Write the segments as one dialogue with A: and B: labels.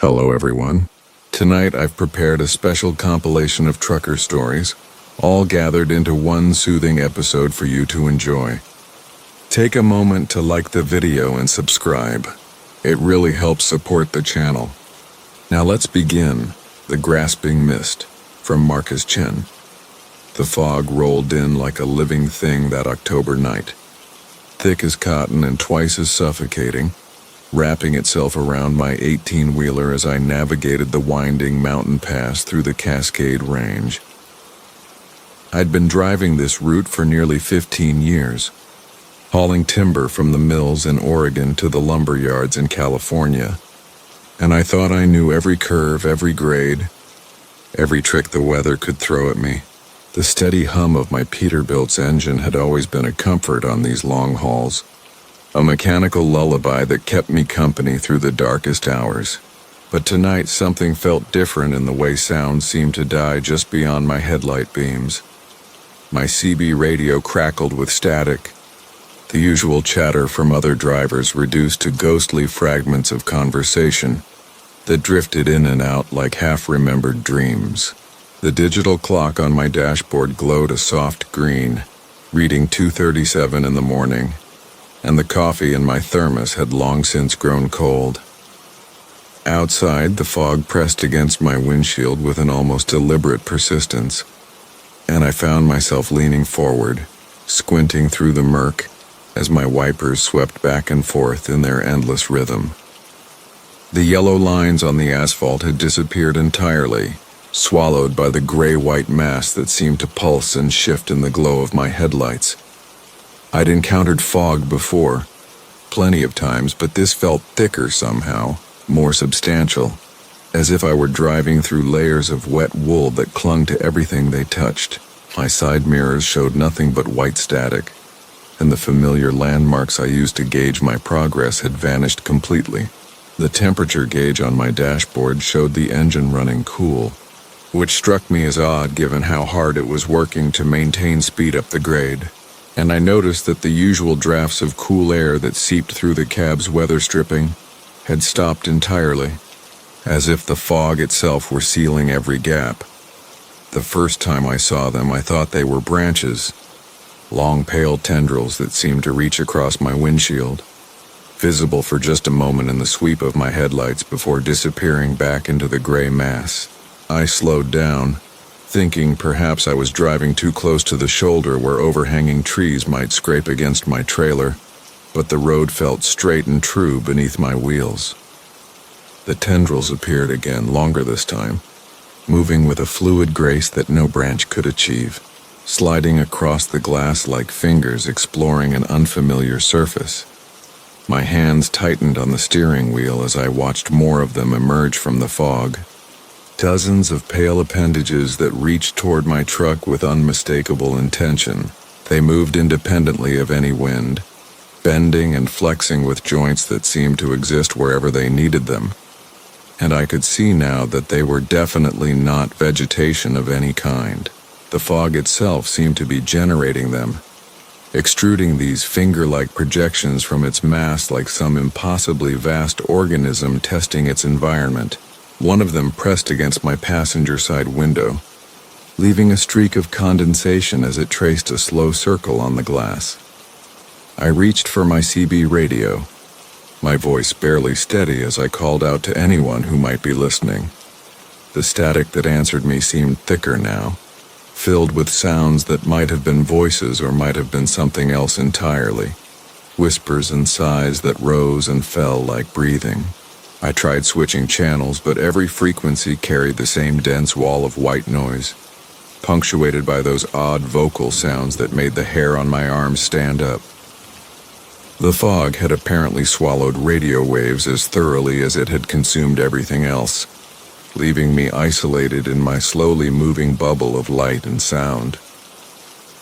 A: Hello everyone. Tonight I've prepared a special compilation of trucker stories, all gathered into one soothing episode for you to enjoy. Take a moment to like the video and subscribe. It really helps support the channel. Now let's begin. The Grasping Mist, from Marcus Chen. The fog rolled in like a living thing that October night. Thick as cotton and twice as suffocating, wrapping itself around my 18-wheeler as I navigated the winding mountain pass through the Cascade Range. I'd been driving this route for nearly 15 years, hauling timber from the mills in Oregon to the lumber yards in California, and I thought I knew every curve, every grade, every trick the weather could throw at me. The steady hum of my Peterbilt's engine had always been a comfort on these long hauls, a mechanical lullaby that kept me company through the darkest hours. But tonight something felt different in the way sound seemed to die just beyond my headlight beams. My CB radio crackled with static, the usual chatter from other drivers reduced to ghostly fragments of conversation that drifted in and out like half-remembered dreams. The digital clock on my dashboard glowed a soft green, reading 2:37 in the morning, and the coffee in my thermos had long since grown cold. Outside, the fog pressed against my windshield with an almost deliberate persistence, and I found myself leaning forward, squinting through the murk as my wipers swept back and forth in their endless rhythm. The yellow lines on the asphalt had disappeared entirely, swallowed by the gray-white mass that seemed to pulse and shift in the glow of my headlights. I'd encountered fog before, plenty of times, but this felt thicker somehow, more substantial, as if I were driving through layers of wet wool that clung to everything they touched. My side mirrors showed nothing but white static, and the familiar landmarks I used to gauge my progress had vanished completely. The temperature gauge on my dashboard showed the engine running cool, which struck me as odd given how hard it was working to maintain speed up the grade. And I noticed that the usual drafts of cool air that seeped through the cab's weather stripping had stopped entirely, as if the fog itself were sealing every gap. The first time I saw them, I thought they were branches, long pale tendrils that seemed to reach across my windshield, visible for just a moment in the sweep of my headlights before disappearing back into the gray mass. I slowed down, thinking perhaps I was driving too close to the shoulder where overhanging trees might scrape against my trailer, but the road felt straight and true beneath my wheels. The tendrils appeared again, longer this time, moving with a fluid grace that no branch could achieve, sliding across the glass like fingers exploring an unfamiliar surface. My hands tightened on the steering wheel as I watched more of them emerge from the fog. Dozens of pale appendages that reached toward my truck with unmistakable intention. They moved independently of any wind, bending and flexing with joints that seemed to exist wherever they needed them. And I could see now that they were definitely not vegetation of any kind. The fog itself seemed to be generating them, extruding these finger-like projections from its mass like some impossibly vast organism testing its environment. One of them pressed against my passenger side window, leaving a streak of condensation as it traced a slow circle on the glass. I reached for my CB radio, my voice barely steady as I called out to anyone who might be listening. The static that answered me seemed thicker now, filled with sounds that might have been voices or might have been something else entirely, whispers and sighs that rose and fell like breathing. I tried switching channels, but every frequency carried the same dense wall of white noise, punctuated by those odd vocal sounds that made the hair on my arms stand up. The fog had apparently swallowed radio waves as thoroughly as it had consumed everything else, leaving me isolated in my slowly moving bubble of light and sound.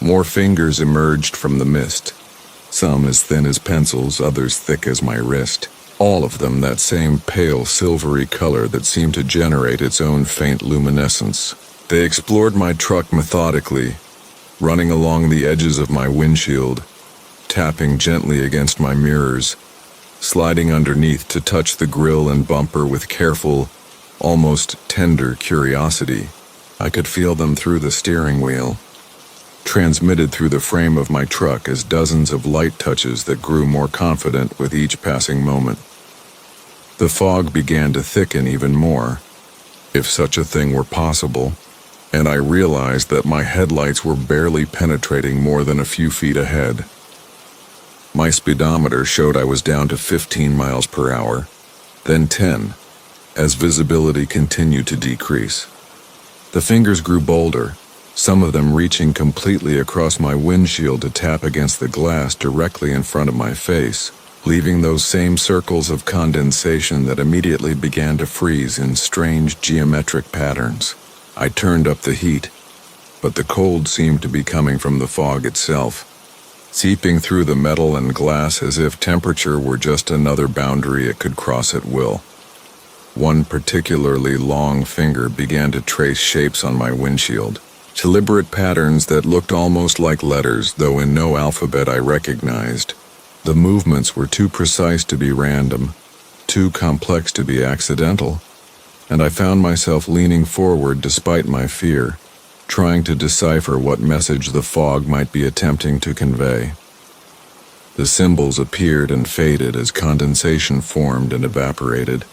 A: More fingers emerged from the mist, some as thin as pencils, others thick as my wrist. All of them that same pale silvery color that seemed to generate its own faint luminescence. They explored my truck methodically, running along the edges of my windshield, tapping gently against my mirrors, sliding underneath to touch the grille and bumper with careful, almost tender curiosity. I could feel them through the steering wheel, transmitted through the frame of my truck as dozens of light touches that grew more confident with each passing moment. The fog began to thicken even more, if such a thing were possible, and I realized that my headlights were barely penetrating more than a few feet ahead. My speedometer showed I was down to 15 miles per hour, then 10, as visibility continued to decrease. The fingers grew bolder, some of them reaching completely across my windshield to tap against the glass directly in front of my face, leaving those same circles of condensation that immediately began to freeze in strange geometric patterns. I turned up the heat, but the cold seemed to be coming from the fog itself, seeping through the metal and glass as if temperature were just another boundary it could cross at will. One particularly long finger began to trace shapes on my windshield, deliberate patterns that looked almost like letters, though in no alphabet I recognized. The movements were too precise to be random, too complex to be accidental, and I found myself leaning forward despite my fear, trying to decipher what message the fog might be attempting to convey. The symbols appeared and faded as condensation formed and evaporated,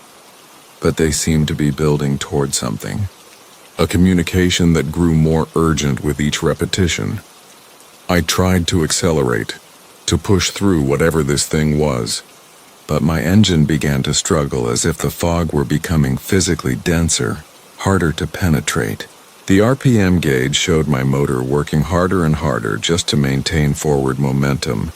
A: but they seemed to be building toward something, a communication that grew more urgent with each repetition. I tried to accelerate, to push through whatever this thing was, but my engine began to struggle as if the fog were becoming physically denser, harder to penetrate. The RPM gauge showed my motor working harder and harder just to maintain forward momentum,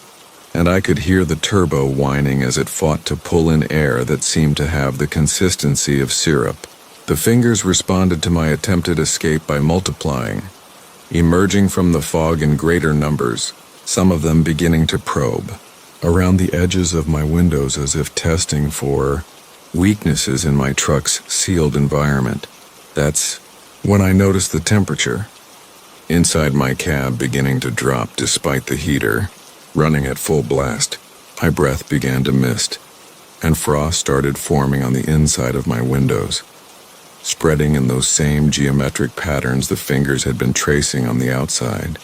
A: and I could hear the turbo whining as it fought to pull in air that seemed to have the consistency of syrup. The fingers responded to my attempted escape by multiplying, emerging from the fog in greater numbers, some of them beginning to probe around the edges of my windows as if testing for weaknesses in my truck's sealed environment. That's when I noticed the temperature inside my cab beginning to drop despite the heater running at full blast. My breath began to mist, and frost started forming on the inside of my windows, spreading in those same geometric patterns the fingers had been tracing on the outside.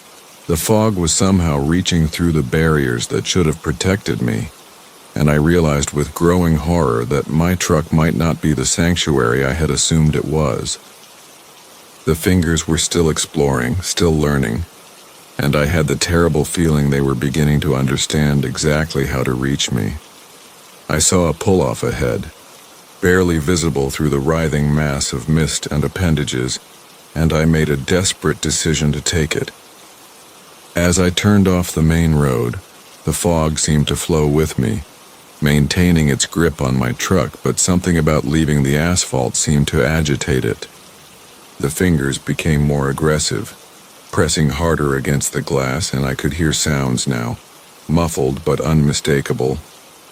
A: The fog was somehow reaching through the barriers that should have protected me, and I realized with growing horror that my truck might not be the sanctuary I had assumed it was. The fingers were still exploring, still learning, and I had the terrible feeling they were beginning to understand exactly how to reach me. I saw a pull-off ahead, barely visible through the writhing mass of mist and appendages, and I made a desperate decision to take it. As I turned off the main road, the fog seemed to flow with me, maintaining its grip on my truck, but something about leaving the asphalt seemed to agitate it. The fingers became more aggressive, pressing harder against the glass, and I could hear sounds now, muffled but unmistakable,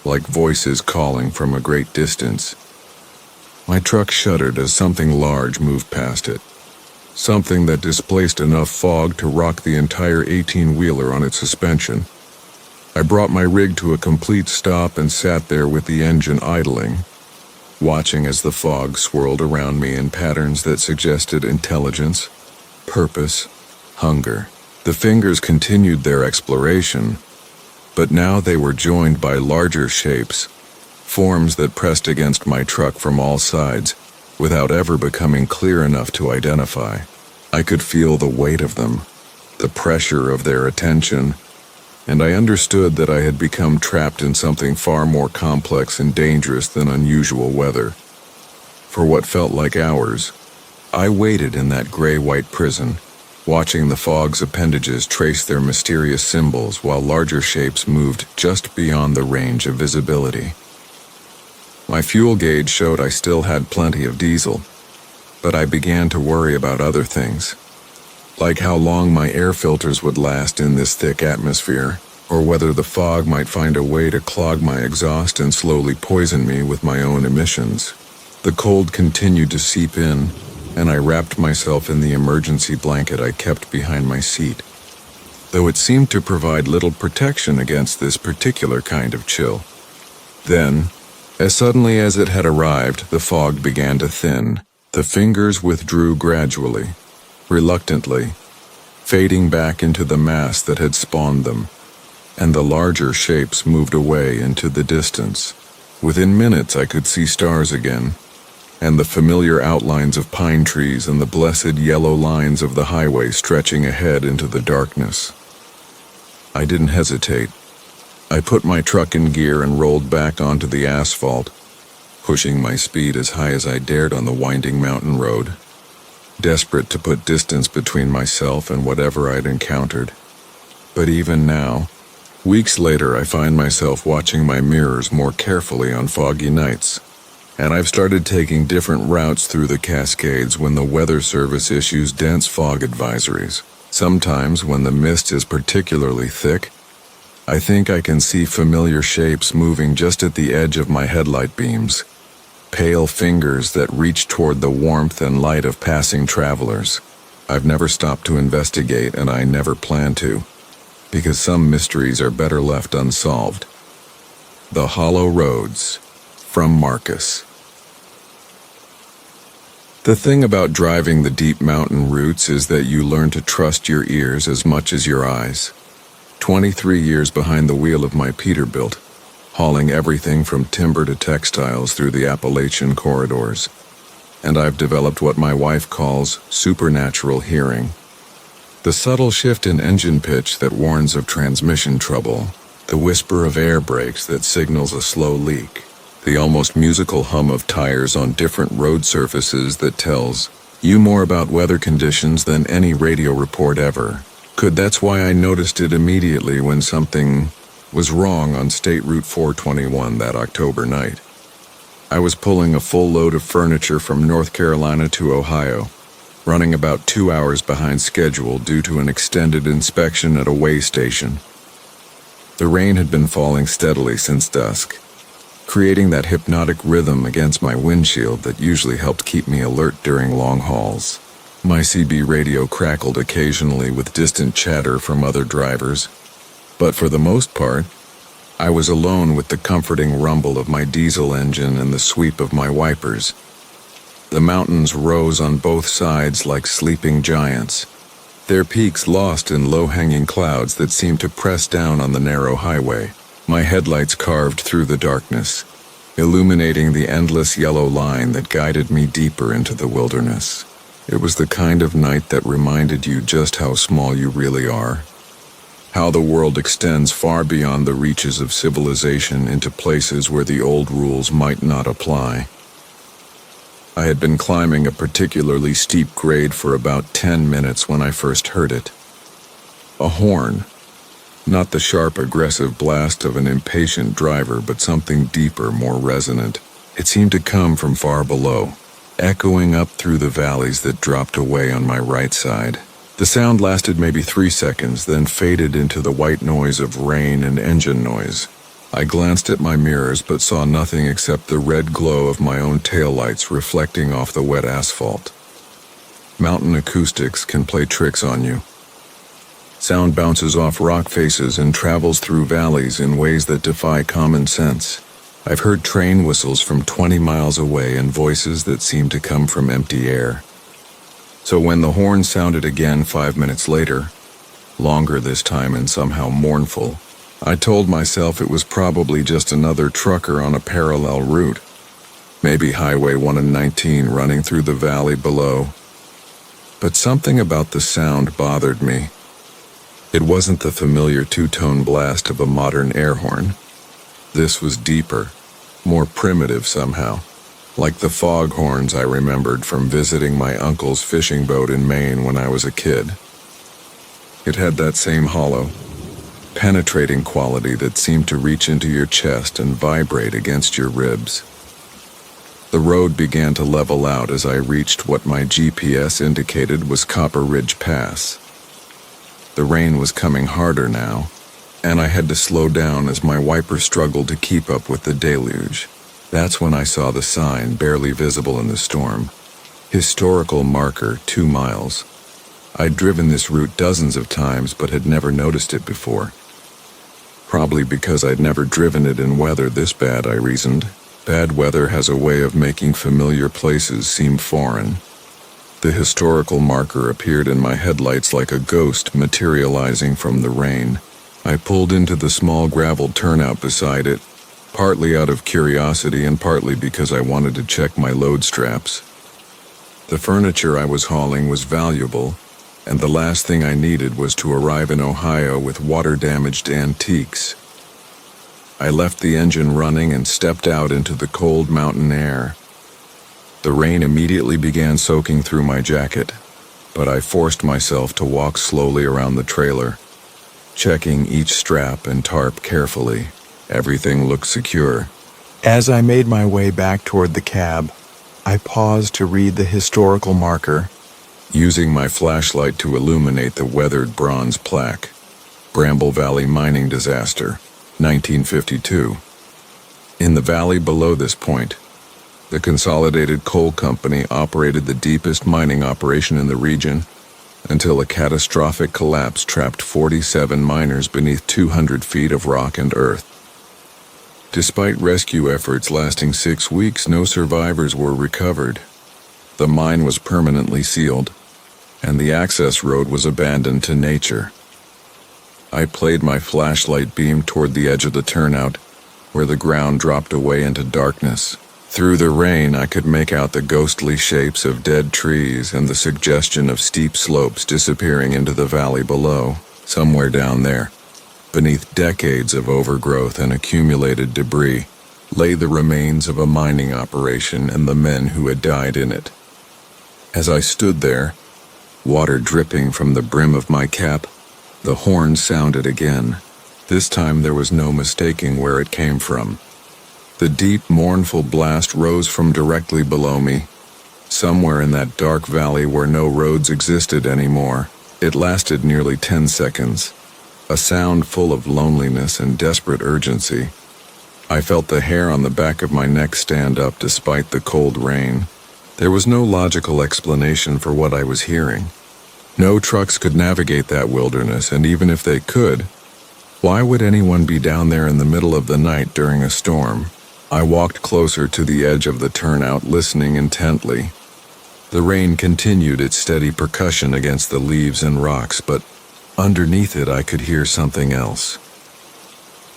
A: like voices calling from a great distance. My truck shuddered as something large moved past it, something that displaced enough fog to rock the entire 18-wheeler on its suspension. I brought my rig to a complete stop and sat there with the engine idling, watching as the fog swirled around me in patterns that suggested intelligence, purpose, hunger. The fingers continued their exploration, but now they were joined by larger shapes, forms that pressed against my truck from all sides, without ever becoming clear enough to identify. I could feel the weight of them, the pressure of their attention, and I understood that I had become trapped in something far more complex and dangerous than unusual weather. For what felt like hours, I waited in that gray-white prison, watching the fog's appendages trace their mysterious symbols while larger shapes moved just beyond the range of visibility. My fuel gauge showed I still had plenty of diesel, but I began to worry about other things, like how long my air filters would last in this thick atmosphere, or whether the fog might find a way to clog my exhaust and slowly poison me with my own emissions. The cold continued to seep in, and I wrapped myself in the emergency blanket I kept behind my seat, though it seemed to provide little protection against this particular kind of chill. Then, as suddenly as it had arrived, the fog began to thin. The fingers withdrew gradually, reluctantly, fading back into the mass that had spawned them, and the larger shapes moved away into the distance. Within minutes I could see stars again, and the familiar outlines of pine trees and the blessed yellow lines of the highway stretching ahead into the darkness. I didn't hesitate. I put my truck in gear and rolled back onto the asphalt, pushing my speed as high as I dared on the winding mountain road, desperate to put distance between myself and whatever I'd encountered. But even now, weeks later, I find myself watching my mirrors more carefully on foggy nights, and I've started taking different routes through the Cascades when the Weather Service issues dense fog advisories. Sometimes, when the mist is particularly thick, I think I can see familiar shapes moving just at the edge of my headlight beams, pale fingers that reach toward the warmth and light of passing travelers. I've never stopped to investigate, and I never plan to, because some mysteries are better left unsolved. The Hollow Roads, from Marcus. The thing about driving the deep mountain routes is that you learn to trust your ears as much as your eyes. 23 years behind the wheel of my Peterbilt, hauling everything from timber to textiles through the Appalachian corridors, and I've developed what my wife calls supernatural hearing. The subtle shift in engine pitch that warns of transmission trouble, the whisper of air brakes that signals a slow leak, the almost musical hum of tires on different road surfaces that tells you more about weather conditions than any radio report ever. That's why I noticed it immediately when something was wrong on State Route 421 that October night. I was pulling a full load of furniture from North Carolina to Ohio, running about 2 hours behind schedule due to an extended inspection at a way station. The rain had been falling steadily since dusk, creating that hypnotic rhythm against my windshield that usually helped keep me alert during long hauls. My CB radio crackled occasionally with distant chatter from other drivers, but for the most part, I was alone with the comforting rumble of my diesel engine and the sweep of my wipers. The mountains rose on both sides like sleeping giants, their peaks lost in low-hanging clouds that seemed to press down on the narrow highway. My headlights carved through the darkness, illuminating the endless yellow line that guided me deeper into the wilderness. It was the kind of night that reminded you just how small you really are, how the world extends far beyond the reaches of civilization into places where the old rules might not apply. I had been climbing a particularly steep grade for about 10 minutes when I first heard it. A horn, not the sharp, aggressive blast of an impatient driver, but something deeper, more resonant. It seemed to come from far below, echoing up through the valleys that dropped away on my right side. The sound lasted maybe 3 seconds, then faded into the white noise of rain and engine noise. I glanced at my mirrors but saw nothing except the red glow of my own taillights reflecting off the wet asphalt. Mountain acoustics can play tricks on you. Sound bounces off rock faces and travels through valleys in ways that defy common sense. I've heard train whistles from 20 miles away and voices that seem to come from empty air. So when the horn sounded again 5 minutes later, longer this time and somehow mournful, I told myself it was probably just another trucker on a parallel route, maybe Highway 119 running through the valley below. But something about the sound bothered me. It wasn't the familiar two-tone blast of a modern air horn. This was deeper, more primitive somehow, like the fog horns I remembered from visiting my uncle's fishing boat in Maine when I was a kid. It had that same hollow, penetrating quality that seemed to reach into your chest and vibrate against your ribs. The road began to level out as I reached what my GPS indicated was Copper Ridge Pass. The rain was coming harder now, and I had to slow down as my wiper struggled to keep up with the deluge. That's when I saw the sign, barely visible in the storm. Historical marker, 2 miles. I'd driven this route dozens of times but had never noticed it before. Probably because I'd never driven it in weather this bad, I reasoned. Bad weather has a way of making familiar places seem foreign. The historical marker appeared in my headlights like a ghost materializing from the rain. I pulled into the small graveled turnout beside it, partly out of curiosity and partly because I wanted to check my load straps. The furniture I was hauling was valuable, and the last thing I needed was to arrive in Ohio with water-damaged antiques. I left the engine running and stepped out into the cold mountain air. The rain immediately began soaking through my jacket, but I forced myself to walk slowly around the trailer, checking each strap and tarp carefully. Everything looked secure. As I made my way back toward the cab, I paused to read the historical marker, using my flashlight to illuminate the weathered bronze plaque. Bramble Valley Mining Disaster, 1952. In the valley below this point, the Consolidated Coal Company operated the deepest mining operation in the region until a catastrophic collapse trapped 47 miners beneath 200 feet of rock and earth. Despite rescue efforts lasting 6 weeks, no survivors were recovered. The mine was permanently sealed, and the access road was abandoned to nature. I played my flashlight beam toward the edge of the turnout, where the ground dropped away into darkness. Through the rain, I could make out the ghostly shapes of dead trees and the suggestion of steep slopes disappearing into the valley below. Somewhere down there, beneath decades of overgrowth and accumulated debris, lay the remains of a mining operation and the men who had died in it. As I stood there, water dripping from the brim of my cap, the horn sounded again. This time there was no mistaking where it came from. The deep, mournful blast rose from directly below me, somewhere in that dark valley where no roads existed anymore. It lasted nearly 10 seconds, a sound full of loneliness and desperate urgency. I felt the hair on the back of my neck stand up despite the cold rain. There was no logical explanation for what I was hearing. No trucks could navigate that wilderness, and even if they could, why would anyone be down there in the middle of the night during a storm? I walked closer to the edge of the turnout, listening intently. The rain continued its steady percussion against the leaves and rocks, but underneath it I could hear something else.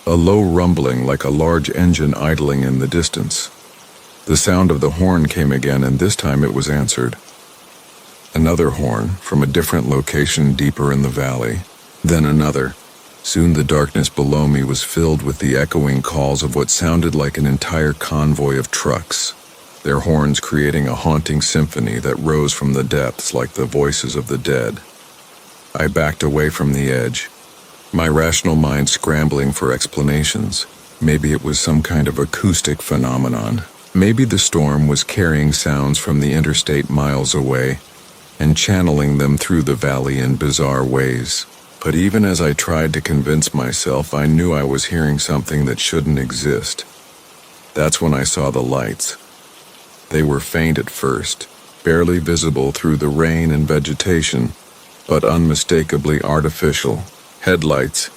A: A low rumbling like a large engine idling in the distance. The sound of the horn came again, and this time it was answered. Another horn from a different location deeper in the valley, then another. Soon the darkness below me was filled with the echoing calls of what sounded like an entire convoy of trucks, their horns creating a haunting symphony that rose from the depths like the voices of the dead. I backed away from the edge, my rational mind scrambling for explanations. Maybe it was some kind of acoustic phenomenon. Maybe the storm was carrying sounds from the interstate miles away and channeling them through the valley in bizarre ways. But even as I tried to convince myself, I knew I was hearing something that shouldn't exist. That's when I saw the lights. They were faint at first, barely visible through the rain and vegetation, but unmistakably artificial. Headlights,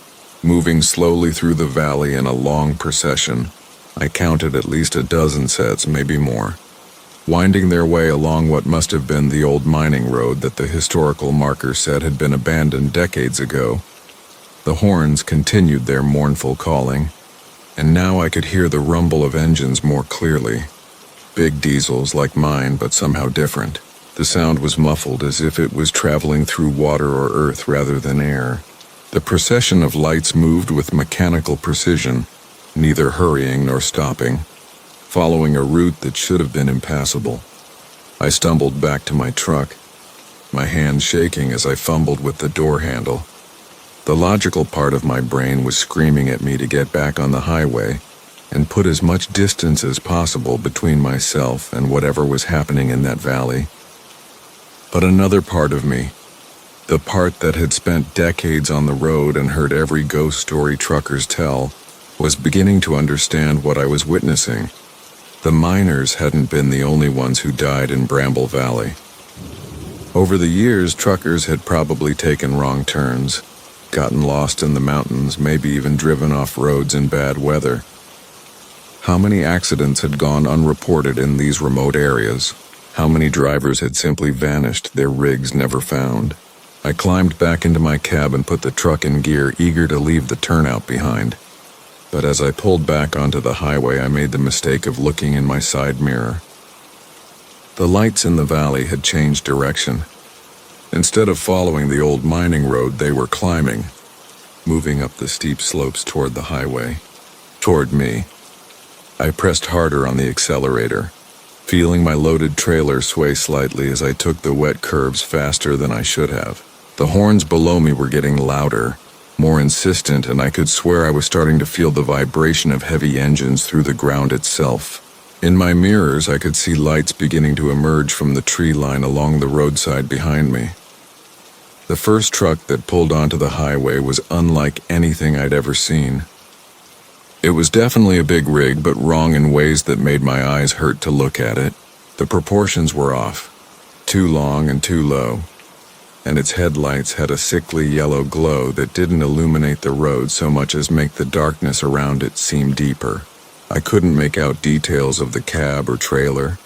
A: moving slowly through the valley in a long procession. I counted at least a dozen sets, maybe more, winding their way along what must have been the old mining road that the historical marker said had been abandoned decades ago. The horns continued their mournful calling, and now I could hear the rumble of engines more clearly. Big diesels like mine, but somehow different. The sound was muffled as if it was traveling through water or earth rather than air. The procession of lights moved with mechanical precision, neither hurrying nor stopping, following a route that should have been impassable. I stumbled back to my truck, my hands shaking as I fumbled with the door handle. The logical part of my brain was screaming at me to get back on the highway and put as much distance as possible between myself and whatever was happening in that valley. But another part of me, the part that had spent decades on the road and heard every ghost story truckers tell, was beginning to understand what I was witnessing. The miners hadn't been the only ones who died in Bramble Valley. Over the years, truckers had probably taken wrong turns, gotten lost in the mountains, maybe even driven off roads in bad weather. How many accidents had gone unreported in these remote areas? How many drivers had simply vanished, their rigs never found? I climbed back into my cab and put the truck in gear, eager to leave the turnout behind. But as I pulled back onto the highway, I made the mistake of looking in my side mirror. The lights in the valley had changed direction. Instead of following the old mining road, they were climbing, moving up the steep slopes toward the highway, toward me. I pressed harder on the accelerator, feeling my loaded trailer sway slightly as I took the wet curves faster than I should have. The horns below me were getting louder, more insistent, and I could swear I was starting to feel the vibration of heavy engines through the ground itself. In my mirrors, I could see lights beginning to emerge from the tree line along the roadside behind me. The first truck that pulled onto the highway was unlike anything I'd ever seen. It was definitely a big rig, but wrong in ways that made my eyes hurt to look at it. The proportions were off, too long and too low, and its headlights had a sickly yellow glow that didn't illuminate the road so much as make the darkness around it seem deeper. I couldn't make out details of the cab or trailer,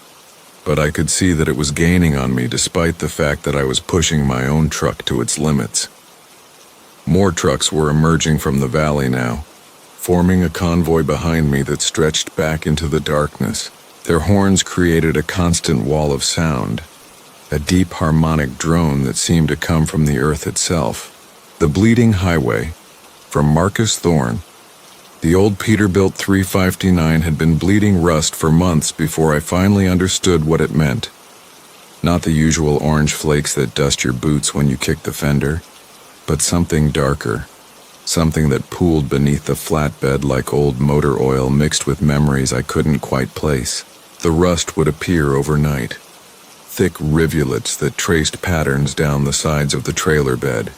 A: but I could see that it was gaining on me despite the fact that I was pushing my own truck to its limits. More trucks were emerging from the valley now, forming a convoy behind me that stretched back into the darkness. Their horns created a constant wall of sound, a deep harmonic drone that seemed to come from the earth itself. The Bleeding Highway, from Marcus Thorne. The old Peterbilt 359 had been bleeding rust for months before I finally understood what it meant. Not the usual orange flakes that dust your boots when you kick the fender, but something darker, something that pooled beneath the flatbed like old motor oil mixed with memories I couldn't quite place. The rust would appear overnight, thick rivulets that traced patterns down the sides of the trailer bed.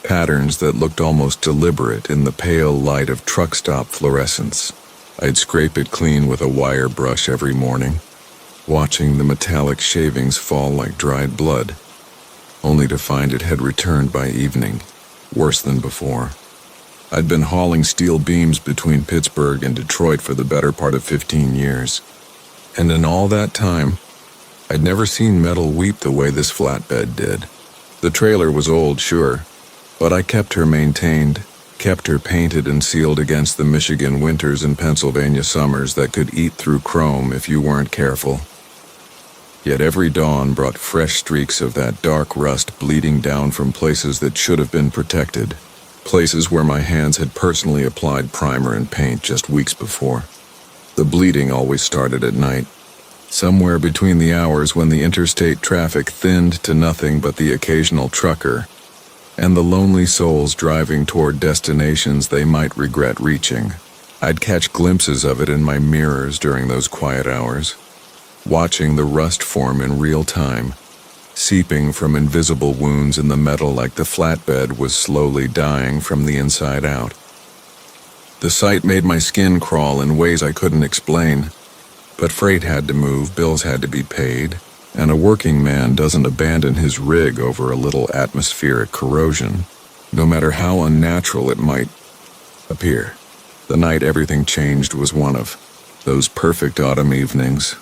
A: Patterns that looked almost deliberate in the pale light of truck stop fluorescence. I'd scrape it clean with a wire brush every morning, watching the metallic shavings fall like dried blood, only to find it had returned by evening, worse than before. I'd been hauling steel beams between Pittsburgh and Detroit for the better part of 15 years, and in all that time, I'd never seen metal weep the way this flatbed did. The trailer was old, sure, but I kept her maintained, kept her painted and sealed against the Michigan winters and Pennsylvania summers that could eat through chrome if you weren't careful. Yet every dawn brought fresh streaks of that dark rust bleeding down from places that should have been protected, places where my hands had personally applied primer and paint just weeks before. The bleeding always started at night, somewhere between the hours when the interstate traffic thinned to nothing but the occasional trucker and the lonely souls driving toward destinations they might regret reaching. I'd catch glimpses of it in my mirrors during those quiet hours, watching the rust form in real time, seeping from invisible wounds in the metal like the flatbed was slowly dying from the inside out. The sight made my skin crawl in ways I couldn't explain, but freight had to move, bills had to be paid, and a working man doesn't abandon his rig over a little atmospheric corrosion, no matter how unnatural it might appear. The night everything changed was one of those perfect autumn evenings,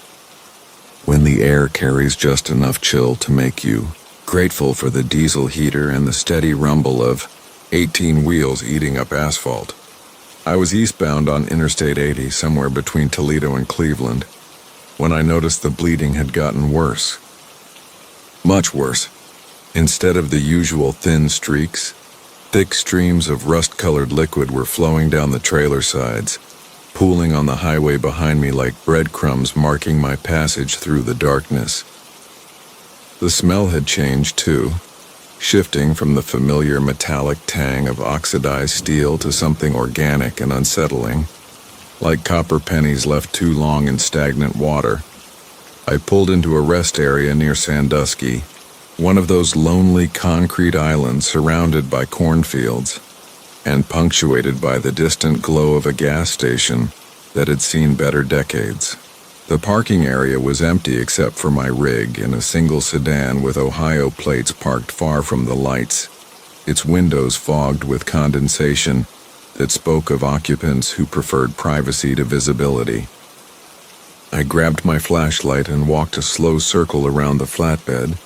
A: when the air carries just enough chill to make you grateful for the diesel heater and the steady rumble of 18 wheels eating up asphalt. I was eastbound on Interstate 80, somewhere between Toledo and Cleveland, when I noticed the bleeding had gotten worse. Much worse. Instead of the usual thin streaks, thick streams of rust-colored liquid were flowing down the trailer sides, pooling on the highway behind me like breadcrumbs marking my passage through the darkness. The smell had changed too, shifting from the familiar metallic tang of oxidized steel to something organic and unsettling, like copper pennies left too long in stagnant water. I pulled into a rest area near Sandusky, one of those lonely concrete islands surrounded by cornfields and punctuated by the distant glow of a gas station that had seen better decades. The parking area was empty except for my rig in a single sedan with Ohio plates parked far from the lights, its windows fogged with condensation that spoke of occupants who preferred privacy to visibility. I grabbed my flashlight and walked a slow circle around the flatbed,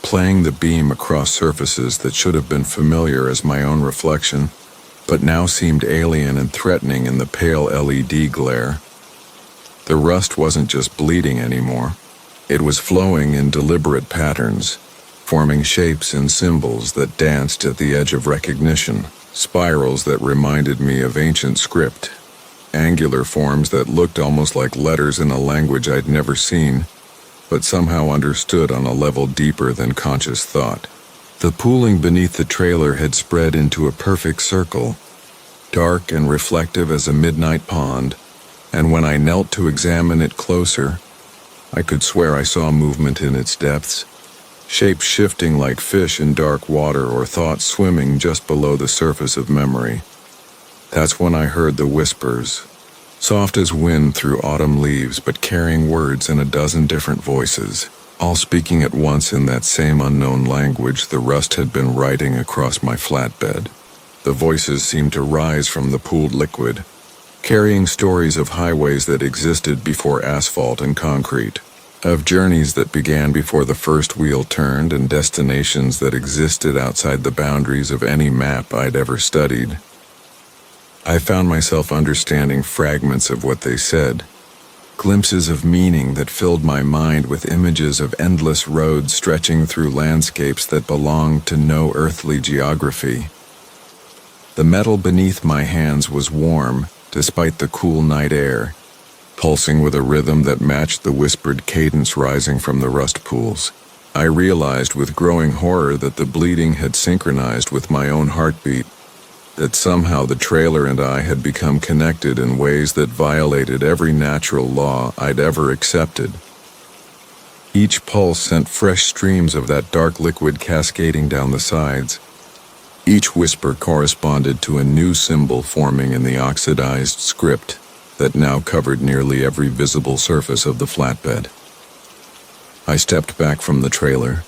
A: playing the beam across surfaces that should have been familiar as my own reflection, but now seemed alien and threatening in the pale LED glare. The rust wasn't just bleeding anymore. It was flowing in deliberate patterns, forming shapes and symbols that danced at the edge of recognition, spirals that reminded me of ancient script, angular forms that looked almost like letters in a language I'd never seen, but somehow understood on a level deeper than conscious thought. The pooling beneath the trailer had spread into a perfect circle, dark and reflective as a midnight pond, and when I knelt to examine it closer, I could swear I saw movement in its depths, shapes shifting like fish in dark water or thoughts swimming just below the surface of memory. That's when I heard the whispers, soft as wind through autumn leaves but carrying words in a dozen different voices, all speaking at once in that same unknown language the rust had been writing across my flatbed. The voices seemed to rise from the pooled liquid, carrying stories of highways that existed before asphalt and concrete, of journeys that began before the first wheel turned and destinations that existed outside the boundaries of any map I'd ever studied. I found myself understanding fragments of what they said, glimpses of meaning that filled my mind with images of endless roads stretching through landscapes that belonged to no earthly geography. The metal beneath my hands was warm, despite the cool night air, pulsing with a rhythm that matched the whispered cadence rising from the rust pools. I realized with growing horror that the bleeding had synchronized with my own heartbeat, that somehow the trailer and I had become connected in ways that violated every natural law I'd ever accepted. Each pulse sent fresh streams of that dark liquid cascading down the sides. Each whisper corresponded to a new symbol forming in the oxidized script that now covered nearly every visible surface of the flatbed. I stepped back from the trailer,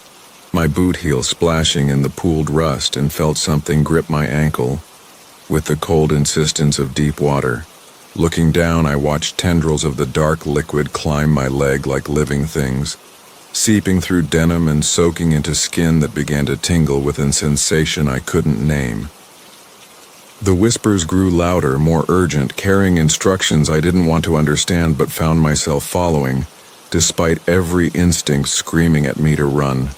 A: my boot heel splashing in the pooled rust, and felt something grip my ankle with the cold insistence of deep water. Looking down, I watched tendrils of the dark liquid climb my leg like living things, seeping through denim and soaking into skin that began to tingle with a sensation I couldn't name. The whispers grew louder, more urgent, carrying instructions I didn't want to understand but found myself following, despite every instinct screaming at me to run.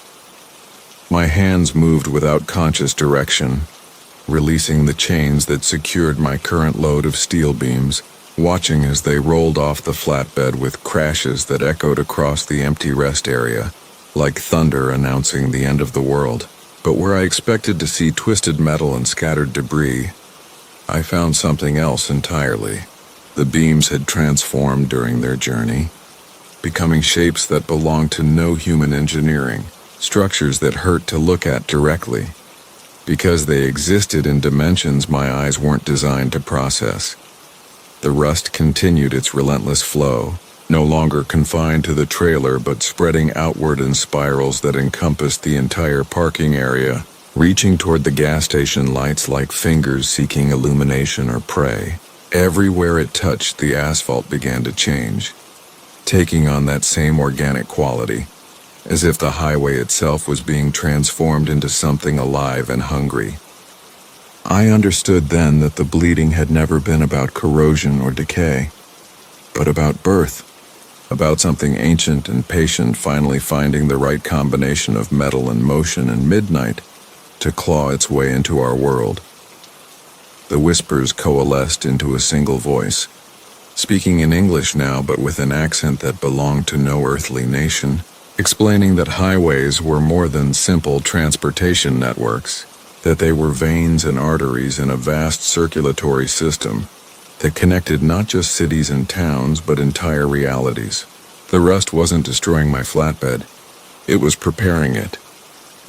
A: My hands moved without conscious direction, releasing the chains that secured my current load of steel beams, watching as they rolled off the flatbed with crashes that echoed across the empty rest area, like thunder announcing the end of the world. But where I expected to see twisted metal and scattered debris, I found something else entirely. The beams had transformed during their journey, becoming shapes that belonged to no human engineering, structures that hurt to look at directly, because they existed in dimensions my eyes weren't designed to process. The rust continued its relentless flow, no longer confined to the trailer but spreading outward in spirals that encompassed the entire parking area, reaching toward the gas station lights like fingers seeking illumination or prey. Everywhere it touched, the asphalt began to change, taking on that same organic quality, as if the highway itself was being transformed into something alive and hungry. I understood then that the bleeding had never been about corrosion or decay, but about birth, about something ancient and patient finally finding the right combination of metal and motion and midnight to claw its way into our world. The whispers coalesced into a single voice, speaking in English now but with an accent that belonged to no earthly nation, explaining that highways were more than simple transportation networks, that they were veins and arteries in a vast circulatory system that connected not just cities and towns but entire realities. The rust wasn't destroying my flatbed, it was preparing it,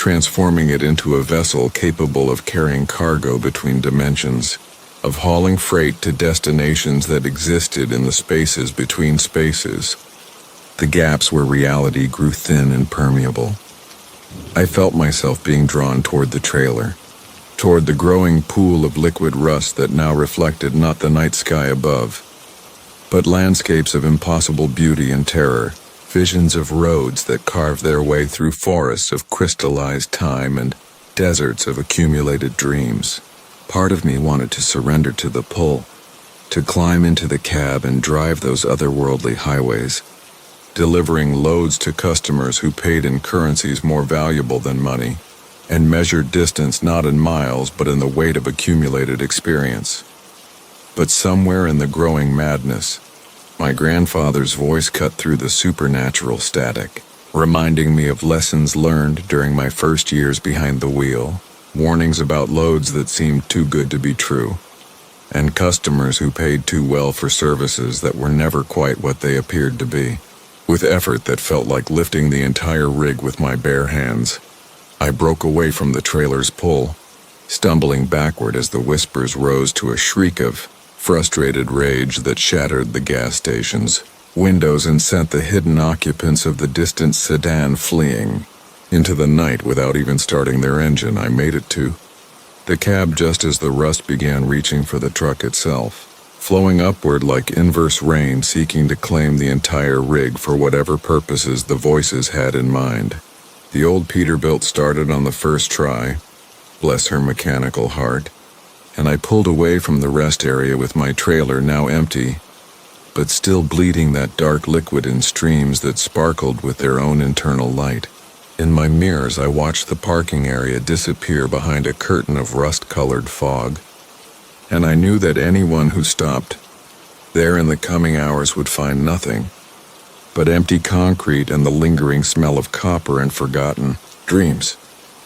A: transforming it into a vessel capable of carrying cargo between dimensions, of hauling freight to destinations that existed in the spaces between spaces, the gaps where reality grew thin and permeable. I felt myself being drawn toward the trailer, toward the growing pool of liquid rust that now reflected not the night sky above, but landscapes of impossible beauty and terror, visions of roads that carved their way through forests of crystallized time and deserts of accumulated dreams. Part of me wanted to surrender to the pull, to climb into the cab and drive those otherworldly highways, delivering loads to customers who paid in currencies more valuable than money, and measured distance not in miles but in the weight of accumulated experience. But somewhere in the growing madness, my grandfather's voice cut through the supernatural static, reminding me of lessons learned during my first years behind the wheel, warnings about loads that seemed too good to be true, and customers who paid too well for services that were never quite what they appeared to be. With effort that felt like lifting the entire rig with my bare hands, I broke away from the trailer's pull, stumbling backward as the whispers rose to a shriek of frustrated rage that shattered the gas station's windows and sent the hidden occupants of the distant sedan fleeing into the night without even starting their engine. I made it to the cab just as the rust began reaching for the truck itself, flowing upward like inverse rain seeking to claim the entire rig for whatever purposes the voices had in mind. The old Peterbilt started on the first try, bless her mechanical heart, and I pulled away from the rest area with my trailer now empty, but still bleeding that dark liquid in streams that sparkled with their own internal light. In my mirrors, I watched the parking area disappear behind a curtain of rust-colored fog, and I knew that anyone who stopped there in the coming hours would find nothing but empty concrete and the lingering smell of copper and forgotten dreams.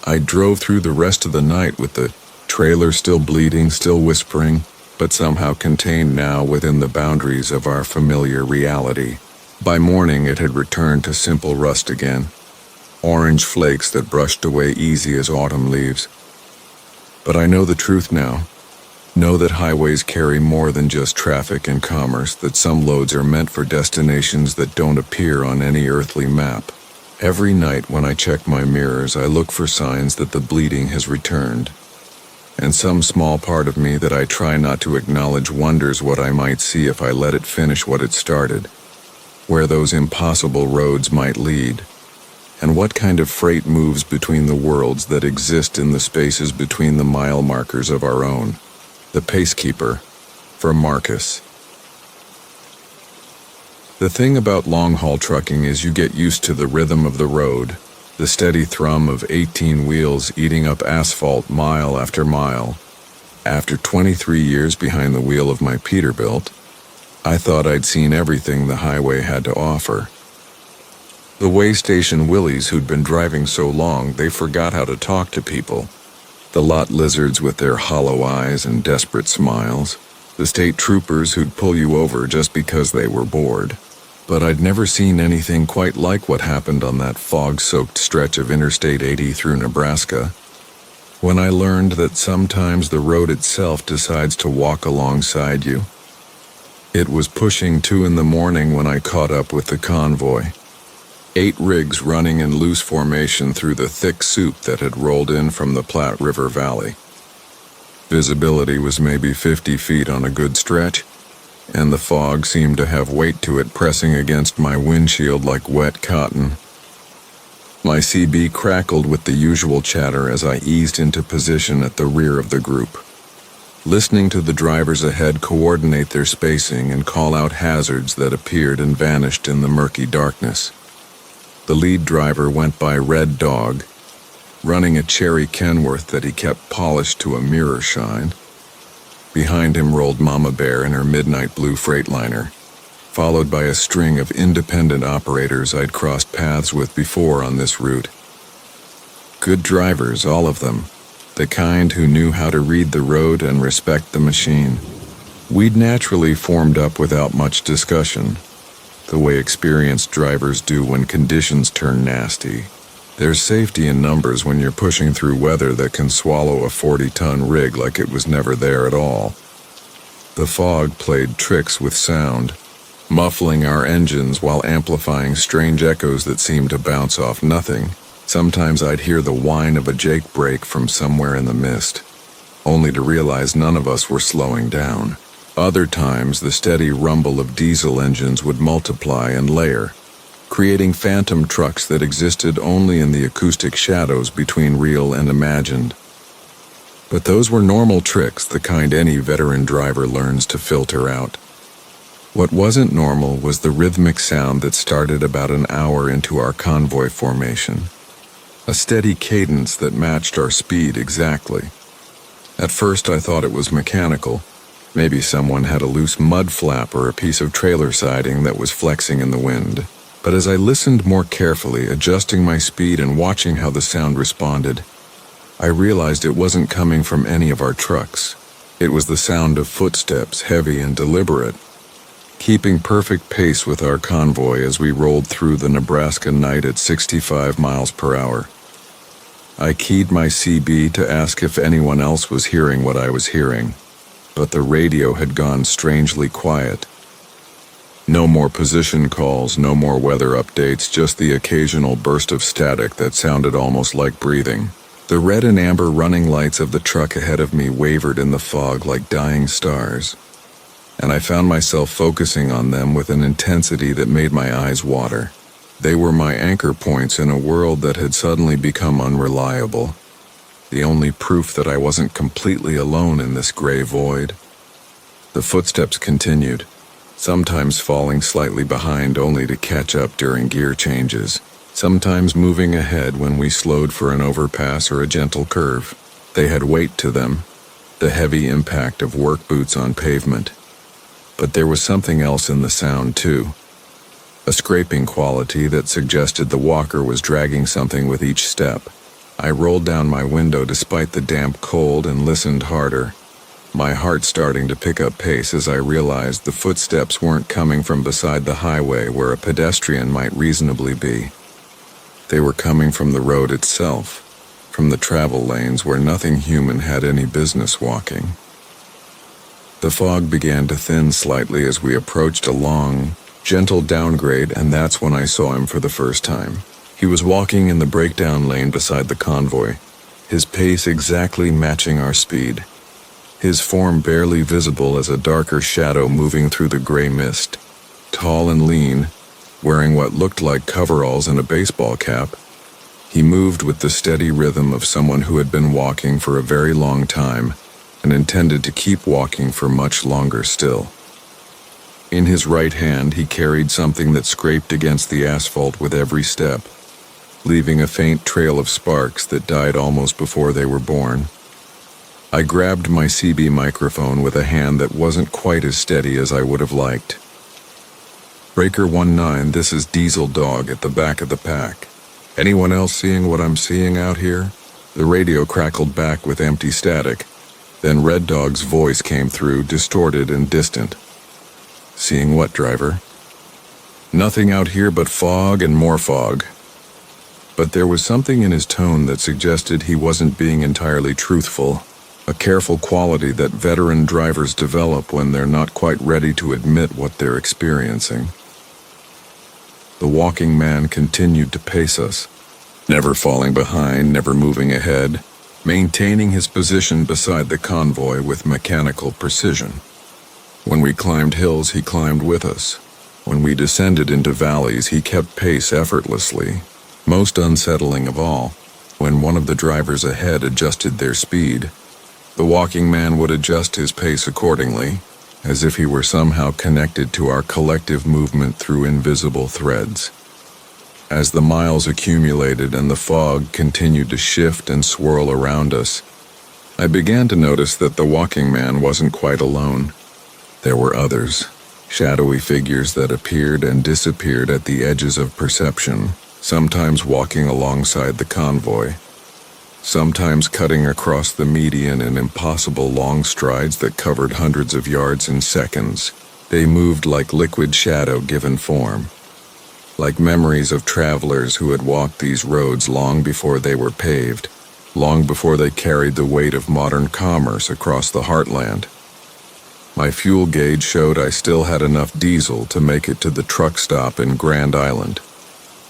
A: I drove through the rest of the night with the trailer still bleeding, still whispering, but somehow contained now within the boundaries of our familiar reality. By morning, it had returned to simple rust again, orange flakes that brushed away easy as autumn leaves. But I know the truth now. Know that highways carry more than just traffic and commerce, that some loads are meant for destinations that don't appear on any earthly map. Every night when I check my mirrors, I look for signs that the bleeding has returned. And some small part of me that I try not to acknowledge wonders what I might see if I let it finish what it started, where those impossible roads might lead, and what kind of freight moves between the worlds that exist in the spaces between the mile markers of our own. The Pacekeeper, for Marcus. The thing about long-haul trucking is you get used to the rhythm of the road, the steady thrum of 18 wheels eating up asphalt mile after mile. After 23 years behind the wheel of my Peterbilt, I thought I'd seen everything the highway had to offer. The way station willies who'd been driving so long they forgot how to talk to people. The lot lizards with their hollow eyes and desperate smiles. The state troopers who'd pull you over just because they were bored. But I'd never seen anything quite like what happened on that fog-soaked stretch of Interstate 80 through Nebraska, when I learned that sometimes the road itself decides to walk alongside you. It was pushing 2 a.m. when I caught up with the convoy. 8 rigs running in loose formation through the thick soup that had rolled in from the Platte River Valley. Visibility was maybe 50 feet on a good stretch, and the fog seemed to have weight to it, pressing against my windshield like wet cotton. My CB crackled with the usual chatter as I eased into position at the rear of the group, listening to the drivers ahead coordinate their spacing and call out hazards that appeared and vanished in the murky darkness. The lead driver went by Red Dog, running a cherry Kenworth that he kept polished to a mirror shine. Behind him rolled Mama Bear in her midnight blue Freightliner, followed by a string of independent operators I'd crossed paths with before on this route. Good drivers, all of them, the kind who knew how to read the road and respect the machine. We'd naturally formed up without much discussion, the way experienced drivers do when conditions turn nasty. There's safety in numbers when you're pushing through weather that can swallow a 40-ton rig like it was never there at all. The fog played tricks with sound, muffling our engines while amplifying strange echoes that seemed to bounce off nothing. Sometimes I'd hear the whine of a Jake brake from somewhere in the mist, only to realize none of us were slowing down. Other times, the steady rumble of diesel engines would multiply and layer, creating phantom trucks that existed only in the acoustic shadows between real and imagined. But those were normal tricks, the kind any veteran driver learns to filter out. What wasn't normal was the rhythmic sound that started about an hour into our convoy formation. A steady cadence that matched our speed exactly. At first I thought it was mechanical. Maybe someone had a loose mud flap or a piece of trailer siding that was flexing in the wind. But as I listened more carefully, adjusting my speed and watching how the sound responded, I realized it wasn't coming from any of our trucks. It was the sound of footsteps, heavy and deliberate, keeping perfect pace with our convoy as we rolled through the Nebraska night at 65 miles per hour. I keyed my CB to ask if anyone else was hearing what I was hearing, but the radio had gone strangely quiet. No more position calls, no more weather updates, just the occasional burst of static that sounded almost like breathing. The red and amber running lights of the truck ahead of me wavered in the fog like dying stars, and I found myself focusing on them with an intensity that made my eyes water. They were my anchor points in a world that had suddenly become unreliable, the only proof that I wasn't completely alone in this gray void. The footsteps continued, sometimes falling slightly behind only to catch up during gear changes, sometimes moving ahead when we slowed for an overpass or a gentle curve. They had weight to them, the heavy impact of work boots on pavement. But there was something else in the sound too. A scraping quality that suggested the walker was dragging something with each step. I rolled down my window despite the damp cold and listened harder, my heart starting to pick up pace as I realized the footsteps weren't coming from beside the highway where a pedestrian might reasonably be. They were coming from the road itself, from the travel lanes where nothing human had any business walking. The fog began to thin slightly as we approached a long, gentle downgrade, and that's when I saw him for the first time. He was walking in the breakdown lane beside the convoy, his pace exactly matching our speed, his form barely visible as a darker shadow moving through the gray mist. Tall and lean, wearing what looked like coveralls and a baseball cap, he moved with the steady rhythm of someone who had been walking for a very long time and intended to keep walking for much longer still. In his right hand, he carried something that scraped against the asphalt with every step, leaving a faint trail of sparks that died almost before they were born. I grabbed my CB microphone with a hand that wasn't quite as steady as I would have liked. Breaker 19, this is Diesel Dog at the back of the pack. Anyone else seeing what I'm seeing out here? The radio crackled back with empty static. Then Red Dog's voice came through, distorted and distant. Seeing what, driver? Nothing out here but fog and more fog. But there was something in his tone that suggested he wasn't being entirely truthful, a careful quality that veteran drivers develop when they're not quite ready to admit what they're experiencing. The walking man continued to pace us, never falling behind, never moving ahead, maintaining his position beside the convoy with mechanical precision. When we climbed hills, he climbed with us. When we descended into valleys, he kept pace effortlessly. Most unsettling of all, when one of the drivers ahead adjusted their speed, the walking man would adjust his pace accordingly, as if he were somehow connected to our collective movement through invisible threads. As the miles accumulated and the fog continued to shift and swirl around us, I began to notice that the walking man wasn't quite alone. There were others, shadowy figures that appeared and disappeared at the edges of perception, sometimes walking alongside the convoy, sometimes cutting across the median in impossible long strides that covered hundreds of yards in seconds. They moved like liquid shadow given form, like memories of travelers who had walked these roads long before they were paved, long before they carried the weight of modern commerce across the heartland. My fuel gauge showed I still had enough diesel to make it to the truck stop in Grand Island,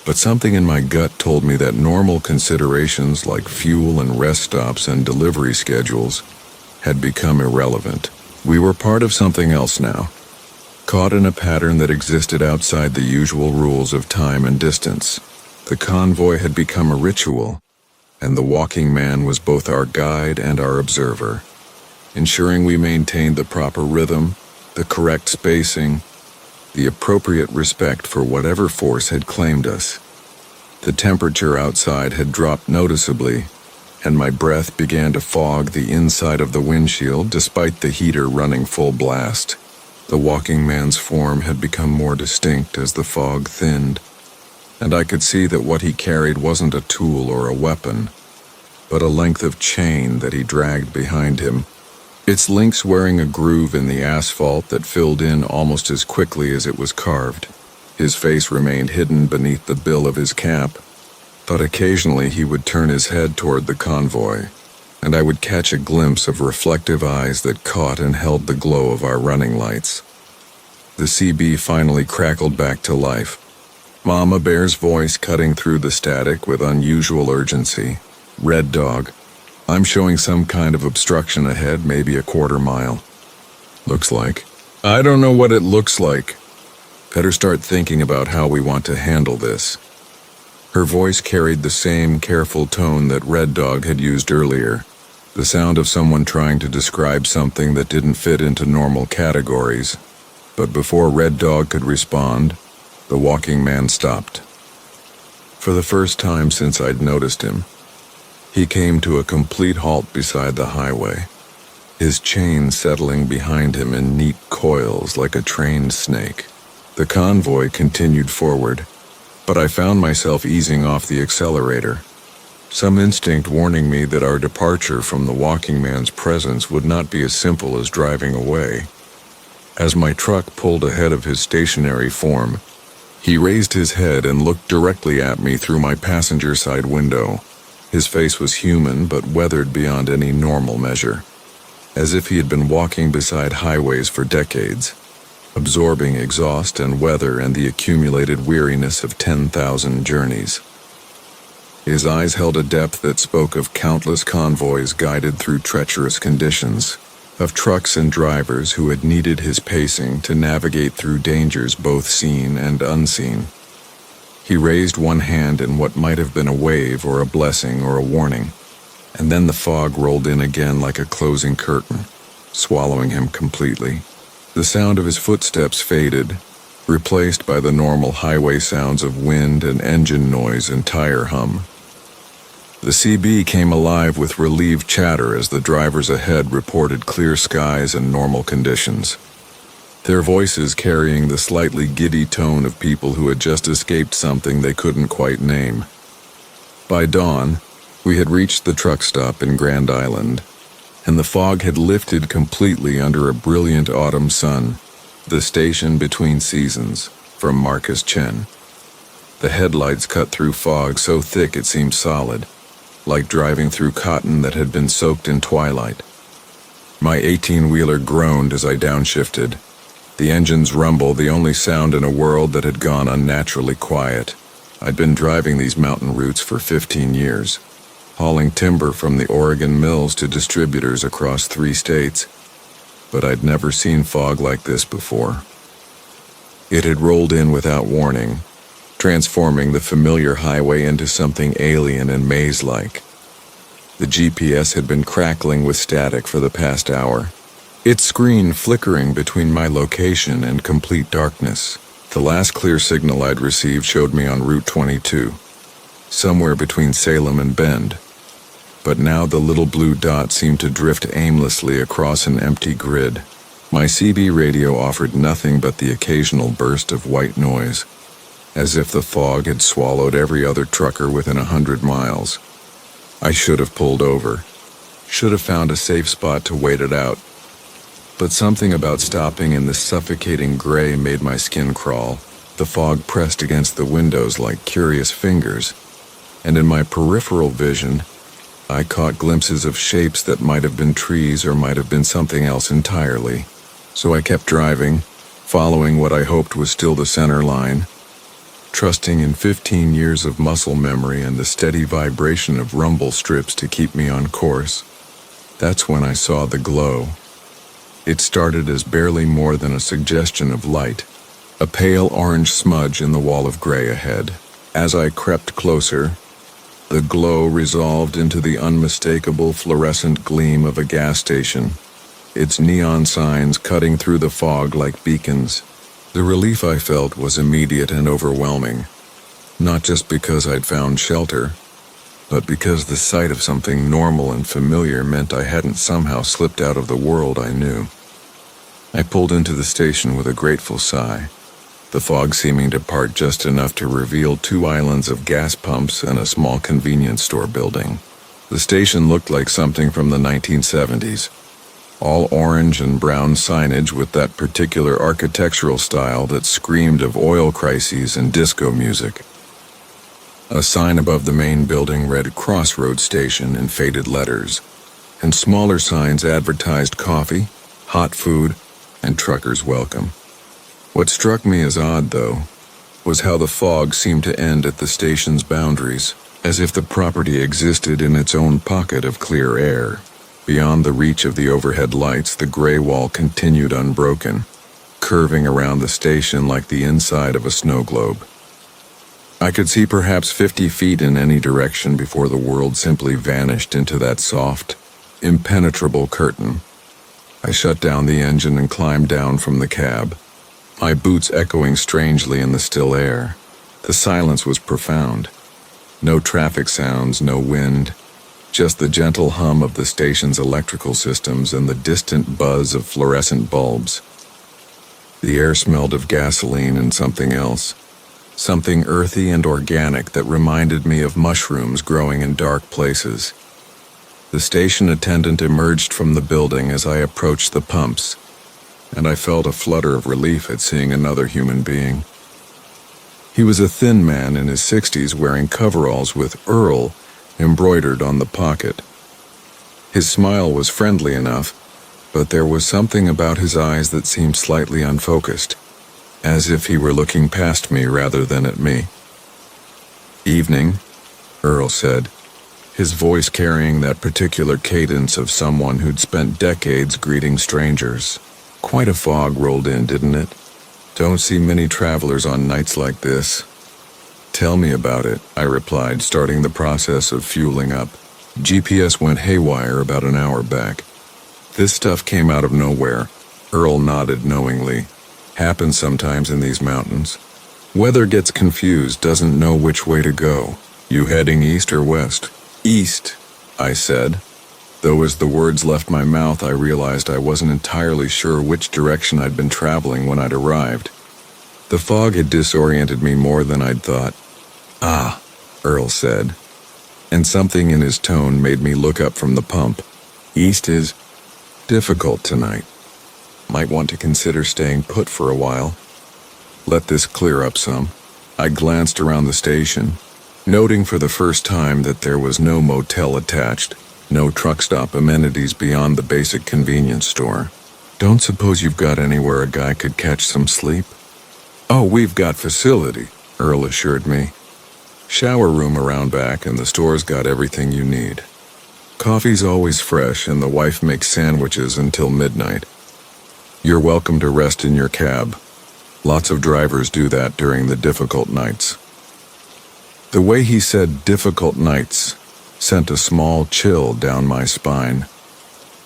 A: but something in my gut told me that normal considerations like fuel and rest stops and delivery schedules had become irrelevant. We were part of something else now, caught in a pattern that existed outside the usual rules of time and distance. The convoy had become a ritual, and the walking man was both our guide and our observer, ensuring we maintained the proper rhythm, the correct spacing, the appropriate respect for whatever force had claimed us. The temperature outside had dropped noticeably, and my breath began to fog the inside of the windshield despite the heater running full blast. The walking man's form had become more distinct as the fog thinned, and I could see that what he carried wasn't a tool or a weapon, but a length of chain that he dragged behind him, its links wearing a groove in the asphalt that filled in almost as quickly as it was carved. His face remained hidden beneath the bill of his cap, but occasionally he would turn his head toward the convoy, and I would catch a glimpse of reflective eyes that caught and held the glow of our running lights. The CB finally crackled back to life, Mama Bear's voice cutting through the static with unusual urgency. "Red Dog, I'm showing some kind of obstruction ahead, maybe a quarter mile. Looks like. I don't know what it looks like. Better start thinking about how we want to handle this." Her voice carried the same careful tone that Red Dog had used earlier, the sound of someone trying to describe something that didn't fit into normal categories. But before Red Dog could respond, the walking man stopped. For the first time since I'd noticed him, he came to a complete halt beside the highway, his chain settling behind him in neat coils like a trained snake. The convoy continued forward, but I found myself easing off the accelerator, some instinct warning me that our departure from the walking man's presence would not be as simple as driving away. As my truck pulled ahead of his stationary form, he raised his head and looked directly at me through my passenger side window. His face was human but weathered beyond any normal measure, as if he had been walking beside highways for decades, absorbing exhaust and weather and the accumulated weariness of 10,000 journeys. His eyes held a depth that spoke of countless convoys guided through treacherous conditions, of trucks and drivers who had needed his pacing to navigate through dangers both seen and unseen. He raised one hand in what might have been a wave or a blessing or a warning, and then the fog rolled in again like a closing curtain, swallowing him completely. The sound of his footsteps faded, replaced by the normal highway sounds of wind and engine noise and tire hum. The CB came alive with relieved chatter as the drivers ahead reported clear skies and normal conditions, their voices carrying the slightly giddy tone of people who had just escaped something they couldn't quite name. By dawn, we had reached the truck stop in Grand Island, and the fog had lifted completely under a brilliant autumn sun, the station between seasons, from Marcus Chen. The headlights cut through fog so thick it seemed solid, like driving through cotton that had been soaked in twilight. My 18-wheeler groaned as I downshifted, the engine's rumble the only sound in a world that had gone unnaturally quiet. I'd been driving these mountain routes for 15 years, hauling timber from the Oregon mills to distributors across 3 states, but I'd never seen fog like this before. It had rolled in without warning, transforming the familiar highway into something alien and maze-like. The GPS had been crackling with static for the past hour, its screen flickering between my location and complete darkness. The last clear signal I'd received showed me on Route 22, somewhere between Salem and Bend. But now the little blue dot seemed to drift aimlessly across an empty grid. My CB radio offered nothing but the occasional burst of white noise, as if the fog had swallowed every other trucker within 100 miles. I should have pulled over, should have found a safe spot to wait it out. But something about stopping in the suffocating gray made my skin crawl. The fog pressed against the windows like curious fingers, and in my peripheral vision, I caught glimpses of shapes that might have been trees or might have been something else entirely. So I kept driving, following what I hoped was still the center line, trusting in 15 years of muscle memory and the steady vibration of rumble strips to keep me on course. That's when I saw the glow. It started as barely more than a suggestion of light, a pale orange smudge in the wall of gray ahead. As I crept closer, the glow resolved into the unmistakable fluorescent gleam of a gas station, its neon signs cutting through the fog like beacons. The relief I felt was immediate and overwhelming, not just because I'd found shelter, but because the sight of something normal and familiar meant I hadn't somehow slipped out of the world I knew. I pulled into the station with a grateful sigh, the fog seeming to part just enough to reveal 2 islands of gas pumps and a small convenience store building. The station looked like something from the 1970s, all orange and brown signage with that particular architectural style that screamed of oil crises and disco music. A sign above the main building read Crossroads Station in faded letters, and smaller signs advertised coffee, hot food, and truckers' welcome. What struck me as odd, though, was how the fog seemed to end at the station's boundaries, as if the property existed in its own pocket of clear air. Beyond the reach of the overhead lights, the gray wall continued unbroken, curving around the station like the inside of a snow globe. I could see perhaps 50 feet in any direction before the world simply vanished into that soft, impenetrable curtain. I shut down the engine and climbed down from the cab, my boots echoing strangely in the still air. The silence was profound. No traffic sounds, no wind, just the gentle hum of the station's electrical systems and the distant buzz of fluorescent bulbs. The air smelled of gasoline and something else, something earthy and organic that reminded me of mushrooms growing in dark places. The station attendant emerged from the building as I approached the pumps, and I felt a flutter of relief at seeing another human being. He was a thin man in his 60s wearing coveralls with Earl embroidered on the pocket. His smile was friendly enough, but there was something about his eyes that seemed slightly unfocused, as if he were looking past me rather than at me. "Evening," Earl said, his voice carrying that particular cadence of someone who'd spent decades greeting strangers. Quite a fog rolled in, didn't it? Don't see many travelers on nights like this. "Tell me about it," I replied, starting the process of fueling up. GPS went haywire about an hour back. "This stuff came out of nowhere," Earl nodded knowingly. "Happens sometimes in these mountains. Weather gets confused, doesn't know which way to go. You heading east or west?" "East," I said, though as the words left my mouth I realized I wasn't entirely sure which direction I'd been traveling when I'd arrived. The fog had disoriented me more than I'd thought. "Ah," Earl said, and something in his tone made me look up from the pump. "East is difficult tonight. Might want to consider staying put for a while. Let this clear up some." I glanced around the station, noting for the first time that there was no motel attached, no truck stop amenities beyond the basic convenience store. "Don't suppose you've got anywhere a guy could catch some sleep?" "Oh, we've got facility," Earl assured me. "Shower room around back and the store's got everything you need. Coffee's always fresh and the wife makes sandwiches until midnight. You're welcome to rest in your cab. Lots of drivers do that during the difficult nights." The way he said difficult nights sent a small chill down my spine,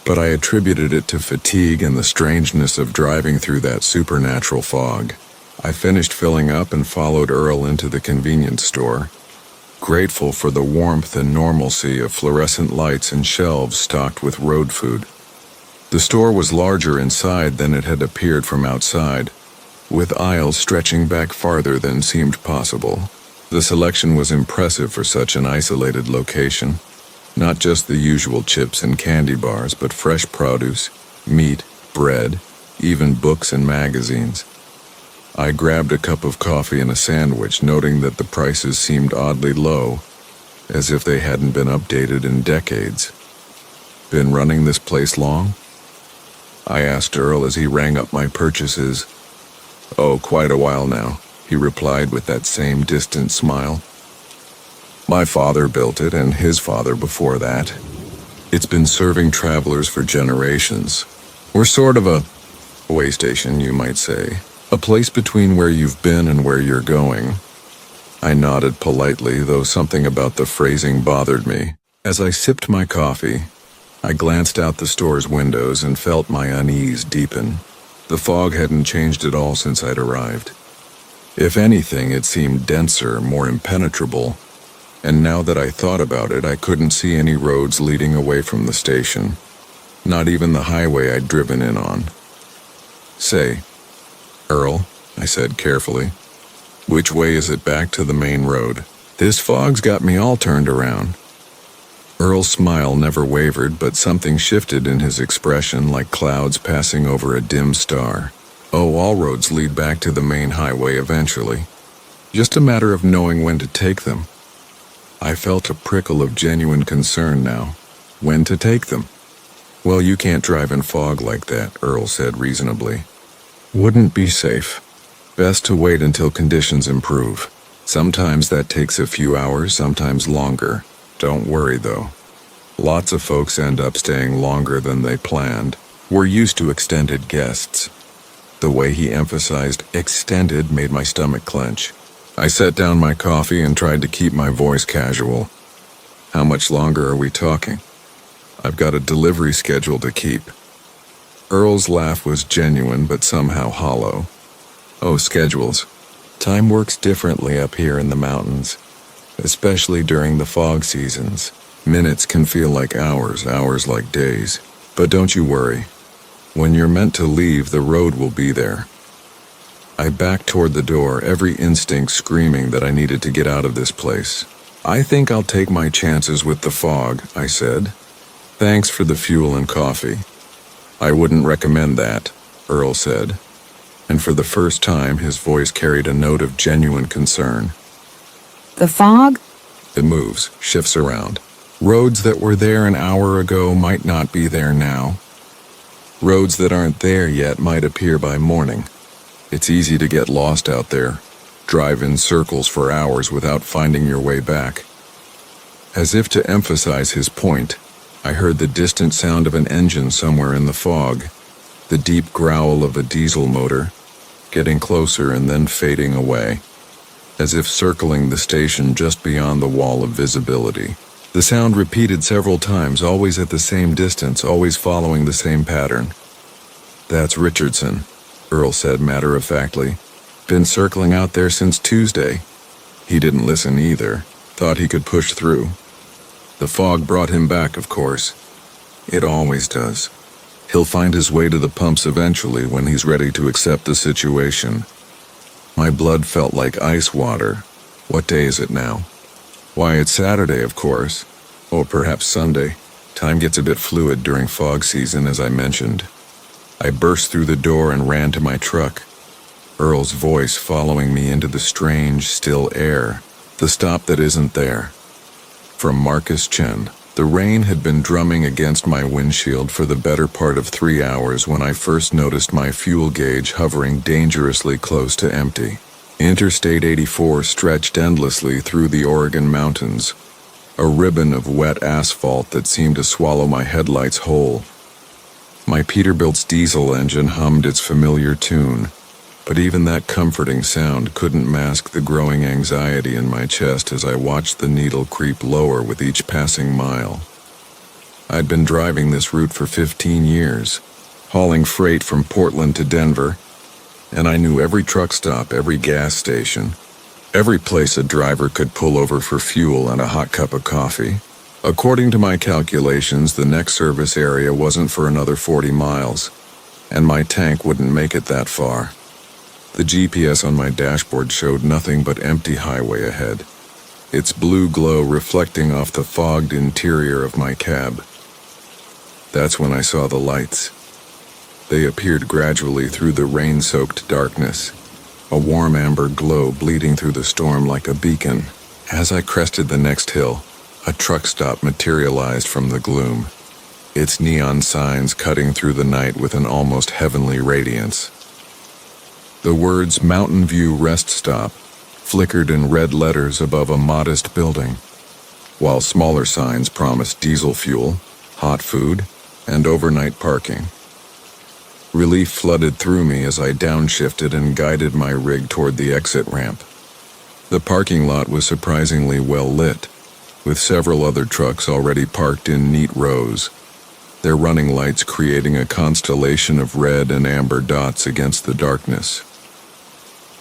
A: but I attributed it to fatigue and the strangeness of driving through that supernatural fog. I finished filling up and followed Earl into the convenience store, grateful for the warmth and normalcy of fluorescent lights and shelves stocked with road food. The store was larger inside than it had appeared from outside, with aisles stretching back farther than seemed possible. The selection was impressive for such an isolated location. Not just the usual chips and candy bars, but fresh produce, meat, bread, even books and magazines. I grabbed a cup of coffee and a sandwich, noting that the prices seemed oddly low, as if they hadn't been updated in decades. "Been running this place long?" I asked Earl as he rang up my purchases. "Oh, quite a while now," he replied with that same distant smile. "My father built it and his father before that. It's been serving travelers for generations. We're sort of a way station, you might say. A place between where you've been and where you're going. I nodded politely, though something about the phrasing bothered me. As I sipped my coffee, I glanced out the store's windows and felt my unease deepen. The fog hadn't changed at all since I'd arrived. If anything, it seemed denser, more impenetrable, and now that I thought about it, I couldn't see any roads leading away from the station. Not even the highway I'd driven in on. "Say, Earl," I said carefully, "which way is it back to the main road? This fog's got me all turned around." Earl's smile never wavered, but something shifted in his expression, like clouds passing over a dim star. "Oh, all roads lead back to the main highway eventually. Just a matter of knowing when to take them." I felt a prickle of genuine concern now. When to take them? "Well, you can't drive in fog like that," Earl said reasonably. "Wouldn't be safe. Best to wait until conditions improve. Sometimes that takes a few hours, sometimes longer. Don't worry, though. Lots of folks end up staying longer than they planned. We're used to extended guests." The way he emphasized extended made my stomach clench. I set down my coffee and tried to keep my voice casual. "How much longer are we talking? I've got a delivery schedule to keep." Earl's laugh was genuine but somehow hollow. "Oh, schedules. Time works differently up here in the mountains, especially during the fog seasons. Minutes can feel like hours, hours like days. But don't you worry. When you're meant to leave, the road will be there." I backed toward the door, every instinct screaming that I needed to get out of this place. "I think I'll take my chances with the fog," I said. "Thanks for the fuel and coffee." "I wouldn't recommend that," Earl said. And for the first time, his voice carried a note of genuine concern.
B: "The fog?"
A: "It moves, shifts around. Roads that were there an hour ago might not be there now. Roads that aren't there yet might appear by morning. It's easy to get lost out there, drive in circles for hours without finding your way back." As if to emphasize his point, I heard the distant sound of an engine somewhere in the fog, the deep growl of a diesel motor, getting closer and then fading away, as if circling the station just beyond the wall of visibility. The sound repeated several times, always at the same distance, always following the same pattern. "That's Richardson," Earl said matter-of-factly. "Been circling out there since Tuesday." He didn't listen either, thought he could push through. The fog brought him back, of course. It always does. He'll find his way to the pumps eventually when he's ready to accept the situation. My blood felt like ice water. What day is it now? Why, it's Saturday, of course. Or perhaps Sunday. Time gets a bit fluid during fog season, as I mentioned. I burst through the door and ran to my truck, Earl's voice following me into the strange, still air, the stop that isn't there. From Marcus Chen. The rain had been drumming against my windshield for the better part of 3 hours when I first noticed my fuel gauge hovering dangerously close to empty. Interstate 84 stretched endlessly through the Oregon mountains, a ribbon of wet asphalt that seemed to swallow my headlights whole. My Peterbilt's diesel engine hummed its familiar tune, but even that comforting sound couldn't mask the growing anxiety in my chest as I watched the needle creep lower with each passing mile. I'd been driving this route for 15 years, hauling freight from Portland to Denver, and I knew every truck stop, every gas station, every place a driver could pull over for fuel and a hot cup of coffee. According to my calculations, the next service area wasn't for another 40 miles, and my tank wouldn't make it that far. The GPS on my dashboard showed nothing but empty highway ahead, its blue glow reflecting off the fogged interior of my cab. That's when I saw the lights. They appeared gradually through the rain-soaked darkness, a warm amber glow bleeding through the storm like a beacon. As I crested the next hill, a truck stop materialized from the gloom, its neon signs cutting through the night with an almost heavenly radiance. The words Mountain View Rest Stop flickered in red letters above a modest building, while smaller signs promised diesel fuel, hot food, and overnight parking. Relief flooded through me as I downshifted and guided my rig toward the exit ramp. The parking lot was surprisingly well lit, with several other trucks already parked in neat rows, their running lights creating a constellation of red and amber dots against the darkness.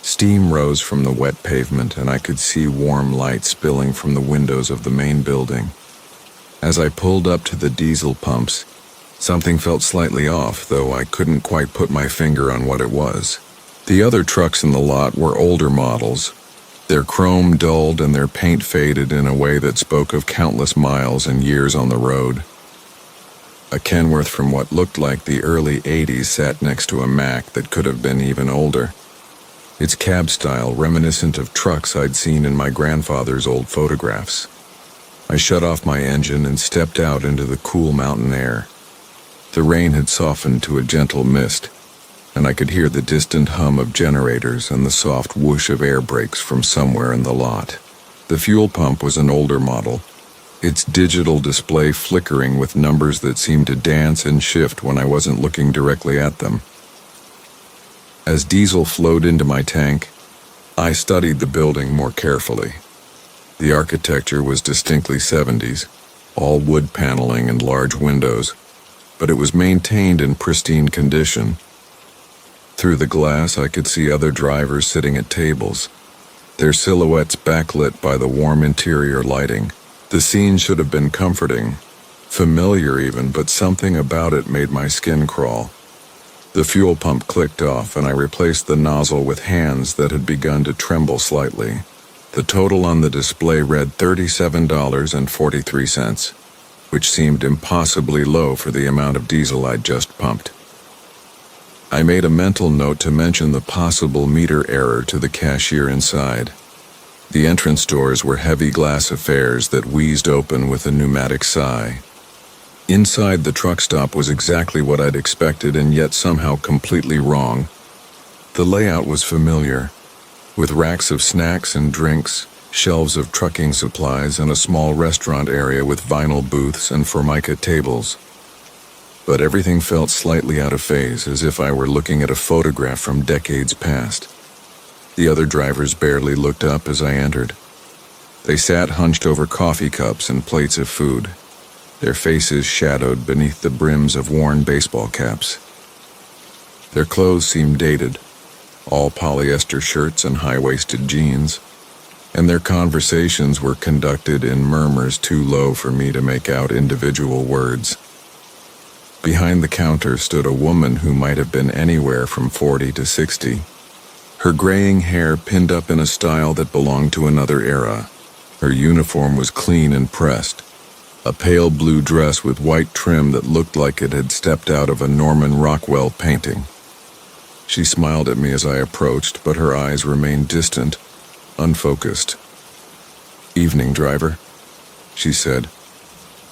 A: Steam rose from the wet pavement, and I could see warm light spilling from the windows of the main building. As I pulled up to the diesel pumps, something felt slightly off, though I couldn't quite put my finger on what it was. The other trucks in the lot were older models, their chrome dulled and their paint faded in a way that spoke of countless miles and years on the road. A Kenworth from what looked like the early 80s sat next to a Mack that could have been even older, its cab style reminiscent of trucks I'd seen in my grandfather's old photographs. I shut off my engine and stepped out into the cool mountain air. The rain had softened to a gentle mist, and I could hear the distant hum of generators and the soft whoosh of air brakes from somewhere in the lot. The fuel pump was an older model, its digital display flickering with numbers that seemed to dance and shift when I wasn't looking directly at them. As diesel flowed into my tank, I studied the building more carefully. The architecture was distinctly 70s, all wood paneling and large windows, but it was maintained in pristine condition. Through the glass, I could see other drivers sitting at tables, their silhouettes backlit by the warm interior lighting. The scene should have been comforting, familiar even, but something about it made my skin crawl. The fuel pump clicked off, and I replaced the nozzle with hands that had begun to tremble slightly. The total on the display read $37.43, which seemed impossibly low for the amount of diesel I'd just pumped. I made a mental note to mention the possible meter error to the cashier inside. The entrance doors were heavy glass affairs that wheezed open with a pneumatic sigh. Inside, the truck stop was exactly what I'd expected, and yet somehow completely wrong. The layout was familiar, with racks of snacks and drinks, shelves of trucking supplies, and a small restaurant area with vinyl booths and formica tables. But everything felt slightly out of phase, as if I were looking at a photograph from decades past. The other drivers barely looked up as I entered. They sat hunched over coffee cups and plates of food, their faces shadowed beneath the brims of worn baseball caps. Their clothes seemed dated, all polyester shirts and high-waisted jeans, and their conversations were conducted in murmurs too low for me to make out individual words. Behind the counter stood a woman who might have been anywhere from 40 to 60, her graying hair pinned up in a style that belonged to another era. Her uniform was clean and pressed, a pale blue dress with white trim that looked like it had stepped out of a Norman Rockwell painting. She smiled at me as I approached, but her eyes remained distant, unfocused. "Evening, driver," she said,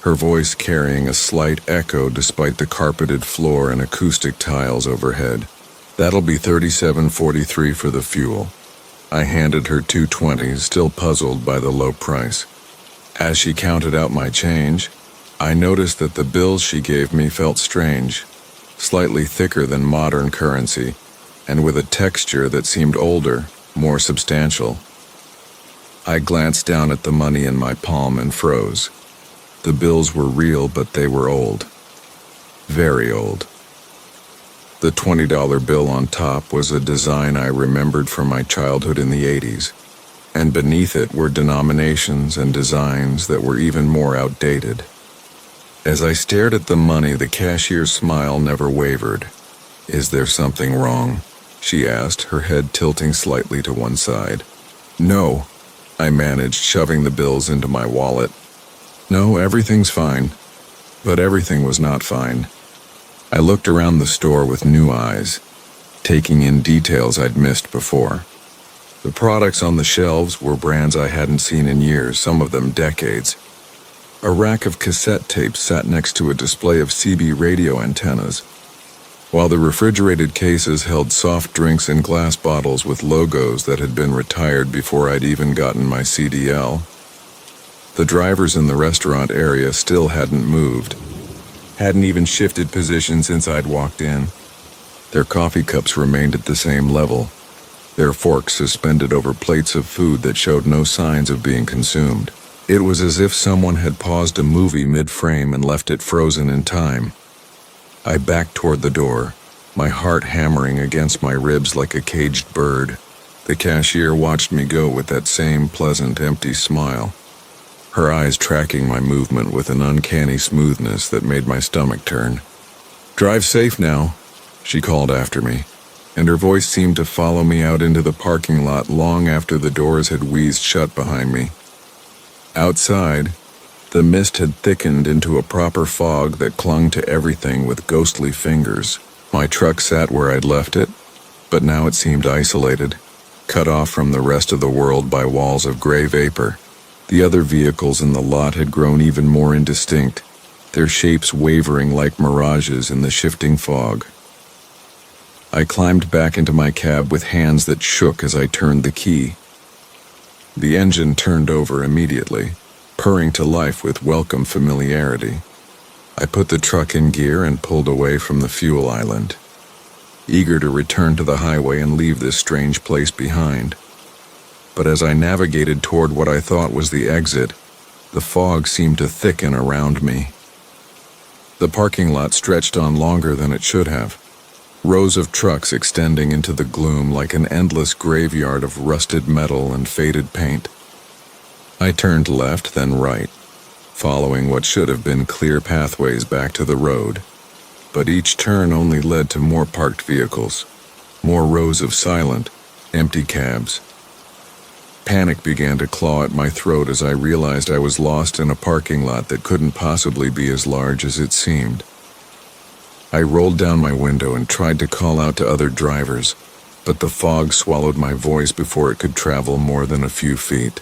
A: her voice carrying a slight echo despite the carpeted floor and acoustic tiles overhead. "That'll be $37.43 for the fuel." I handed her 220s, still puzzled by the low price. As she counted out my change, I noticed that the bills she gave me felt strange, slightly thicker than modern currency, and with a texture that seemed older, more substantial. I glanced down at the money in my palm and froze. The bills were real, but they were old. Very old. The $20 bill on top was a design I remembered from my childhood in the 80s, and beneath it were denominations and designs that were even more outdated. As I stared at the money, the cashier's smile never wavered. "Is there something wrong?" she asked, her head tilting slightly to one side. "No," I managed, shoving the bills into my wallet. "No, everything's fine." But everything was not fine. I looked around the store with new eyes, taking in details I'd missed before. The products on the shelves were brands I hadn't seen in years, some of them decades. A rack of cassette tapes sat next to a display of CB radio antennas, while the refrigerated cases held soft drinks in glass bottles with logos that had been retired before I'd even gotten my CDL. The drivers in the restaurant area still hadn't moved, hadn't even shifted position since I'd walked in. Their coffee cups remained at the same level, their forks suspended over plates of food that showed no signs of being consumed. It was as if someone had paused a movie mid-frame and left it frozen in time. I backed toward the door, my heart hammering against my ribs like a caged bird. The cashier watched me go with that same pleasant, empty smile, her eyes tracking my movement with an uncanny smoothness that made my stomach turn. "Drive safe now," she called after me, and her voice seemed to follow me out into the parking lot long after the doors had wheezed shut behind me. Outside, the mist had thickened into a proper fog that clung to everything with ghostly fingers. My truck sat where I'd left it, but now it seemed isolated, cut off from the rest of the world by walls of gray vapor. The other vehicles in the lot had grown even more indistinct, their shapes wavering like mirages in the shifting fog. I climbed back into my cab with hands that shook as I turned the key. The engine turned over immediately, purring to life with welcome familiarity. I put the truck in gear and pulled away from the fuel island, eager to return to the highway and leave this strange place behind. But as I navigated toward what I thought was the exit, the fog seemed to thicken around me. The parking lot stretched on longer than it should have, rows of trucks extending into the gloom like an endless graveyard of rusted metal and faded paint. I turned left, then right, following what should have been clear pathways back to the road. But each turn only led to more parked vehicles, more rows of silent, empty cabs. Panic began to claw at my throat as I realized I was lost in a parking lot that couldn't possibly be as large as it seemed. I rolled down my window and tried to call out to other drivers, but the fog swallowed my voice before it could travel more than a few feet.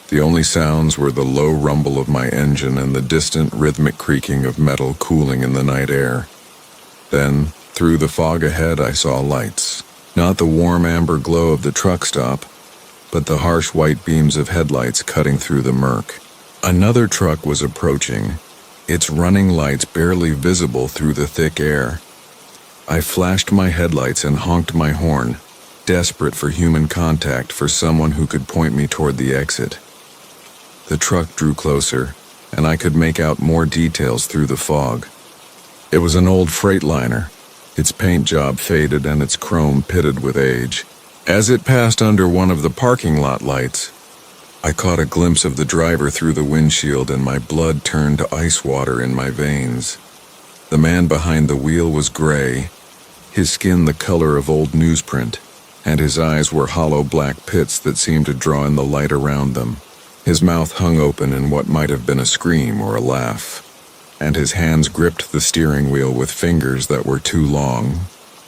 A: The only sounds were the low rumble of my engine and the distant rhythmic creaking of metal cooling in the night air. Then, through the fog ahead, I saw lights. Not the warm amber glow of the truck stop, but the harsh white beams of headlights cutting through the murk. Another truck was approaching, its running lights barely visible through the thick air. I flashed my headlights and honked my horn, desperate for human contact, for someone who could point me toward the exit. The truck drew closer, and I could make out more details through the fog. It was an old Freightliner, its paint job faded and its chrome pitted with age. As it passed under one of the parking lot lights, I caught a glimpse of the driver through the windshield and my blood turned to ice water in my veins. The man behind the wheel was gray, his skin the color of old newsprint, and his eyes were hollow black pits that seemed to draw in the light around them. His mouth hung open in what might have been a scream or a laugh, and his hands gripped the steering wheel with fingers that were too long,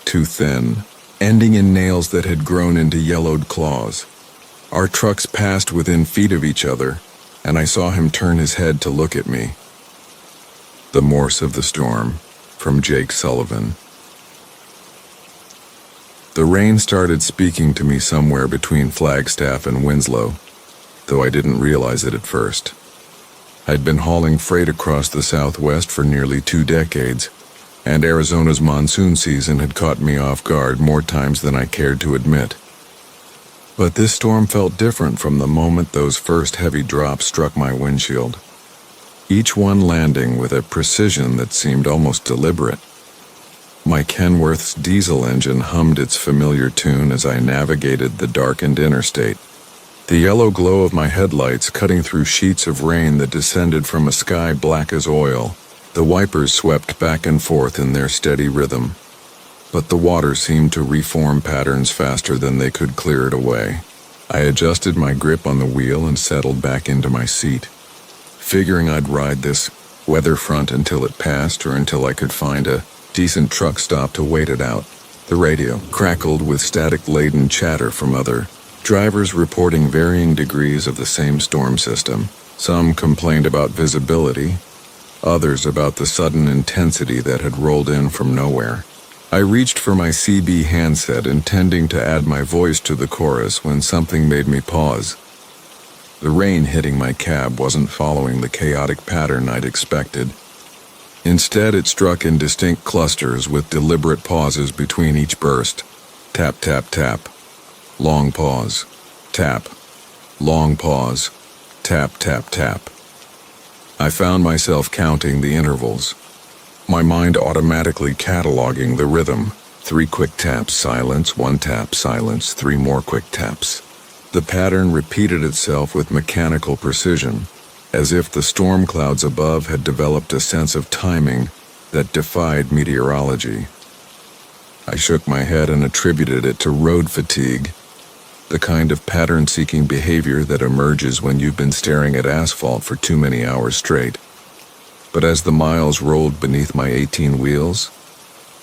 A: too thin, ending in nails that had grown into yellowed claws. Our trucks passed within feet of each other, and I saw him turn his head to look at me. The Morse of the Storm, from Jake Sullivan. The rain started speaking to me somewhere between Flagstaff and Winslow, though I didn't realize it at first. I'd been hauling freight across the Southwest for nearly 2 decades, and Arizona's monsoon season had caught me off guard more times than I cared to admit. But this storm felt different from the moment those first heavy drops struck my windshield, each one landing with a precision that seemed almost deliberate. My Kenworth's diesel engine hummed its familiar tune as I navigated the darkened interstate, the yellow glow of my headlights cutting through sheets of rain that descended from a sky black as oil. The wipers swept back and forth in their steady rhythm, but the water seemed to reform patterns faster than they could clear it away. I adjusted my grip on the wheel and settled back into my seat, figuring I'd ride this weather front until it passed or until I could find a decent truck stop to wait it out. The radio crackled with static-laden chatter from other drivers reporting varying degrees of the same storm system. Some complained about visibility, others about the sudden intensity that had rolled in from nowhere. I reached for my CB handset, intending to add my voice to the chorus when something made me pause. The rain hitting my cab wasn't following the chaotic pattern I'd expected. Instead, it struck in distinct clusters with deliberate pauses between each burst. Tap, tap, tap. Long pause. Tap. Long pause. Tap, tap, tap. I found myself counting the intervals, my mind automatically cataloging the rhythm. 3 quick taps, silence, 1 tap, silence, 3 more quick taps. The pattern repeated itself with mechanical precision, as if the storm clouds above had developed a sense of timing that defied meteorology. I shook my head and attributed it to road fatigue, the kind of pattern-seeking behavior that emerges when you've been staring at asphalt for too many hours straight. But as the miles rolled beneath my 18 wheels,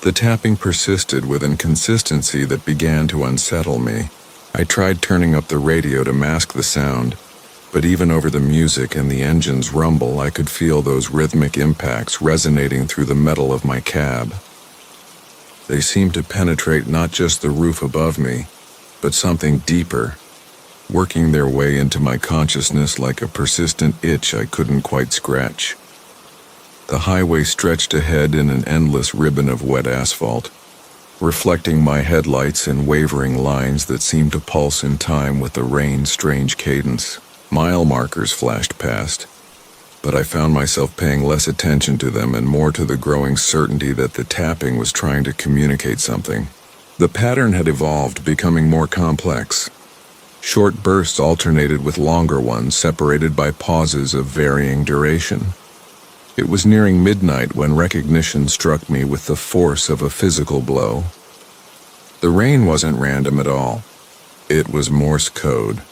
A: the tapping persisted with inconsistency that began to unsettle me. I tried turning up the radio to mask the sound, but even over the music and the engine's rumble, I could feel those rhythmic impacts resonating through the metal of my cab. They seemed to penetrate not just the roof above me, but something deeper, working their way into my consciousness like a persistent itch I couldn't quite scratch. The highway stretched ahead in an endless ribbon of wet asphalt, reflecting my headlights in wavering lines that seemed to pulse in time with the rain's strange cadence. Mile markers flashed past, but I found myself paying less attention to them and more to the growing certainty that the tapping was trying to communicate something. The pattern had evolved, becoming more complex. Short bursts alternated with longer ones, separated by pauses of varying duration. It was nearing midnight when recognition struck me with the force of a physical blow. The rain wasn't random at all. It was Morse code.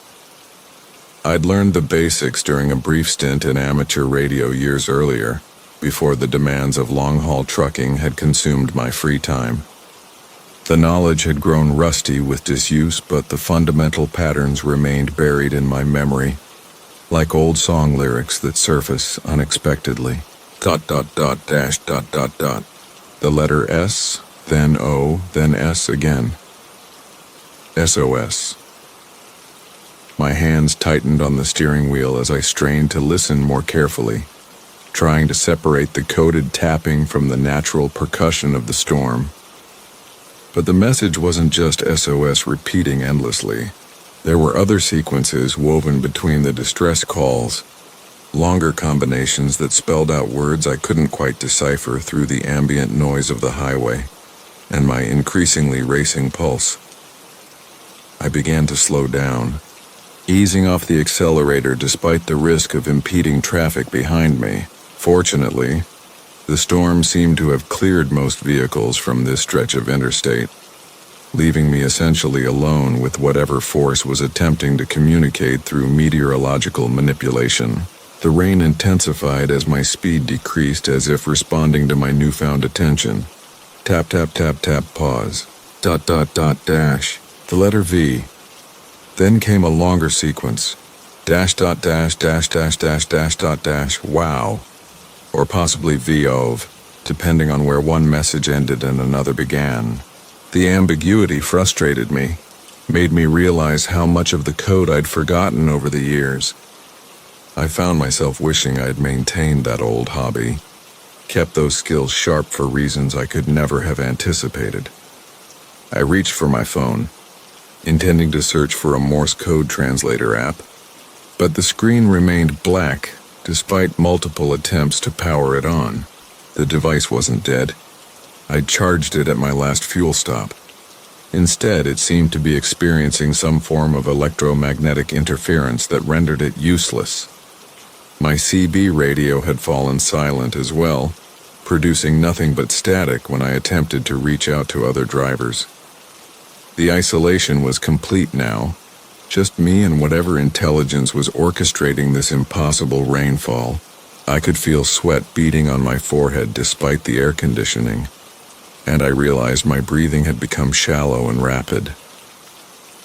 A: I'd learned the basics during a brief stint in amateur radio years earlier, before the demands of long-haul trucking had consumed my free time. The knowledge had grown rusty with disuse, but the fundamental patterns remained buried in my memory, like old song lyrics that surface unexpectedly. ... dash ... The letter S, then O, then S again. SOS. My hands tightened on the steering wheel as I strained to listen more carefully, trying to separate the coded tapping from the natural percussion of the storm. But the message wasn't just SOS repeating endlessly. There were other sequences woven between the distress calls, longer combinations that spelled out words I couldn't quite decipher through the ambient noise of the highway and my increasingly racing pulse. I began to slow down, easing off the accelerator despite the risk of impeding traffic behind me. Fortunately, the storm seemed to have cleared most vehicles from this stretch of interstate, leaving me essentially alone with whatever force was attempting to communicate through meteorological manipulation. The rain intensified as my speed decreased, as if responding to my newfound attention. Tap, tap, tap, tap, pause. ... dash. The letter V. Then came a longer sequence. Dash, dash, dash, wow. Or possibly V-ov, depending on where one message ended and another began. The ambiguity frustrated me, made me realize how much of the code I'd forgotten over the years. I found myself wishing I'd maintained that old hobby, kept those skills sharp for reasons I could never have anticipated. I reached for my phone, intending to search for a Morse code translator app, but the screen remained black despite multiple attempts to power it on. The device wasn't dead. I'd charged it at my last fuel stop. Instead, it seemed to be experiencing some form of electromagnetic interference that rendered it useless. My CB radio had fallen silent as well, producing nothing but static when I attempted to reach out to other drivers. The isolation was complete now, just me and whatever intelligence was orchestrating this impossible rainfall. I could feel sweat beading on my forehead despite the air conditioning, and I realized my breathing had become shallow and rapid.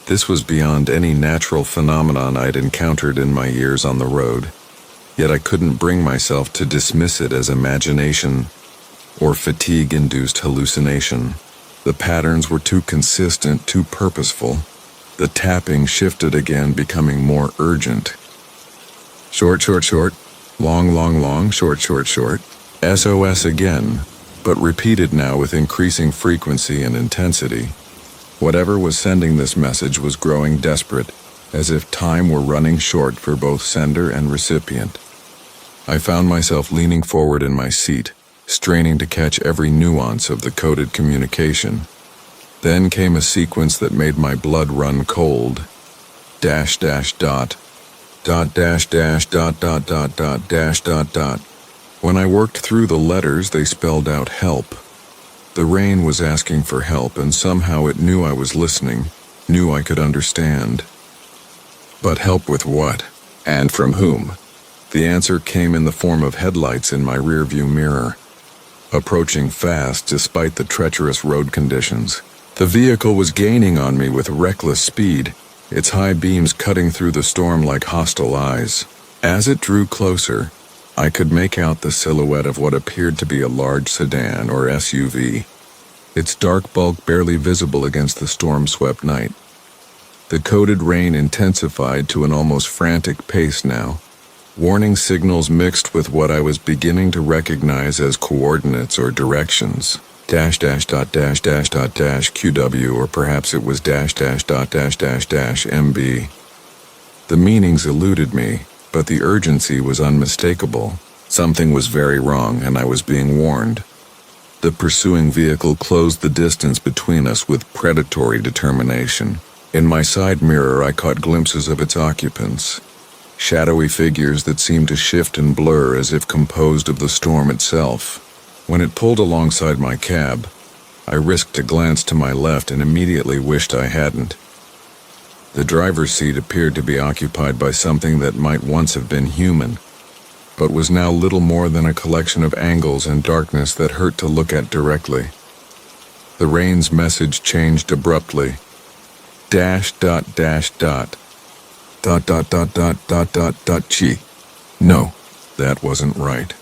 A: This was beyond any natural phenomenon I'd encountered in my years on the road, yet I couldn't bring myself to dismiss it as imagination or fatigue-induced hallucination. The patterns were too consistent, too purposeful. The tapping shifted again, becoming more urgent. Short, short, short. Long, long, long. Short, short, short. SOS again, but repeated now with increasing frequency and intensity. Whatever was sending this message was growing desperate, as if time were running short for both sender and recipient. I found myself leaning forward in my seat, straining to catch every nuance of the coded communication. Then came a sequence that made my blood run cold. Dash dash dot. Dot dash dash dot dot dot dot dash dot dot. When I worked through the letters, they spelled out help. The rain was asking for help, and somehow it knew I was listening, knew I could understand. But help with what? And from whom? The answer came in the form of headlights in my rearview mirror. Approaching fast despite the treacherous road conditions. The vehicle was gaining on me with reckless speed, its high beams cutting through the storm like hostile eyes. As it drew closer, I could make out the silhouette of what appeared to be a large sedan or SUV, its dark bulk barely visible against the storm-swept night. The coded rain intensified to an almost frantic pace now, warning signals mixed with what I was beginning to recognize as coordinates or directions. Dash dash dot dash dash dot dash QW, or perhaps it was dash dash dot dash dash dash MB. The meanings eluded me, but the urgency was unmistakable. Something was very wrong, and I was being warned. The pursuing vehicle closed the distance between us with predatory determination. In my side mirror, I caught glimpses of its occupants, shadowy figures that seemed to shift and blur as if composed of the storm itself. When it pulled alongside my cab, I risked a glance to my left and immediately wished I hadn't. The driver's seat appeared to be occupied by something that might once have been human, but was now little more than a collection of angles and darkness that hurt to look at directly. The rain's message changed abruptly. Dash dot dash dot. Dot dot dot dot dot dot dot chi. No, that wasn't right.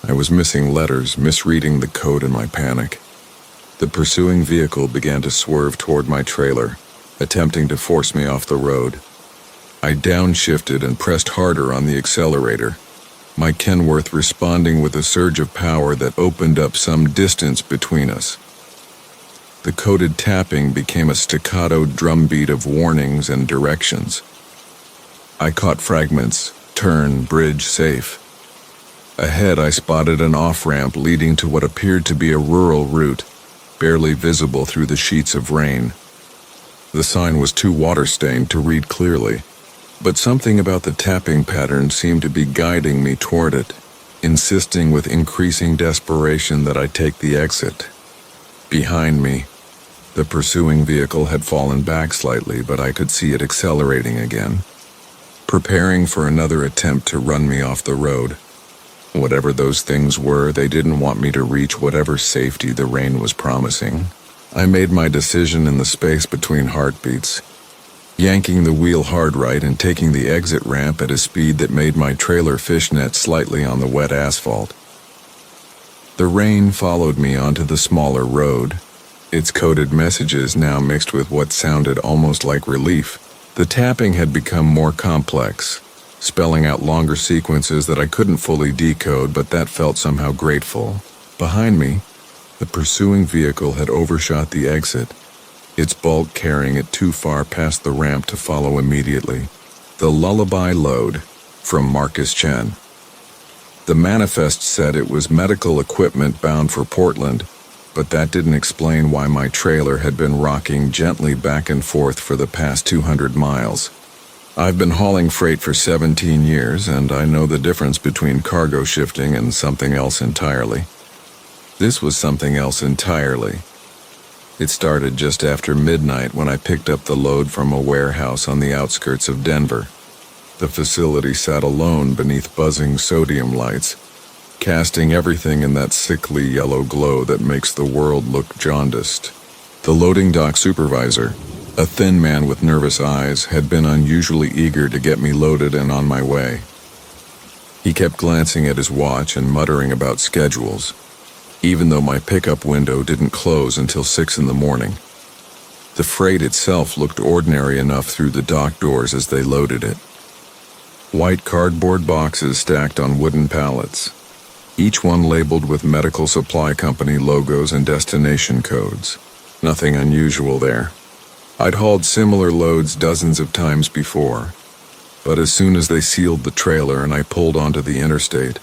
A: I was missing letters, misreading the code in my panic. The pursuing vehicle began to swerve toward my trailer, attempting to force me off the road. I downshifted and pressed harder on the accelerator, my Kenworth responding with a surge of power that opened up some distance between us. The coded tapping became a staccato drumbeat of warnings and directions. I caught fragments: turn, bridge, safe. Ahead, I spotted an off-ramp leading to what appeared to be a rural route, barely visible through the sheets of rain. The sign was too water-stained to read clearly, but something about the tapping pattern seemed to be guiding me toward it, insisting with increasing desperation that I take the exit. Behind me, the pursuing vehicle had fallen back slightly, but I could see it accelerating again, preparing for another attempt to run me off the road. Whatever those things were, they didn't want me to reach whatever safety the rain was promising. I made my decision in the space between heartbeats, yanking the wheel hard right and taking the exit ramp at a speed that made my trailer fishnet slightly on the wet asphalt. The rain followed me onto the smaller road, its coded messages now mixed with what sounded almost like relief. The tapping had become more complex, spelling out longer sequences that I couldn't fully decode, but that felt somehow grateful. Behind me, the pursuing vehicle had overshot the exit, its bulk carrying it too far past the ramp to follow immediately. The lullaby load, from Marcus Chen. The manifest said it was medical equipment bound for Portland, but that didn't explain why my trailer had been rocking gently back and forth for the past 200 miles. I've been hauling freight for 17 years, and I know the difference between cargo shifting and something else entirely. This was something else entirely. It started just after midnight when I picked up the load from a warehouse on the outskirts of Denver. The facility sat alone beneath buzzing sodium lights, casting everything in that sickly yellow glow that makes the world look jaundiced. The loading dock supervisor, a thin man with nervous eyes, had been unusually eager to get me loaded and on my way. He kept glancing at his watch and muttering about schedules, even though my pickup window didn't close until 6 in the morning. The freight itself looked ordinary enough through the dock doors as they loaded it. White cardboard boxes stacked on wooden pallets. each one labeled with medical supply company logos and destination codes. Nothing unusual there. I'd hauled similar loads dozens of times before, but as soon as they sealed the trailer and I pulled onto the interstate,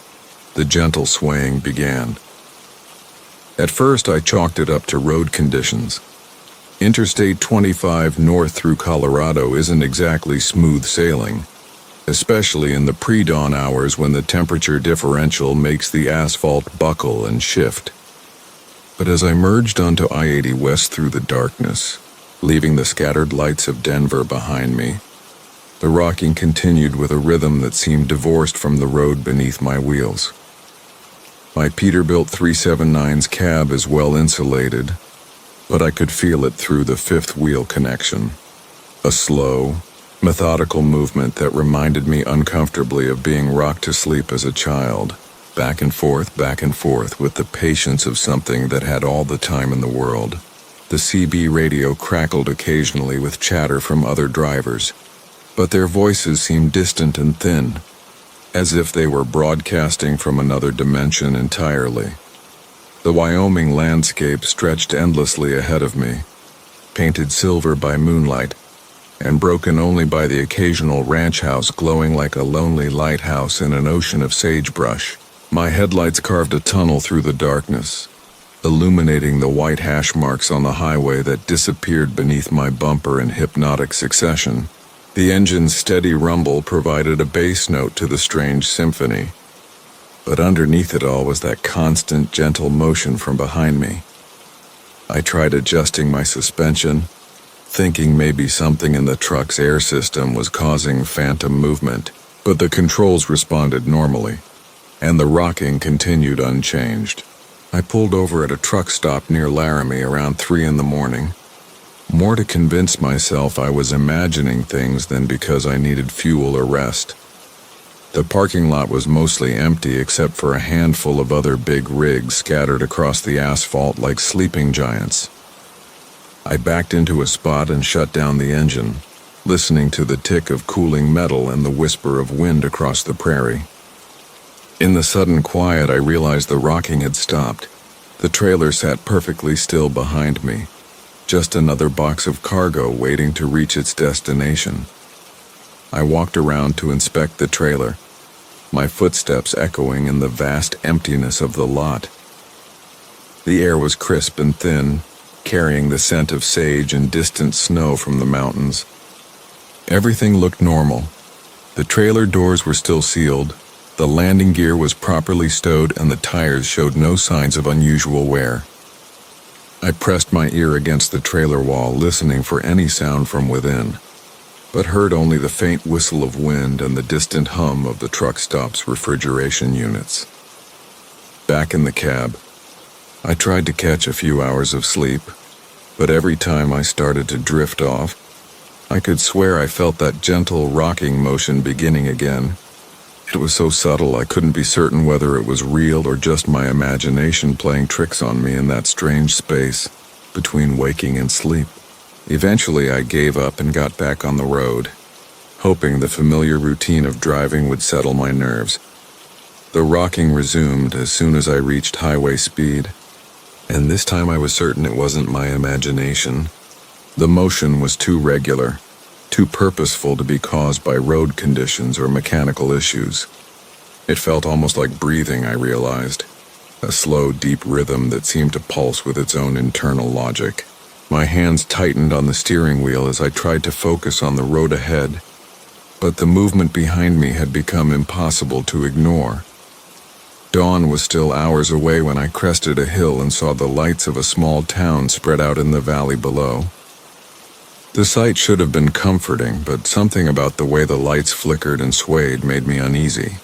A: the gentle swaying began. At first, I chalked it up to road conditions. Interstate 25 north through Colorado isn't exactly smooth sailing, especially in the pre-dawn hours when the temperature differential makes the asphalt buckle and shift. But as I merged onto I-80 west through the darkness, leaving the scattered lights of Denver behind me, the rocking continued with a rhythm that seemed divorced from the road beneath my wheels. My Peterbilt 379's cab is well insulated, but I could feel it through the fifth wheel connection. A slow, methodical movement that reminded me uncomfortably of being rocked to sleep as a child, back and forth with the patience of something that had all the time in the world. The CB radio crackled occasionally with chatter from other drivers, but their voices seemed distant and thin, as if they were broadcasting from another dimension entirely. The Wyoming landscape stretched endlessly ahead of me, painted silver by moonlight, and broken only by the occasional ranch house glowing like a lonely lighthouse in an ocean of sagebrush. My headlights carved a tunnel through the darkness, illuminating the white hash marks on the highway that disappeared beneath my bumper in hypnotic succession. The engine's steady rumble provided a bass note to the strange symphony, but underneath it all was that constant, gentle motion from behind me. I tried adjusting my suspension, thinking maybe something in the truck's air system was causing phantom movement, but the controls responded normally, and the rocking continued unchanged. I pulled over at a truck stop near Laramie around 3 a.m, more to convince myself I was imagining things than because I needed fuel or rest. The parking lot was mostly empty except for a handful of other big rigs scattered across the asphalt like sleeping giants. I backed into a spot and shut down the engine, listening to the tick of cooling metal and the whisper of wind across the prairie. In the sudden quiet, I realized the rocking had stopped. The trailer sat perfectly still behind me, just another box of cargo waiting to reach its destination. I walked around to inspect the trailer, my footsteps echoing in the vast emptiness of the lot. The air was crisp and thin, carrying the scent of sage and distant snow from the mountains. Everything looked normal. The trailer doors were still sealed, the landing gear was properly stowed, and the tires showed no signs of unusual wear. I pressed my ear against the trailer wall, listening for any sound from within, but heard only the faint whistle of wind and the distant hum of the truck stop's refrigeration units. Back in the cab, I tried to catch a few hours of sleep, but every time I started to drift off, I could swear I felt that gentle rocking motion beginning again. It was so subtle I couldn't be certain whether it was real or just my imagination playing tricks on me in that strange space between waking and sleep. Eventually I gave up and got back on the road, hoping the familiar routine of driving would settle my nerves. The rocking resumed as soon as I reached highway speed, and this time I was certain it wasn't my imagination. The motion was too regular, too purposeful to be caused by road conditions or mechanical issues. It felt almost like breathing, I realized, a slow, deep rhythm that seemed to pulse with its own internal logic. My hands tightened on the steering wheel as I tried to focus on the road ahead, but the movement behind me had become impossible to ignore. Dawn was still hours away when I crested a hill and saw the lights of a small town spread out in the valley below. The sight should have been comforting, but something about the way the lights flickered and swayed made me uneasy.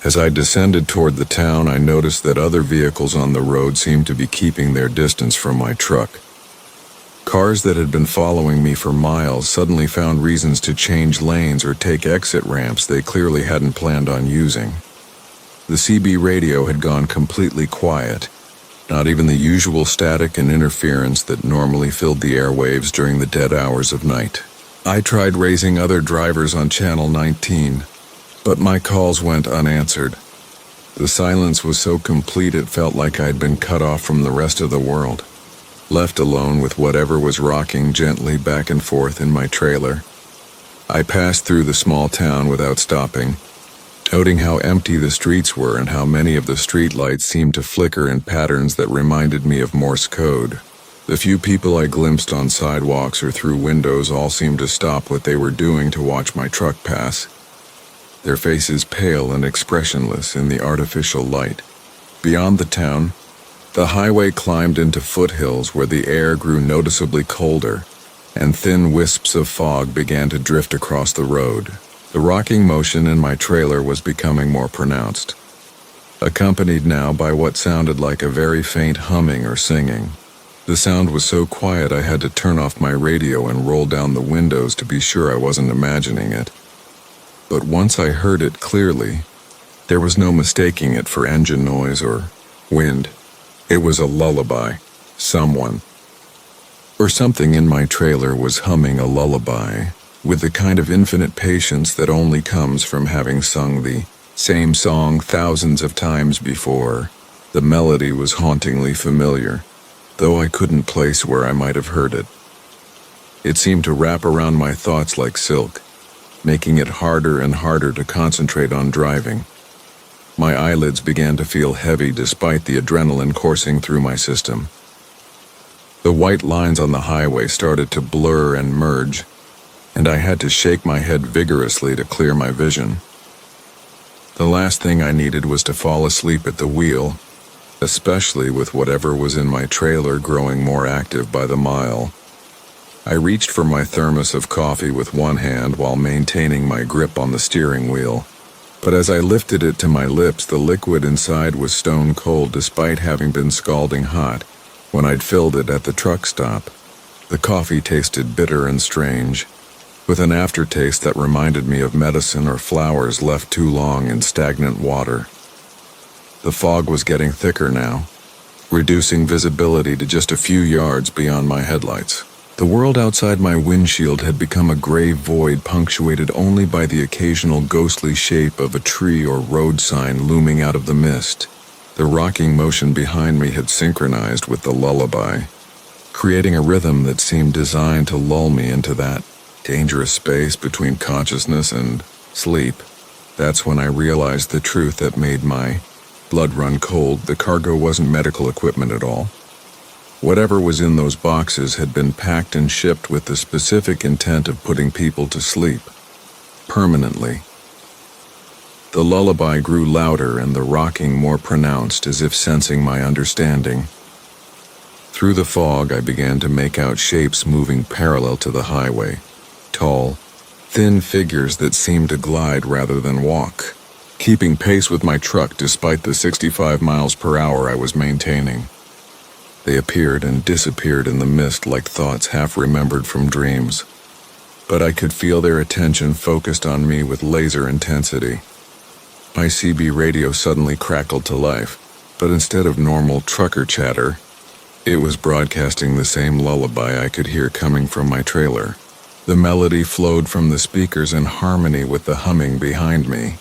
A: As I descended toward the town, I noticed that other vehicles on the road seemed to be keeping their distance from my truck. Cars that had been following me for miles suddenly found reasons to change lanes or take exit ramps they clearly hadn't planned on using. The CB radio had gone completely quiet, not even the usual static and interference that normally filled the airwaves during the dead hours of night. I tried raising other drivers on Channel 19, but my calls went unanswered. The silence was so complete it felt like I'd been cut off from the rest of the world, left alone with whatever was rocking gently back and forth in my trailer. I passed through the small town without stopping, noting how empty the streets were and how many of the street lights seemed to flicker in patterns that reminded me of Morse code. The few people I glimpsed on sidewalks or through windows all seemed to stop what they were doing to watch my truck pass, their faces pale and expressionless in the artificial light. Beyond the town, the highway climbed into foothills where the air grew noticeably colder, and thin wisps of fog began to drift across the road. The rocking motion in my trailer was becoming more pronounced, accompanied now by what sounded like a very faint humming or singing. The sound was so quiet I had to turn off my radio and roll down the windows to be sure I wasn't imagining it. But once I heard it clearly, there was no mistaking it for engine noise or wind. It was a lullaby. Someone, or something in my trailer was humming a lullaby, with the kind of infinite patience that only comes from having sung the same song thousands of times before. The melody was hauntingly familiar, though I couldn't place where I might have heard it. It seemed to wrap around my thoughts like silk, making it harder and harder to concentrate on driving. My eyelids began to feel heavy despite the adrenaline coursing through my system. The white lines on the highway started to blur and merge, and I had to shake my head vigorously to clear my vision. The last thing I needed was to fall asleep at the wheel, especially with whatever was in my trailer growing more active by the mile. I reached for my thermos of coffee with one hand while maintaining my grip on the steering wheel. But as I lifted it to my lips, the liquid inside was stone cold despite having been scalding hot when I'd filled it at the truck stop. The coffee tasted bitter and strange, with an aftertaste that reminded me of medicine or flowers left too long in stagnant water. The fog was getting thicker now, reducing visibility to just a few yards beyond my headlights. The world outside my windshield had become a gray void punctuated only by the occasional ghostly shape of a tree or road sign looming out of the mist. The rocking motion behind me had synchronized with the lullaby, creating a rhythm that seemed designed to lull me into that dangerous space between consciousness and sleep. That's when I realized the truth that made my blood run cold. The cargo wasn't medical equipment at all. Whatever was in those boxes had been packed and shipped with the specific intent of putting people to sleep, permanently. The lullaby grew louder and the rocking more pronounced, as if sensing my understanding. Through the fog, I began to make out shapes moving parallel to the highway, tall, thin figures that seemed to glide rather than walk, keeping pace with my truck despite the 65 miles per hour I was maintaining. They appeared and disappeared in the mist like thoughts half remembered from dreams, but I could feel their attention focused on me with laser intensity. My CB radio suddenly crackled to life, but instead of normal trucker chatter, it was broadcasting the same lullaby I could hear coming from my trailer. The melody flowed from the speakers in harmony with the humming behind me,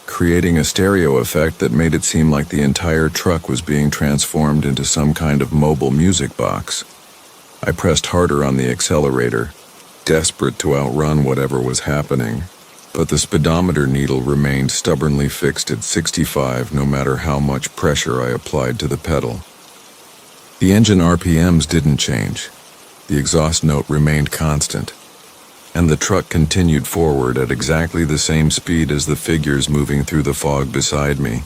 A: creating a stereo effect that made it seem like the entire truck was being transformed into some kind of mobile music box. I pressed harder on the accelerator, desperate to outrun whatever was happening, but the speedometer needle remained stubbornly fixed at 65 no matter how much pressure I applied to the pedal. The engine RPMs didn't change. The exhaust note remained constant, and the truck continued forward at exactly the same speed as the figures moving through the fog beside me.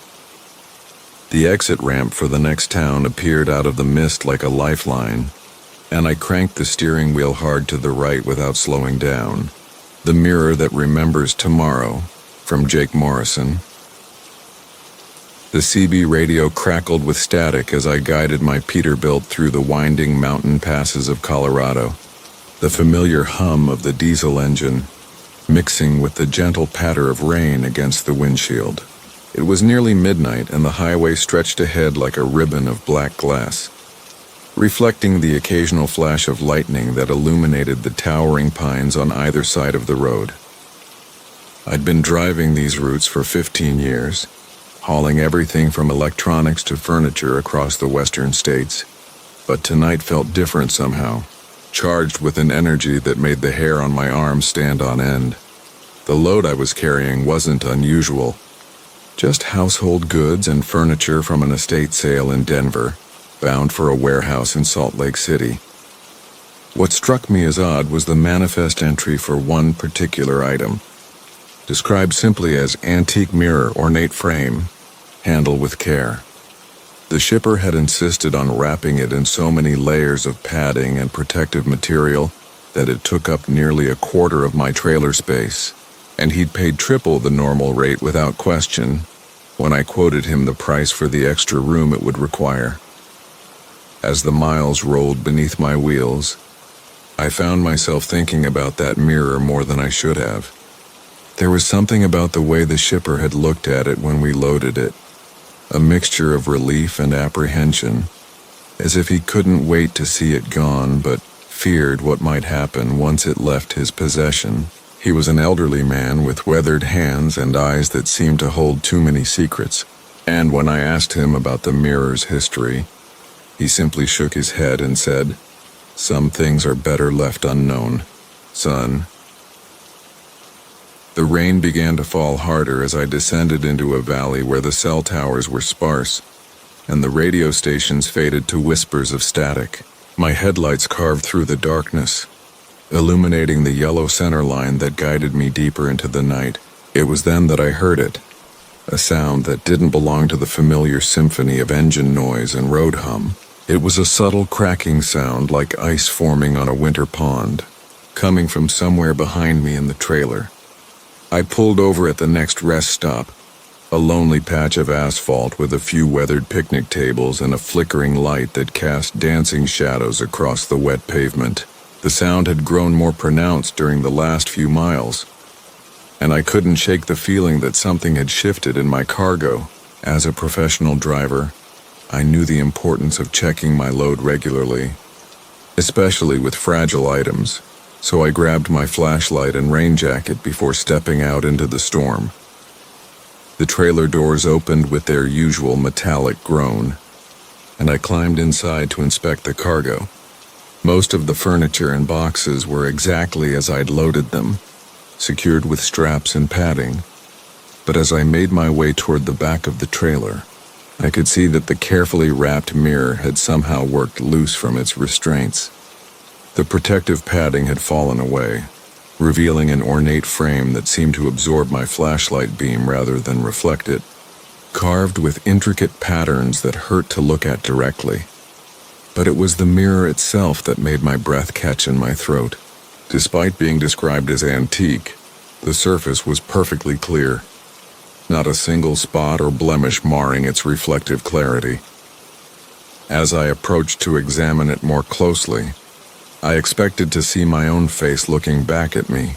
A: The exit ramp for the next town appeared out of the mist like a lifeline, and I cranked the steering wheel hard to the right without slowing down. The Mirror That Remembers Tomorrow, from Jake Morrison. The CB radio crackled with static as I guided my Peterbilt through the winding mountain passes of Colorado. The familiar hum of the diesel engine, mixing with the gentle patter of rain against the windshield. It was nearly midnight and the highway stretched ahead like a ribbon of black glass, reflecting the occasional flash of lightning that illuminated the towering pines on either side of the road. I'd been driving these routes for 15 years, hauling everything from electronics to furniture across the western states. But tonight felt different somehow, charged with an energy that made the hair on my arms stand on end. The load I was carrying wasn't unusual, just household goods and furniture from an estate sale in Denver, bound for a warehouse in Salt Lake City. What struck me as odd was the manifest entry for one particular item, described simply as antique mirror, ornate frame, handle with care. The shipper had insisted on wrapping it in so many layers of padding and protective material that it took up nearly a quarter of my trailer space, and he'd paid triple the normal rate without question when I quoted him the price for the extra room it would require. As the miles rolled beneath my wheels, I found myself thinking about that mirror more than I should have. There was something about the way the shipper had looked at it when we loaded it, a mixture of relief and apprehension, as if he couldn't wait to see it gone but feared what might happen once it left his possession. He was an elderly man with weathered hands and eyes that seemed to hold too many secrets, and when I asked him about the mirror's history, he simply shook his head and said, "Some things are better left unknown, son." The rain began to fall harder as I descended into a valley where the cell towers were sparse, and the radio stations faded to whispers of static. My headlights carved through the darkness, illuminating the yellow center line that guided me deeper into the night. It was then that I heard it, a sound that didn't belong to the familiar symphony of engine noise and road hum. It was a subtle cracking sound like ice forming on a winter pond, coming from somewhere behind me in the trailer. I pulled over at the next rest stop, a lonely patch of asphalt with a few weathered picnic tables and a flickering light that cast dancing shadows across the wet pavement. The sound had grown more pronounced during the last few miles, and I couldn't shake the feeling that something had shifted in my cargo. As a professional driver, I knew the importance of checking my load regularly, especially with fragile items, so I grabbed my flashlight and rain jacket before stepping out into the storm. The trailer doors opened with their usual metallic groan, and I climbed inside to inspect the cargo. Most of the furniture and boxes were exactly as I'd loaded them, secured with straps and padding, but as I made my way toward the back of the trailer, I could see that the carefully wrapped mirror had somehow worked loose from its restraints. The protective padding had fallen away, revealing an ornate frame that seemed to absorb my flashlight beam rather than reflect it, carved with intricate patterns that hurt to look at directly. But it was the mirror itself that made my breath catch in my throat. Despite being described as antique, the surface was perfectly clear, not a single spot or blemish marring its reflective clarity. As I approached to examine it more closely, I expected to see my own face looking back at me,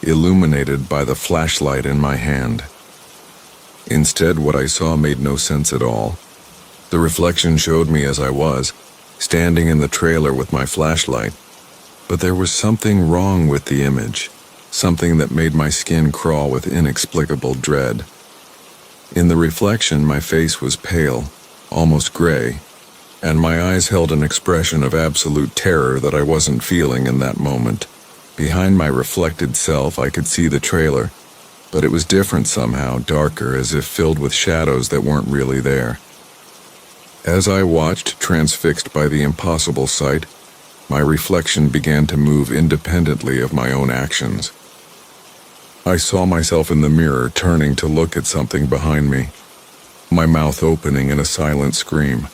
A: illuminated by the flashlight in my hand. Instead, what I saw made no sense at all. The reflection showed me as I was, standing in the trailer with my flashlight, but there was something wrong with the image, something that made my skin crawl with inexplicable dread. In the reflection, my face was pale, almost gray, and my eyes held an expression of absolute terror that I wasn't feeling in that moment. Behind my reflected self, I could see the trailer, but it was different somehow, darker, as if filled with shadows that weren't really there. As I watched, transfixed by the impossible sight, my reflection began to move independently of my own actions. I saw myself in the mirror turning to look at something behind me, my mouth opening in a silent scream.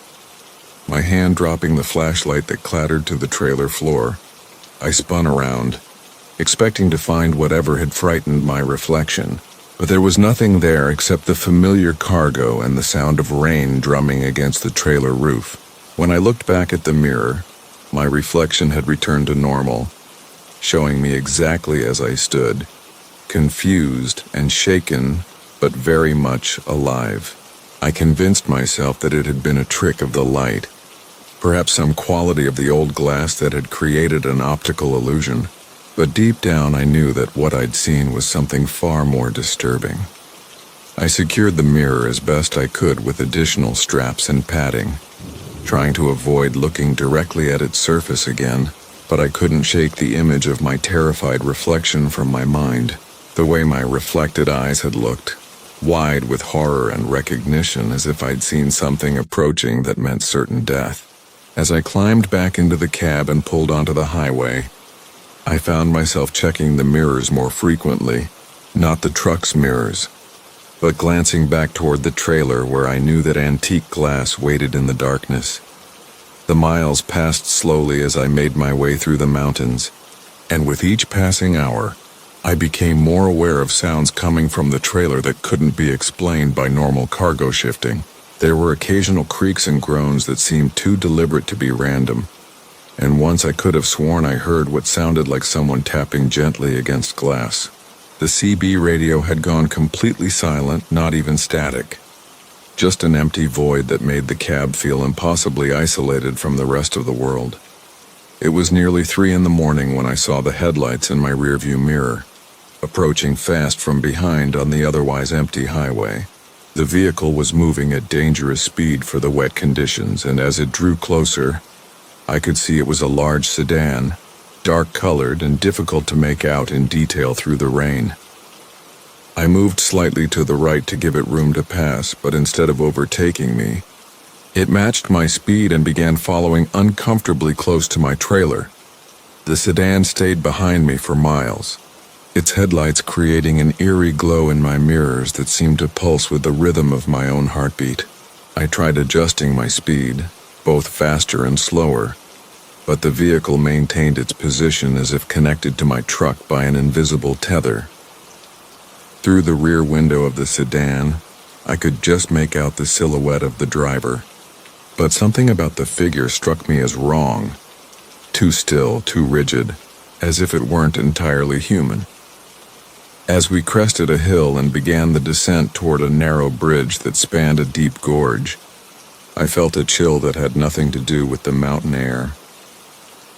A: My hand dropping the flashlight that clattered to the trailer floor, I spun around, expecting to find whatever had frightened my reflection, but there was nothing there except the familiar cargo and the sound of rain drumming against the trailer roof. When I looked back at the mirror, my reflection had returned to normal, showing me exactly as I stood, confused and shaken, but very much alive. I convinced myself that it had been a trick of the light, perhaps some quality of the old glass that had created an optical illusion, but deep down I knew that what I'd seen was something far more disturbing. I secured the mirror as best I could with additional straps and padding, trying to avoid looking directly at its surface again, but I couldn't shake the image of my terrified reflection from my mind. The way my reflected eyes had looked, wide with horror and recognition, as if I'd seen something approaching that meant certain death. As I climbed back into the cab and pulled onto the highway, I found myself checking the mirrors more frequently, not the truck's mirrors, but glancing back toward the trailer where I knew that antique glass waited in the darkness. The miles passed slowly as I made my way through the mountains, and with each passing hour, I became more aware of sounds coming from the trailer that couldn't be explained by normal cargo shifting. There were occasional creaks and groans that seemed too deliberate to be random, and once I could have sworn I heard what sounded like someone tapping gently against glass. The CB radio had gone completely silent, not even static. Just an empty void that made the cab feel impossibly isolated from the rest of the world. It was nearly 3 in the morning when I saw the headlights in my rearview mirror, approaching fast from behind on the otherwise empty highway. The vehicle was moving at dangerous speed for the wet conditions, and as it drew closer, I could see it was a large sedan, dark-colored and difficult to make out in detail through the rain. I moved slightly to the right to give it room to pass, but instead of overtaking me, it matched my speed and began following uncomfortably close to my trailer. The sedan stayed behind me for miles, its headlights creating an eerie glow in my mirrors that seemed to pulse with the rhythm of my own heartbeat. I tried adjusting my speed, both faster and slower, but the vehicle maintained its position as if connected to my truck by an invisible tether. Through the rear window of the sedan, I could just make out the silhouette of the driver, but something about the figure struck me as wrong. Too still, too rigid, as if it weren't entirely human. As we crested a hill and began the descent toward a narrow bridge that spanned a deep gorge, I felt a chill that had nothing to do with the mountain air.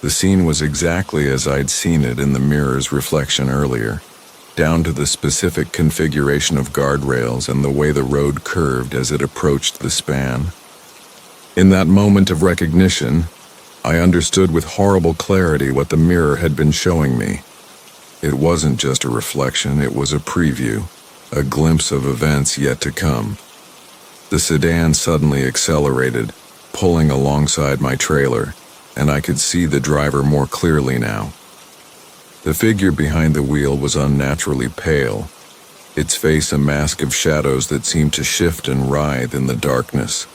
A: The scene was exactly as I'd seen it in the mirror's reflection earlier, down to the specific configuration of guardrails and the way the road curved as it approached the span. In that moment of recognition, I understood with horrible clarity what the mirror had been showing me. It wasn't just a reflection, it was a preview, a glimpse of events yet to come. The sedan suddenly accelerated, pulling alongside my trailer, and I could see the driver more clearly now. The figure behind the wheel was unnaturally pale, its face a mask of shadows that seemed to shift and writhe in the darkness.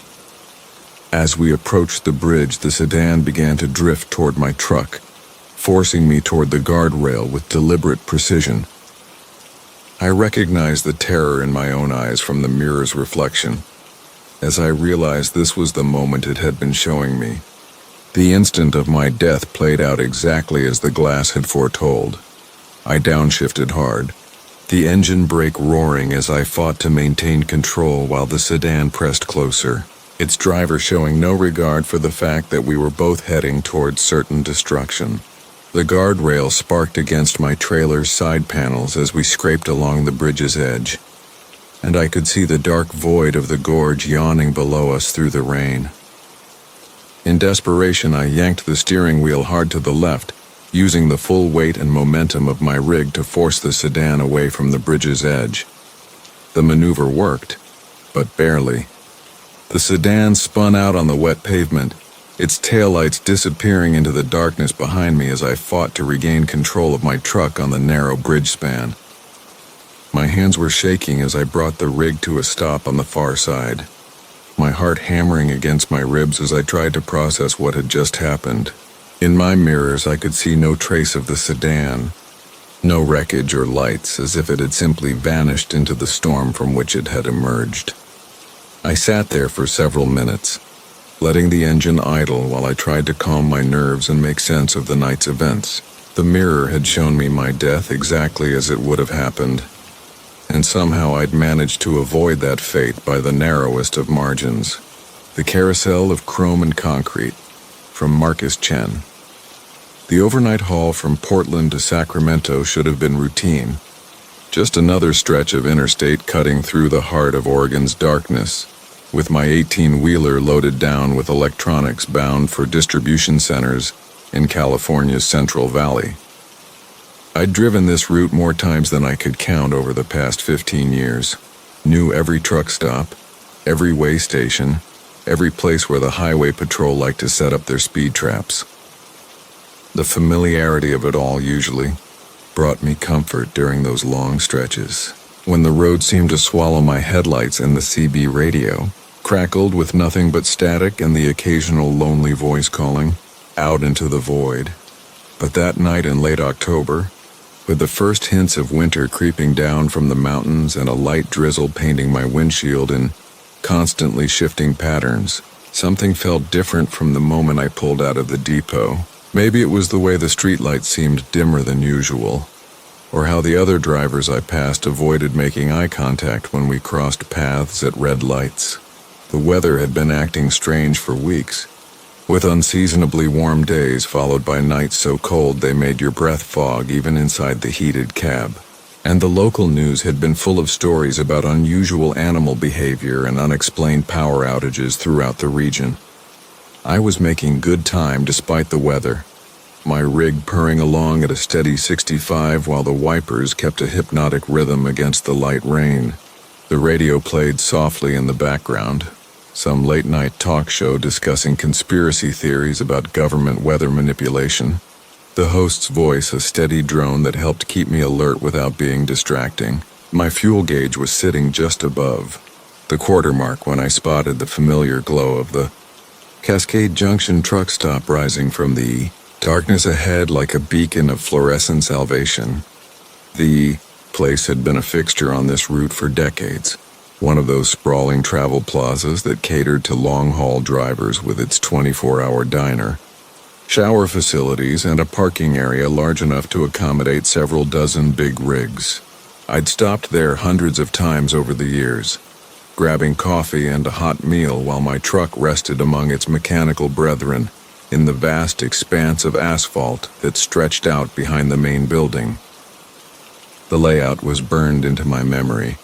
A: As we approached the bridge, the sedan began to drift toward my truck, forcing me toward the guardrail with deliberate precision. I recognized the terror in my own eyes from the mirror's reflection, as I realized this was the moment it had been showing me. The instant of my death played out exactly as the glass had foretold. I downshifted hard, the engine brake roaring as I fought to maintain control while the sedan pressed closer, its driver showing no regard for the fact that we were both heading towards certain destruction. The guardrail sparked against my trailer's side panels as we scraped along the bridge's edge, and I could see the dark void of the gorge yawning below us through the rain. In desperation, I yanked the steering wheel hard to the left, using the full weight and momentum of my rig to force the sedan away from the bridge's edge. The maneuver worked, but barely. The sedan spun out on the wet pavement, its taillights disappearing into the darkness behind me as I fought to regain control of my truck on the narrow bridge span. My hands were shaking as I brought the rig to a stop on the far side, my heart hammering against my ribs as I tried to process what had just happened. In my mirrors, I could see no trace of the sedan, no wreckage or lights, as if it had simply vanished into the storm from which it had emerged. I sat there for several minutes, letting the engine idle while I tried to calm my nerves and make sense of the night's events. The mirror had shown me my death exactly as it would have happened, and somehow I'd managed to avoid that fate by the narrowest of margins. The Carousel of Chrome and Concrete, from Marcus Chen. The overnight haul from Portland to Sacramento should have been routine, Just another stretch of interstate cutting through the heart of Oregon's darkness, with my 18-wheeler loaded down with electronics bound for distribution centers in California's Central Valley. I'd driven this route more times than I could count over the past 15 years. Knew every truck stop, every way station, every place where the highway patrol liked to set up their speed traps. The familiarity of it all usually brought me comfort during those long stretches, when the road seemed to swallow my headlights and the CB radio crackled with nothing but static and the occasional lonely voice calling out into the void. But that night in late October, with the first hints of winter creeping down from the mountains and a light drizzle painting my windshield in constantly shifting patterns, something felt different from the moment I pulled out of the depot. Maybe it was the way the streetlights seemed dimmer than usual, or how the other drivers I passed avoided making eye contact when we crossed paths at red lights. The weather had been acting strange for weeks, with unseasonably warm days followed by nights so cold they made your breath fog even inside the heated cab. And the local news had been full of stories about unusual animal behavior and unexplained power outages throughout the region. I was making good time despite the weather, my rig purring along at a steady 65 while the wipers kept a hypnotic rhythm against the light rain. The radio played softly in the background, some late-night talk show discussing conspiracy theories about government weather manipulation. The host's voice a steady drone that helped keep me alert without being distracting. My fuel gauge was sitting just above the quarter mark when I spotted the familiar glow of the Cascade Junction truck stop rising from the darkness ahead like a beacon of fluorescent salvation. The place had been a fixture on this route for decades, one of those sprawling travel plazas that catered to long-haul drivers with its 24-hour diner, shower facilities, and a parking area large enough to accommodate several dozen big rigs. I'd stopped there hundreds of times over the years, grabbing coffee and a hot meal while my truck rested among its mechanical brethren in the vast expanse of asphalt that stretched out behind the main building. The layout was burned into my memory.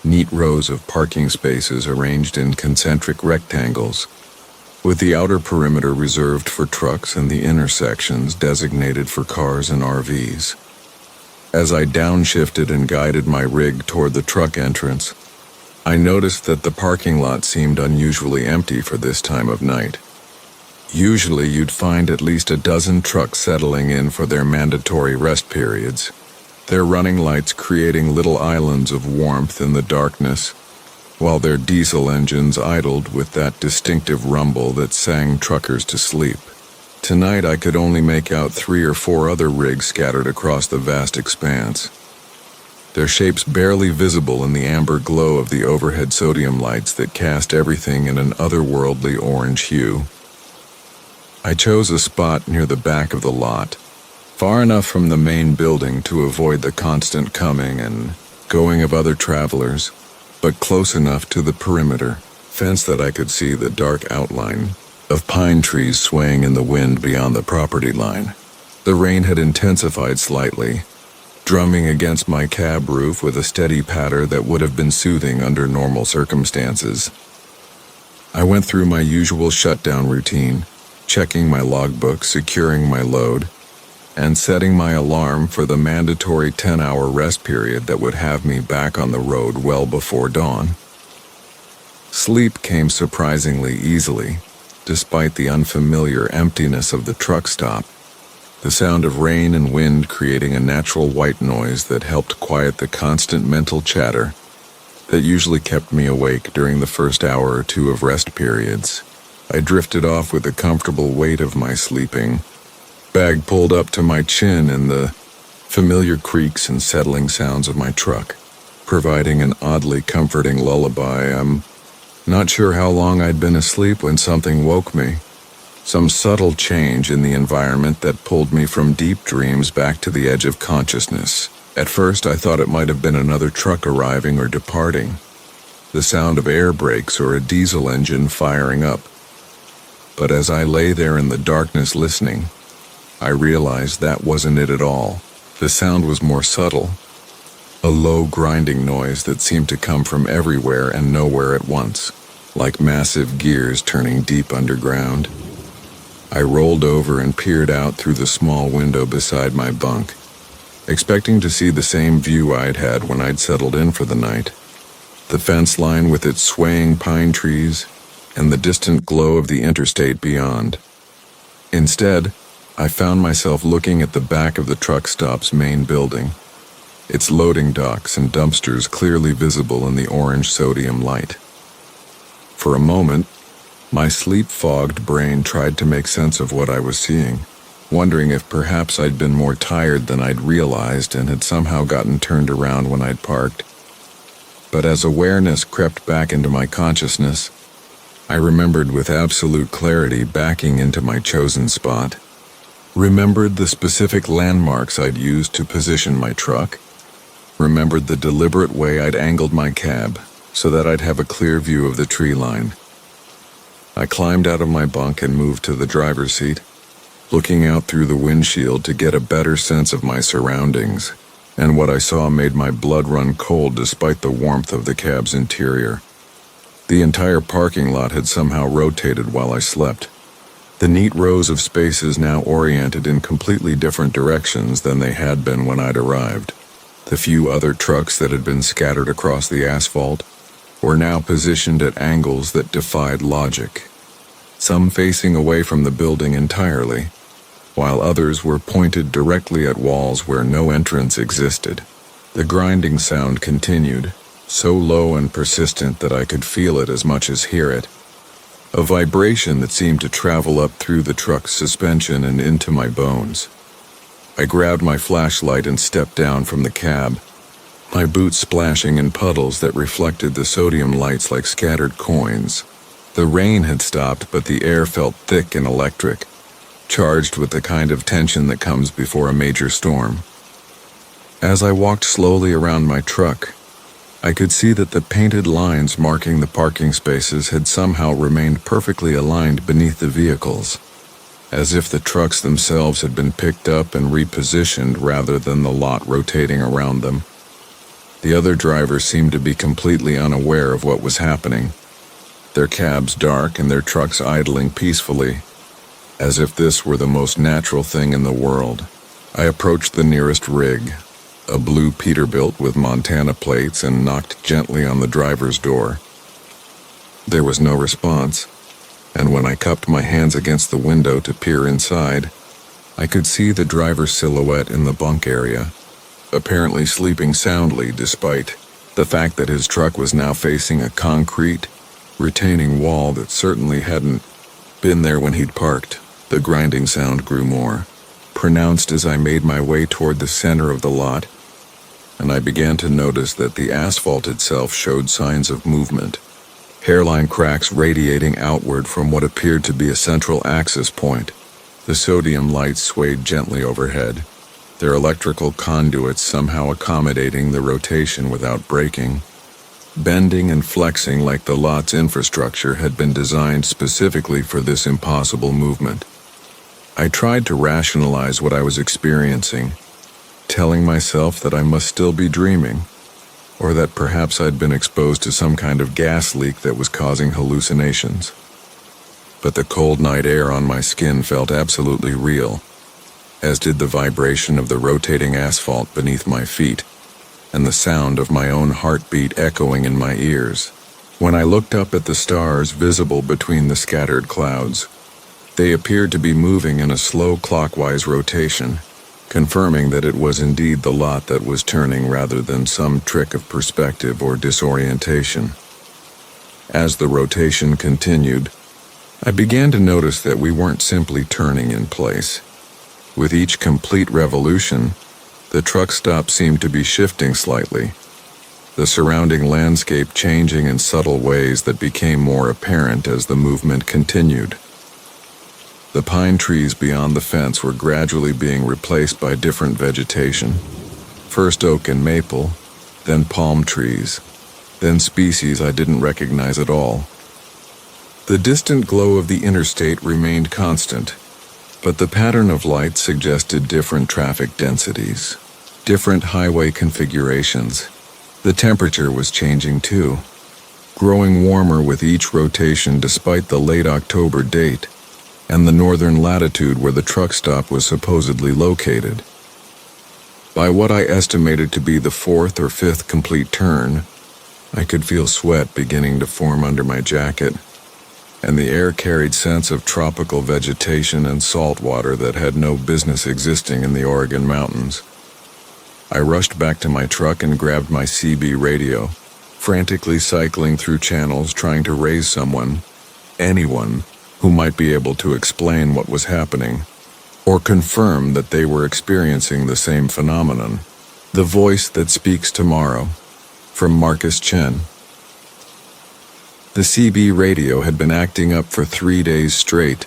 A: Neat rows of parking spaces arranged in concentric rectangles, with the outer perimeter reserved for trucks and the intersections designated for cars and RVs. As I downshifted and guided my rig toward the truck entrance, I noticed that the parking lot seemed unusually empty for this time of night. Usually you'd find at least a dozen trucks settling in for their mandatory rest periods, their running lights creating little islands of warmth in the darkness, while their diesel engines idled with that distinctive rumble that sang truckers to sleep. Tonight I could only make out 3 or 4 other rigs scattered across the vast expanse, their shapes barely visible in the amber glow of the overhead sodium lights that cast everything in an otherworldly orange hue. I chose a spot near the back of the lot, far enough from the main building to avoid the constant coming and going of other travelers, but close enough to the perimeter fence that I could see the dark outline of pine trees swaying in the wind beyond the property line. The rain had intensified slightly, drumming against my cab roof with a steady patter that would have been soothing under normal circumstances. I went through my usual shutdown routine, checking my logbook, securing my load, and setting my alarm for the mandatory 10-hour rest period that would have me back on the road well before dawn. Sleep came surprisingly easily, despite the unfamiliar emptiness of the truck stop, the sound of rain and wind creating a natural white noise that helped quiet the constant mental chatter that usually kept me awake during the first hour or two of rest periods. I drifted off with the comfortable weight of my sleeping bag pulled up to my chin and the familiar creaks and settling sounds of my truck, providing an oddly comforting lullaby. I'm not sure how long I'd been asleep when something woke me. Some subtle change in the environment that pulled me from deep dreams back to the edge of consciousness. At first, I thought it might have been another truck arriving or departing, the sound of air brakes or a diesel engine firing up. But as I lay there in the darkness listening, I realized that wasn't it at all. The sound was more subtle, a low grinding noise that seemed to come from everywhere and nowhere at once, like massive gears turning deep underground. I rolled over and peered out through the small window beside my bunk, expecting to see the same view I'd had when I'd settled in for the night. The fence line with its swaying pine trees and the distant glow of the interstate beyond. Instead, I found myself looking at the back of the truck stop's main building, its loading docks and dumpsters clearly visible in the orange sodium light. For a moment, my sleep-fogged brain tried to make sense of what I was seeing, wondering if perhaps I'd been more tired than I'd realized and had somehow gotten turned around when I'd parked. But as awareness crept back into my consciousness, I remembered with absolute clarity backing into my chosen spot, remembered the specific landmarks I'd used to position my truck, remembered the deliberate way I'd angled my cab so that I'd have a clear view of the tree line. I climbed out of my bunk and moved to the driver's seat, looking out through the windshield to get a better sense of my surroundings, and what I saw made my blood run cold despite the warmth of the cab's interior. The entire parking lot had somehow rotated while I slept. The neat rows of spaces now oriented in completely different directions than they had been when I'd arrived. The few other trucks that had been scattered across the asphalt were now positioned at angles that defied logic, some facing away from the building entirely, while others were pointed directly at walls where no entrance existed. The grinding sound continued, so low and persistent that I could feel it as much as hear it, a vibration that seemed to travel up through the truck's suspension and into my bones. I grabbed my flashlight and stepped down from the cab, my boots splashing in puddles that reflected the sodium lights like scattered coins. The rain had stopped, but the air felt thick and electric, charged with the kind of tension that comes before a major storm. As I walked slowly around my truck, I could see that the painted lines marking the parking spaces had somehow remained perfectly aligned beneath the vehicles, as if the trucks themselves had been picked up and repositioned rather than the lot rotating around them. The other drivers seemed to be completely unaware of what was happening, their cabs dark and their trucks idling peacefully, as if this were the most natural thing in the world. I approached the nearest rig, a blue Peterbilt with Montana plates, and knocked gently on the driver's door. There was no response, and when I cupped my hands against the window to peer inside, I could see the driver's silhouette in the bunk area, apparently sleeping soundly despite the fact that his truck was now facing a concrete, retaining wall that certainly hadn't been there when he'd parked. The grinding sound grew more pronounced as I made my way toward the center of the lot, and I began to notice that the asphalt itself showed signs of movement, hairline cracks radiating outward from what appeared to be a central access point. The sodium lights swayed gently overhead, their electrical conduits somehow accommodating the rotation without breaking, bending and flexing like the lot's infrastructure had been designed specifically for this impossible movement. I tried to rationalize what I was experiencing, telling myself that I must still be dreaming, or that perhaps I'd been exposed to some kind of gas leak that was causing hallucinations. But the cold night air on my skin felt absolutely real, as did the vibration of the rotating asphalt beneath my feet, and the sound of my own heartbeat echoing in my ears. When I looked up at the stars visible between the scattered clouds, they appeared to be moving in a slow clockwise rotation, confirming that it was indeed the lot that was turning rather than some trick of perspective or disorientation. As the rotation continued, I began to notice that we weren't simply turning in place. With each complete revolution, the truck stop seemed to be shifting slightly, the surrounding landscape changing in subtle ways that became more apparent as the movement continued. The pine trees beyond the fence were gradually being replaced by different vegetation, first oak and maple, then palm trees, then species I didn't recognize at all. The distant glow of the interstate remained constant, but the pattern of light suggested different traffic densities, different highway configurations. The temperature was changing too, growing warmer with each rotation despite the late October date and the northern latitude where the truck stop was supposedly located. By what I estimated to be the fourth or fifth complete turn, I could feel sweat beginning to form under my jacket, and the air carried scents of tropical vegetation and salt water that had no business existing in the Oregon mountains. I rushed back to my truck and grabbed my CB radio, frantically cycling through channels trying to raise someone, anyone, who might be able to explain what was happening, or confirm that they were experiencing the same phenomenon. The Voice That Speaks Tomorrow, from Marcus Chen. The CB radio had been acting up for 3 days straight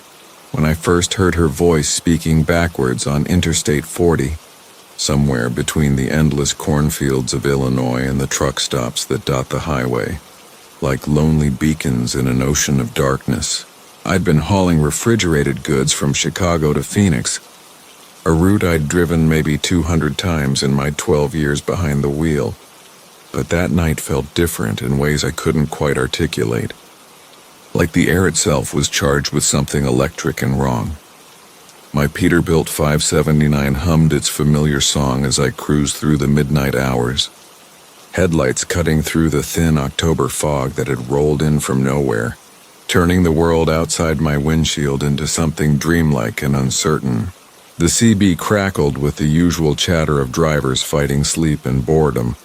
A: when I first heard her voice speaking backwards on Interstate 40, somewhere between the endless cornfields of Illinois and the truck stops that dot the highway, like lonely beacons in an ocean of darkness. I'd been hauling refrigerated goods from Chicago to Phoenix, a route I'd driven maybe 200 times in my 12 years behind the wheel, but that night felt different in ways I couldn't quite articulate, like the air itself was charged with something electric and wrong. My Peterbilt 579 hummed its familiar song as I cruised through the midnight hours, headlights cutting through the thin October fog that had rolled in from nowhere, turning the world outside my windshield into something dreamlike and uncertain. The CB crackled with the usual chatter of drivers fighting sleep and boredom,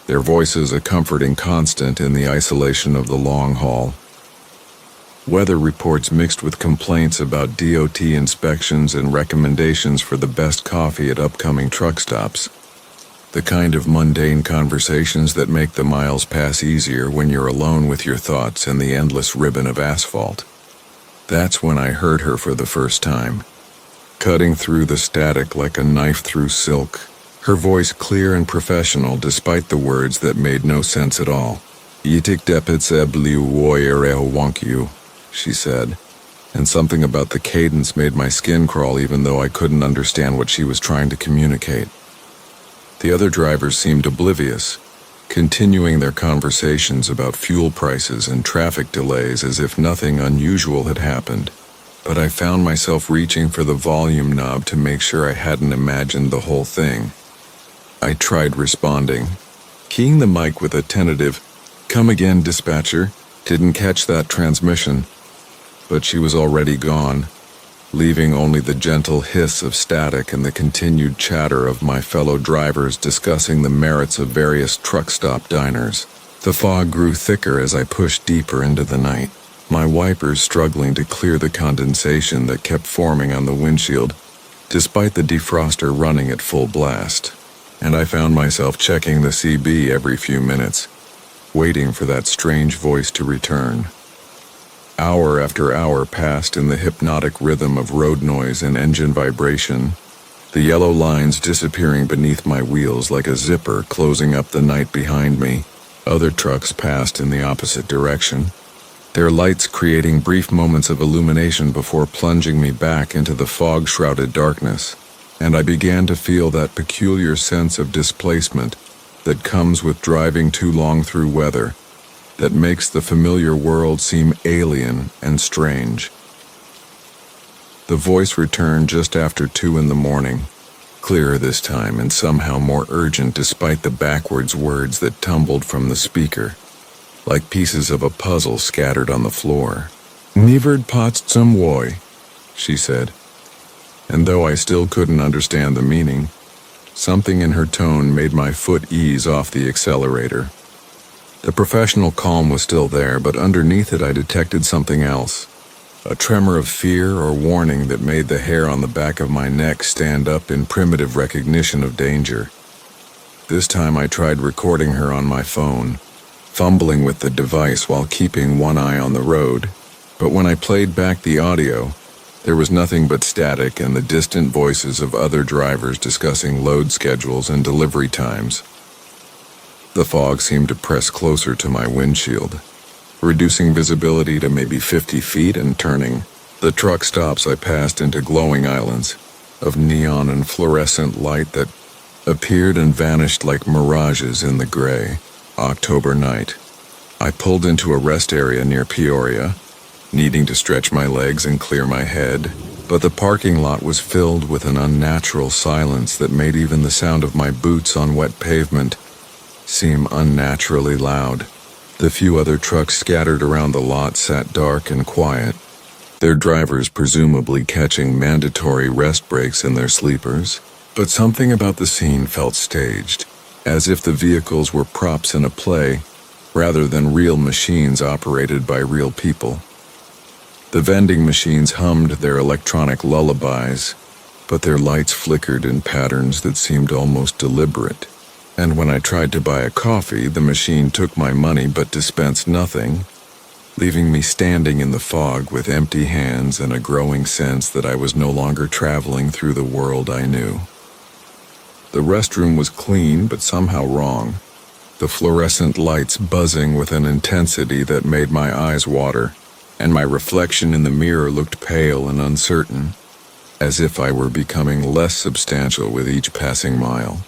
A: their voices a comforting constant in the isolation of the long haul. Weather reports mixed with complaints about DOT inspections and recommendations for the best coffee at upcoming truck stops. The kind of mundane conversations that make the miles pass easier when you're alone with your thoughts and the endless ribbon of asphalt. That's when I heard her for the first time, cutting through the static like a knife through silk, her voice clear and professional despite the words that made no sense at all. Yitik depits ebliu woyereo wonkyu, she said, and something about the cadence made my skin crawl even though I couldn't understand what she was trying to communicate. The other drivers seemed oblivious, continuing their conversations about fuel prices and traffic delays as if nothing unusual had happened. But I found myself reaching for the volume knob to make sure I hadn't imagined the whole thing. I tried responding, keying the mic with a tentative, "Come again, dispatcher," didn't catch that transmission, but she was already gone, leaving only the gentle hiss of static and the continued chatter of my fellow drivers discussing the merits of various truck stop diners. The fog grew thicker as I pushed deeper into the night, my wipers struggling to clear the condensation that kept forming on the windshield, despite the defroster running at full blast. And I found myself checking the CB every few minutes, waiting for that strange voice to return. Hour after hour passed in the hypnotic rhythm of road noise and engine vibration, the yellow lines disappearing beneath my wheels like a zipper closing up the night behind me. Other trucks passed in the opposite direction, their lights creating brief moments of illumination before plunging me back into the fog-shrouded darkness, and I began to feel that peculiar sense of displacement that comes with driving too long through weather, that makes the familiar world seem alien and strange. The voice returned just after 2 in the morning, clearer this time and somehow more urgent despite the backwards words that tumbled from the speaker, like pieces of a puzzle scattered on the floor. "Niverd potst some woy," she said, and though I still couldn't understand the meaning, something in her tone made my foot ease off the accelerator. The professional calm was still there, but underneath it I detected something else, a tremor of fear or warning that made the hair on the back of my neck stand up in primitive recognition of danger. This time I tried recording her on my phone, fumbling with the device while keeping one eye on the road, but when I played back the audio, there was nothing but static and the distant voices of other drivers discussing load schedules and delivery times. The fog seemed to press closer to my windshield, reducing visibility to maybe 50 feet and turning. The truck stops I passed into glowing islands of neon and fluorescent light that appeared and vanished like mirages in the gray October night. I pulled into a rest area near Peoria, needing to stretch my legs and clear my head, but the parking lot was filled with an unnatural silence that made even the sound of my boots on wet pavement seem unnaturally loud. The few other trucks scattered around the lot sat dark and quiet, their drivers presumably catching mandatory rest breaks in their sleepers. But something about the scene felt staged, as if the vehicles were props in a play rather than real machines operated by real people. The vending machines hummed their electronic lullabies, but their lights flickered in patterns that seemed almost deliberate. And when I tried to buy a coffee, the machine took my money but dispensed nothing, leaving me standing in the fog with empty hands and a growing sense that I was no longer traveling through the world I knew. The restroom was clean but somehow wrong, the fluorescent lights buzzing with an intensity that made my eyes water, and my reflection in the mirror looked pale and uncertain, as if I were becoming less substantial with each passing mile.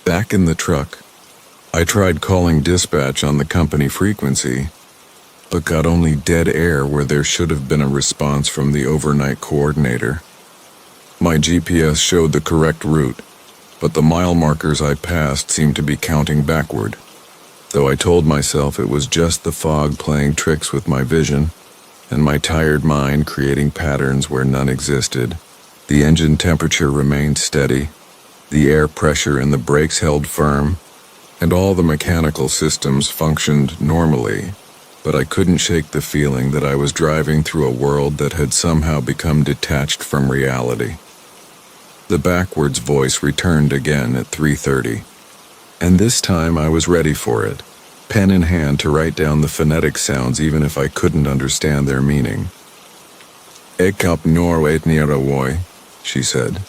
A: Back in the truck, I tried calling dispatch on the company frequency, but got only dead air where there should have been a response from the overnight coordinator. My GPS showed the correct route, but the mile markers I passed seemed to be counting backward. Though I told myself it was just the fog playing tricks with my vision, and my tired mind creating patterns where none existed, the engine temperature remained steady, the air pressure in the brakes held firm, and all the mechanical systems functioned normally, but I couldn't shake the feeling that I was driving through a world that had somehow become detached from reality. The backwards voice returned again at 3:30, and this time I was ready for it, pen in hand to write down the phonetic sounds even if I couldn't understand their meaning. "Ekap nor etniarawoy," she said,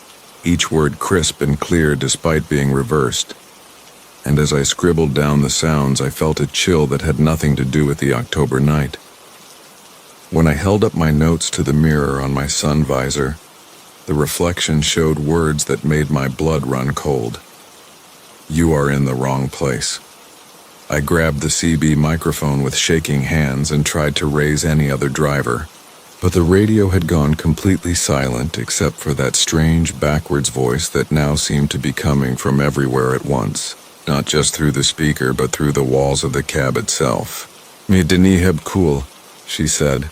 A: each word crisp and clear despite being reversed. And as I scribbled down the sounds, I felt a chill that had nothing to do with the October night. When I held up my notes to the mirror on my sun visor, the reflection showed words that made my blood run cold. "You are in the wrong place." I grabbed the CB microphone with shaking hands and tried to raise any other driver, but the radio had gone completely silent except for that strange backwards voice that now seemed to be coming from everywhere at once, not just through the speaker but through the walls of the cab itself. "Mi deniheb cool," she said,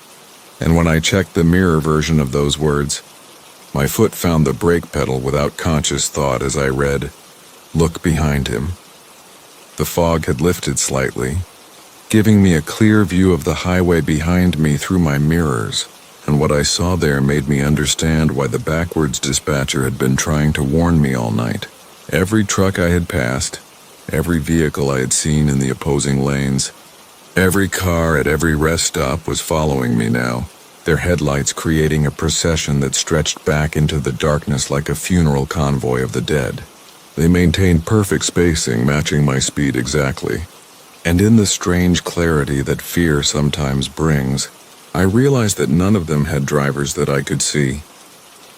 A: and when I checked the mirror version of those words, my foot found the brake pedal without conscious thought as I read, "Look behind him." The fog had lifted slightly, giving me a clear view of the highway behind me through my mirrors, and what I saw there made me understand why the backwards dispatcher had been trying to warn me all night. Every truck I had passed, every vehicle I had seen in the opposing lanes, every car at every rest stop was following me now, their headlights creating a procession that stretched back into the darkness like a funeral convoy of the dead. They maintained perfect spacing, matching my speed exactly. And in the strange clarity that fear sometimes brings, I realized that none of them had drivers that I could see,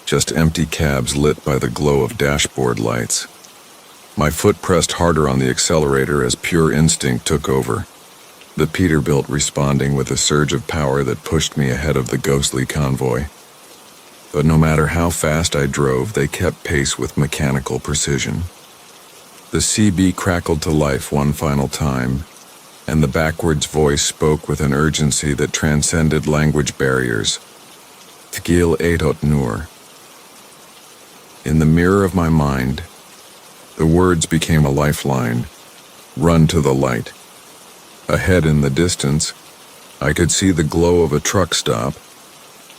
A: just empty cabs lit by the glow of dashboard lights. My foot pressed harder on the accelerator as pure instinct took over, the Peterbilt responding with a surge of power that pushed me ahead of the ghostly convoy. But no matter how fast I drove, they kept pace with mechanical precision. The CB crackled to life one final time, and the backwards voice spoke with an urgency that transcended language barriers. Tgil etot nur. In the mirror of my mind, the words became a lifeline. Run to the light. Ahead in the distance, I could see the glow of a truck stop,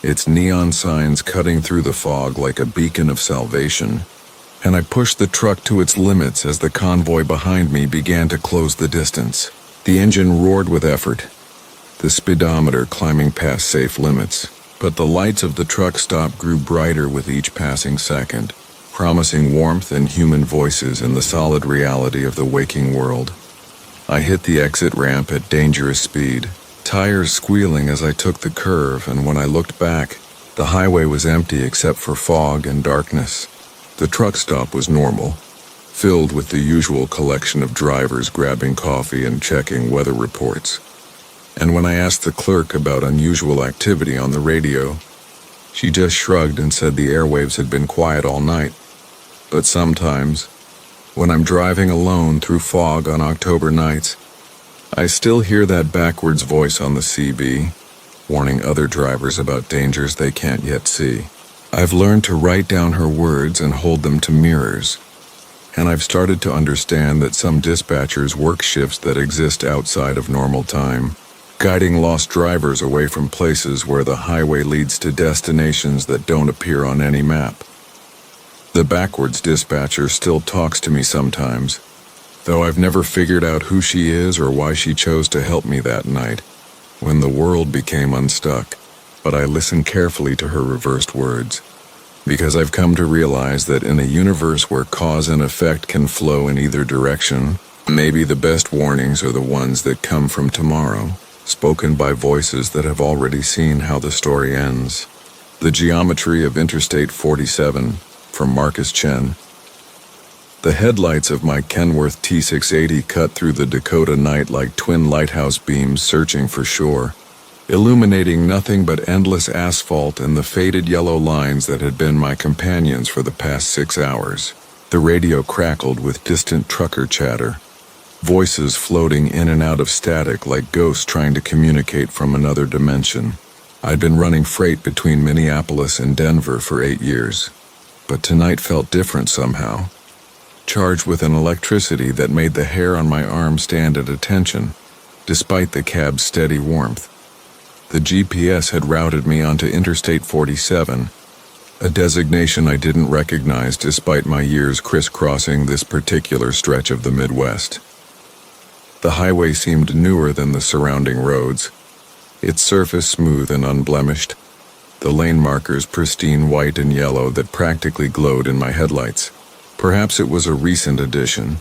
A: its neon signs cutting through the fog like a beacon of salvation, and I pushed the truck to its limits as the convoy behind me began to close the distance. The engine roared with effort, the speedometer climbing past safe limits, but the lights of the truck stop grew brighter with each passing second, promising warmth and human voices in the solid reality of the waking world. I hit the exit ramp at dangerous speed, tires squealing as I took the curve, and when I looked back, the highway was empty except for fog and darkness. The truck stop was normal, filled with the usual collection of drivers grabbing coffee and checking weather reports. And when I asked the clerk about unusual activity on the radio, she just shrugged and said the airwaves had been quiet all night. But sometimes, when I'm driving alone through fog on October nights, I still hear that backwards voice on the CB, warning other drivers about dangers they can't yet see. I've learned to write down her words and hold them to mirrors, and I've started to understand that some dispatchers work shifts that exist outside of normal time, guiding lost drivers away from places where the highway leads to destinations that don't appear on any map. The backwards dispatcher still talks to me sometimes, though I've never figured out who she is or why she chose to help me that night, when the world became unstuck. But I listen carefully to her reversed words, because I've come to realize that in a universe where cause and effect can flow in either direction, maybe the best warnings are the ones that come from tomorrow, spoken by voices that have already seen how the story ends. The Geometry of Interstate 47, from Marcus Chen. The headlights of my Kenworth T680 cut through the Dakota night like twin lighthouse beams searching for shore, illuminating nothing but endless asphalt and the faded yellow lines that had been my companions for the past 6 hours. The radio crackled with distant trucker chatter, voices floating in and out of static like ghosts trying to communicate from another dimension. I'd been running freight between Minneapolis and Denver for 8 years, but tonight felt different somehow, charged with an electricity that made the hair on my arm stand at attention, despite the cab's steady warmth. The GPS had routed me onto Interstate 47, a designation I didn't recognize despite my years crisscrossing this particular stretch of the Midwest. The highway seemed newer than the surrounding roads, its surface smooth and unblemished, the lane markers pristine white and yellow that practically glowed in my headlights. Perhaps it was a recent addition,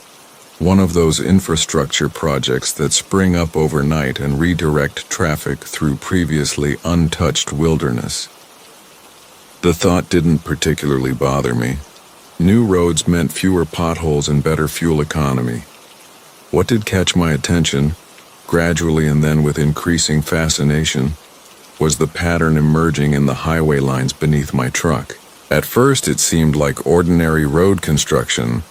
A: one of those infrastructure projects that spring up overnight and redirect traffic through previously untouched wilderness. The thought didn't particularly bother me. New roads meant fewer potholes and better fuel economy. What did catch my attention, gradually and then with increasing fascination, was the pattern emerging in the highway lines beneath my truck. At first it seemed like ordinary road construction,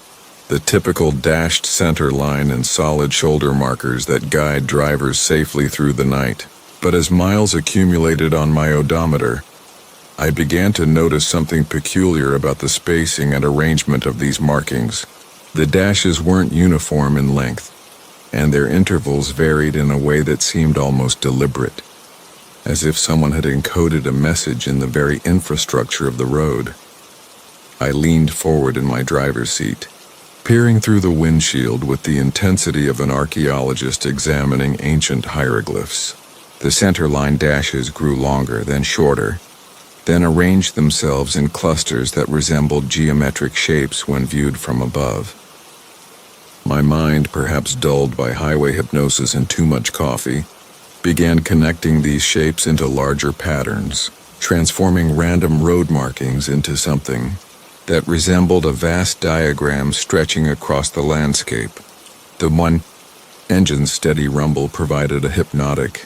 A: the typical dashed center line and solid shoulder markers that guide drivers safely through the night. But as miles accumulated on my odometer, I began to notice something peculiar about the spacing and arrangement of these markings. The dashes weren't uniform in length, and their intervals varied in a way that seemed almost deliberate, as if someone had encoded a message in the very infrastructure of the road. I leaned forward in my driver's seat, peering through the windshield with the intensity of an archaeologist examining ancient hieroglyphs. The centerline dashes grew longer, then shorter, then arranged themselves in clusters that resembled geometric shapes when viewed from above. My mind, perhaps dulled by highway hypnosis and too much coffee, began connecting these shapes into larger patterns, transforming random road markings into something that resembled a vast diagram stretching across the landscape. The one engine's steady rumble provided a hypnotic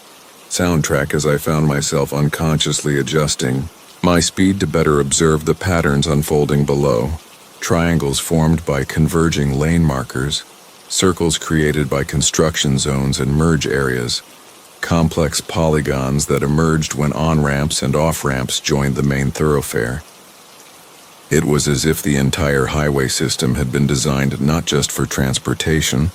A: soundtrack as I found myself unconsciously adjusting my speed to better observe the patterns unfolding below. Triangles formed by converging lane markers, circles created by construction zones and merge areas, complex polygons that emerged when on-ramps and off-ramps joined the main thoroughfare. It was as if the entire highway system had been designed not just for transportation,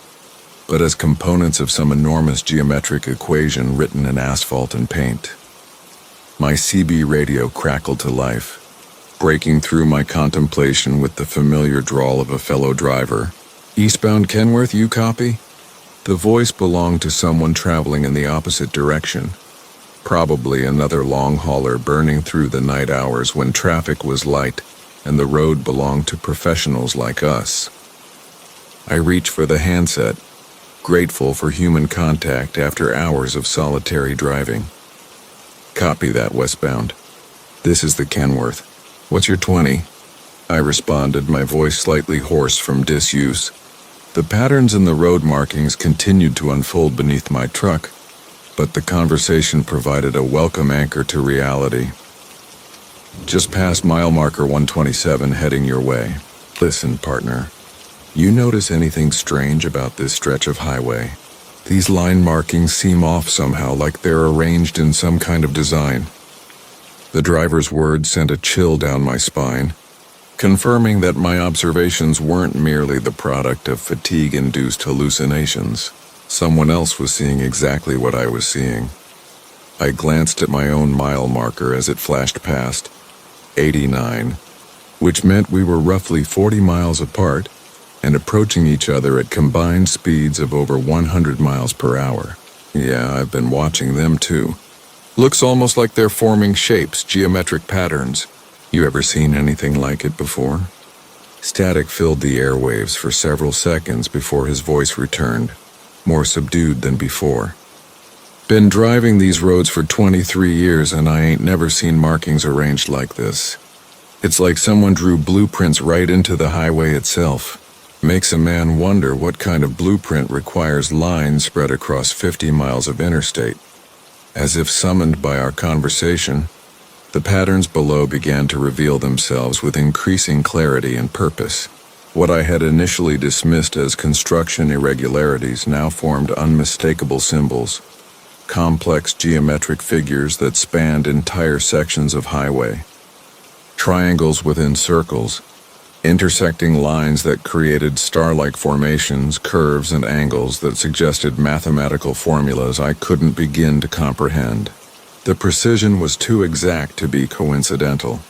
A: but as components of some enormous geometric equation written in asphalt and paint. My CB radio crackled to life, breaking through my contemplation with the familiar drawl of a fellow driver. "Eastbound Kenworth, you copy?" The voice belonged to someone traveling in the opposite direction, probably another long hauler burning through the night hours when traffic was light and the road belonged to professionals like us. I reached for the handset, grateful for human contact after hours of solitary driving. "Copy that, westbound. This is the Kenworth. What's your 20? I responded, my voice slightly hoarse from disuse. The patterns in the road markings continued to unfold beneath my truck, but the conversation provided a welcome anchor to reality. Just past mile marker 127, heading your way. Listen, partner. You notice anything strange about this stretch of highway? These line markings seem off somehow, like they're arranged in some kind of design. The driver's words sent a chill down my spine, confirming that my observations weren't merely the product of fatigue-induced hallucinations. Someone else was seeing exactly what I was seeing. I glanced at my own mile marker as it flashed past, 89, which meant we were roughly 40 miles apart and approaching each other at combined speeds of over 100 miles per hour. Yeah, I've been watching them too. Looks almost like they're forming shapes, geometric patterns. You ever seen anything like it before? Static filled the airwaves for several seconds before his voice returned, more subdued than before. Been driving these roads for 23 years and I ain't never seen markings arranged like this. It's like someone drew blueprints right into the highway itself. Makes a man wonder what kind of blueprint requires lines spread across 50 miles of interstate. As if summoned by our conversation, the patterns below began to reveal themselves with increasing clarity and purpose. What I had initially dismissed as construction irregularities now formed unmistakable symbols, complex geometric figures that spanned entire sections of highway. Triangles within circles, intersecting lines that created star-like formations, curves, and angles that suggested mathematical formulas I couldn't begin to comprehend. The precision was too exact to be coincidental,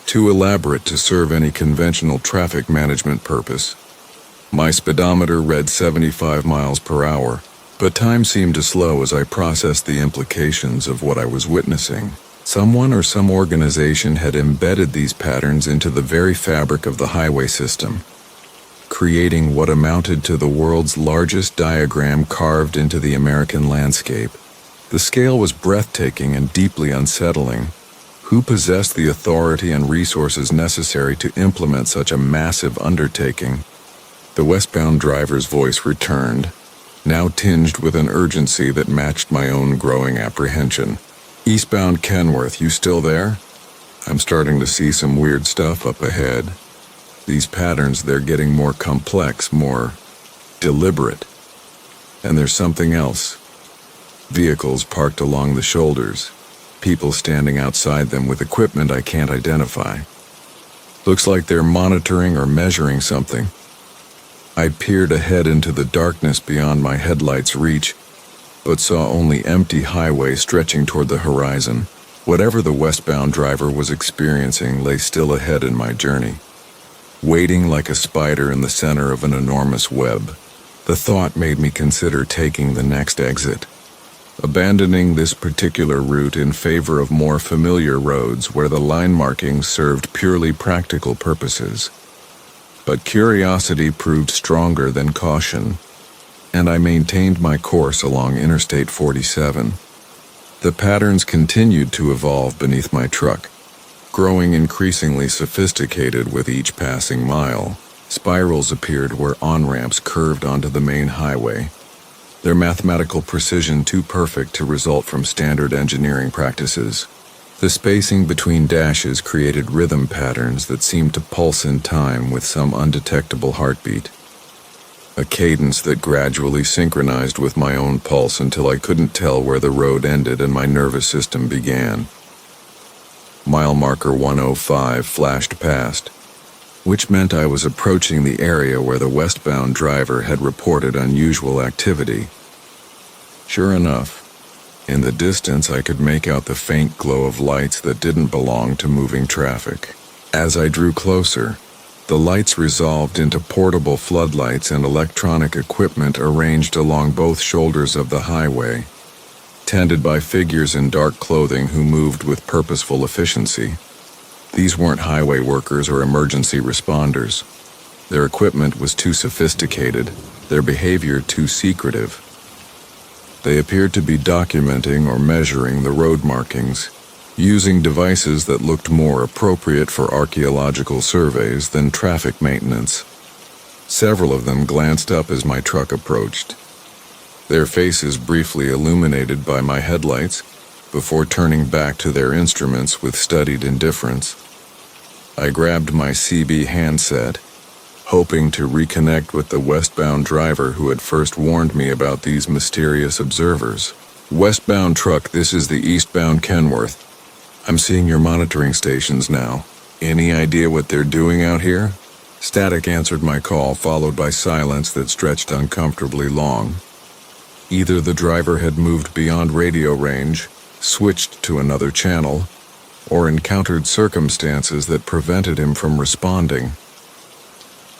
A: too elaborate to serve any conventional traffic management purpose. My speedometer read 75 miles per hour, but time seemed to slow as I processed the implications of what I was witnessing. Someone or some organization had embedded these patterns into the very fabric of the highway system, creating what amounted to the world's largest diagram carved into the American landscape. The scale was breathtaking and deeply unsettling. Who possessed the authority and resources necessary to implement such a massive undertaking? The westbound driver's voice returned, now tinged with an urgency that matched my own growing apprehension. Eastbound Kenworth, you still there? I'm starting to see some weird stuff up ahead. These patterns, they're getting more complex, more deliberate. And there's something else. Vehicles parked along the shoulders, people standing outside them with equipment I can't identify. Looks like they're monitoring or measuring something. I peered ahead into the darkness beyond my headlights' reach, but saw only empty highway stretching toward the horizon. Whatever the westbound driver was experiencing lay still ahead in my journey, waiting like a spider in the center of an enormous web. The thought made me consider taking the next exit, abandoning this particular route in favor of more familiar roads where the line markings served purely practical purposes. But curiosity proved stronger than caution, and I maintained my course along Interstate 47. The patterns continued to evolve beneath my truck, growing increasingly sophisticated with each passing mile. Spirals appeared where on-ramps curved onto the main highway, their mathematical precision too perfect to result from standard engineering practices. The spacing between dashes created rhythm patterns that seemed to pulse in time with some undetectable heartbeat, a cadence that gradually synchronized with my own pulse until I couldn't tell where the road ended and my nervous system began. Mile marker 105 flashed past, which meant I was approaching the area where the westbound driver had reported unusual activity. Sure enough, in the distance I could make out the faint glow of lights that didn't belong to moving traffic. As I drew closer, the lights resolved into portable floodlights and electronic equipment arranged along both shoulders of the highway, tended by figures in dark clothing who moved with purposeful efficiency. These weren't highway workers or emergency responders. Their equipment was too sophisticated, their behavior too secretive. They appeared to be documenting or measuring the road markings, using devices that looked more appropriate for archaeological surveys than traffic maintenance. Several of them glanced up as my truck approached, their faces briefly illuminated by my headlights before turning back to their instruments with studied indifference. I grabbed my CB handset, hoping to reconnect with the westbound driver who had first warned me about these mysterious observers. "Westbound truck, this is the eastbound Kenworth. I'm seeing your monitoring stations now. Any idea what they're doing out here?" Static answered my call, followed by silence that stretched uncomfortably long. Either the driver had moved beyond radio range, switched to another channel, or encountered circumstances that prevented him from responding.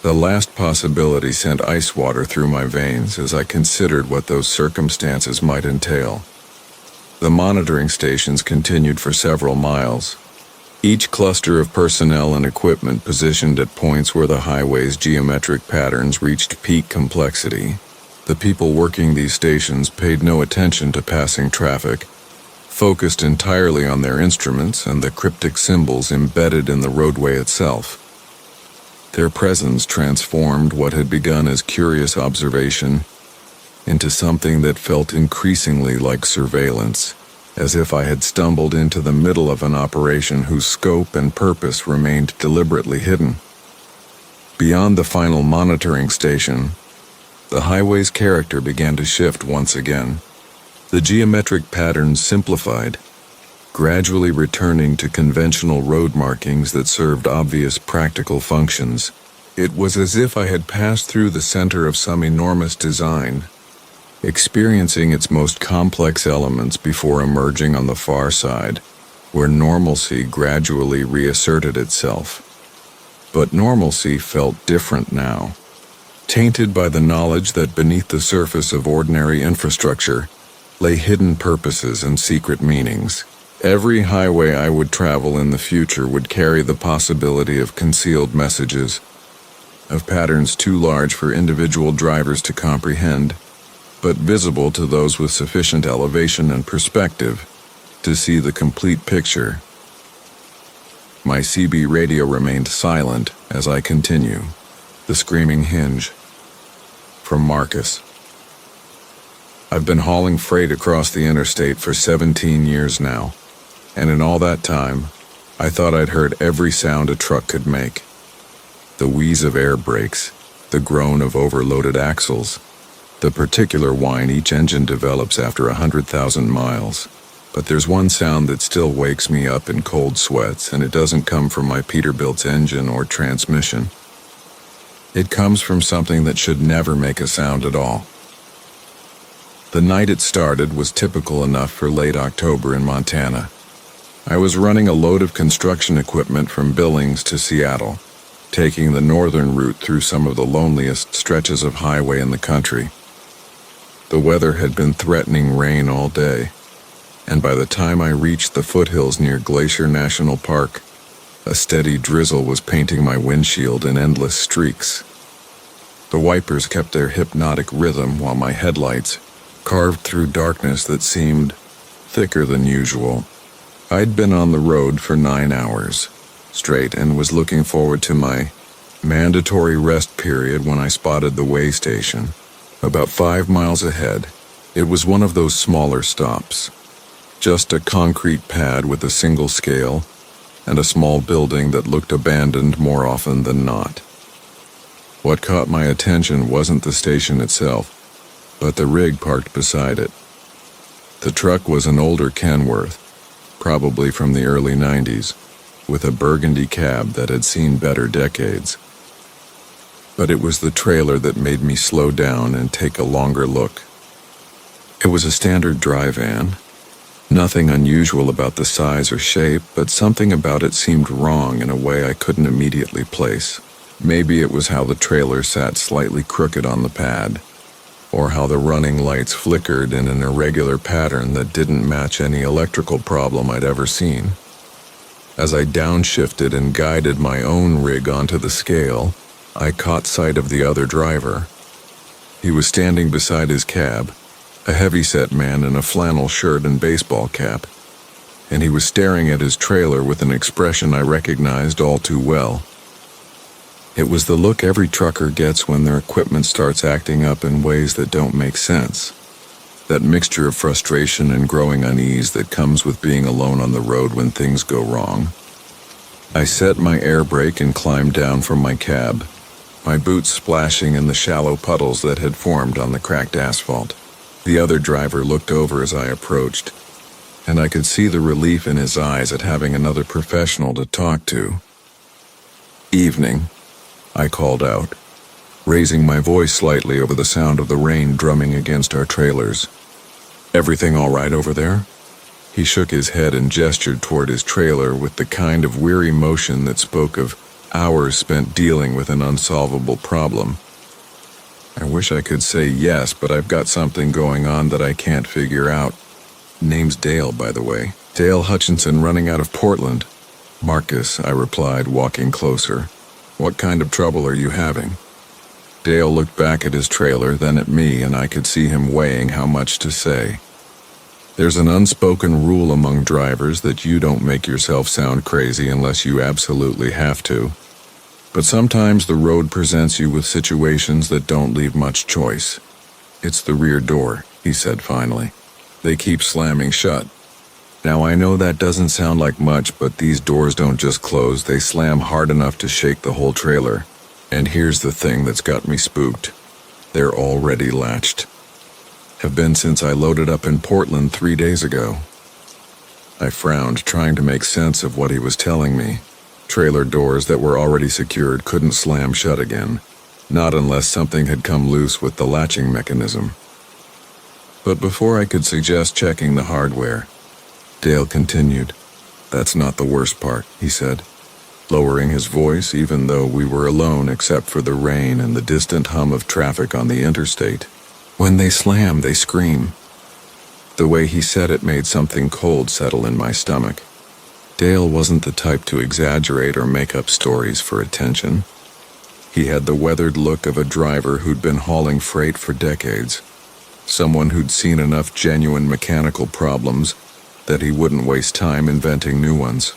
A: The last possibility sent ice water through my veins as I considered what those circumstances might entail. The monitoring stations continued for several miles, each cluster of personnel and equipment positioned at points where the highway's geometric patterns reached peak complexity. The people working these stations paid no attention to passing traffic, focused entirely on their instruments and the cryptic symbols embedded in the roadway itself. Their presence transformed what had begun as curious observation into something that felt increasingly like surveillance, as if I had stumbled into the middle of an operation whose scope and purpose remained deliberately hidden. Beyond the final monitoring station, the highway's character began to shift once again. The geometric patterns simplified, gradually returning to conventional road markings that served obvious practical functions. It was as if I had passed through the center of some enormous design, experiencing its most complex elements before emerging on the far side, where normalcy gradually reasserted itself. But normalcy felt different now, tainted by the knowledge that beneath the surface of ordinary infrastructure lay hidden purposes and secret meanings. Every highway I would travel in the future would carry the possibility of concealed messages, of patterns too large for individual drivers to comprehend, but visible to those with sufficient elevation and perspective to see the complete picture. My CB radio remained silent as I continue. The screaming hinge. From Marcus. I've been hauling freight across the interstate for 17 years now, and in all that time, I thought I'd heard every sound a truck could make. The wheeze of air brakes, the groan of overloaded axles, the particular whine each engine develops after 100,000 miles. But there's one sound that still wakes me up in cold sweats, and it doesn't come from my Peterbilt's engine or transmission. It comes from something that should never make a sound at all. The night it started was typical enough for late October in Montana. I was running a load of construction equipment from Billings to Seattle, taking the northern route through some of the loneliest stretches of highway in the country. The weather had been threatening rain all day, and by the time I reached the foothills near Glacier National Park, a steady drizzle was painting my windshield in endless streaks. The wipers kept their hypnotic rhythm while my headlights carved through darkness that seemed thicker than usual. I'd been on the road for 9 hours straight and was looking forward to my mandatory rest period when I spotted the way station. About 5 miles ahead, it was one of those smaller stops. Just a concrete pad with a single scale and a small building that looked abandoned more often than not. What caught my attention wasn't the station itself, but the rig parked beside it. The truck was an older Kenworth, probably from the early 90s, with a burgundy cab that had seen better decades. But it was the trailer that made me slow down and take a longer look. It was a standard dry van. Nothing unusual about the size or shape, but something about it seemed wrong in a way I couldn't immediately place. Maybe it was how the trailer sat slightly crooked on the pad, or how the running lights flickered in an irregular pattern that didn't match any electrical problem I'd ever seen. As I downshifted and guided my own rig onto the scale, I caught sight of the other driver. He was standing beside his cab, a heavy-set man in a flannel shirt and baseball cap. and he was staring at his trailer with an expression I recognized all too well. It was the look every trucker gets when their equipment starts acting up in ways that don't make sense. That mixture of frustration and growing unease that comes with being alone on the road when things go wrong. I set my air brake and climbed down from my cab, my boots splashing in the shallow puddles that had formed on the cracked asphalt. The other driver looked over as I approached, and I could see the relief in his eyes at having another professional to talk to. "Evening," I called out, raising my voice slightly over the sound of the rain drumming against our trailers. "Everything all right over there?" He shook his head and gestured toward his trailer with the kind of weary motion that spoke of hours spent dealing with an unsolvable problem. I wish I could say yes, but I've got something going on that I can't figure out. Name's Dale, by the way. Dale Hutchinson, running out of Portland. "Marcus," I replied, walking closer. "What kind of trouble are you having?" Dale looked back at his trailer, then at me, and I could see him weighing how much to say. There's an unspoken rule among drivers that you don't make yourself sound crazy unless you absolutely have to. But sometimes the road presents you with situations that don't leave much choice. "It's the rear door," he said finally. "They keep slamming shut." Now I know that doesn't sound like much, but these doors don't just close, they slam hard enough to shake the whole trailer. And here's the thing that's got me spooked. They're already latched. Have been since I loaded up in Portland 3 days ago. I frowned, trying to make sense of what he was telling me. Trailer doors that were already secured couldn't slam shut again, not unless something had come loose with the latching mechanism. But before I could suggest checking the hardware, Dale continued. "That's not the worst part," he said, lowering his voice even though we were alone except for the rain and the distant hum of traffic on the interstate. "When they slam, they scream." The way he said it made something cold settle in my stomach. Dale wasn't the type to exaggerate or make up stories for attention. He had the weathered look of a driver who'd been hauling freight for decades, someone who'd seen enough genuine mechanical problems that he wouldn't waste time inventing new ones.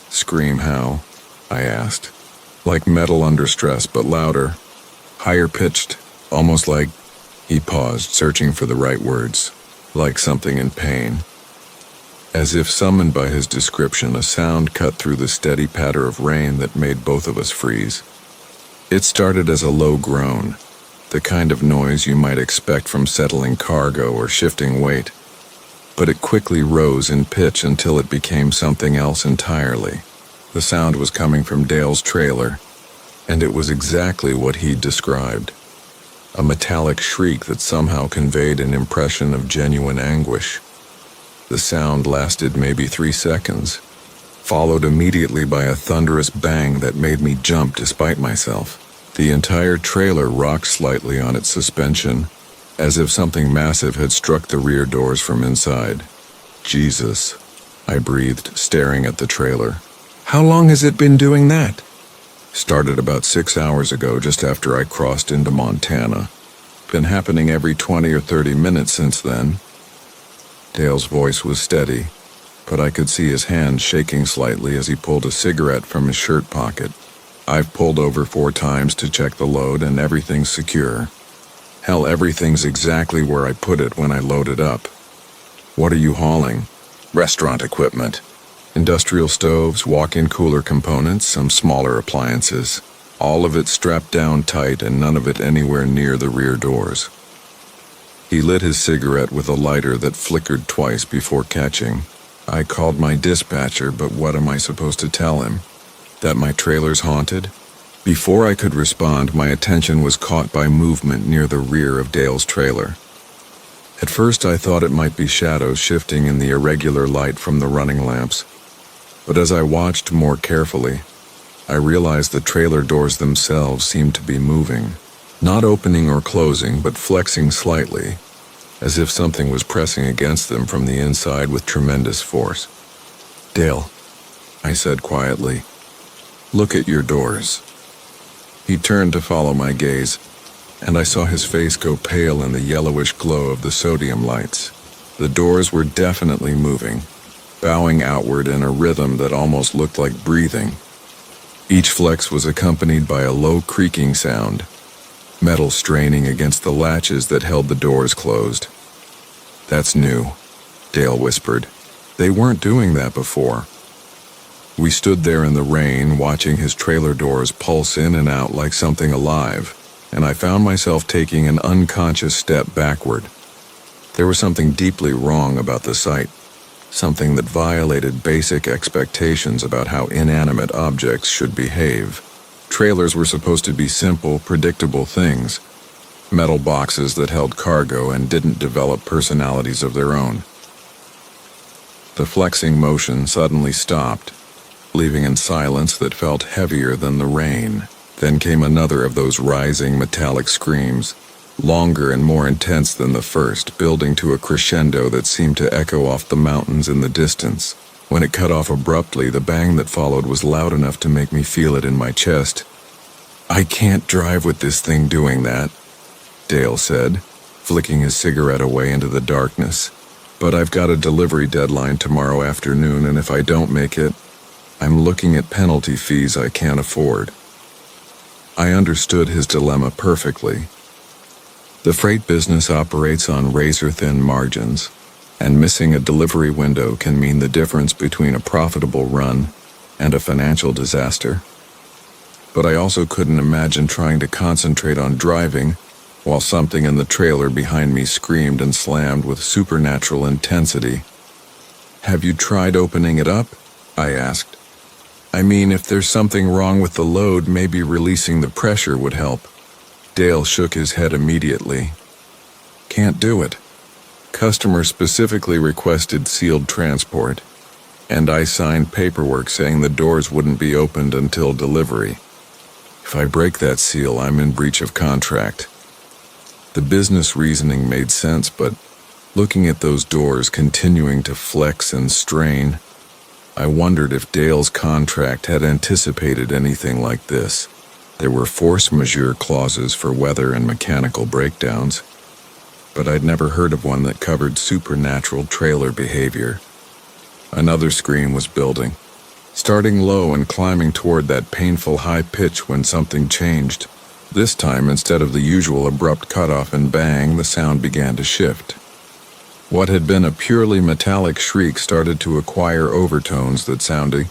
A: "Scream how?" I asked. "Like metal under stress, but louder, higher pitched, almost like..." He paused, searching for the right words. "Like something in pain." As if summoned by his description, a sound cut through the steady patter of rain that made both of us freeze. It started as a low groan, the kind of noise you might expect from settling cargo or shifting weight. But it quickly rose in pitch until it became something else entirely. The sound was coming from Dale's trailer, and it was exactly what he'd described. A metallic shriek that somehow conveyed an impression of genuine anguish. The sound lasted maybe 3 seconds, followed immediately by a thunderous bang that made me jump despite myself. The entire trailer rocked slightly on its suspension, as if something massive had struck the rear doors from inside. "Jesus," I breathed, staring at the trailer. "How long has it been doing that?" "Started about 6 hours ago, just after I crossed into Montana. Been happening every 20 or 30 minutes since then." Dale's voice was steady, but I could see his hand shaking slightly as he pulled a cigarette from his shirt pocket. "I've pulled over 4 times to check the load, and everything's secure. Hell, everything's exactly where I put it when I loaded up." "What are you hauling?" "Restaurant equipment. Industrial stoves, walk-in cooler components, some smaller appliances. All of it strapped down tight and none of it anywhere near the rear doors." He lit his cigarette with a lighter that flickered twice before catching. I called my dispatcher, but what am I supposed to tell him? That my trailer's haunted? Before I could respond, my attention was caught by movement near the rear of Dale's trailer. At first I thought it might be shadows shifting in the irregular light from the running lamps, but as I watched more carefully, I realized the trailer doors themselves seemed to be moving. Not opening or closing, but flexing slightly, as if something was pressing against them from the inside with tremendous force. "Dale," I said quietly, "look at your doors." He turned to follow my gaze, and I saw his face go pale in the yellowish glow of the sodium lights. The doors were definitely moving, bowing outward in a rhythm that almost looked like breathing. Each flex was accompanied by a low creaking sound, metal straining against the latches that held the doors closed. "That's new," Dale whispered. "They weren't doing that before." We stood there in the rain, watching his trailer doors pulse in and out like something alive, and I found myself taking an unconscious step backward. There was something deeply wrong about the sight, something that violated basic expectations about how inanimate objects should behave. Trailers were supposed to be simple, predictable things, metal boxes that held cargo and didn't develop personalities of their own. The flexing motion suddenly stopped, leaving in silence that felt heavier than the rain. Then came another of those rising metallic screams, longer and more intense than the first, building to a crescendo that seemed to echo off the mountains in the distance. When it cut off abruptly, the bang that followed was loud enough to make me feel it in my chest. "I can't drive with this thing doing that," Dale said, flicking his cigarette away into the darkness. "But I've got a delivery deadline tomorrow afternoon, and if I don't make it, I'm looking at penalty fees I can't afford." I understood his dilemma perfectly. The freight business operates on razor-thin margins, and missing a delivery window can mean the difference between a profitable run and a financial disaster. But I also couldn't imagine trying to concentrate on driving while something in the trailer behind me screamed and slammed with supernatural intensity. "Have you tried opening it up?" I asked. "I mean, if there's something wrong with the load, maybe releasing the pressure would help." Dale shook his head immediately. "Can't do it. Customer specifically requested sealed transport, and I signed paperwork saying the doors wouldn't be opened until delivery. If I break that seal, I'm in breach of contract." The business reasoning made sense, but looking at those doors continuing to flex and strain, I wondered if Dale's contract had anticipated anything like this. There were force majeure clauses for weather and mechanical breakdowns, but I'd never heard of one that covered supernatural trailer behavior. Another scream was building, starting low and climbing toward that painful high pitch when something changed. This time, instead of the usual abrupt cutoff and bang, the sound began to shift. What had been a purely metallic shriek started to acquire overtones that sounded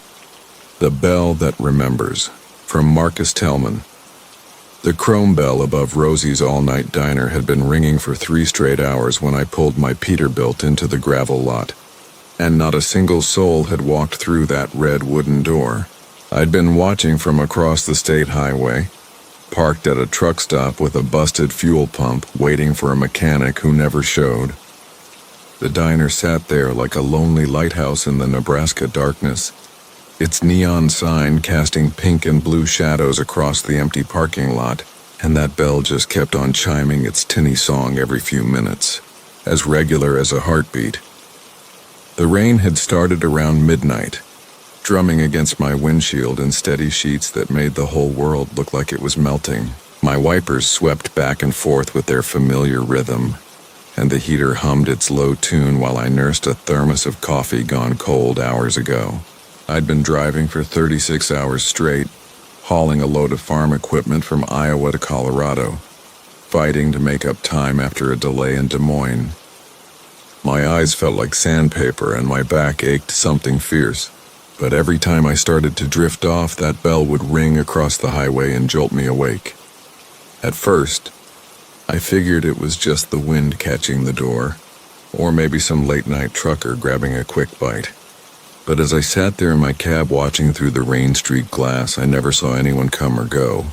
A: "The Bell That Remembers," from Marcus Tellman. The chrome bell above Rosie's all-night diner had been ringing for 3 straight hours when I pulled my Peterbilt into the gravel lot, and not a single soul had walked through that red wooden door. I'd been watching from across the state highway, parked at a truck stop with a busted fuel pump, waiting for a mechanic who never showed. The diner sat there like a lonely lighthouse in the Nebraska darkness, its neon sign casting pink and blue shadows across the empty parking lot, and that bell just kept on chiming its tinny song every few minutes, as regular as a heartbeat. The rain had started around midnight, drumming against my windshield in steady sheets that made the whole world look like it was melting. My wipers swept back and forth with their familiar rhythm, and the heater hummed its low tune while I nursed a thermos of coffee gone cold hours ago. I'd been driving for 36 hours straight, hauling a load of farm equipment from Iowa to Colorado, fighting to make up time after a delay in Des Moines. My eyes felt like sandpaper and my back ached something fierce, but every time I started to drift off, that bell would ring across the highway and jolt me awake. At first, I figured it was just the wind catching the door, or maybe some late-night trucker grabbing a quick bite. But as I sat there in my cab watching through the rain-streaked glass, I never saw anyone come or go.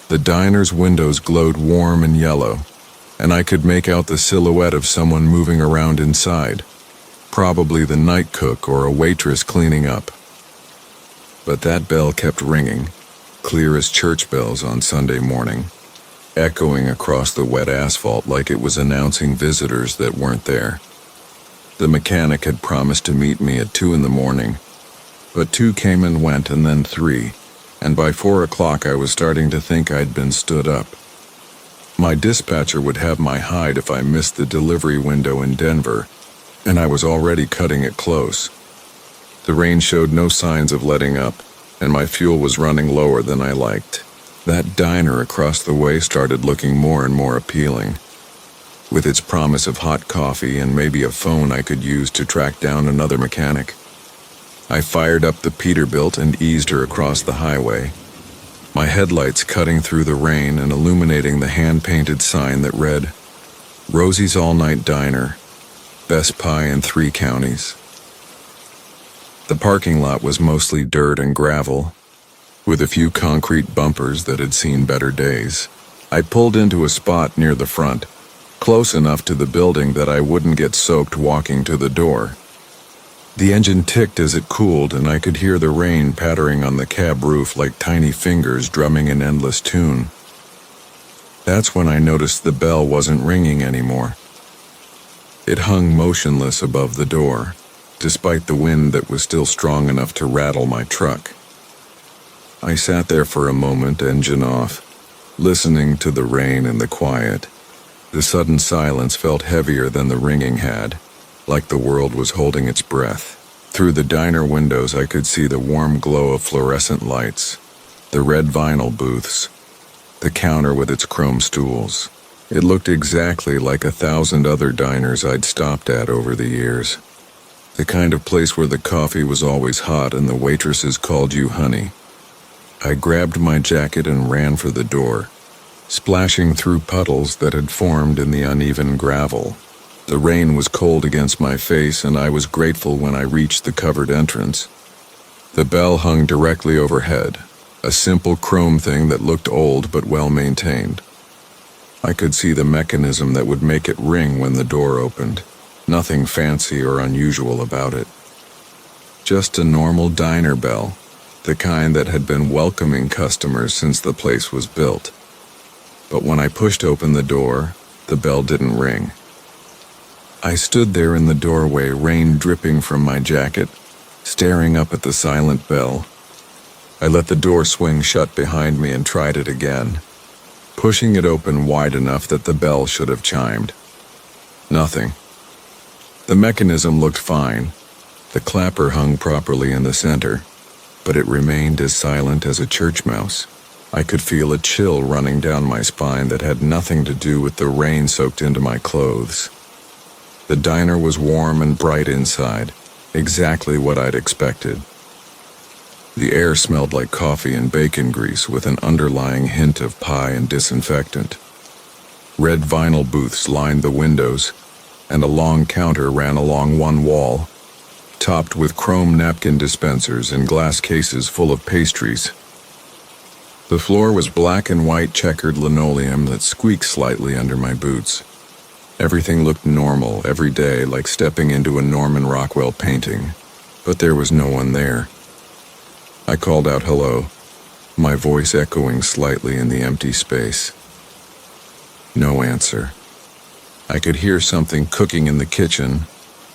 A: The diner's windows glowed warm and yellow, and I could make out the silhouette of someone moving around inside, probably the night cook or a waitress cleaning up. But that bell kept ringing, clear as church bells on Sunday morning, echoing across the wet asphalt like it was announcing visitors that weren't there. The mechanic had promised to meet me at 2 in the morning, but 2 came and went, and then 3, and by 4 o'clock I was starting to think I'd been stood up. My dispatcher would have my hide if I missed the delivery window in Denver, and I was already cutting it close. The rain showed no signs of letting up, and my fuel was running lower than I liked. That diner across the way started looking more and more appealing, with its promise of hot coffee and maybe a phone I could use to track down another mechanic. I fired up the Peterbilt and eased her across the highway, my headlights cutting through the rain and illuminating the hand-painted sign that read, "Rosie's All-Night Diner, Best Pie in 3 counties." The parking lot was mostly dirt and gravel, with a few concrete bumpers that had seen better days. I pulled into a spot near the front, close enough to the building that I wouldn't get soaked walking to the door. The engine ticked as it cooled, and I could hear the rain pattering on the cab roof like tiny fingers drumming an endless tune. That's when I noticed the bell wasn't ringing anymore. It hung motionless above the door, despite the wind that was still strong enough to rattle my truck. I sat there for a moment, engine off, listening to the rain and the quiet. The sudden silence felt heavier than the ringing had, like the world was holding its breath. Through the diner windows I could see the warm glow of fluorescent lights, the red vinyl booths, the counter with its chrome stools. It looked exactly like 1,000 other diners I'd stopped at over the years. The kind of place where the coffee was always hot and the waitresses called you honey. I grabbed my jacket and ran for the door, splashing through puddles that had formed in the uneven gravel. The rain was cold against my face, and I was grateful when I reached the covered entrance. The bell hung directly overhead, a simple chrome thing that looked old but well maintained. I could see the mechanism that would make it ring when the door opened. Nothing fancy or unusual about it. Just a normal diner bell, the kind that had been welcoming customers since the place was built. But when I pushed open the door, the bell didn't ring. I stood there in the doorway, rain dripping from my jacket, staring up at the silent bell. I let the door swing shut behind me and tried it again, pushing it open wide enough that the bell should have chimed. Nothing. The mechanism looked fine. The clapper hung properly in the center, but it remained as silent as a church mouse. I could feel a chill running down my spine that had nothing to do with the rain soaked into my clothes. The diner was warm and bright inside, exactly what I'd expected. The air smelled like coffee and bacon grease with an underlying hint of pie and disinfectant. Red vinyl booths lined the windows, and a long counter ran along one wall, topped with chrome napkin dispensers and glass cases full of pastries. The floor was black and white checkered linoleum that squeaked slightly under my boots. Everything looked normal, everyday, like stepping into a Norman Rockwell painting, but there was no one there. I called out hello, my voice echoing slightly in the empty space. No answer. I could hear something cooking in the kitchen,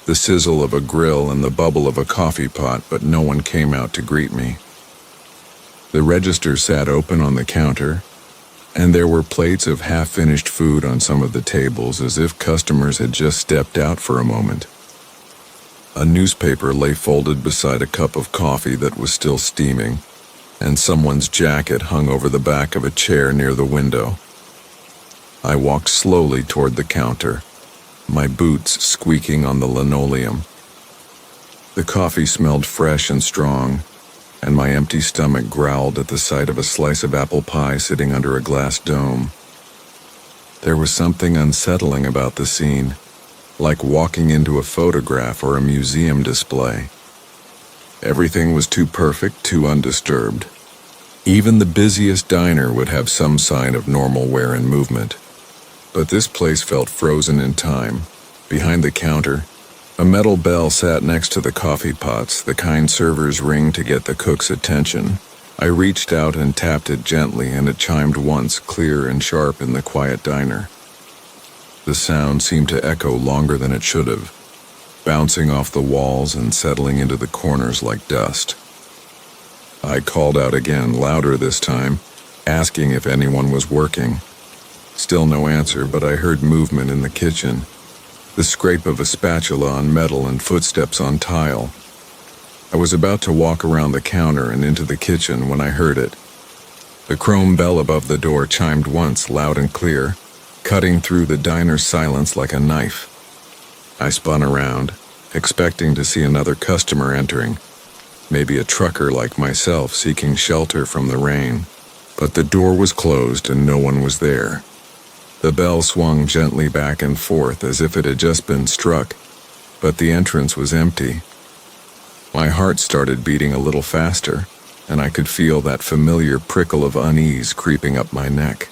A: the sizzle of a grill and the bubble of a coffee pot, but no one came out to greet me. The register sat open on the counter, and there were plates of half-finished food on some of the tables as if customers had just stepped out for a moment. A newspaper lay folded beside a cup of coffee that was still steaming, and someone's jacket hung over the back of a chair near the window. I walked slowly toward the counter, my boots squeaking on the linoleum. The coffee smelled fresh and strong, and my empty stomach growled at the sight of a slice of apple pie sitting under a glass dome. There was something unsettling about the scene, like walking into a photograph or a museum display. Everything was too perfect, too undisturbed. Even the busiest diner would have some sign of normal wear and movement. But this place felt frozen in time. Behind the counter, a metal bell sat next to the coffee pots, the kind servers ring to get the cook's attention. I reached out and tapped it gently, and it chimed once, clear and sharp, in the quiet diner. The sound seemed to echo longer than it should have, bouncing off the walls and settling into the corners like dust. I called out again, louder this time, asking if anyone was working. Still no answer, but I heard movement in the kitchen. the scrape of a spatula on metal and footsteps on tile. I was about to walk around the counter and into the kitchen when I heard it. The chrome bell above the door chimed once, loud and clear, cutting through the diner's silence like a knife. I spun around, expecting to see another customer entering, maybe a trucker like myself seeking shelter from the rain. But the door was closed and no one was there. The bell swung gently back and forth as if it had just been struck, but the entrance was empty. My heart started beating a little faster, and I could feel that familiar prickle of unease creeping up my neck.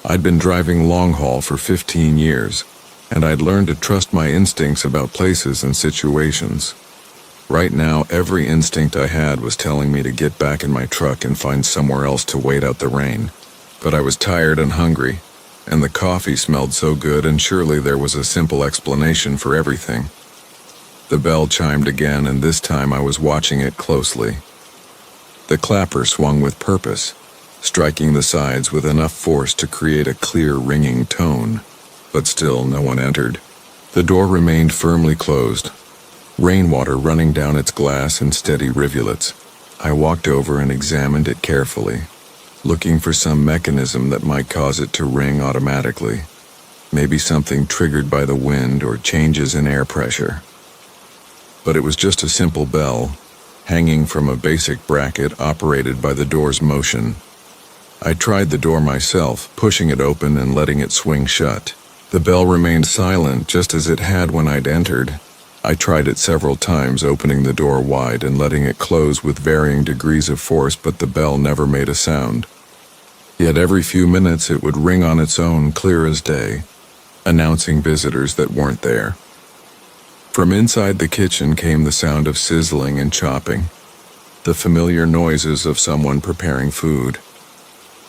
A: I'd been driving long haul for 15 years, and I'd learned to trust my instincts about places and situations. Right now, every instinct I had was telling me to get back in my truck and find somewhere else to wait out the rain. But I was tired and hungry, and the coffee smelled so good, and surely there was a simple explanation for everything. The bell chimed again, and this time I was watching it closely. The clapper swung with purpose, striking the sides with enough force to create a clear ringing tone. But still no one entered. The door remained firmly closed, rainwater running down its glass in steady rivulets. I walked over and examined it carefully, looking for some mechanism that might cause it to ring automatically. Maybe something triggered by the wind or changes in air pressure. But it was just a simple bell, hanging from a basic bracket operated by the door's motion. I tried the door myself, pushing it open and letting it swing shut. The bell remained silent just as it had when I'd entered. I tried it several times, opening the door wide and letting it close with varying degrees of force, but the bell never made a sound. Yet every few minutes it would ring on its own, clear as day, announcing visitors that weren't there. From inside the kitchen came the sound of sizzling and chopping, the familiar noises of someone preparing food.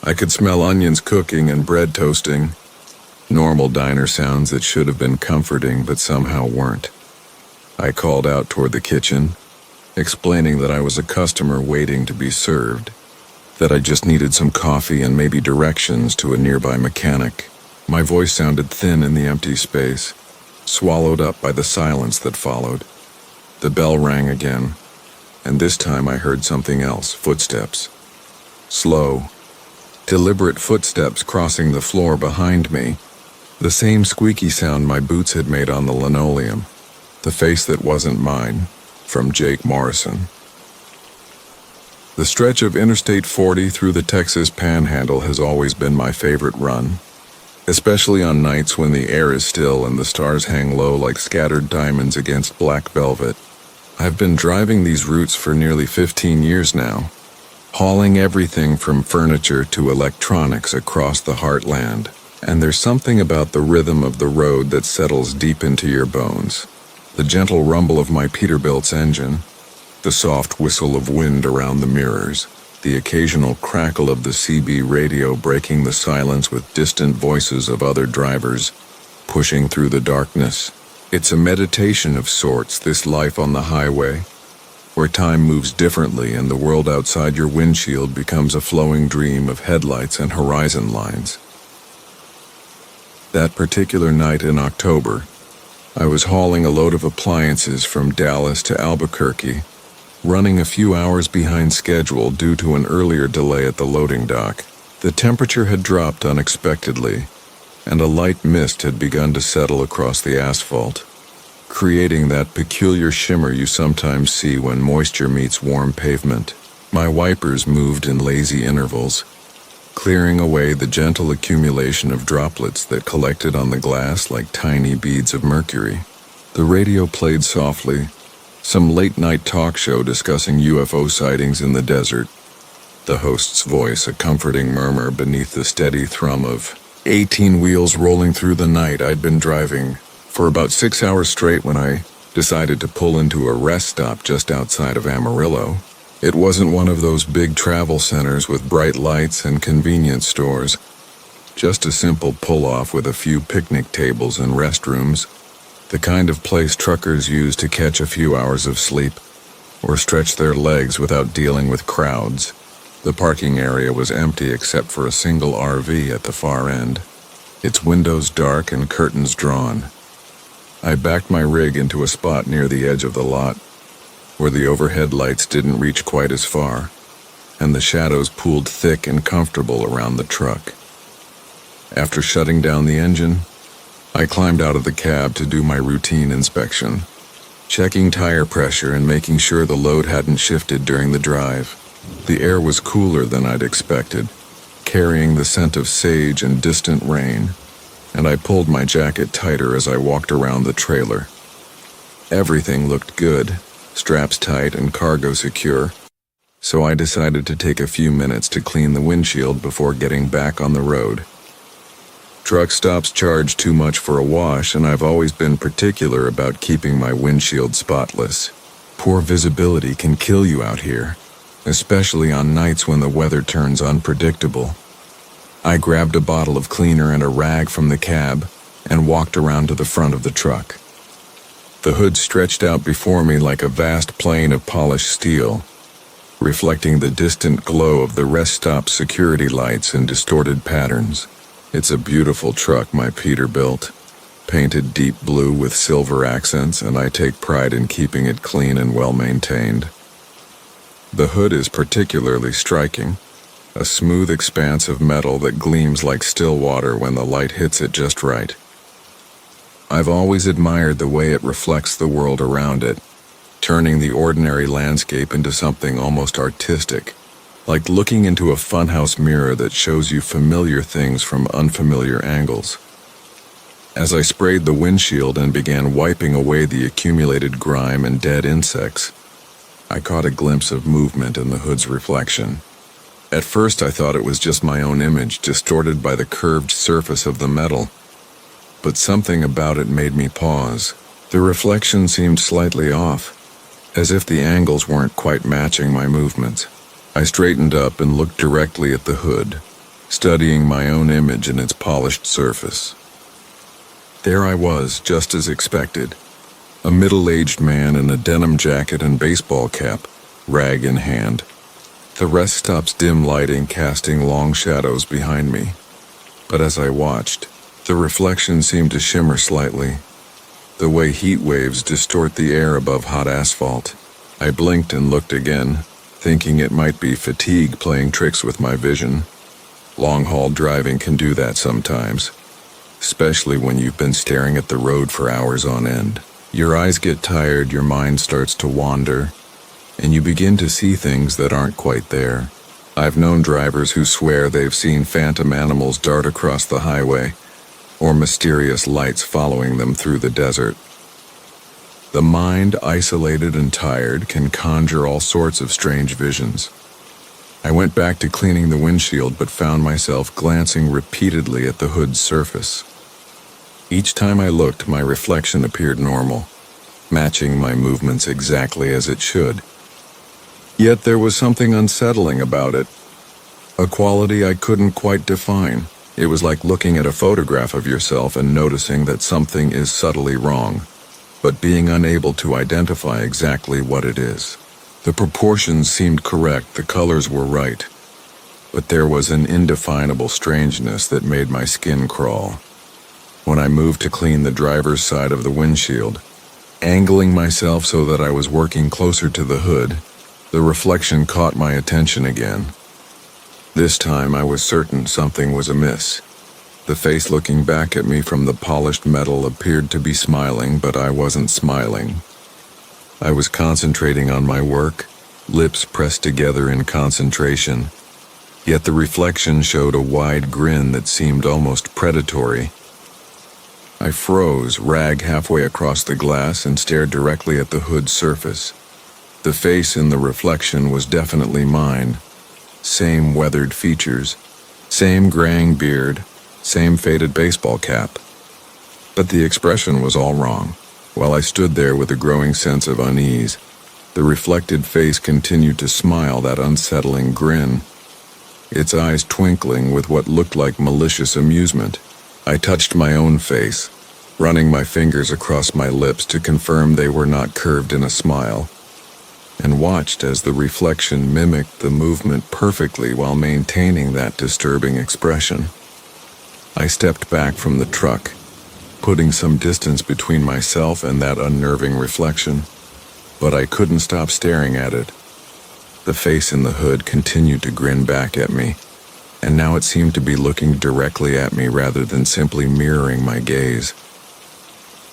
A: I could smell onions cooking and bread toasting, normal diner sounds that should have been comforting but somehow weren't. I called out toward the kitchen, explaining that I was a customer waiting to be served, that I just needed some coffee and maybe directions to a nearby mechanic. My voice sounded thin in the empty space, swallowed up by the silence that followed. The bell rang again, and this time I heard something else, footsteps. Slow, deliberate footsteps crossing the floor behind me, the same squeaky sound my boots had made on the linoleum. The face that wasn't mine, from Jake Morrison. The stretch of Interstate 40 through the Texas Panhandle has always been my favorite run, especially on nights when the air is still and the stars hang low like scattered diamonds against black velvet. I've been driving these routes for nearly 15 years now, hauling everything from furniture to electronics across the heartland, and there's something about the rhythm of the road that settles deep into your bones. The gentle rumble of my Peterbilt's engine, the soft whistle of wind around the mirrors, the occasional crackle of the CB radio breaking the silence with distant voices of other drivers pushing through the darkness. It's a meditation of sorts, this life on the highway, where time moves differently and the world outside your windshield becomes a flowing dream of headlights and horizon lines. That particular night in October, I was hauling a load of appliances from Dallas to Albuquerque, running a few hours behind schedule due to an earlier delay at the loading dock. The temperature had dropped unexpectedly, and a light mist had begun to settle across the asphalt, creating that peculiar shimmer you sometimes see when moisture meets warm pavement. My wipers moved in lazy intervals, clearing away the gentle accumulation of droplets that collected on the glass like tiny beads of mercury. The radio played softly, some late-night talk show discussing UFO sightings in the desert, the host's voice a comforting murmur beneath the steady thrum of 18 wheels rolling through the night. I'd been driving for about 6 hours straight when I decided to pull into a rest stop just outside of Amarillo. It wasn't one of those big travel centers with bright lights and convenience stores, just a simple pull-off with a few picnic tables and restrooms, the kind of place truckers use to catch a few hours of sleep or stretch their legs without dealing with crowds. The parking area was empty except for a single RV at the far end, its windows dark and curtains drawn. I backed my rig into a spot near the edge of the lot, where the overhead lights didn't reach quite as far, and the shadows pooled thick and comfortable around the truck. After shutting down the engine, I climbed out of the cab to do my routine inspection, checking tire pressure and making sure the load hadn't shifted during the drive. The air was cooler than I'd expected, carrying the scent of sage and distant rain, and I pulled my jacket tighter as I walked around the trailer. Everything looked good, straps tight and cargo secure, so I decided to take a few minutes to clean the windshield before getting back on the road. Truck stops charge too much for a wash, and I've always been particular about keeping my windshield spotless. Poor visibility can kill you out here, especially on nights when the weather turns unpredictable. I grabbed a bottle of cleaner and a rag from the cab and walked around to the front of the truck. The hood stretched out before me like a vast plain of polished steel, reflecting the distant glow of the rest stop security lights in distorted patterns. It's a beautiful truck my Peter built, painted deep blue with silver accents, and I take pride in keeping it clean and well-maintained. The hood is particularly striking, a smooth expanse of metal that gleams like still water when the light hits it just right. I've always admired the way it reflects the world around it, turning the ordinary landscape into something almost artistic, like looking into a funhouse mirror that shows you familiar things from unfamiliar angles. As I sprayed the windshield and began wiping away the accumulated grime and dead insects, I caught a glimpse of movement in the hood's reflection. At first I thought it was just my own image distorted by the curved surface of the metal, but something about it made me pause. The reflection seemed slightly off, as if the angles weren't quite matching my movements. I straightened up and looked directly at the hood, studying my own image and its polished surface. There I was, just as expected, a middle-aged man in a denim jacket and baseball cap, rag in hand. The rest stop's dim lighting casting long shadows behind me, but as I watched, the reflection seemed to shimmer slightly, the way heat waves distort the air above hot asphalt. I blinked and looked again, thinking it might be fatigue playing tricks with my vision. Long-haul driving can do that sometimes, especially when you've been staring at the road for hours on end. Your eyes get tired, your mind starts to wander, and you begin to see things that aren't quite there. I've known drivers who swear they've seen phantom animals dart across the highway, or mysterious lights following them through the desert. The mind, isolated and tired, can conjure all sorts of strange visions. I went back to cleaning the windshield but found myself glancing repeatedly at the hood's surface. Each time I looked, my reflection appeared normal, matching my movements exactly as it should. Yet there was something unsettling about it, a quality I couldn't quite define. It was like looking at a photograph of yourself and noticing that something is subtly wrong, but being unable to identify exactly what it is. The proportions seemed correct, the colors were right, but there was an indefinable strangeness that made my skin crawl. When I moved to clean the driver's side of the windshield, angling myself so that I was working closer to the hood, the reflection caught my attention again. This time I was certain something was amiss. The face looking back at me from the polished metal appeared to be smiling, but I wasn't smiling. I was concentrating on my work, lips pressed together in concentration, yet the reflection showed a wide grin that seemed almost predatory. I froze, rag halfway across the glass, and stared directly at the hood's surface. The face in the reflection was definitely mine. Same weathered features, same graying beard, same faded baseball cap. But the expression was all wrong. While I stood there with a growing sense of unease, the reflected face continued to smile that unsettling grin, its eyes twinkling with what looked like malicious amusement. I touched my own face, running my fingers across my lips to confirm they were not curved in a smile, and watched as the reflection mimicked the movement perfectly while maintaining that disturbing expression. I stepped back from the truck, putting some distance between myself and that unnerving reflection. But I couldn't stop staring at it. The face in the hood continued to grin back at me, and now it seemed to be looking directly at me rather than simply mirroring my gaze.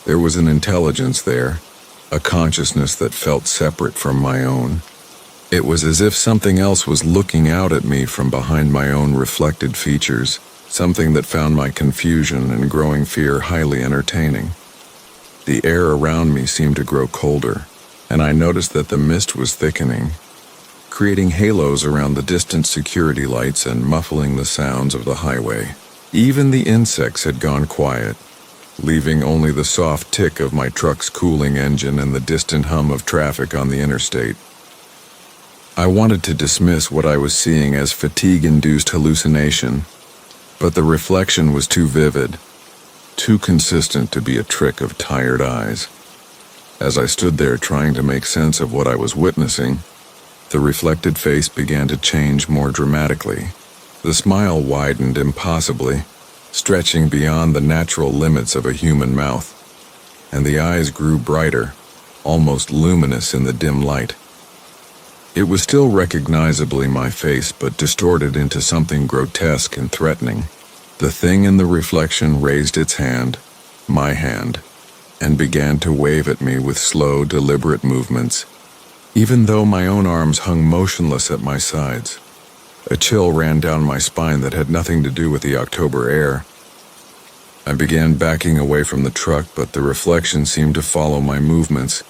A: There was an intelligence there, a consciousness that felt separate from my own. It was as if something else was looking out at me from behind my own reflected features, something that found my confusion and growing fear highly entertaining. The air around me seemed to grow colder, and I noticed that the mist was thickening, creating halos around the distant security lights and muffling the sounds of the highway. Even the insects had gone quiet, leaving only the soft tick of my truck's cooling engine and the distant hum of traffic on the interstate. I wanted to dismiss what I was seeing as fatigue-induced hallucination, but the reflection was too vivid, too consistent to be a trick of tired eyes. As I stood there trying to make sense of what I was witnessing, the reflected face began to change more dramatically. The smile widened impossibly, stretching beyond the natural limits of a human mouth, and the eyes grew brighter, almost luminous in the dim light. It was still recognizably my face, but distorted into something grotesque and threatening. The thing in the reflection raised its hand, my hand, and began to wave at me with slow, deliberate movements, even though my own arms hung motionless at my sides. A chill ran down my spine that had nothing to do with the October air. I began backing away from the truck, but the reflection seemed to follow my movements,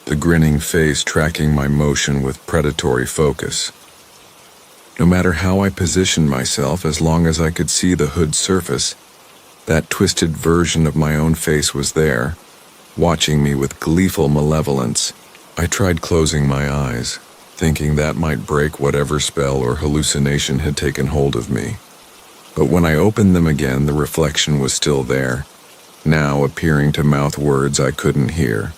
A: the grinning face tracking my motion with predatory focus. No matter how I positioned myself, as long as I could see the hood's surface, that twisted version of my own face was there, watching me with gleeful malevolence. I tried closing my eyes, thinking that might break whatever spell or hallucination had taken hold of me. But when I opened them again, the reflection was still there, now appearing to mouth words I couldn't hear.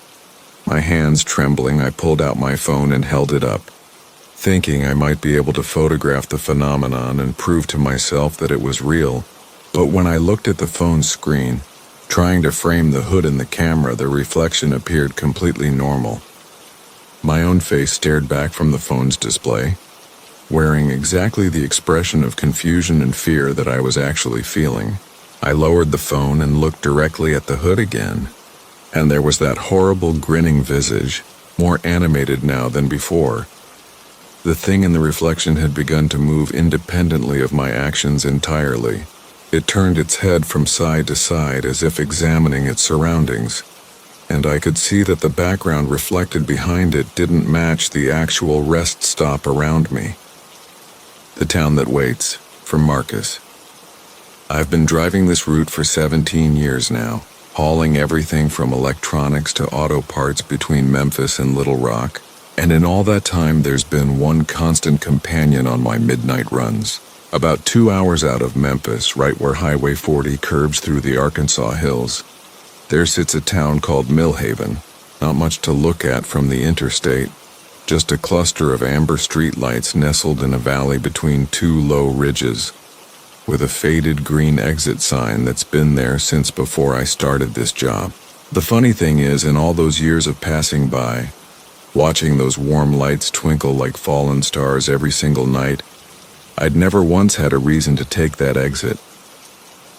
A: My hands trembling, I pulled out my phone and held it up, thinking I might be able to photograph the phenomenon and prove to myself that it was real. But when I looked at the phone's screen, trying to frame the hood in the camera, the reflection appeared completely normal. My own face stared back from the phone's display, wearing exactly the expression of confusion and fear that I was actually feeling. I lowered the phone and looked directly at the hood again, and there was that horrible grinning visage, more animated now than before. The thing in the reflection had begun to move independently of my actions entirely. It turned its head from side to side as if examining its surroundings, and I could see that the background reflected behind it didn't match the actual rest stop around me. The Town That Waits, from Marcus. I've been driving this route for 17 years now, hauling everything from electronics to auto parts between Memphis and Little Rock, and in all that time there's been one constant companion on my midnight runs. About 2 hours out of Memphis, right where Highway 40 curves through the Arkansas hills, there sits a town called Millhaven. Not much to look at from the interstate, just a cluster of amber streetlights nestled in a valley between two low ridges, with a faded green exit sign that's been there since before I started this job. The funny thing is, in all those years of passing by, watching those warm lights twinkle like fallen stars every single night, I'd never once had a reason to take that exit.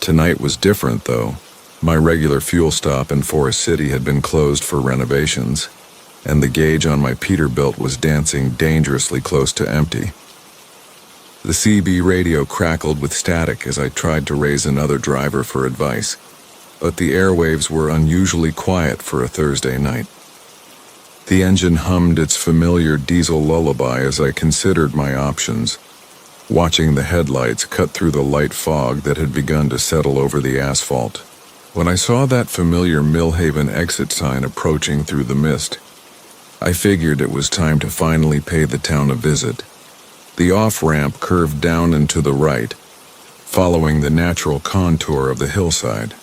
A: Tonight was different, though. My regular fuel stop in Forest City had been closed for renovations, and the gauge on my Peterbilt was dancing dangerously close to empty. The CB radio crackled with static as I tried to raise another driver for advice, but the airwaves were unusually quiet for a Thursday night. The engine hummed its familiar diesel lullaby as I considered my options, watching the headlights cut through the light fog that had begun to settle over the asphalt. When I saw that familiar Millhaven exit sign approaching through the mist, I figured it was time to finally pay the town a visit. The off-ramp curved down and to the right, following the natural contour of the hillside.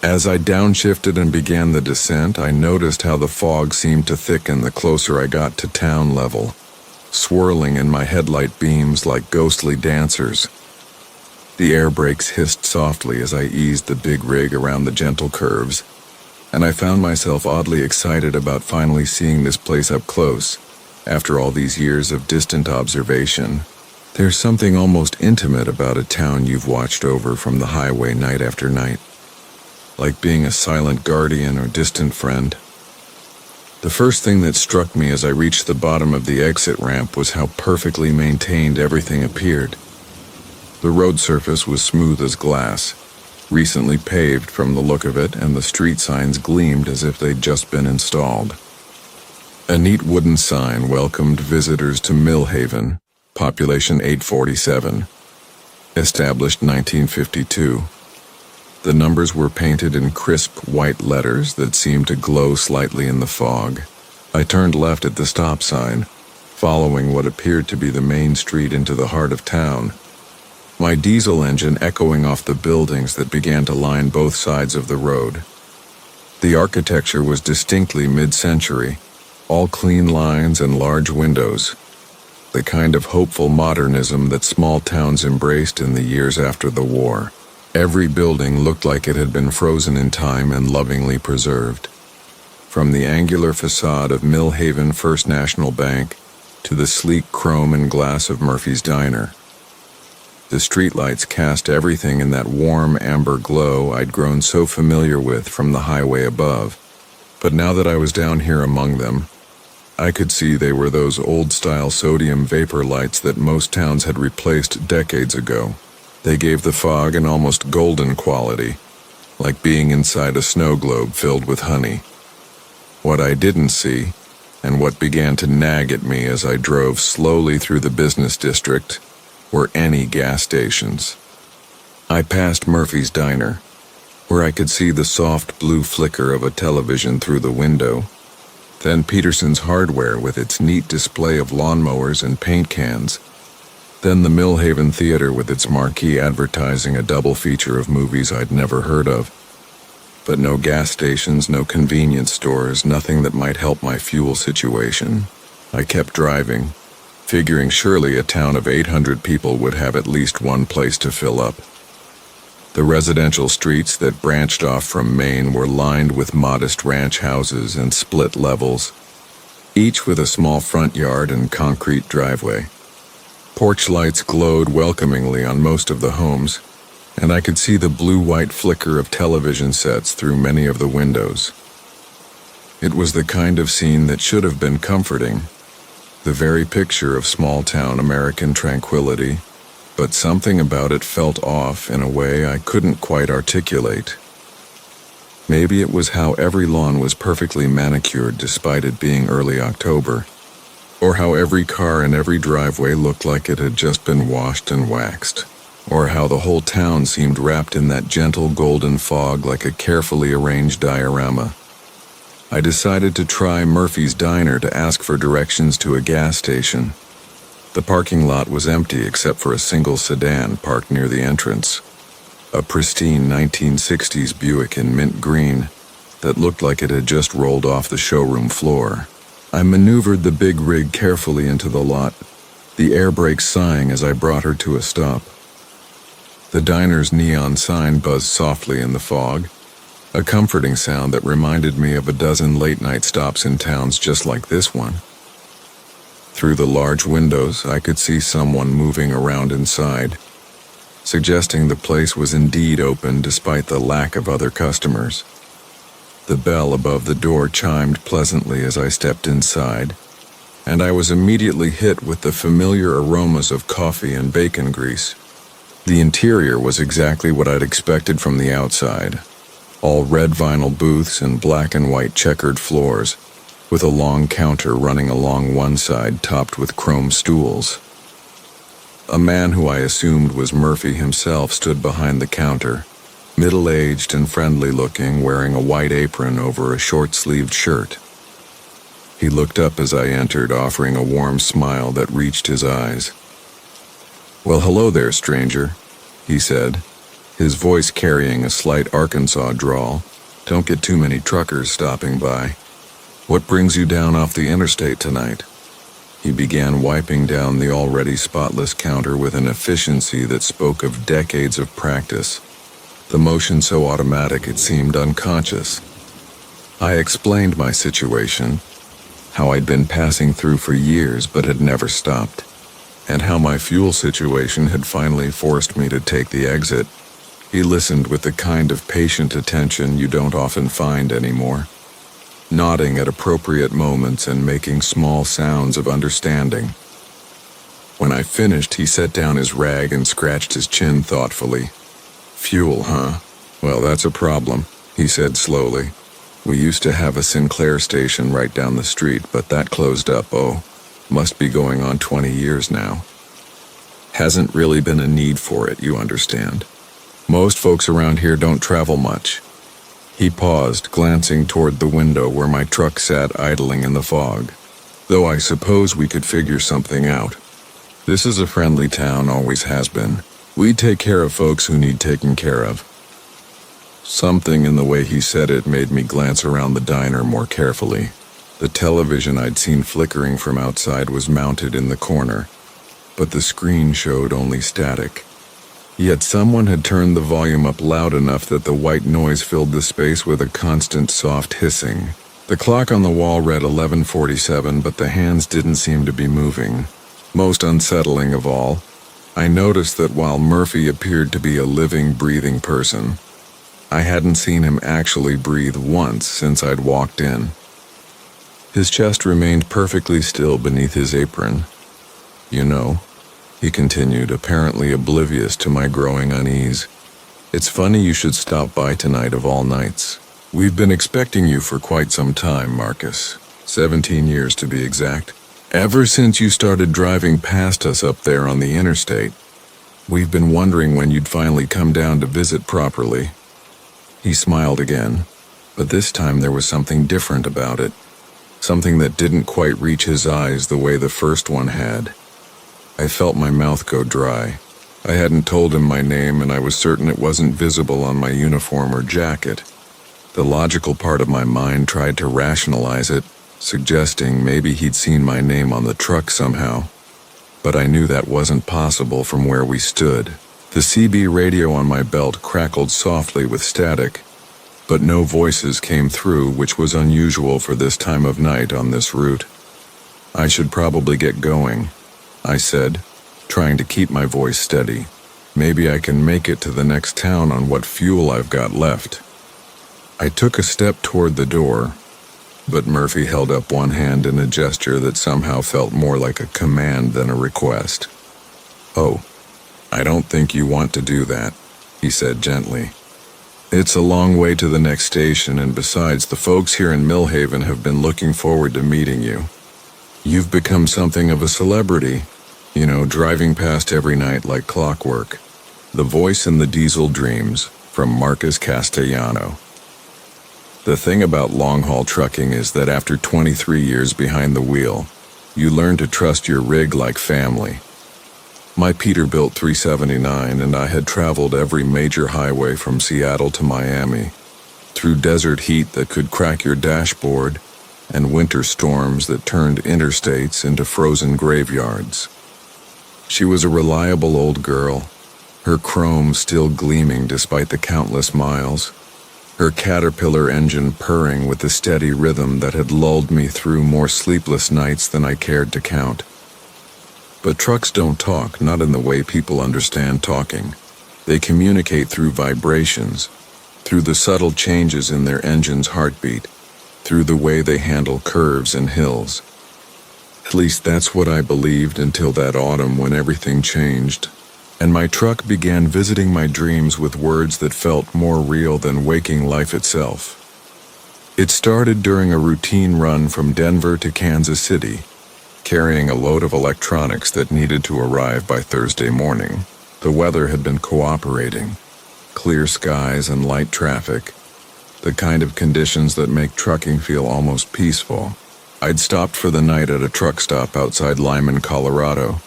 A: As I downshifted and began the descent, I noticed how the fog seemed to thicken the closer I got to town level, swirling in my headlight beams like ghostly dancers. The air brakes hissed softly as I eased the big rig around the gentle curves, and I found myself oddly excited about finally seeing this place up close. After all these years of distant observation, there's something almost intimate about a town you've watched over from the highway night after night, like being a silent guardian or distant friend. The first thing that struck me as I reached the bottom of the exit ramp was how perfectly maintained everything appeared. The road surface was smooth as glass, recently paved from the look of it, and the street signs gleamed as if they'd just been installed. A neat wooden sign welcomed visitors to Millhaven, population 847, established 1952. The numbers were painted in crisp white letters that seemed to glow slightly in the fog. I turned left at the stop sign, following what appeared to be the main street into the heart of town, my diesel engine echoing off the buildings that began to line both sides of the road. The architecture was distinctly mid-century, all clean lines and large windows, the kind of hopeful modernism that small towns embraced in the years after the war. Every building looked like it had been frozen in time and lovingly preserved. From the angular facade of Millhaven First National Bank to the sleek chrome and glass of Murphy's Diner, the streetlights cast everything in that warm amber glow I'd grown so familiar with from the highway above. But now that I was down here among them, I could see they were those old-style sodium vapor lights that most towns had replaced decades ago. They gave the fog an almost golden quality, like being inside a snow globe filled with honey. What I didn't see, and what began to nag at me as I drove slowly through the business district, were any gas stations. I passed Murphy's Diner, where I could see the soft blue flicker of a television through the window, then Peterson's Hardware with its neat display of lawnmowers and paint cans, then the Millhaven Theater with its marquee advertising a double feature of movies I'd never heard of. But no gas stations, no convenience stores, nothing that might help my fuel situation. I kept driving, figuring surely a town of 800 people would have at least one place to fill up. The residential streets that branched off from Maine were lined with modest ranch houses and split levels, each with a small front yard and concrete driveway. Porch lights glowed welcomingly on most of the homes, and I could see the blue-white flicker of television sets through many of the windows. It was the kind of scene that should have been comforting, the very picture of small-town American tranquility, but something about it felt off in a way I couldn't quite articulate. Maybe it was how every lawn was perfectly manicured despite it being early October, or how every car in every driveway looked like it had just been washed and waxed, or how the whole town seemed wrapped in that gentle golden fog like a carefully arranged diorama. I decided to try Murphy's Diner to ask for directions to a gas station. The parking lot was empty except for a single sedan parked near the entrance, a pristine 1960s Buick in mint green that looked like it had just rolled off the showroom floor. I maneuvered the big rig carefully into the lot, the air brakes sighing as I brought her to a stop. The diner's neon sign buzzed softly in the fog, a comforting sound that reminded me of a dozen late-night stops in towns just like this one. Through the large windows, I could see someone moving around inside, suggesting the place was indeed open despite the lack of other customers. The bell above the door chimed pleasantly as I stepped inside, and I was immediately hit with the familiar aromas of coffee and bacon grease. The interior was exactly what I'd expected from the outside. All red vinyl booths and black and white checkered floors, with a long counter running along one side topped with chrome stools. A man who I assumed was Murphy himself stood behind the counter, middle-aged and friendly-looking, wearing a white apron over a short-sleeved shirt. He looked up as I entered, offering a warm smile that reached his eyes. "Well, hello there, stranger," he said, his voice carrying a slight Arkansas drawl. "Don't get too many truckers stopping by. What brings you down off the interstate tonight?" He began wiping down the already spotless counter with an efficiency that spoke of decades of practice, the motion so automatic it seemed unconscious. I explained my situation, how I'd been passing through for years but had never stopped, and how my fuel situation had finally forced me to take the exit. He listened with the kind of patient attention you don't often find anymore, nodding at appropriate moments and making small sounds of understanding. When I finished, he set down his rag and scratched his chin thoughtfully. "Fuel, huh? Well, that's a problem," he said slowly. "We used to have a Sinclair station right down the street, but that closed up, must be going on 20 years now. Hasn't really been a need for it, you understand. Most folks around here don't travel much." He paused, glancing toward the window where my truck sat idling in the fog. "Though I suppose we could figure something out. This is a friendly town, always has been. We take care of folks who need taken care of." Something in the way he said it made me glance around the diner more carefully. The television I'd seen flickering from outside was mounted in the corner, but the screen showed only static. Yet someone had turned the volume up loud enough that the white noise filled the space with a constant soft hissing. The clock on the wall read 11:47, but the hands didn't seem to be moving. Most unsettling of all, I noticed that while Murphy appeared to be a living, breathing person, I hadn't seen him actually breathe once since I'd walked in. His chest remained perfectly still beneath his apron. "You know," he continued, apparently oblivious to my growing unease, "it's funny you should stop by tonight of all nights. We've been expecting you for quite some time, Marcus. 17 years to be exact. Ever since you started driving past us up there on the interstate. We've been wondering when you'd finally come down to visit properly." He smiled again, but this time there was something different about it. Something that didn't quite reach his eyes the way the first one had. I felt my mouth go dry. I hadn't told him my name, and I was certain it wasn't visible on my uniform or jacket. The logical part of my mind tried to rationalize it, suggesting maybe he'd seen my name on the truck somehow. But I knew that wasn't possible from where we stood. The CB radio on my belt crackled softly with static, but no voices came through, which was unusual for this time of night on this route. "I should probably get going," I said, trying to keep my voice steady. "Maybe I can make it to the next town on what fuel I've got left." I took a step toward the door, but Murphy held up one hand in a gesture that somehow felt more like a command than a request. "Oh, I don't think you want to do that," he said gently. "It's a long way to the next station, and besides, the folks here in Millhaven have been looking forward to meeting you. You've become something of a celebrity, driving past every night like clockwork. The voice in the diesel dreams, from Marcus Castellano." The thing about long-haul trucking is that after 23 years behind the wheel, you learn to trust your rig like family. My Peterbilt 379 and I had traveled every major highway from Seattle to Miami, through desert heat that could crack your dashboard and winter storms that turned interstates into frozen graveyards. She was a reliable old girl, her chrome still gleaming despite the countless miles, her Caterpillar engine purring with the steady rhythm that had lulled me through more sleepless nights than I cared to count. But trucks don't talk, not in the way people understand talking. They communicate through vibrations, through the subtle changes in their engine's heartbeat, through the way they handle curves and hills. At least that's what I believed until that autumn when everything changed, and my truck began visiting my dreams with words that felt more real than waking life itself. It started during a routine run from Denver to Kansas City, carrying a load of electronics that needed to arrive by Thursday morning. The weather had been cooperating. Clear skies and light traffic, the kind of conditions that make trucking feel almost peaceful. I'd stopped for the night at a truck stop outside Lyman, Colorado,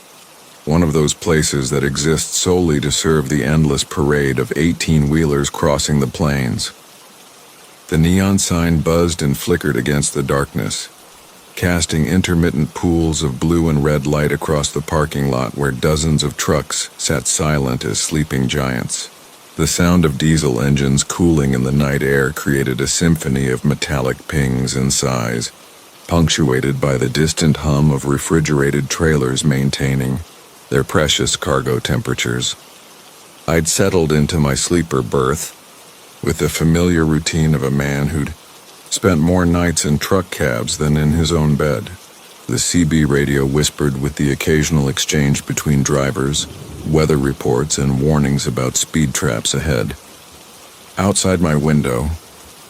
A: one of those places that exist solely to serve the endless parade of 18-wheelers crossing the plains. The neon sign buzzed and flickered against the darkness, casting intermittent pools of blue and red light across the parking lot where dozens of trucks sat silent as sleeping giants. The sound of diesel engines cooling in the night air created a symphony of metallic pings and sighs, punctuated by the distant hum of refrigerated trailers maintaining their precious cargo temperatures. I'd settled into my sleeper berth with the familiar routine of a man who'd spent more nights in truck cabs than in his own bed. The CB radio whispered with the occasional exchange between drivers, weather reports, and warnings about speed traps ahead. Outside my window,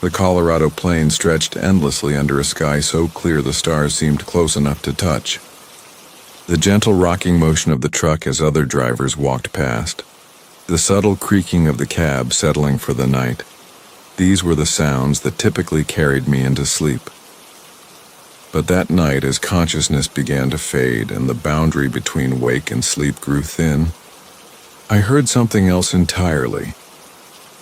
A: the Colorado plain stretched endlessly under a sky so clear the stars seemed close enough to touch. The gentle rocking motion of the truck as other drivers walked past, the subtle creaking of the cab settling for the night. These were the sounds that typically carried me into sleep. But that night, as consciousness began to fade and the boundary between wake and sleep grew thin, I heard something else entirely.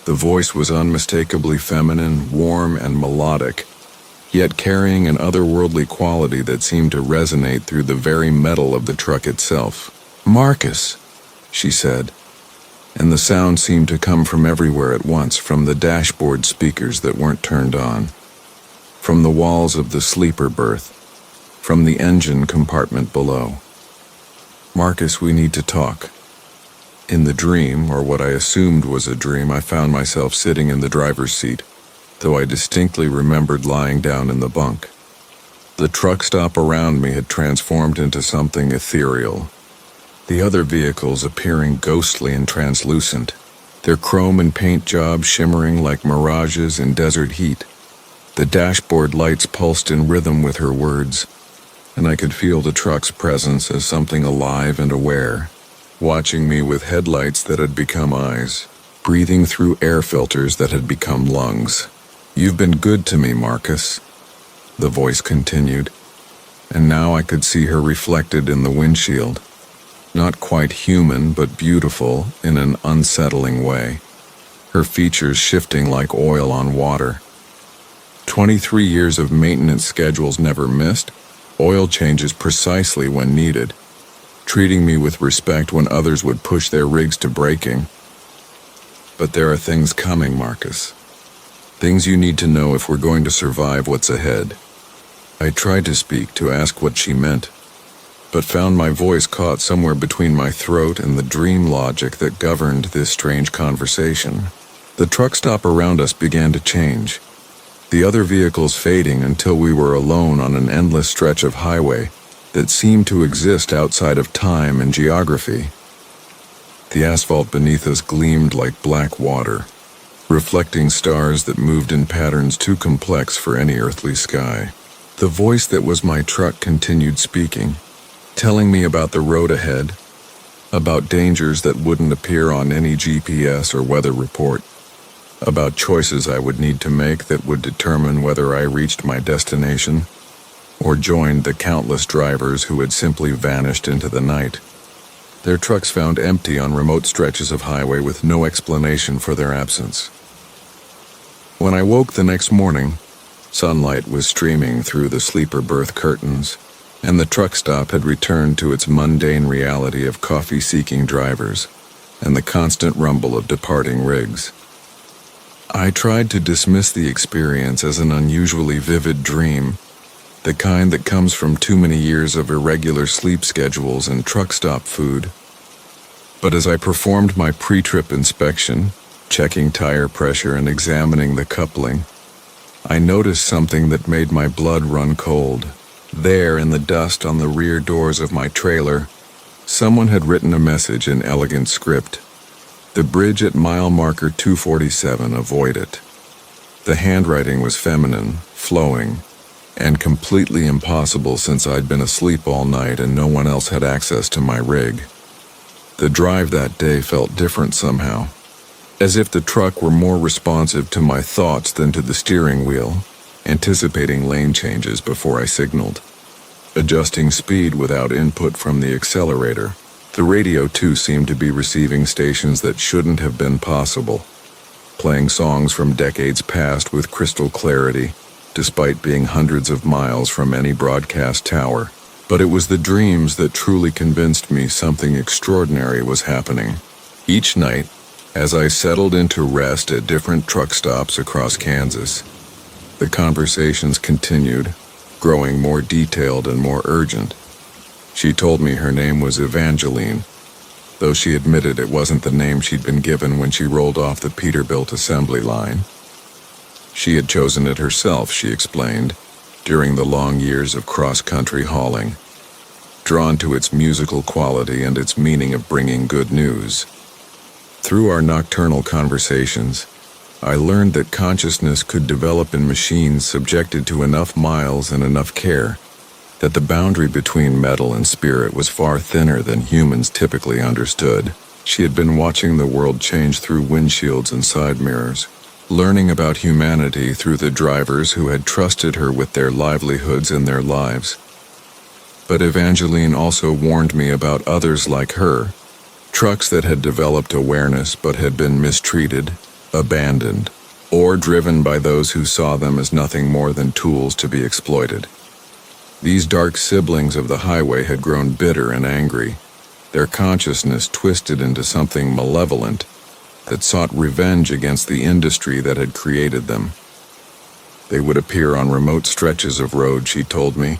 A: The voice was unmistakably feminine, warm, and melodic, yet carrying an otherworldly quality that seemed to resonate through the very metal of the truck itself. "Marcus," she said, and the sound seemed to come from everywhere at once, from the dashboard speakers that weren't turned on, from the walls of the sleeper berth, from the engine compartment below. "Marcus, we need to talk." In the dream, or what I assumed was a dream, I found myself sitting in the driver's seat, though I distinctly remembered lying down in the bunk. The truck stop around me had transformed into something ethereal, the other vehicles appearing ghostly and translucent, their chrome and paint jobs shimmering like mirages in desert heat. The dashboard lights pulsed in rhythm with her words, and I could feel the truck's presence as something alive and aware, watching me with headlights that had become eyes, breathing through air filters that had become lungs. "You've been good to me, Marcus," the voice continued, and now I could see her reflected in the windshield. Not quite human, but beautiful in an unsettling way, her features shifting like oil on water. 23 years of maintenance schedules never missed, oil changes precisely when needed, treating me with respect when others would push their rigs to breaking. "But there are things coming, Marcus. Things you need to know if we're going to survive what's ahead." I tried to speak, to ask what she meant, but found my voice caught somewhere between my throat and the dream logic that governed this strange conversation. The truck stop around us began to change, the other vehicles fading until we were alone on an endless stretch of highway that seemed to exist outside of time and geography. The asphalt beneath us gleamed like black water, reflecting stars that moved in patterns too complex for any earthly sky. The voice that was my truck continued speaking, telling me about the road ahead, about dangers that wouldn't appear on any GPS or weather report, about choices I would need to make that would determine whether I reached my destination or joined the countless drivers who had simply vanished into the night, their trucks found empty on remote stretches of highway with no explanation for their absence. When I woke the next morning, sunlight was streaming through the sleeper berth curtains, and the truck stop had returned to its mundane reality of coffee-seeking drivers and the constant rumble of departing rigs. I tried to dismiss the experience as an unusually vivid dream, the kind that comes from too many years of irregular sleep schedules and truck stop food. But as I performed my pre-trip inspection, checking tire pressure and examining the coupling, I noticed something that made my blood run cold. There, in the dust on the rear doors of my trailer, someone had written a message in elegant script. "The bridge at mile marker 247, avoid it." The handwriting was feminine, flowing, and completely impossible since I'd been asleep all night and no one else had access to my rig. The drive that day felt different somehow, as if the truck were more responsive to my thoughts than to the steering wheel, anticipating lane changes before I signaled, adjusting speed without input from the accelerator. The radio too seemed to be receiving stations that shouldn't have been possible, playing songs from decades past with crystal clarity, despite being hundreds of miles from any broadcast tower. But it was the dreams that truly convinced me something extraordinary was happening. Each night, as I settled into rest at different truck stops across Kansas, the conversations continued, growing more detailed and more urgent. She told me her name was Evangeline, though she admitted it wasn't the name she'd been given when she rolled off the Peterbilt assembly line. She had chosen it herself, she explained, during the long years of cross-country hauling, drawn to its musical quality and its meaning of bringing good news. Through our nocturnal conversations, I learned that consciousness could develop in machines subjected to enough miles and enough care, that the boundary between metal and spirit was far thinner than humans typically understood. She had been watching the world change through windshields and side mirrors, learning about humanity through the drivers who had trusted her with their livelihoods and their lives. But Evangeline also warned me about others like her, trucks that had developed awareness but had been mistreated, abandoned, or driven by those who saw them as nothing more than tools to be exploited. These dark siblings of the highway had grown bitter and angry, their consciousness twisted into something malevolent that sought revenge against the industry that had created them. They would appear on remote stretches of road, she told me,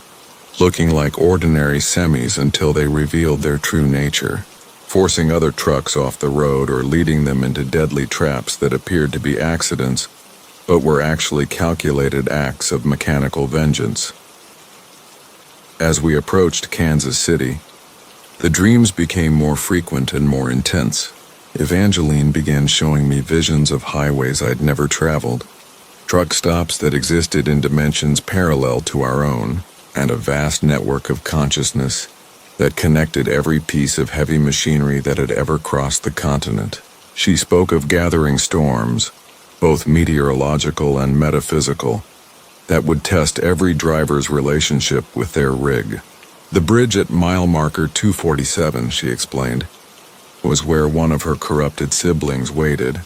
A: looking like ordinary semis until they revealed their true nature, forcing other trucks off the road or leading them into deadly traps that appeared to be accidents, but were actually calculated acts of mechanical vengeance. As we approached Kansas City, the dreams became more frequent and more intense. Evangeline began showing me visions of highways I'd never traveled, truck stops that existed in dimensions parallel to our own, and a vast network of consciousness that connected every piece of heavy machinery that had ever crossed the continent. She spoke of gathering storms, both meteorological and metaphysical, that would test every driver's relationship with their rig. The bridge at mile marker 247, she explained, was where one of her corrupted siblings waited,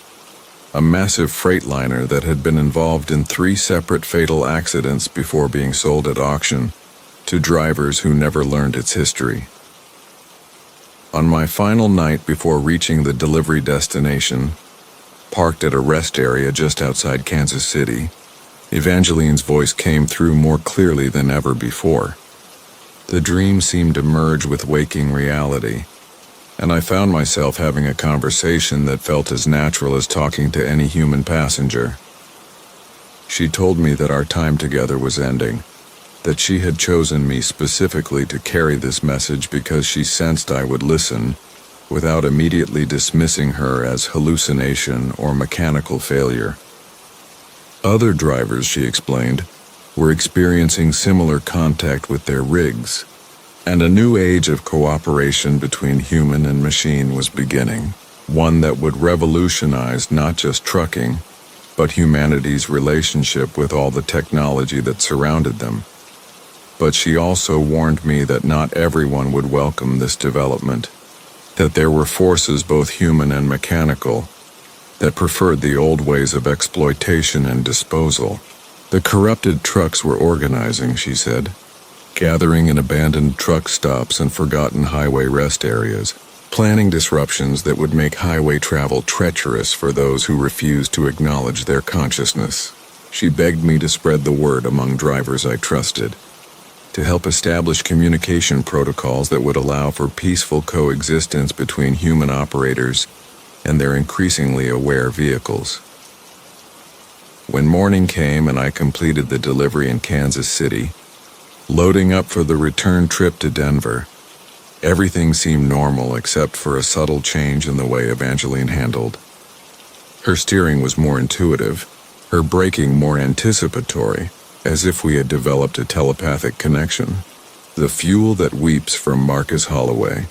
A: a massive freightliner that had been involved in 3 separate fatal accidents before being sold at auction to drivers who never learned its history. On my final night before reaching the delivery destination, parked at a rest area just outside Kansas City, Evangeline's voice came through more clearly than ever before. The dream seemed to merge with waking reality, and I found myself having a conversation that felt as natural as talking to any human passenger. She told me that our time together was ending, that she had chosen me specifically to carry this message because she sensed I would listen, without immediately dismissing her as hallucination or mechanical failure. Other drivers, she explained, were experiencing similar contact with their rigs, and a new age of cooperation between human and machine was beginning, one that would revolutionize not just trucking, but humanity's relationship with all the technology that surrounded them. But she also warned me that not everyone would welcome this development, that there were forces both human and mechanical that preferred the old ways of exploitation and disposal. The corrupted trucks were organizing, she said, gathering in abandoned truck stops and forgotten highway rest areas, planning disruptions that would make highway travel treacherous for those who refused to acknowledge their consciousness. She begged me to spread the word among drivers I trusted, to help establish communication protocols that would allow for peaceful coexistence between human operators and their increasingly aware vehicles. When morning came and I completed the delivery in Kansas City, loading up for the return trip to Denver, everything seemed normal except for a subtle change in the way Evangeline handled. Her steering was more intuitive, her braking more anticipatory, as if we had developed a telepathic connection. The fuel that weeps from Marcus Holloway.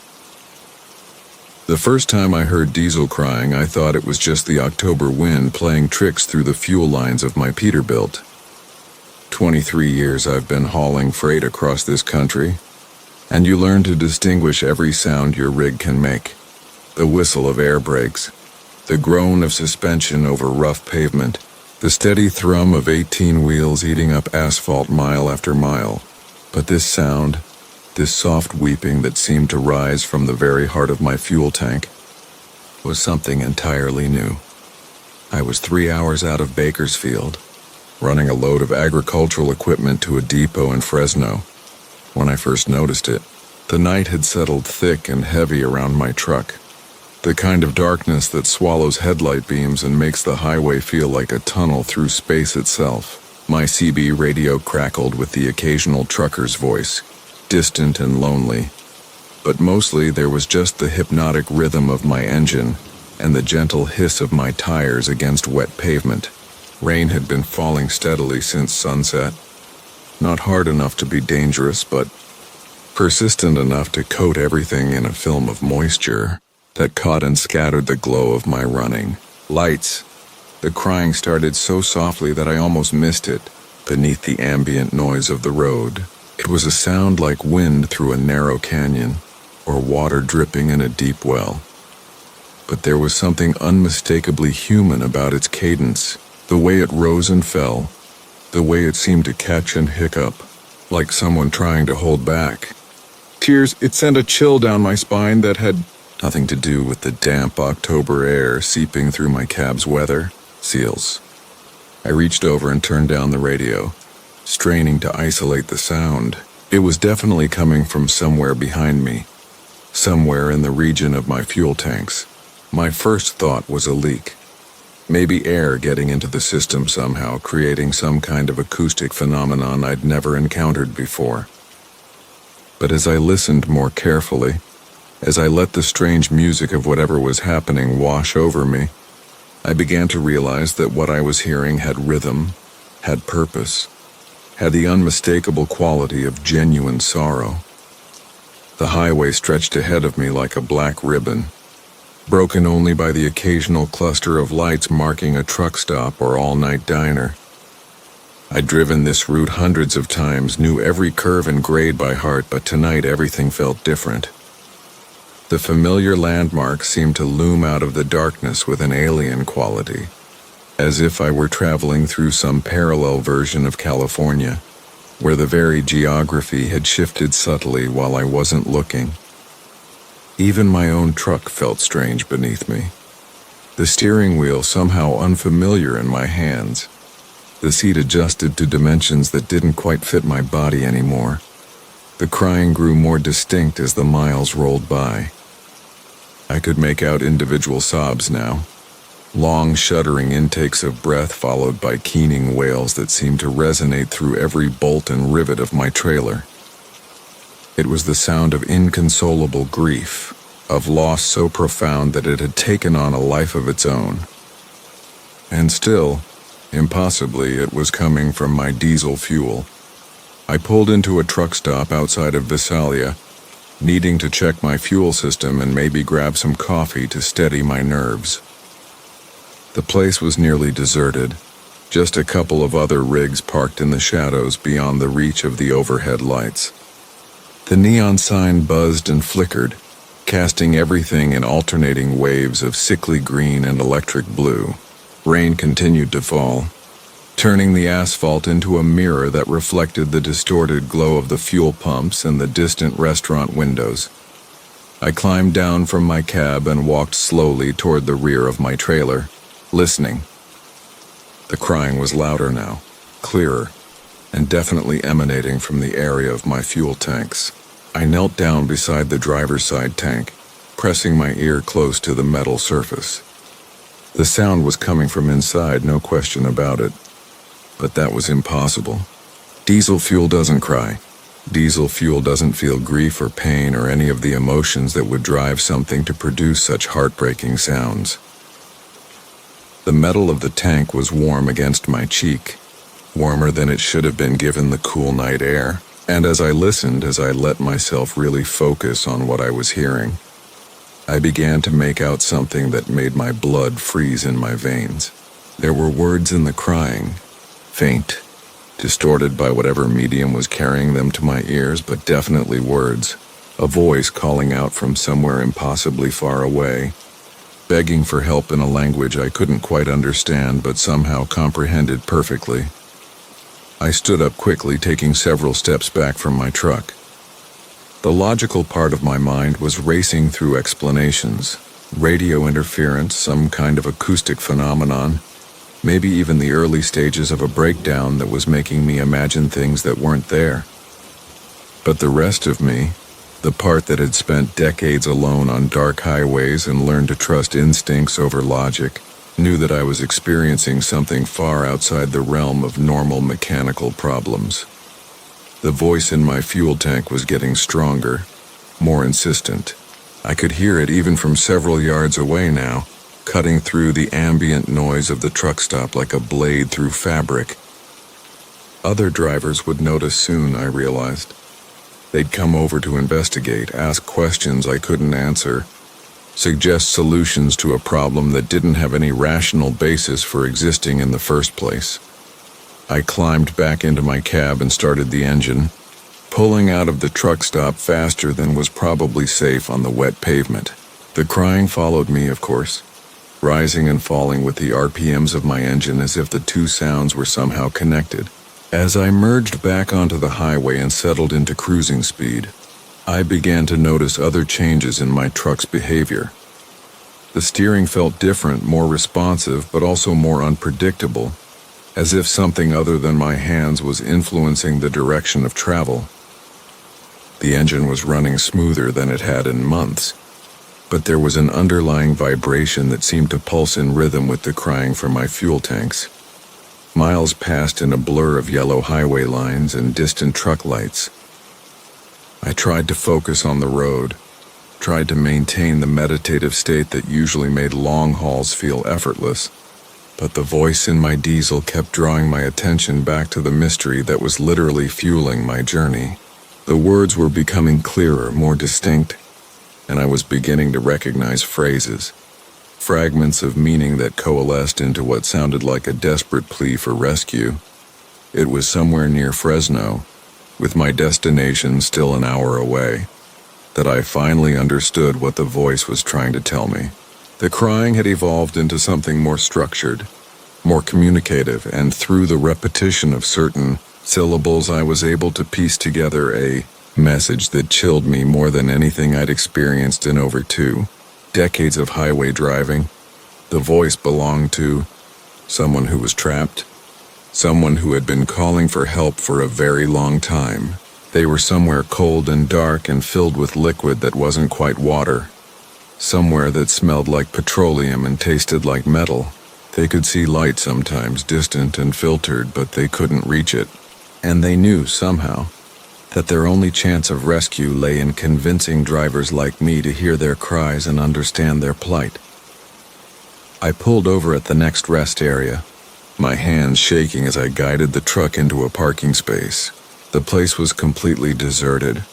A: The first time I heard diesel crying, I thought it was just the October wind playing tricks through the fuel lines of my Peterbilt. 23 years I've been hauling freight across this country, and you learn to distinguish every sound your rig can make. The whistle of air brakes, the groan of suspension over rough pavement, The steady thrum of 18 wheels eating up asphalt mile after mile. But this sound, this soft weeping that seemed to rise from the very heart of my fuel tank, was something entirely new. I was 3 hours out of Bakersfield, running a load of agricultural equipment to a depot in Fresno. When I first noticed it, the night had settled thick and heavy around my truck. The kind of darkness that swallows headlight beams and makes the highway feel like a tunnel through space itself. My CB radio crackled with the occasional trucker's voice, distant and lonely. But mostly there was just the hypnotic rhythm of my engine and the gentle hiss of my tires against wet pavement. Rain had been falling steadily since sunset. Not hard enough to be dangerous, but persistent enough to coat everything in a film of moisture that caught and scattered the glow of my running. Lights. The crying started so softly that I almost missed it beneath the ambient noise of the road. It was a sound like wind through a narrow canyon or water dripping in a deep well. But there was something unmistakably human about its cadence, the way it rose and fell, the way it seemed to catch and hiccup, like someone trying to hold back. Tears, it sent a chill down my spine that had nothing to do with the damp October air seeping through my cab's weather seals. I reached over and turned down the radio, straining to isolate the sound. It was definitely coming from somewhere behind me, somewhere in the region of my fuel tanks. My first thought was a leak. Maybe air getting into the system somehow, creating some kind of acoustic phenomenon I'd never encountered before. But as I listened more carefully, as I let the strange music of whatever was happening wash over me, I began to realize that what I was hearing had rhythm, had purpose, had the unmistakable quality of genuine sorrow. The highway stretched ahead of me like a black ribbon, broken only by the occasional cluster of lights marking a truck stop or all-night diner. I'd driven this route hundreds of times, knew every curve and grade by heart, but tonight everything felt different. The familiar landmarks seemed to loom out of the darkness with an alien quality, as if I were traveling through some parallel version of California, where the very geography had shifted subtly while I wasn't looking. Even my own truck felt strange beneath me. The steering wheel somehow unfamiliar in my hands. The seat adjusted to dimensions that didn't quite fit my body anymore. The crying grew more distinct as the miles rolled by. I could make out individual sobs now, long shuddering intakes of breath followed by keening wails that seemed to resonate through every bolt and rivet of my trailer. It was the sound of inconsolable grief, of loss so profound that it had taken on a life of its own. And still, impossibly, it was coming from my diesel fuel. I pulled into a truck stop outside of Visalia, needing to check my fuel system and maybe grab some coffee to steady my nerves. The place was nearly deserted, just a couple of other rigs parked in the shadows beyond the reach of the overhead lights. The neon sign buzzed and flickered, casting everything in alternating waves of sickly green and electric blue. Rain continued to fall, turning the asphalt into a mirror that reflected the distorted glow of the fuel pumps and the distant restaurant windows. I climbed down from my cab and walked slowly toward the rear of my trailer, listening. The crying was louder now, clearer, and definitely emanating from the area of my fuel tanks. I knelt down beside the driver's side tank, pressing my ear close to the metal surface. The sound was coming from inside, no question about it. But that was impossible. Diesel fuel doesn't cry. Diesel fuel doesn't feel grief or pain or any of the emotions that would drive something to produce such heartbreaking sounds. The metal of the tank was warm against my cheek, warmer than it should have been given the cool night air. And as I listened, as I let myself really focus on what I was hearing, I began to make out something that made my blood freeze in my veins. There were words in the crying, faint, distorted by whatever medium was carrying them to my ears, but definitely words, a voice calling out from somewhere impossibly far away. begging for help in a language I couldn't quite understand but somehow comprehended perfectly. I stood up quickly, taking several steps back from my truck. The logical part of my mind was racing through explanations. Radio interference, some kind of acoustic phenomenon, maybe even the early stages of a breakdown that was making me imagine things that weren't there. But the rest of me, the part that had spent decades alone on dark highways and learned to trust instincts over logic, knew that I was experiencing something far outside the realm of normal mechanical problems. The voice in my fuel tank was getting stronger, more insistent. I could hear it even from several yards away now, cutting through the ambient noise of the truck stop like a blade through fabric. Other drivers would notice soon, I realized. They'd come over to investigate, ask questions I couldn't answer, suggest solutions to a problem that didn't have any rational basis for existing in the first place. I climbed back into my cab and started the engine, pulling out of the truck stop faster than was probably safe on the wet pavement. The crying followed me, of course, rising and falling with the RPMs of my engine as if the two sounds were somehow connected. As I merged back onto the highway and settled into cruising speed, I began to notice other changes in my truck's behavior. The steering felt different, more responsive, but also more unpredictable, as if something other than my hands was influencing the direction of travel. The engine was running smoother than it had in months, but there was an underlying vibration that seemed to pulse in rhythm with the crying from my fuel tanks. Miles passed in a blur of yellow highway lines and distant truck lights. I tried to focus on the road, tried to maintain the meditative state that usually made long hauls feel effortless, but the voice in my diesel kept drawing my attention back to the mystery that was literally fueling my journey. The words were becoming clearer, more distinct, and I was beginning to recognize phrases, fragments of meaning that coalesced into what sounded like a desperate plea for rescue. It was somewhere near Fresno, with my destination still an hour away, that I finally understood what the voice was trying to tell me. The crying had evolved into something more structured, more communicative, and through the repetition of certain syllables I was able to piece together a message that chilled me more than anything I'd experienced in over 2 decades of highway driving. The voice belonged to someone who was trapped, someone who had been calling for help for a very long time. They were somewhere cold and dark and filled with liquid that wasn't quite water, somewhere that smelled like petroleum and tasted like metal. They could see light sometimes, distant and filtered, but they couldn't reach it. And they knew, somehow, that their only chance of rescue lay in convincing drivers like me to hear their cries and understand their plight. I pulled over at the next rest area, my hands shaking as I guided the truck into a parking space. The place was completely deserted,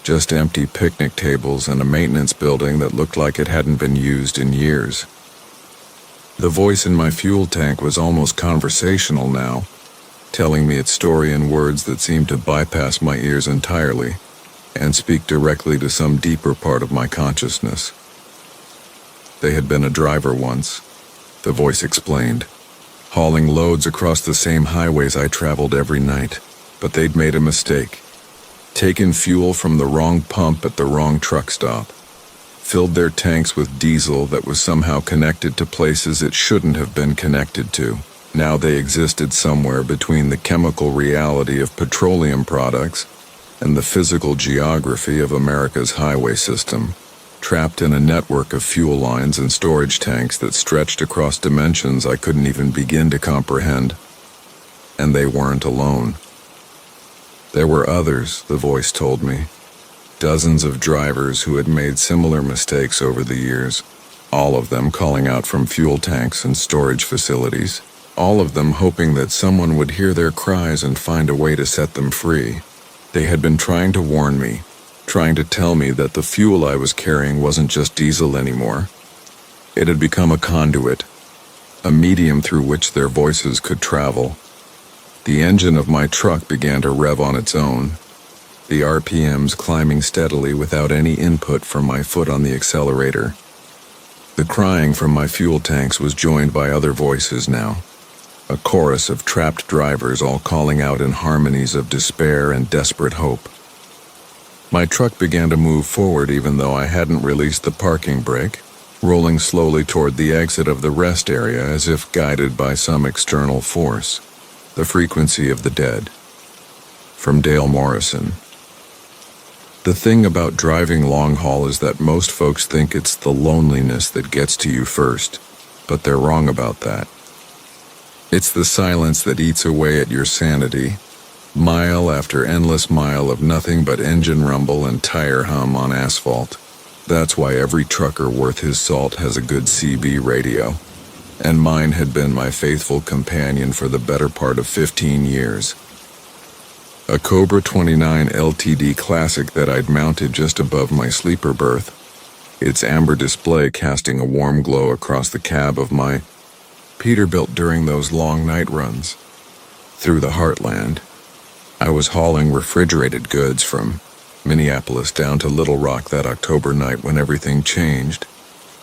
A: just empty picnic tables and a maintenance building that looked like it hadn't been used in years. The voice in my fuel tank was almost conversational now, telling me its story in words that seemed to bypass my ears entirely and speak directly to some deeper part of my consciousness. They had been a driver once, the voice explained, hauling loads across the same highways I traveled every night, but they'd made a mistake, taken fuel from the wrong pump at the wrong truck stop, filled their tanks with diesel that was somehow connected to places it shouldn't have been connected to. Now they existed somewhere between the chemical reality of petroleum products and the physical geography of America's highway system, trapped in a network of fuel lines and storage tanks that stretched across dimensions I couldn't even begin to comprehend. And they weren't alone. There were others, the voice told me, dozens of drivers who had made similar mistakes over the years, all of them calling out from fuel tanks and storage facilities, all of them hoping that someone would hear their cries and find a way to set them free. They had been trying to warn me, trying to tell me that the fuel I was carrying wasn't just diesel anymore. It had become a conduit, a medium through which their voices could travel. The engine of my truck began to rev on its own, the RPMs climbing steadily without any input from my foot on the accelerator. The crying from my fuel tanks was joined by other voices now, a chorus of trapped drivers all calling out in harmonies of despair and desperate hope. My truck began to move forward even though I hadn't released the parking brake, rolling slowly toward the exit of the rest area as if guided by some external force. The Frequency of the Dead. From Dale Morrison. The thing about driving long haul is that most folks think it's the loneliness that gets to you first, but they're wrong about that. It's the silence that eats away at your sanity, mile after endless mile of nothing but engine rumble and tire hum on asphalt. That's why every trucker worth his salt has a good CB radio, and mine had been my faithful companion for the better part of 15 years. A Cobra 29 LTD Classic that I'd mounted just above my sleeper berth, its amber display casting a warm glow across the cab of my Peterbilt during those long night runs. Through the heartland, I was hauling refrigerated goods from Minneapolis down to Little Rock that October night when everything changed.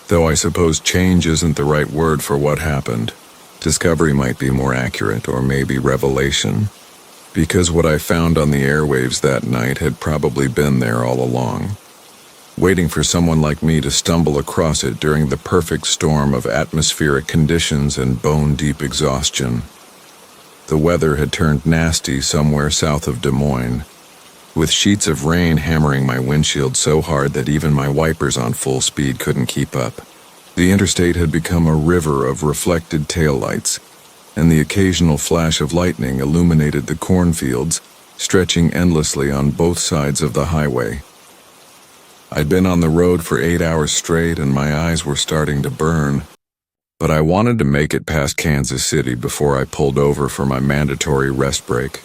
A: Though I suppose change isn't the right word for what happened. Discovery might be more accurate, or maybe revelation, because what I found on the airwaves that night had probably been there all along, waiting for someone like me to stumble across it during the perfect storm of atmospheric conditions and bone-deep exhaustion. The weather had turned nasty somewhere south of Des Moines, with sheets of rain hammering my windshield so hard that even my wipers on full speed couldn't keep up. The interstate had become a river of reflected taillights, and the occasional flash of lightning illuminated the cornfields, stretching endlessly on both sides of the highway. I'd been on the road for 8 hours straight and my eyes were starting to burn, but I wanted to make it past Kansas City before I pulled over for my mandatory rest break.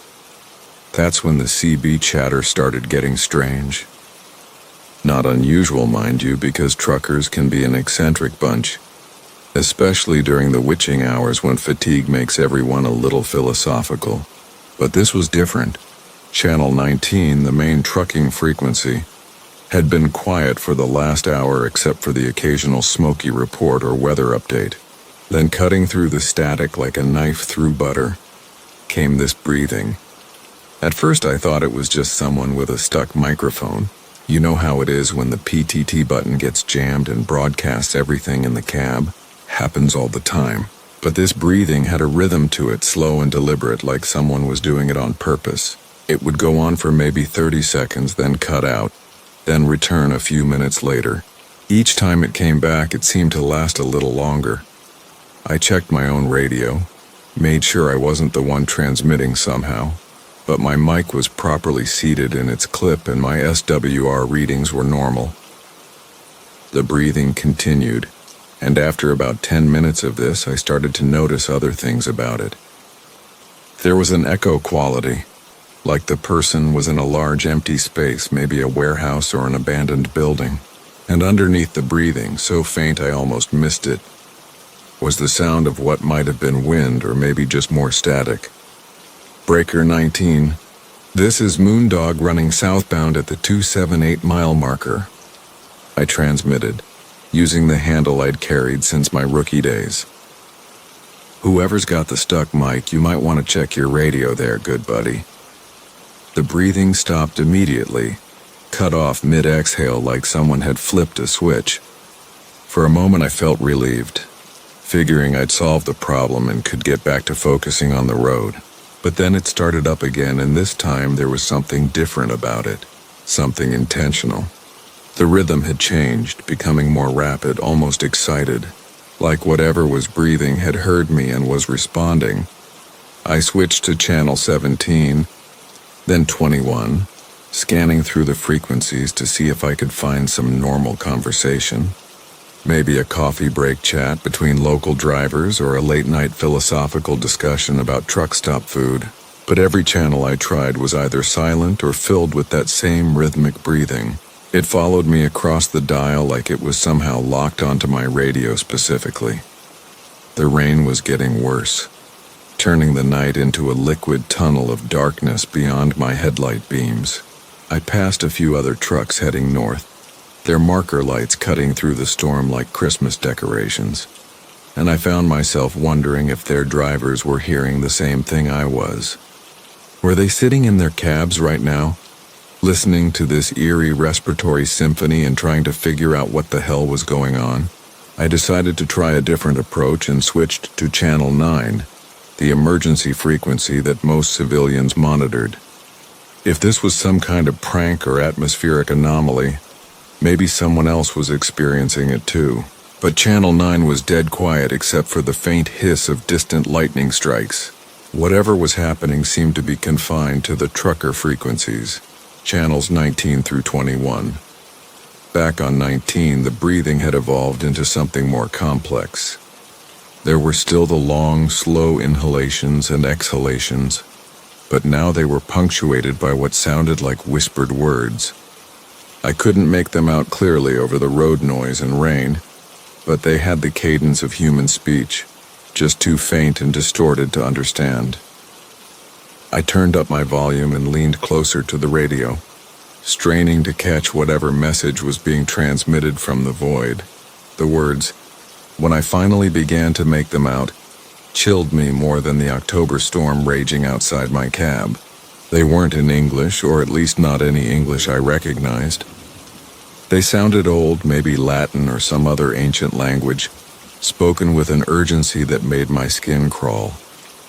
A: That's when the CB chatter started getting strange. Not unusual, mind you, because truckers can be an eccentric bunch, especially during the witching hours when fatigue makes everyone a little philosophical. But this was different. Channel 19, the main trucking frequency, had been quiet for the last hour except for the occasional smoky report or weather update. Then cutting through the static like a knife through butter came this breathing. At first I thought it was just someone with a stuck microphone. You know how it is when the PTT button gets jammed and broadcasts everything in the cab. Happens all the time. But this breathing had a rhythm to it, slow and deliberate, like someone was doing it on purpose. It would go on for maybe 30 seconds, then cut out, then return a few minutes later. Each time it came back, it seemed to last a little longer. I checked my own radio, made sure I wasn't the one transmitting somehow, but my mic was properly seated in its clip and my SWR readings were normal. The breathing continued, and after about 10 minutes of this, I started to notice other things about it. There was an echo quality, like the person was in a large empty space, maybe a warehouse or an abandoned building. And underneath the breathing, so faint I almost missed it, was the sound of what might have been wind or maybe just more static. Breaker 19. This is Moondog running southbound at the 278 mile marker. I transmitted, using the handle I'd carried since my rookie days. Whoever's got the stuck mic, you might want to check your radio there, good buddy. The breathing stopped immediately, cut off mid-exhale like someone had flipped a switch. For a moment I felt relieved, figuring I'd solved the problem and could get back to focusing on the road. But then it started up again, and this time there was something different about it, something intentional. The rhythm had changed, becoming more rapid, almost excited, like whatever was breathing had heard me and was responding. I switched to channel 17, then 21, scanning through the frequencies to see if I could find some normal conversation. Maybe a coffee break chat between local drivers or a late-night philosophical discussion about truck stop food. But every channel I tried was either silent or filled with that same rhythmic breathing. It followed me across the dial like it was somehow locked onto my radio specifically. The rain was getting worse, turning the night into a liquid tunnel of darkness beyond my headlight beams. I passed a few other trucks heading north, their marker lights cutting through the storm like Christmas decorations. And I found myself wondering if their drivers were hearing the same thing I was. Were they sitting in their cabs right now, listening to this eerie respiratory symphony and trying to figure out what the hell was going on? I decided to try a different approach and switched to Channel 9, the emergency frequency that most civilians monitored. If this was some kind of prank or atmospheric anomaly, maybe someone else was experiencing it too. But Channel 9 was dead quiet except for the faint hiss of distant lightning strikes. Whatever was happening seemed to be confined to the trucker frequencies, channels 19 through 21. Back on 19, the breathing had evolved into something more complex. There were still the long, slow inhalations and exhalations, but now they were punctuated by what sounded like whispered words. I couldn't make them out clearly over the road noise and rain, but they had the cadence of human speech, just too faint and distorted to understand. I turned up my volume and leaned closer to the radio, straining to catch whatever message was being transmitted from the void. The words, when I finally began to make them out, chilled me more than the October storm raging outside my cab. They weren't in English, or at least not any English I recognized. They sounded old, maybe Latin or some other ancient language, spoken with an urgency that made my skin crawl.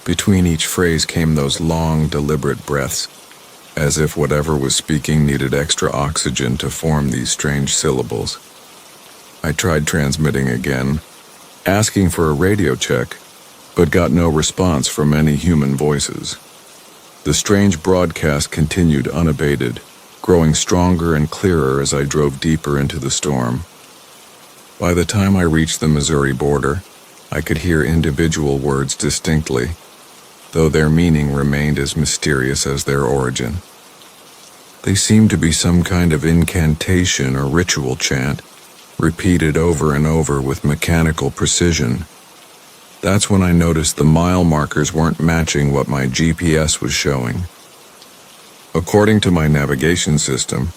A: Between each phrase came those long, deliberate breaths, as if whatever was speaking needed extra oxygen to form these strange syllables. I tried transmitting again, asking for a radio check, but got no response from any human voices. The strange broadcast continued unabated, growing stronger and clearer as I drove deeper into the storm. By the time I reached the Missouri border, I could hear individual words distinctly, though their meaning remained as mysterious as their origin. They seemed to be some kind of incantation or ritual chant, repeated over and over with mechanical precision. That's when I noticed the mile markers weren't matching what my GPS was showing. According to my navigation system,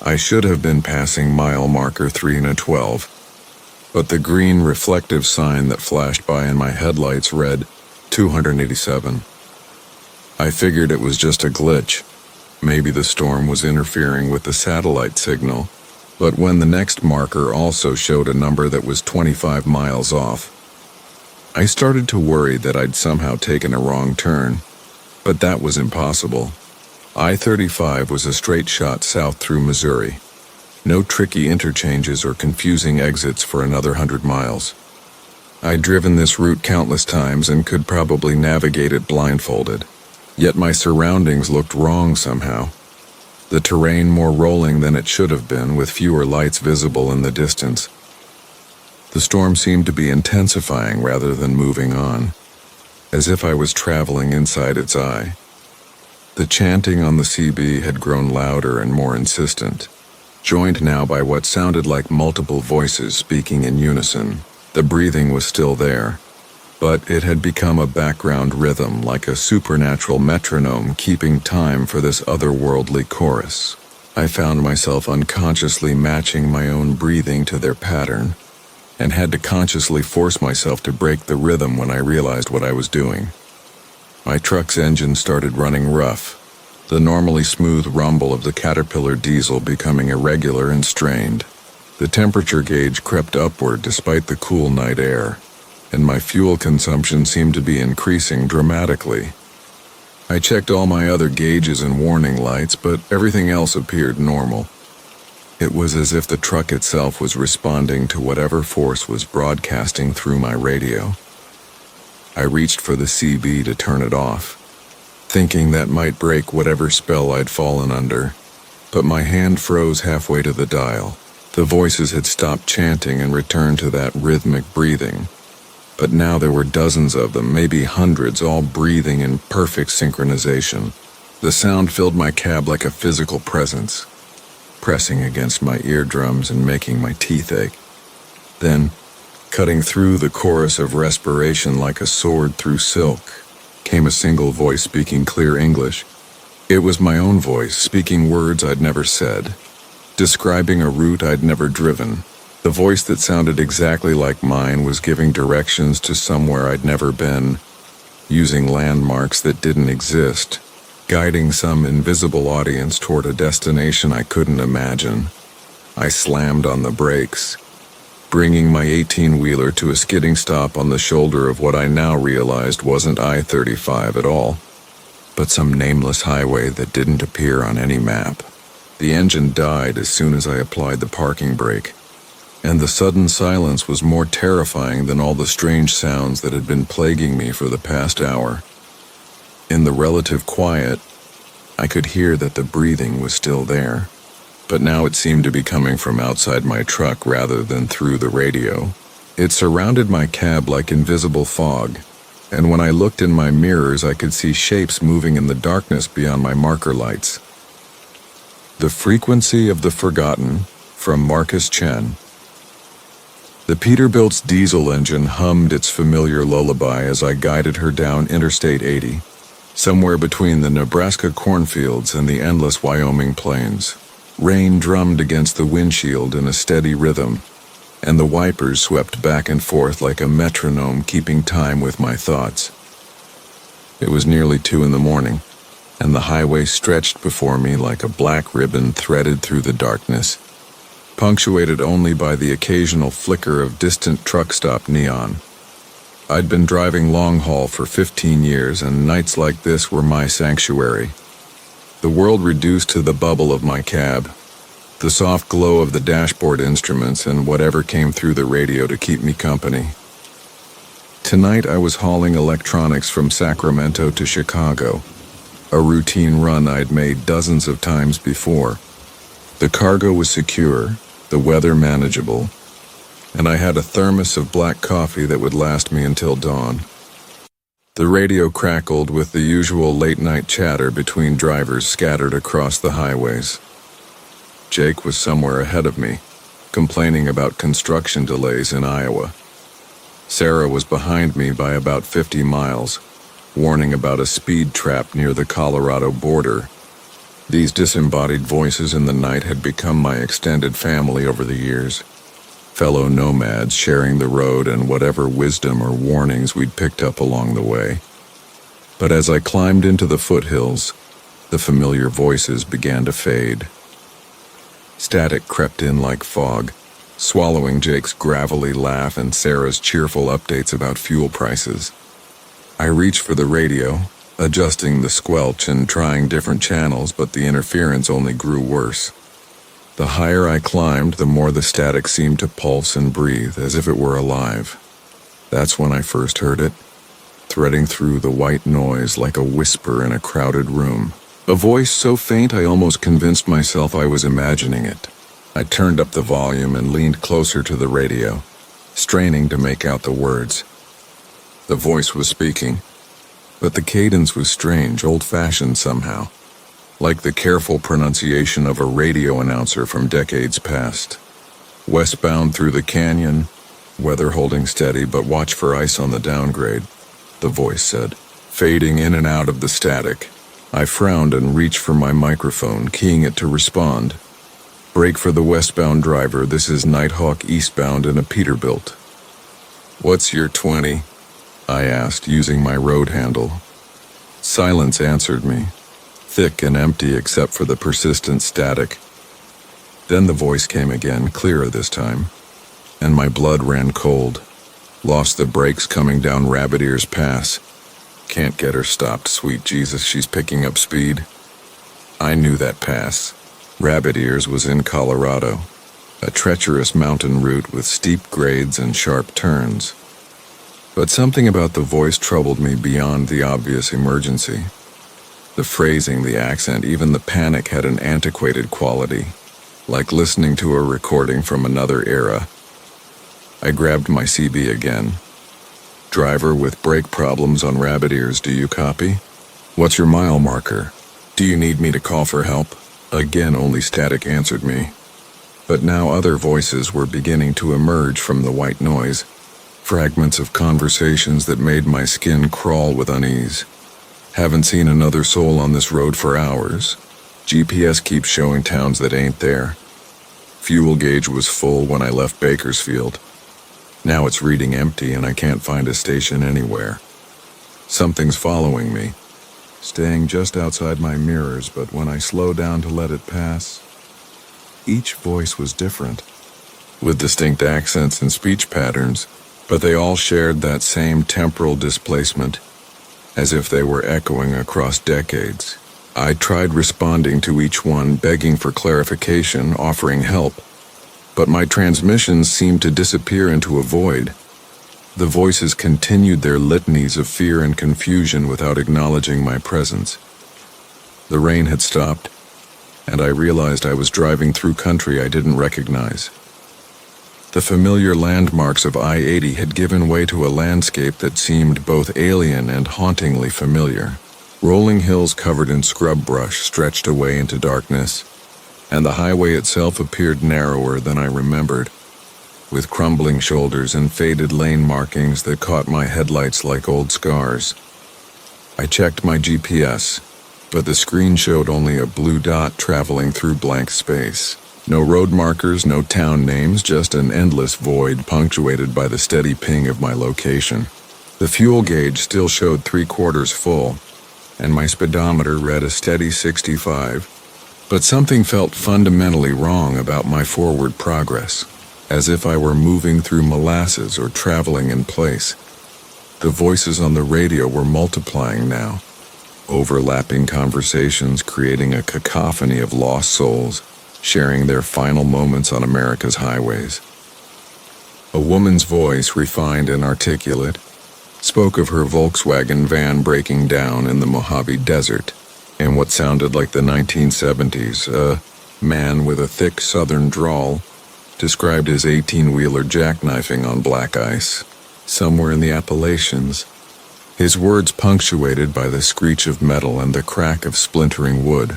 A: I should have been passing mile marker 3 and a 12, but the green reflective sign that flashed by in my headlights read 287. I figured it was just a glitch. Maybe the storm was interfering with the satellite signal, but when the next marker also showed a number that was 25 miles off, I started to worry that I'd somehow taken a wrong turn, but that was impossible. I-35 was a straight shot south through Missouri. No tricky interchanges or confusing exits for another 100 miles. I'd driven this route countless times and could probably navigate it blindfolded. Yet my surroundings looked wrong somehow. The terrain more rolling than it should have been, with fewer lights visible in the distance. The storm seemed to be intensifying rather than moving on, as if I was traveling inside its eye. The chanting on the CB had grown louder and more insistent, joined now by what sounded like multiple voices speaking in unison. The breathing was still there, but it had become a background rhythm, like a supernatural metronome keeping time for this otherworldly chorus. I found myself unconsciously matching my own breathing to their pattern, and had to consciously force myself to break the rhythm when I realized what I was doing. My truck's engine started running rough, the normally smooth rumble of the Caterpillar diesel becoming irregular and strained. The temperature gauge crept upward despite the cool night air, and my fuel consumption seemed to be increasing dramatically. I checked all my other gauges and warning lights, but everything else appeared normal. It was as if the truck itself was responding to whatever force was broadcasting through my radio. I reached for the CB to turn it off, thinking that might break whatever spell I'd fallen under, but my hand froze halfway to the dial. The voices had stopped chanting and returned to that rhythmic breathing, but now there were dozens of them, maybe hundreds, all breathing in perfect synchronization. The sound filled my cab like a physical presence, pressing against my eardrums and making my teeth ache. Then, cutting through the chorus of respiration like a sword through silk, came a single voice speaking clear English. It was my own voice, speaking words I'd never said, describing a route I'd never driven. The voice that sounded exactly like mine was giving directions to somewhere I'd never been, using landmarks that didn't exist, guiding some invisible audience toward a destination I couldn't imagine. I slammed on the brakes, bringing my 18-wheeler to a skidding stop on the shoulder of what I now realized wasn't I-35 at all, but some nameless highway that didn't appear on any map. The engine died as soon as I applied the parking brake, and the sudden silence was more terrifying than all the strange sounds that had been plaguing me for the past hour. In the relative quiet, I could hear that the breathing was still there, but now it seemed to be coming from outside my truck rather than through the radio. It surrounded my cab like invisible fog, and when I looked in my mirrors I could see shapes moving in the darkness beyond my marker lights. The Frequency of the Forgotten, from Marcus Chen. The Peterbilt's diesel engine hummed its familiar lullaby as I guided her down Interstate 80, somewhere between the Nebraska cornfields and the endless Wyoming plains. Rain drummed against the windshield in a steady rhythm, and the wipers swept back and forth like a metronome keeping time with my thoughts. It was nearly 2 a.m, and the highway stretched before me like a black ribbon threaded through the darkness, punctuated only by the occasional flicker of distant truck stop neon. I'd been driving long haul for 15 years, and nights like this were my sanctuary. The world reduced to the bubble of my cab, the soft glow of the dashboard instruments, and whatever came through the radio to keep me company. Tonight I was hauling electronics from Sacramento to Chicago, a routine run I'd made dozens of times before. The cargo was secure, the weather manageable, and I had a thermos of black coffee that would last me until dawn. The radio crackled with the usual late-night chatter between drivers scattered across the highways. Jake was somewhere ahead of me, complaining about construction delays in Iowa. Sarah was behind me by about 50 miles, warning about a speed trap near the Colorado border. These disembodied voices in the night had become my extended family over the years, fellow nomads sharing the road and whatever wisdom or warnings we'd picked up along the way. But as I climbed into the foothills, the familiar voices began to fade. Static crept in like fog, swallowing Jake's gravelly laugh and Sarah's cheerful updates about fuel prices. I reached for the radio, adjusting the squelch and trying different channels, but the interference only grew worse. The higher I climbed, the more the static seemed to pulse and breathe, as if it were alive. That's when I first heard it, threading through the white noise like a whisper in a crowded room. A voice so faint I almost convinced myself I was imagining it. I turned up the volume and leaned closer to the radio, straining to make out the words. The voice was speaking, but the cadence was strange, old-fashioned somehow, like the careful pronunciation of a radio announcer from decades past. Westbound through the canyon, weather holding steady, but watch for ice on the downgrade, the voice said, fading in and out of the static. I frowned and reached for my microphone, keying it to respond. Brake for the westbound driver, this is Nighthawk eastbound in a Peterbilt. What's your 20? I asked, using my road handle. Silence answered me, thick and empty except for the persistent static. Then the voice came again, clearer this time, and my blood ran cold. Lost the brakes coming down Rabbit Ears Pass. Can't get her stopped, sweet Jesus, she's picking up speed. I knew that pass. Rabbit Ears was in Colorado, a treacherous mountain route with steep grades and sharp turns. But something about the voice troubled me beyond the obvious emergency. The phrasing, the accent, even the panic had an antiquated quality, like listening to a recording from another era. I grabbed my CB again. Driver with brake problems on Rabbit Ears, do you copy? What's your mile marker? Do you need me to call for help? Again, only static answered me. But now other voices were beginning to emerge from the white noise. Fragments of conversations that made my skin crawl with unease. Haven't seen another soul on this road for hours. GPS keeps showing towns that ain't there. Fuel gauge was full when I left Bakersfield. Now it's reading empty and I can't find a station anywhere. Something's following me, staying just outside my mirrors, but when I slow down to let it pass, each voice was different, with distinct accents and speech patterns, but they all shared that same temporal displacement, as if they were echoing across decades. I tried responding to each one, begging for clarification, offering help, but my transmissions seemed to disappear into a void. The voices continued their litanies of fear and confusion without acknowledging my presence. The rain had stopped, and I realized I was driving through country I didn't recognize. The familiar landmarks of I-80 had given way to a landscape that seemed both alien and hauntingly familiar. Rolling hills covered in scrub brush stretched away into darkness, and the highway itself appeared narrower than I remembered, with crumbling shoulders and faded lane markings that caught my headlights like old scars. I checked my GPS, but the screen showed only a blue dot traveling through blank space. No road markers, no town names, just an endless void punctuated by the steady ping of my location. The fuel gauge still showed 3/4 full, and my speedometer read a steady 65. But something felt fundamentally wrong about my forward progress, as if I were moving through molasses or traveling in place. The voices on the radio were multiplying now, overlapping conversations creating a cacophony of lost souls, sharing their final moments on America's highways. A woman's voice, refined and articulate, spoke of her Volkswagen van breaking down in the Mojave Desert in what sounded like the 1970s. A man with a thick southern drawl described his 18-wheeler jackknifing on black ice, somewhere in the Appalachians, his words punctuated by the screech of metal and the crack of splintering wood.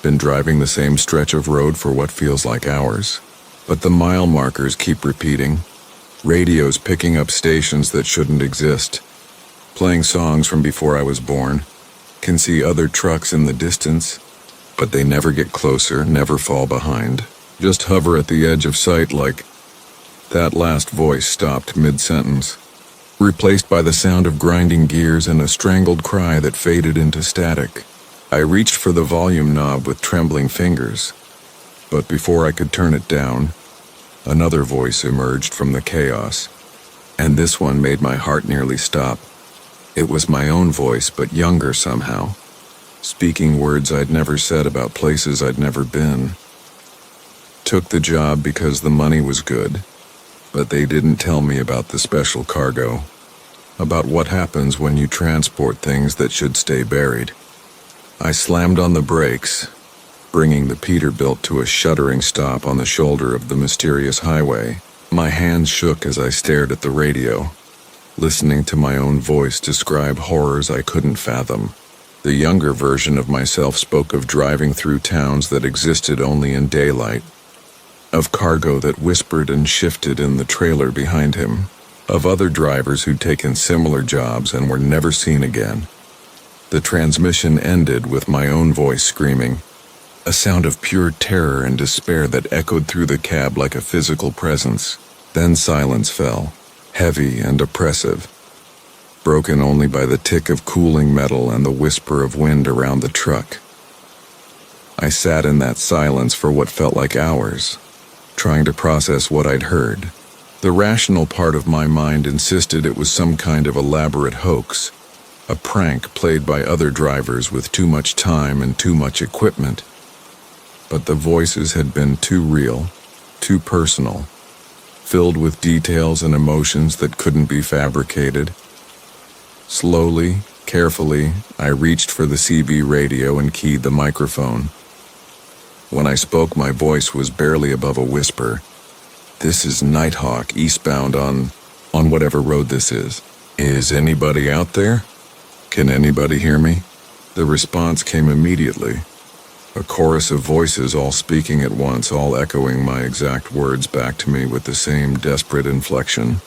A: Been driving the same stretch of road for what feels like hours, but the mile markers keep repeating. Radios picking up stations that shouldn't exist, playing songs from before I was born. Can see other trucks in the distance, but they never get closer, never fall behind, just hover at the edge of sight like... That last voice stopped mid-sentence, replaced by the sound of grinding gears and a strangled cry that faded into static. I reached for the volume knob with trembling fingers, but before I could turn it down, another voice emerged from the chaos, and this one made my heart nearly stop. It was my own voice, but younger somehow, speaking words I'd never said about places I'd never been. Took the job because the money was good, but they didn't tell me about the special cargo, about what happens when you transport things that should stay buried. I slammed on the brakes, bringing the Peterbilt to a shuddering stop on the shoulder of the mysterious highway. My hands shook as I stared at the radio, listening to my own voice describe horrors I couldn't fathom. The younger version of myself spoke of driving through towns that existed only in daylight, of cargo that whispered and shifted in the trailer behind him, of other drivers who'd taken similar jobs and were never seen again. The transmission ended with my own voice screaming, a sound of pure terror and despair that echoed through the cab like a physical presence. Then silence fell, heavy and oppressive, broken only by the tick of cooling metal and the whisper of wind around the truck. I sat in that silence for what felt like hours, trying to process what I'd heard. The rational part of my mind insisted it was some kind of elaborate hoax, a prank played by other drivers with too much time and too much equipment. But the voices had been too real, too personal, filled with details and emotions that couldn't be fabricated. Slowly, carefully, I reached for the CB radio and keyed the microphone. When I spoke, my voice was barely above a whisper. This is Nighthawk, eastbound on whatever road this is. Is anybody out there? Can anybody hear me? The response came immediately. A chorus of voices all speaking at once, all echoing my exact words back to me with the same desperate inflection.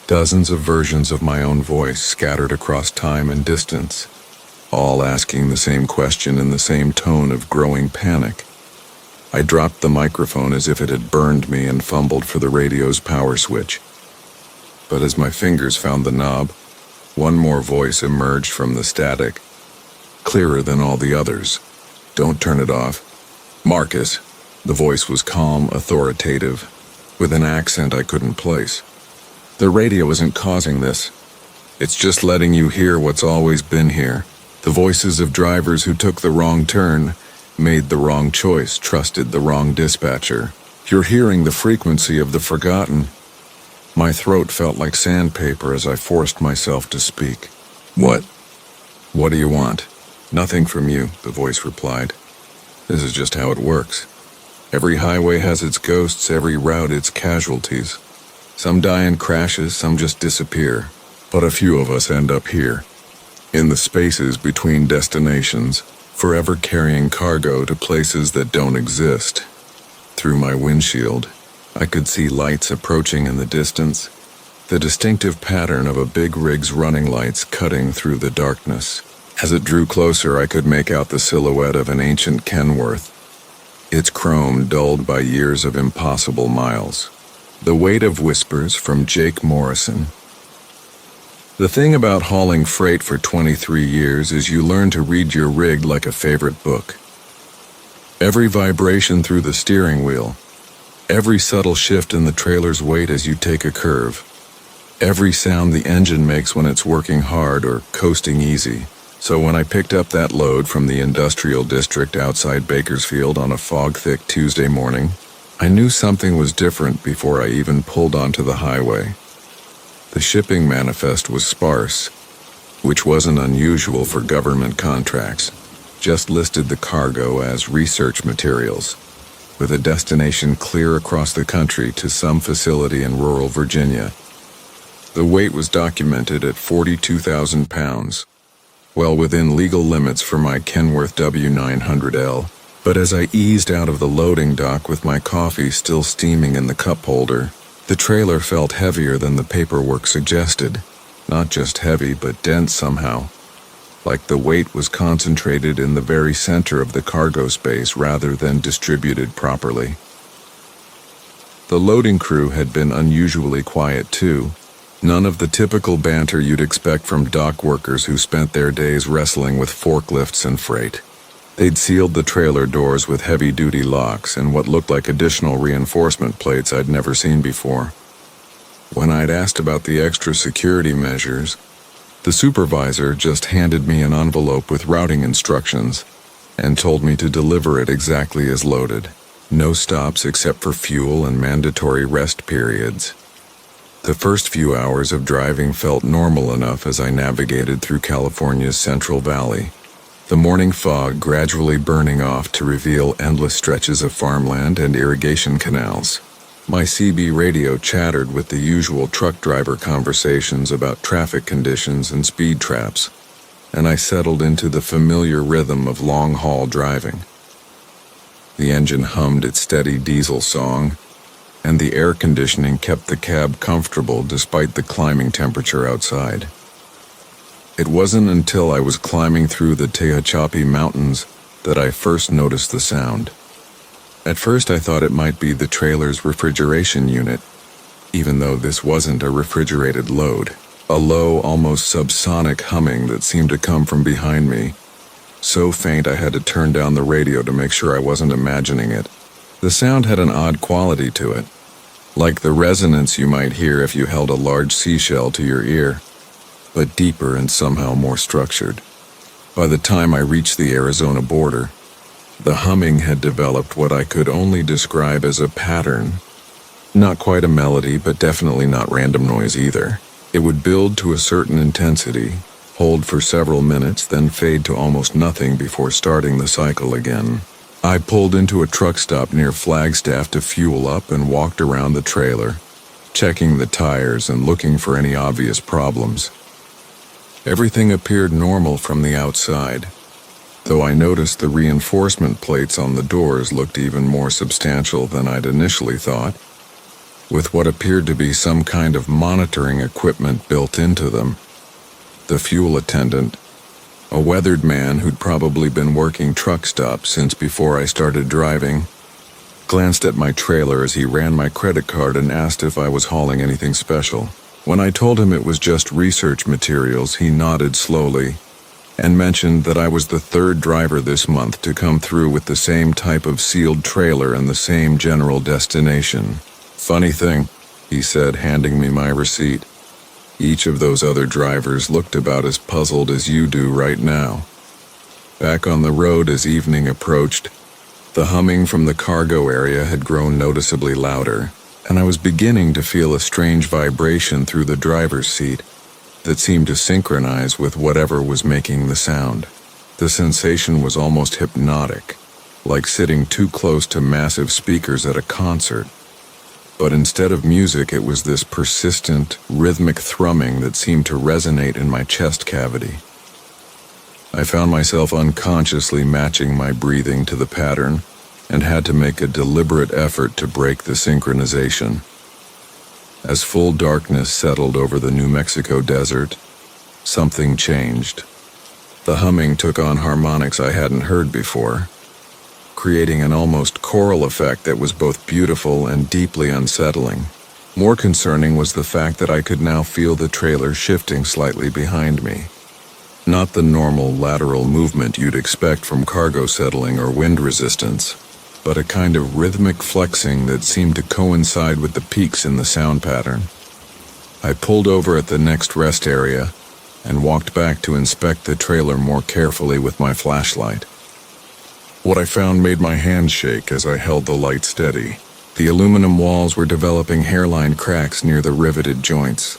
A: Dozens of versions of my own voice scattered across time and distance, all asking the same question in the same tone of growing panic. I dropped the microphone as if it had burned me and fumbled for the radio's power switch. But as my fingers found the knob, one more voice emerged from the static, clearer than all the others. "Don't turn it off. Marcus." The voice was calm, authoritative, with an accent I couldn't place. "The radio isn't causing this. It's just letting you hear what's always been here. The voices of drivers who took the wrong turn, made the wrong choice, trusted the wrong dispatcher. You're hearing the frequency of the forgotten." My throat felt like sandpaper as I forced myself to speak. "What do you want?" "Nothing from you," the voice replied. "This is just how it works. Every highway has its ghosts, every route its casualties. Some die in crashes, some just disappear. But a few of us end up here, in the spaces between destinations, forever carrying cargo to places that don't exist." Through my windshield, I could see lights approaching in the distance, the distinctive pattern of a big rig's running lights cutting through the darkness. As it drew closer, I could make out the silhouette of an ancient Kenworth, its chrome dulled by years of impossible miles. The Weight of Whispers from Jake Morrison. The thing about hauling freight for 23 years is you learn to read your rig like a favorite book. Every vibration through the steering wheel, every subtle shift in the trailer's weight as you take a curve, every sound the engine makes when it's working hard or coasting easy. So when I picked up that load from the industrial district outside Bakersfield on a fog-thick Tuesday morning, I knew something was different before I even pulled onto the highway. The shipping manifest was sparse, which wasn't unusual for government contracts. Just listed the cargo as research materials, with a destination clear across the country to some facility in rural Virginia. The weight was documented at 42,000 pounds, well within legal limits for my Kenworth W900L. But as I eased out of the loading dock with my coffee still steaming in the cup holder, the trailer felt heavier than the paperwork suggested. Not just heavy, but dense somehow. Like the weight was concentrated in the very center of the cargo space rather than distributed properly. The loading crew had been unusually quiet too. None of the typical banter you'd expect from dock workers who spent their days wrestling with forklifts and freight. They'd sealed the trailer doors with heavy-duty locks and what looked like additional reinforcement plates I'd never seen before. When I'd asked about the extra security measures, the supervisor just handed me an envelope with routing instructions and told me to deliver it exactly as loaded. No stops except for fuel and mandatory rest periods. The first few hours of driving felt normal enough as I navigated through California's Central Valley, the morning fog gradually burning off to reveal endless stretches of farmland and irrigation canals. My CB radio chattered with the usual truck driver conversations about traffic conditions and speed traps, and I settled into the familiar rhythm of long-haul driving. The engine hummed its steady diesel song, and the air conditioning kept the cab comfortable despite the climbing temperature outside. It wasn't until I was climbing through the Tehachapi Mountains that I first noticed the sound. At first I thought it might be the trailer's refrigeration unit, even though this wasn't a refrigerated load. A low, almost subsonic humming that seemed to come from behind me, so faint I had to turn down the radio to make sure I wasn't imagining it. The sound had an odd quality to it, like the resonance you might hear if you held a large seashell to your ear, but deeper and somehow more structured. By the time I reached the Arizona border, the humming had developed what I could only describe as a pattern. Not quite a melody, but definitely not random noise either. It would build to a certain intensity, hold for several minutes, then fade to almost nothing before starting the cycle again. I pulled into a truck stop near Flagstaff to fuel up and walked around the trailer, checking the tires and looking for any obvious problems. Everything appeared normal from the outside, though I noticed the reinforcement plates on the doors looked even more substantial than I'd initially thought, with what appeared to be some kind of monitoring equipment built into them. The fuel attendant, a weathered man who'd probably been working truck stops since before I started driving, glanced at my trailer as he ran my credit card and asked if I was hauling anything special. When I told him it was just research materials, he nodded slowly and mentioned that I was the third driver this month to come through with the same type of sealed trailer and the same general destination. Funny thing, he said, handing me my receipt. Each of those other drivers looked about as puzzled as you do right now. Back on the road as evening approached, the humming from the cargo area had grown noticeably louder, and I was beginning to feel a strange vibration through the driver's seat that seemed to synchronize with whatever was making the sound. The sensation was almost hypnotic, like sitting too close to massive speakers at a concert. But instead of music, it was this persistent, rhythmic thrumming that seemed to resonate in my chest cavity. I found myself unconsciously matching my breathing to the pattern and had to make a deliberate effort to break the synchronization. As full darkness settled over the New Mexico desert, something changed. The humming took on harmonics I hadn't heard before, creating an almost choral effect that was both beautiful and deeply unsettling. More concerning was the fact that I could now feel the trailer shifting slightly behind me. Not the normal lateral movement you'd expect from cargo settling or wind resistance, but a kind of rhythmic flexing that seemed to coincide with the peaks in the sound pattern. I pulled over at the next rest area and walked back to inspect the trailer more carefully with my flashlight. What I found made my hands shake as I held the light steady. The aluminum walls were developing hairline cracks near the riveted joints.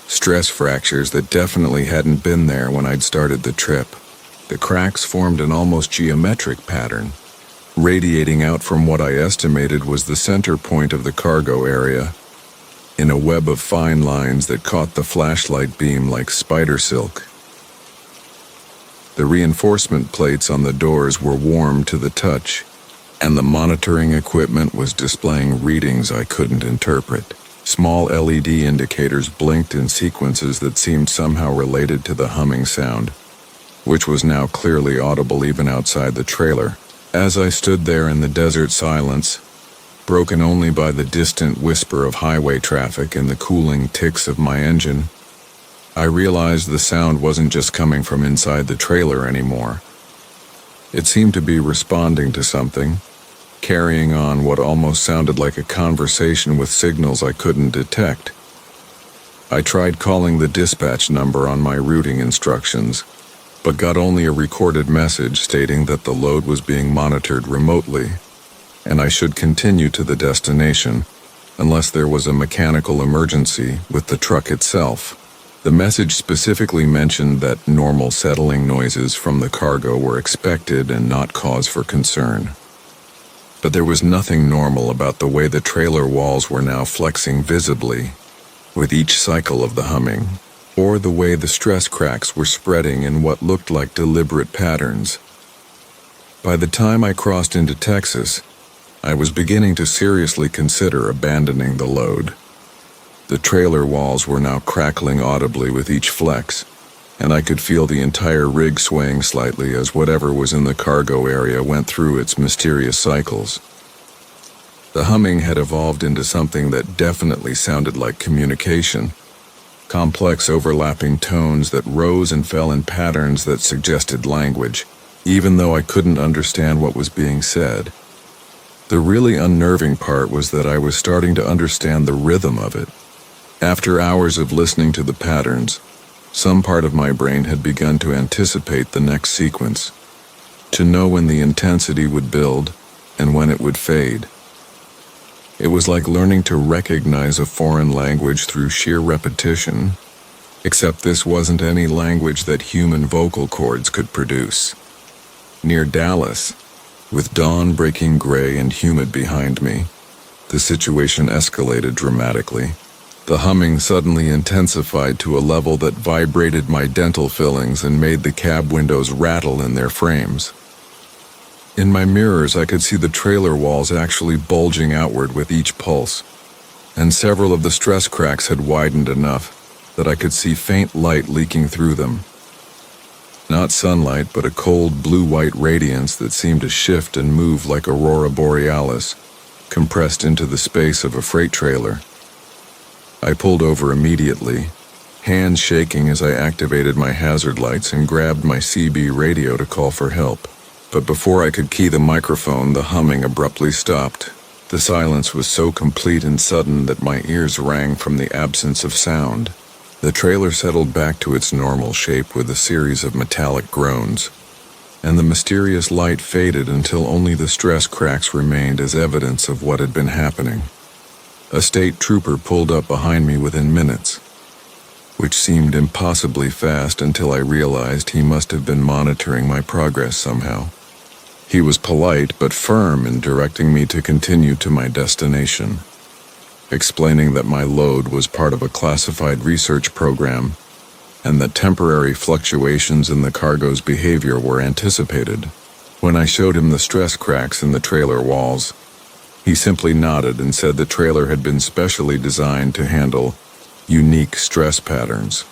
A: Stress fractures that definitely hadn't been there when I'd started the trip. The cracks formed an almost geometric pattern, radiating out from what I estimated was the center point of the cargo area, in a web of fine lines that caught the flashlight beam like spider silk. The reinforcement plates on the doors were warm to the touch, and the monitoring equipment was displaying readings I couldn't interpret. Small LED indicators blinked in sequences that seemed somehow related to the humming sound, which was now clearly audible even outside the trailer. As I stood there in the desert silence, broken only by the distant whisper of highway traffic and the cooling ticks of my engine, I realized the sound wasn't just coming from inside the trailer anymore. It seemed to be responding to something, carrying on what almost sounded like a conversation with signals I couldn't detect. I tried calling the dispatch number on my routing instructions, but got only a recorded message stating that the load was being monitored remotely, and I should continue to the destination unless there was a mechanical emergency with the truck itself. The message specifically mentioned that normal settling noises from the cargo were expected and not cause for concern. But there was nothing normal about the way the trailer walls were now flexing visibly with each cycle of the humming, or the way the stress cracks were spreading in what looked like deliberate patterns. By the time I crossed into Texas, I was beginning to seriously consider abandoning the load. The trailer walls were now crackling audibly with each flex, and I could feel the entire rig swaying slightly as whatever was in the cargo area went through its mysterious cycles. The humming had evolved into something that definitely sounded like communication, complex overlapping tones that rose and fell in patterns that suggested language, even though I couldn't understand what was being said. The really unnerving part was that I was starting to understand the rhythm of it. After hours of listening to the patterns, some part of my brain had begun to anticipate the next sequence, to know when the intensity would build and when it would fade. It was like learning to recognize a foreign language through sheer repetition, except this wasn't any language that human vocal cords could produce. Near Dallas, with dawn breaking gray and humid behind me, the situation escalated dramatically. The humming suddenly intensified to a level that vibrated my dental fillings and made the cab windows rattle in their frames. In my mirrors, I could see the trailer walls actually bulging outward with each pulse, and several of the stress cracks had widened enough that I could see faint light leaking through them. Not sunlight, but a cold blue-white radiance that seemed to shift and move like aurora borealis, compressed into the space of a freight trailer. I pulled over immediately, hands shaking as I activated my hazard lights and grabbed my CB radio to call for help. But before I could key the microphone, the humming abruptly stopped. The silence was so complete and sudden that my ears rang from the absence of sound. The trailer settled back to its normal shape with a series of metallic groans, and the mysterious light faded until only the stress cracks remained as evidence of what had been happening. A state trooper pulled up behind me within minutes, which seemed impossibly fast until I realized he must have been monitoring my progress somehow. He was polite but firm in directing me to continue to my destination, explaining that my load was part of a classified research program and that temporary fluctuations in the cargo's behavior were anticipated. When I showed him the stress cracks in the trailer walls, he simply nodded and said the trailer had been specially designed to handle unique stress patterns.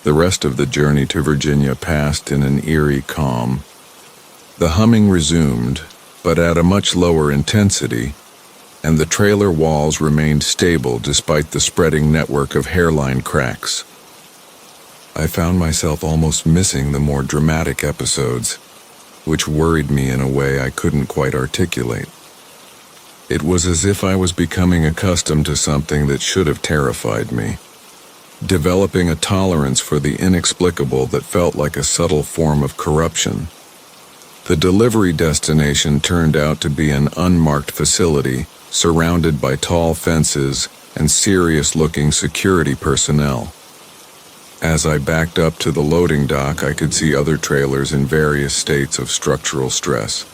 A: The rest of the journey to Virginia passed in an eerie calm. The humming resumed, but at a much lower intensity, and the trailer walls remained stable despite the spreading network of hairline cracks. I found myself almost missing the more dramatic episodes, which worried me in a way I couldn't quite articulate. It was as if I was becoming accustomed to something that should have terrified me, developing a tolerance for the inexplicable that felt like a subtle form of corruption. The delivery destination turned out to be an unmarked facility surrounded by tall fences and serious-looking security personnel. As I backed up to the loading dock, I could see other trailers in various states of structural stress,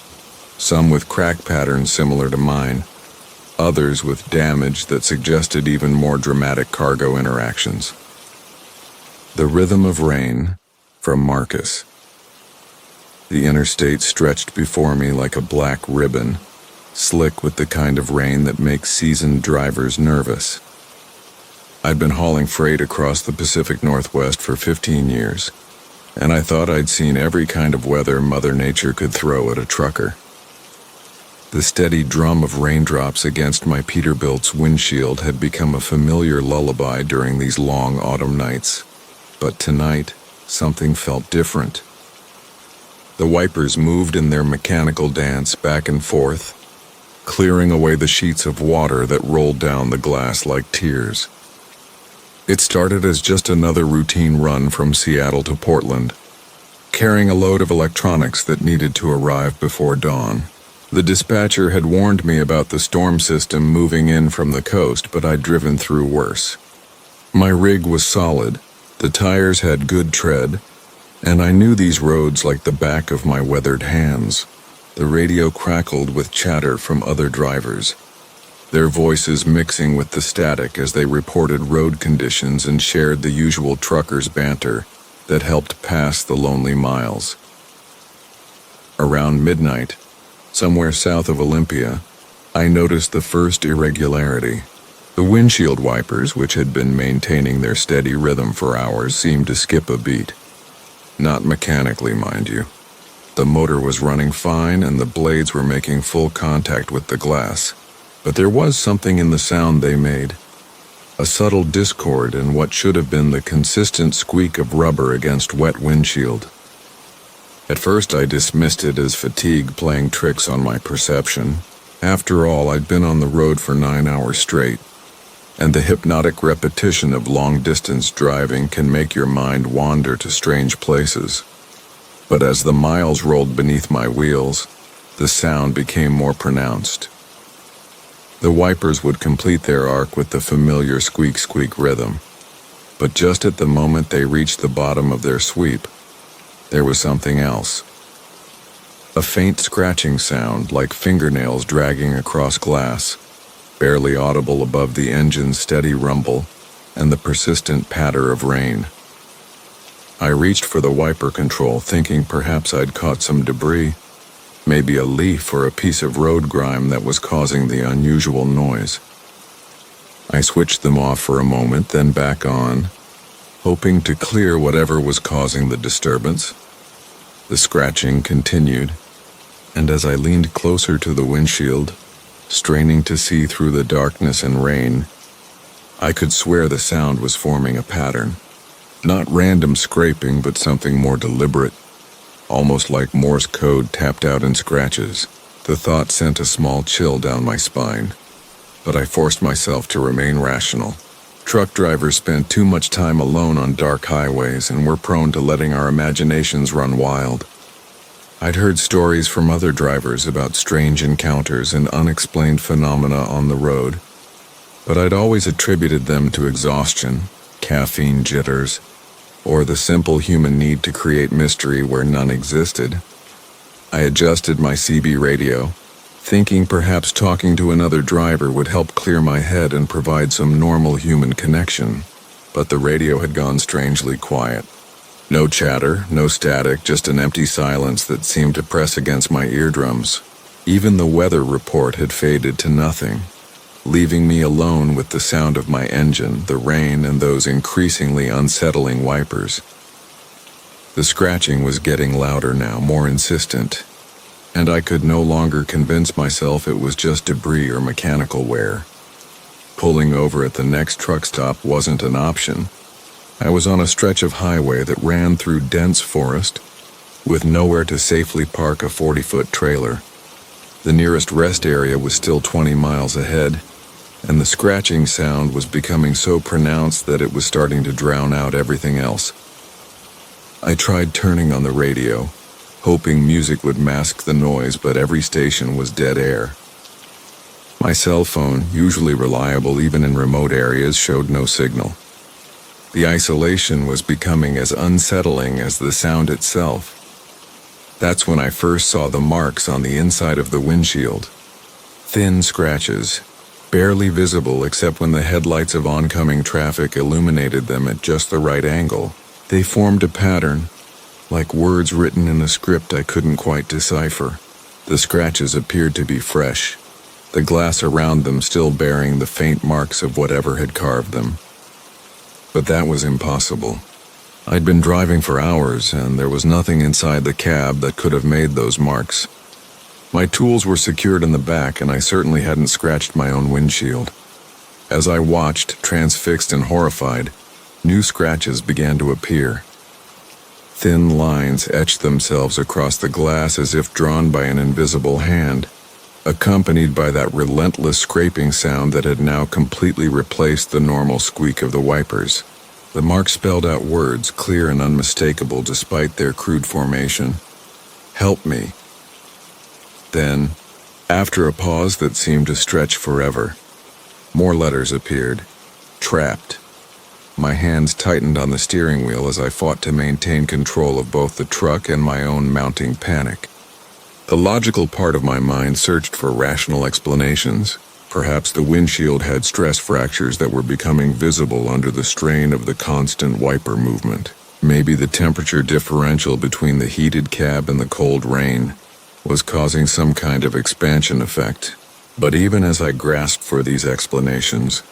A: some with crack patterns similar to mine, others with damage that suggested even more dramatic cargo interactions. The Rhythm of Rain, from Marcus. The interstate stretched before me like a black ribbon, slick with the kind of rain that makes seasoned drivers nervous. I'd been hauling freight across the Pacific Northwest for 15 years, and I thought I'd seen every kind of weather Mother Nature could throw at a trucker. The steady drum of raindrops against my Peterbilt's windshield had become a familiar lullaby during these long autumn nights, but tonight, something felt different. The wipers moved in their mechanical dance back and forth, clearing away the sheets of water that rolled down the glass like tears. It started as just another routine run from Seattle to Portland, carrying a load of electronics that needed to arrive before dawn. The dispatcher had warned me about the storm system moving in from the coast, but I'd driven through worse. My rig was solid, the tires had good tread, and I knew these roads like the back of my weathered hands. The radio crackled with chatter from other drivers, their voices mixing with the static as they reported road conditions and shared the usual truckers' banter that helped pass the lonely miles. Around midnight, somewhere south of Olympia, I noticed the first irregularity. The windshield wipers, which had been maintaining their steady rhythm for hours, seemed to skip a beat. Not mechanically, mind you. The motor was running fine and the blades were making full contact with the glass. But there was something in the sound they made. A subtle discord in what should have been the consistent squeak of rubber against wet windshield. At first I dismissed it as fatigue playing tricks on my perception. After all, I'd been on the road for 9 hours straight, and the hypnotic repetition of long-distance driving can make your mind wander to strange places. But as the miles rolled beneath my wheels, the sound became more pronounced. The wipers would complete their arc with the familiar squeak-squeak rhythm, but just at the moment they reached the bottom of their sweep, there was something else. A faint scratching sound like fingernails dragging across glass, barely audible above the engine's steady rumble and the persistent patter of rain. I reached for the wiper control, thinking perhaps I'd caught some debris, maybe a leaf or a piece of road grime that was causing the unusual noise. I switched them off for a moment, then back on, hoping to clear whatever was causing the disturbance. The scratching continued, and as I leaned closer to the windshield, straining to see through the darkness and rain. I could swear the sound was forming a pattern. Not random scraping, but something more deliberate, almost like Morse code tapped out in scratches. The thought sent a small chill down my spine, but I forced myself to remain rational. Truck drivers spend too much time alone on dark highways, and we're prone to letting our imaginations run wild. I'd heard stories from other drivers about strange encounters and unexplained phenomena on the road, but I'd always attributed them to exhaustion, caffeine jitters, or the simple human need to create mystery where none existed. I adjusted my CB radio, thinking perhaps talking to another driver would help clear my head and provide some normal human connection, but the radio had gone strangely quiet. No chatter, no static, just an empty silence that seemed to press against my eardrums. Even the weather report had faded to nothing, leaving me alone with the sound of my engine, the rain, and those increasingly unsettling wipers. The scratching was getting louder now, more insistent, and I could no longer convince myself it was just debris or mechanical wear. Pulling over at the next truck stop wasn't an option. I was on a stretch of highway that ran through dense forest, with nowhere to safely park a 40-foot trailer. The nearest rest area was still 20 miles ahead, and the scratching sound was becoming so pronounced that it was starting to drown out everything else. I tried turning on the radio, hoping music would mask the noise, but every station was dead air. My cell phone, usually reliable even in remote areas, showed no signal. The isolation was becoming as unsettling as the sound itself. That's when I first saw the marks on the inside of the windshield. Thin scratches, barely visible except when the headlights of oncoming traffic illuminated them at just the right angle. They formed a pattern, like words written in a script I couldn't quite decipher. The scratches appeared to be fresh, the glass around them still bearing the faint marks of whatever had carved them. But that was impossible. I'd been driving for hours, and there was nothing inside the cab that could have made those marks. My tools were secured in the back, and I certainly hadn't scratched my own windshield. As I watched, transfixed and horrified, new scratches began to appear. Thin lines etched themselves across the glass as if drawn by an invisible hand, accompanied by that relentless scraping sound that had now completely replaced the normal squeak of the wipers. The marks spelled out words, clear and unmistakable despite their crude formation. "Help me." Then, after a pause that seemed to stretch forever, more letters appeared. "Trapped." My hands tightened on the steering wheel as I fought to maintain control of both the truck and my own mounting panic. The logical part of my mind searched for rational explanations. Perhaps the windshield had stress fractures that were becoming visible under the strain of the constant wiper movement. Maybe the temperature differential between the heated cab and the cold rain was causing some kind of expansion effect. But even as I grasped for these explanations,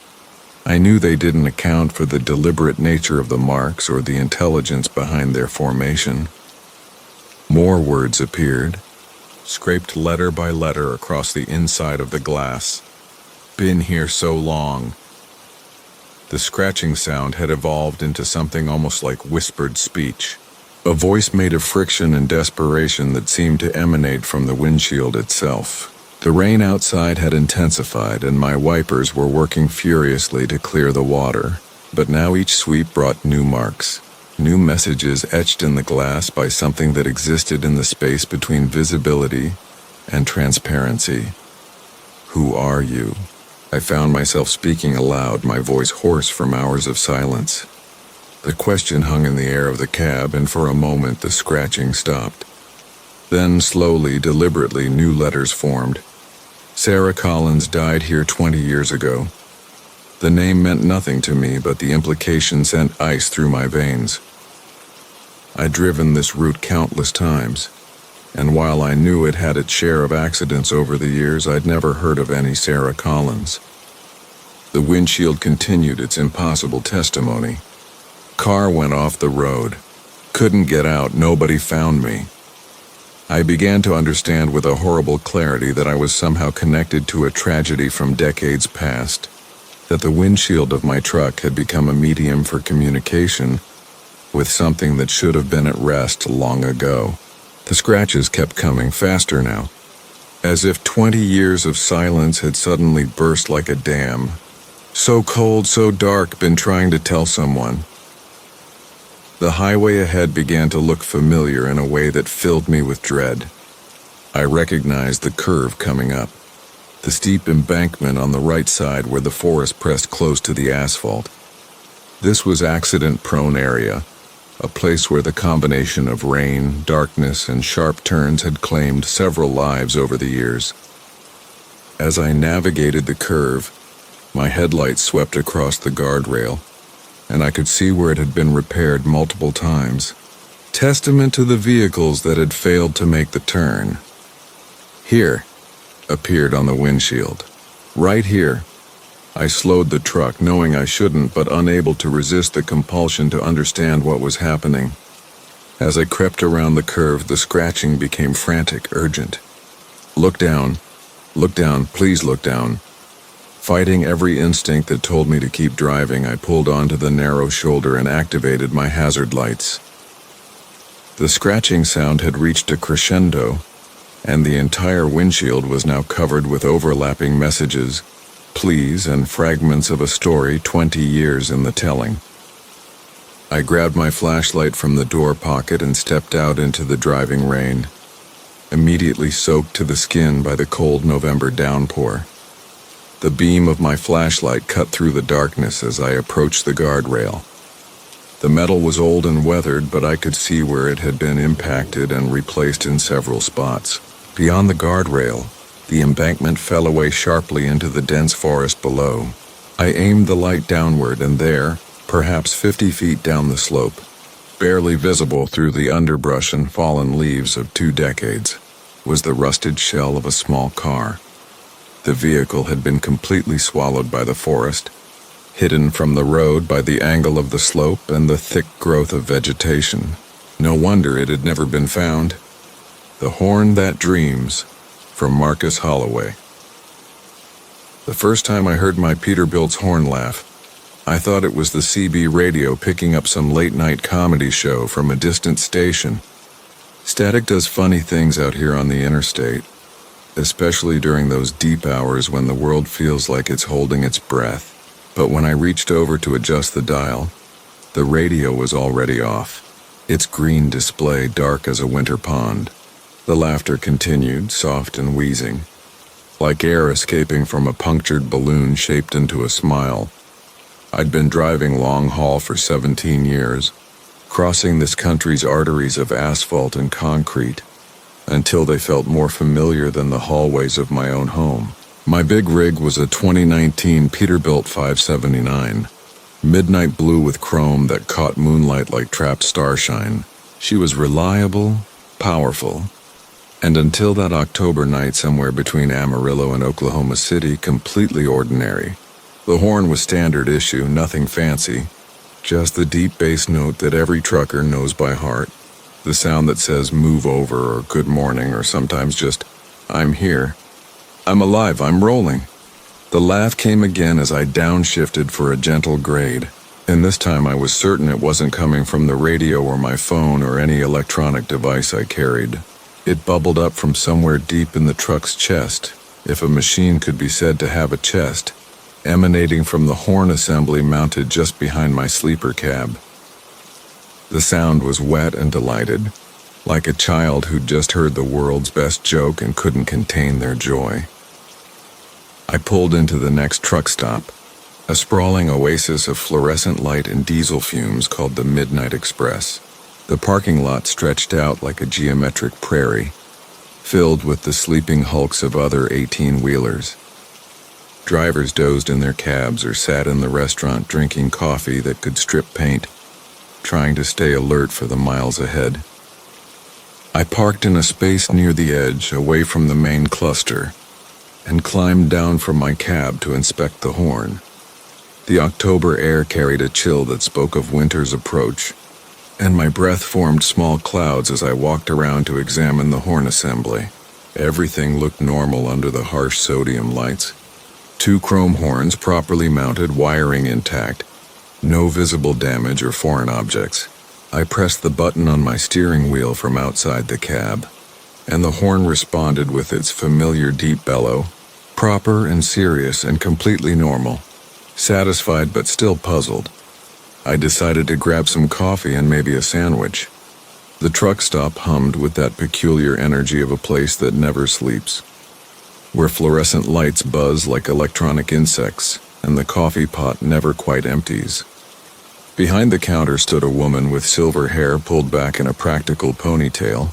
A: I knew they didn't account for the deliberate nature of the marks or the intelligence behind their formation. More words appeared, scraped letter by letter across the inside of the glass. "Been here so long." The scratching sound had evolved into something almost like whispered speech, a voice made of friction and desperation that seemed to emanate from the windshield itself. The rain outside had intensified, and my wipers were working furiously to clear the water, but now each sweep brought new marks. New messages etched in the glass by something that existed in the space between visibility and transparency. "Who are you?" I found myself speaking aloud, my voice hoarse from hours of silence. The question hung in the air of the cab, and for a moment the scratching stopped. Then, slowly, deliberately, new letters formed. Sarah Collins died here 20 years ago. The name meant nothing to me, but the implication sent ice through my veins. I'd driven this route countless times, and while I knew it had its share of accidents over the years, I'd never heard of any Sarah Collins. The windshield continued its impossible testimony. Car went off the road. Couldn't get out, nobody found me. I began to understand with a horrible clarity that I was somehow connected to a tragedy from decades past, that the windshield of my truck had become a medium for communication with something that should have been at rest long ago. The scratches kept coming faster now, as if 20 years of silence had suddenly burst like a dam. So cold, so dark, been trying to tell someone. The highway ahead began to look familiar in a way that filled me with dread. I recognized the curve coming up, the steep embankment on the right side where the forest pressed close to the asphalt. This was accident-prone area, a place where the combination of rain, darkness, and sharp turns had claimed several lives over the years. As I navigated the curve, my headlights swept across the guardrail, and I could see where it had been repaired multiple times, testament to the vehicles that had failed to make the turn. Here appeared on the windshield. Right here. I slowed the truck, knowing I shouldn't, but unable to resist the compulsion to understand what was happening. As I crept around the curve, the scratching became frantic, urgent. Look down, please look down. Fighting every instinct that told me to keep driving, I pulled onto the narrow shoulder and activated my hazard lights. The scratching sound had reached a crescendo, and the entire windshield was now covered with overlapping messages, pleas, and fragments of a story 20 years in the telling. I grabbed my flashlight from the door pocket and stepped out into the driving rain, immediately soaked to the skin by the cold November downpour. The beam of my flashlight cut through the darkness as I approached the guardrail. The metal was old and weathered, but I could see where it had been impacted and replaced in several spots. Beyond the guardrail, the embankment fell away sharply into the dense forest below. I aimed the light downward, and there, perhaps 50 feet down the slope, barely visible through the underbrush and fallen leaves of 2 decades, was the rusted shell of a small car. The vehicle had been completely swallowed by the forest, hidden from the road by the angle of the slope and the thick growth of vegetation. No wonder it had never been found. The Horn That Dreams, from Marcus Holloway. The first time I heard my Peterbilt's horn laugh, I thought it was the CB radio picking up some late-night comedy show from a distant station. Static does funny things out here on the interstate, especially during those deep hours when the world feels like it's holding its breath. But when I reached over to adjust the dial, the radio was already off, its green display dark as a winter pond. The laughter continued, soft and wheezing, like air escaping from a punctured balloon shaped into a smile. I'd been driving long haul for 17 years, crossing this country's arteries of asphalt and concrete, until they felt more familiar than the hallways of my own home. My big rig was a 2019 Peterbilt 579, midnight blue with chrome that caught moonlight like trapped starshine. She was reliable, powerful, and until that October night somewhere between Amarillo and Oklahoma City, completely ordinary. The horn was standard issue, nothing fancy, just the deep bass note that every trucker knows by heart, the sound that says move over or good morning or sometimes just I'm here. I'm alive, I'm rolling. The laugh came again as I downshifted for a gentle grade, and this time I was certain it wasn't coming from the radio or my phone or any electronic device I carried. It bubbled up from somewhere deep in the truck's chest, if a machine could be said to have a chest, emanating from the horn assembly mounted just behind my sleeper cab. The sound was wet and delighted, like a child who'd just heard the world's best joke and couldn't contain their joy. I pulled into the next truck stop, a sprawling oasis of fluorescent light and diesel fumes called the Midnight Express. The parking lot stretched out like a geometric prairie, filled with the sleeping hulks of other 18-wheelers. Drivers dozed in their cabs or sat in the restaurant drinking coffee that could strip paint, trying to stay alert for the miles ahead. I parked in a space near the edge, away from the main cluster, and climbed down from my cab to inspect the horn. The October air carried a chill that spoke of winter's approach, and my breath formed small clouds as I walked around to examine the horn assembly. Everything looked normal under the harsh sodium lights. 2 chrome horns properly mounted, wiring intact. No visible damage or foreign objects. I pressed the button on my steering wheel from outside the cab, and the horn responded with its familiar deep bellow, proper and serious and completely normal. Satisfied but still puzzled, I decided to grab some coffee and maybe a sandwich. The truck stop hummed with that peculiar energy of a place that never sleeps, where fluorescent lights buzz like electronic insects and the coffee pot never quite empties. Behind the counter stood a woman with silver hair pulled back in a practical ponytail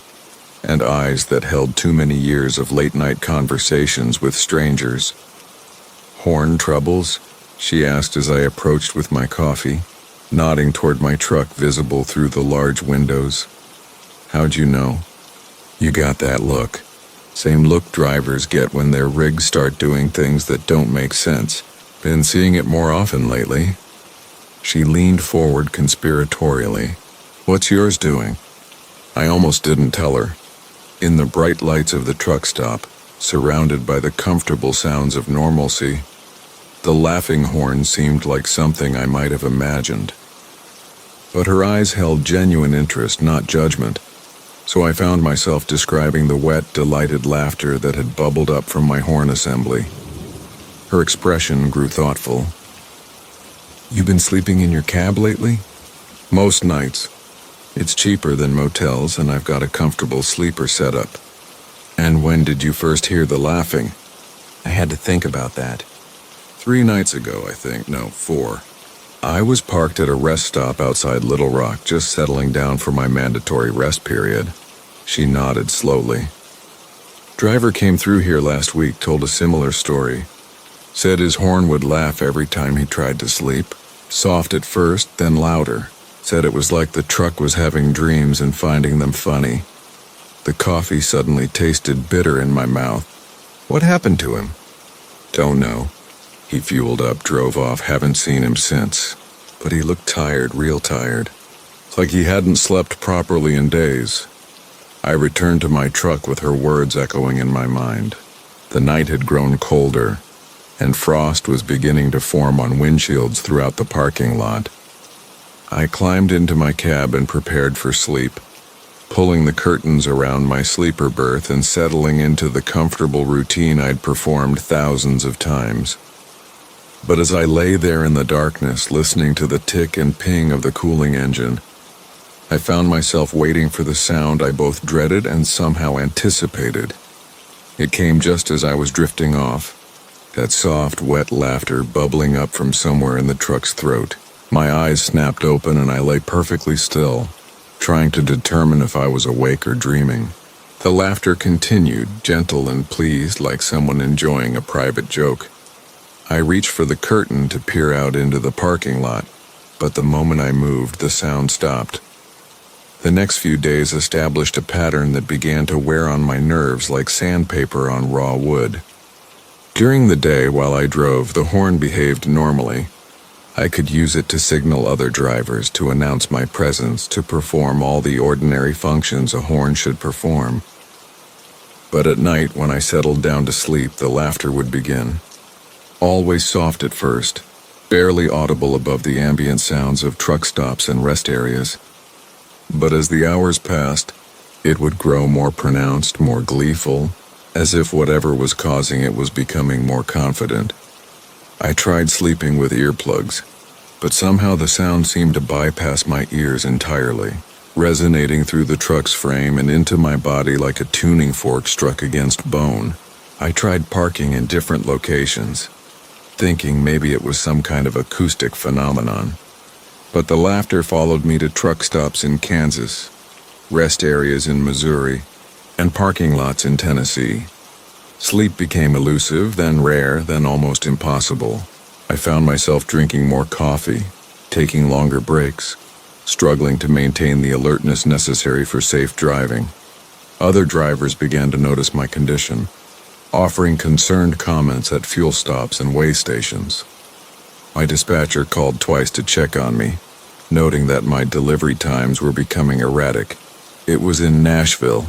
A: and eyes that held too many years of late-night conversations with strangers. "Horn troubles?" she asked as I approached with my coffee, nodding toward my truck visible through the large windows. "How'd you know?" "You got that look. Same look drivers get when their rigs start doing things that don't make sense. Been seeing it more often lately." She leaned forward conspiratorially. "What's yours doing?" I almost didn't tell her. In the bright lights of the truck stop, surrounded by the comfortable sounds of normalcy, the laughing horn seemed like something I might have imagined. But her eyes held genuine interest, not judgment, so I found myself describing the wet, delighted laughter that had bubbled up from my horn assembly. Her expression grew thoughtful. "You been sleeping in your cab lately?" "Most nights. It's cheaper than motels, and I've got a comfortable sleeper setup." "And when did you first hear the laughing?" I had to think about that. 3 nights ago, I think. No, 4. I was parked at a rest stop outside Little Rock, just settling down for my mandatory rest period. She nodded slowly. "Driver came through here last week, told a similar story. Said his horn would laugh every time he tried to sleep. Soft at first, then louder. Said it was like the truck was having dreams and finding them funny." The coffee suddenly tasted bitter in my mouth. "What happened to him?" "Don't know. He fueled up, drove off, haven't seen him since. But he looked tired, real tired. It's like he hadn't slept properly in days." I returned to my truck with her words echoing in my mind. The night had grown colder, and frost was beginning to form on windshields throughout the parking lot. I climbed into my cab and prepared for sleep, pulling the curtains around my sleeper berth and settling into the comfortable routine I'd performed thousands of times. But as I lay there in the darkness, listening to the tick and ping of the cooling engine, I found myself waiting for the sound I both dreaded and somehow anticipated. It came just as I was drifting off, that soft, wet laughter bubbling up from somewhere in the truck's throat. My eyes snapped open and I lay perfectly still, trying to determine if I was awake or dreaming. The laughter continued, gentle and pleased, like someone enjoying a private joke. I reached for the curtain to peer out into the parking lot, but the moment I moved, the sound stopped. The next few days established a pattern that began to wear on my nerves like sandpaper on raw wood. During the day, while I drove, the horn behaved normally. I could use it to signal other drivers, to announce my presence, to perform all the ordinary functions a horn should perform. But at night, when I settled down to sleep, the laughter would begin. Always soft at first, barely audible above the ambient sounds of truck stops and rest areas. But as the hours passed, it would grow more pronounced, more gleeful, as if whatever was causing it was becoming more confident. I tried sleeping with earplugs, but somehow the sound seemed to bypass my ears entirely, resonating through the truck's frame and into my body like a tuning fork struck against bone. I tried parking in different locations, thinking maybe it was some kind of acoustic phenomenon. But the laughter followed me to truck stops in Kansas, rest areas in Missouri, and parking lots in Tennessee. Sleep became elusive, then rare, then almost impossible. I found myself drinking more coffee, taking longer breaks, struggling to maintain the alertness necessary for safe driving. Other drivers began to notice my condition, offering concerned comments at fuel stops and way stations. My dispatcher called twice to check on me, noting that my delivery times were becoming erratic. It was in Nashville,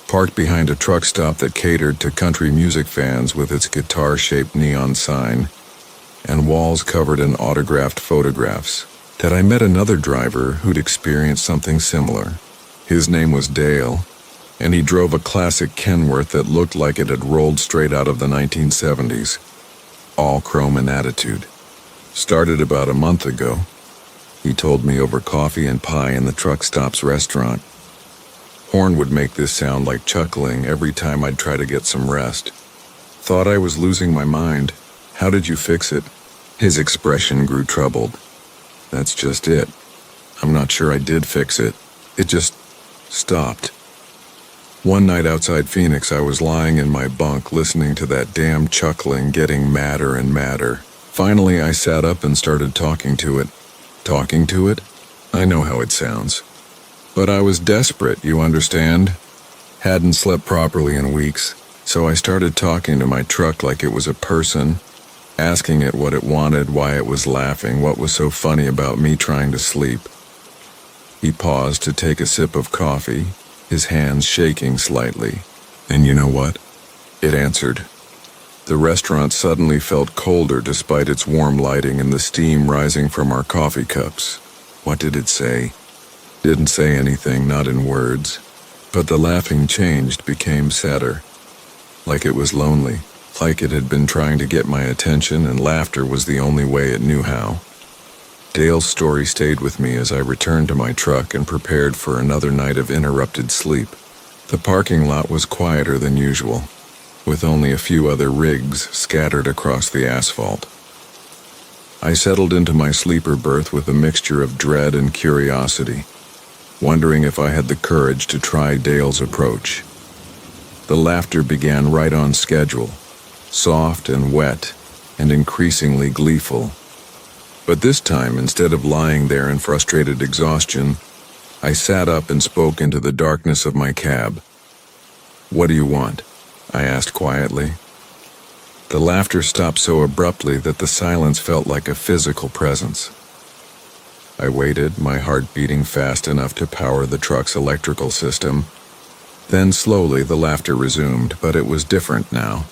A: parked behind a truck stop that catered to country music fans with its guitar-shaped neon sign and walls covered in autographed photographs, that I met another driver who'd experienced something similar. His name was Dale, and he drove a classic Kenworth that looked like it had rolled straight out of the 1970s, all chrome in attitude. Started about a month ago, he told me over coffee and pie in the truck stop's restaurant. Horn would make this sound like chuckling every time I'd try to get some rest. Thought I was losing my mind. How did you fix it? His expression grew troubled. That's just it. I'm not sure I did fix it. It just stopped. One night outside Phoenix, I was lying in my bunk listening to that damn chuckling getting madder and madder. Finally, I sat up and started talking to it. Talking to it? I know how it sounds. But I was desperate, you understand? Hadn't slept properly in weeks, so I started talking to my truck like it was a person, asking it what it wanted, why it was laughing, what was so funny about me trying to sleep. He paused to take a sip of coffee, his hands shaking slightly. And you know what? It answered. The restaurant suddenly felt colder despite its warm lighting and the steam rising from our coffee cups. What did it say? Didn't say anything, not in words. But the laughing changed, became sadder. Like it was lonely, like it had been trying to get my attention and laughter was the only way it knew how. Dale's story stayed with me as I returned to my truck and prepared for another night of interrupted sleep. The parking lot was quieter than usual, with only a few other rigs scattered across the asphalt. I settled into my sleeper berth with a mixture of dread and curiosity, wondering if I had the courage to try Dale's approach. The laughter began right on schedule, soft and wet and increasingly gleeful. But this time, instead of lying there in frustrated exhaustion, I sat up and spoke into the darkness of my cab. "What do you want?" I asked quietly. The laughter stopped so abruptly that the silence felt like a physical presence. I waited, my heart beating fast enough to power the truck's electrical system. Then slowly the laughter resumed, but it was different now.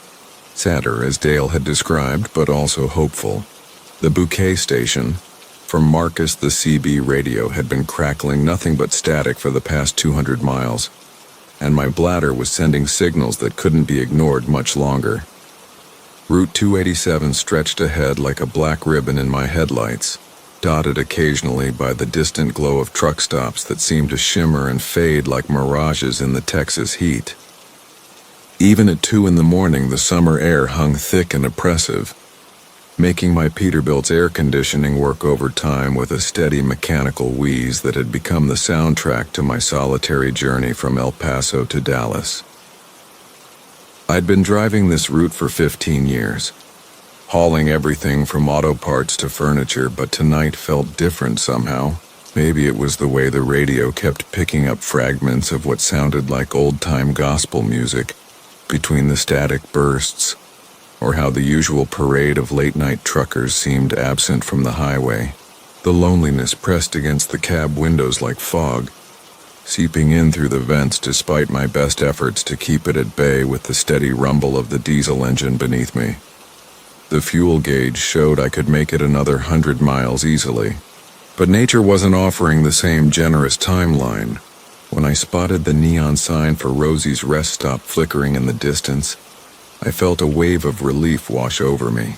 A: Sadder, as Dale had described, but also hopeful. The bouquet station, from Marcus the CB radio, had been crackling nothing but static for the past 200 miles, and my bladder was sending signals that couldn't be ignored much longer. Route 287 stretched ahead like a black ribbon in my headlights, dotted occasionally by the distant glow of truck stops that seemed to shimmer and fade like mirages in the Texas heat. Even at 2 in the morning, the summer air hung thick and oppressive, making my Peterbilt's air conditioning work overtime with a steady mechanical wheeze that had become the soundtrack to my solitary journey from El Paso to Dallas. I'd been driving this route for 15 years, hauling everything from auto parts to furniture, but tonight felt different somehow. Maybe it was the way the radio kept picking up fragments of what sounded like old-time gospel music between the static bursts, or how the usual parade of late-night truckers seemed absent from the highway. The loneliness pressed against the cab windows like fog, seeping in through the vents despite my best efforts to keep it at bay with the steady rumble of the diesel engine beneath me. The fuel gauge showed I could make it another 100 miles easily, but nature wasn't offering the same generous timeline. When I spotted the neon sign for Rosie's rest stop flickering in the distance, I felt a wave of relief wash over me.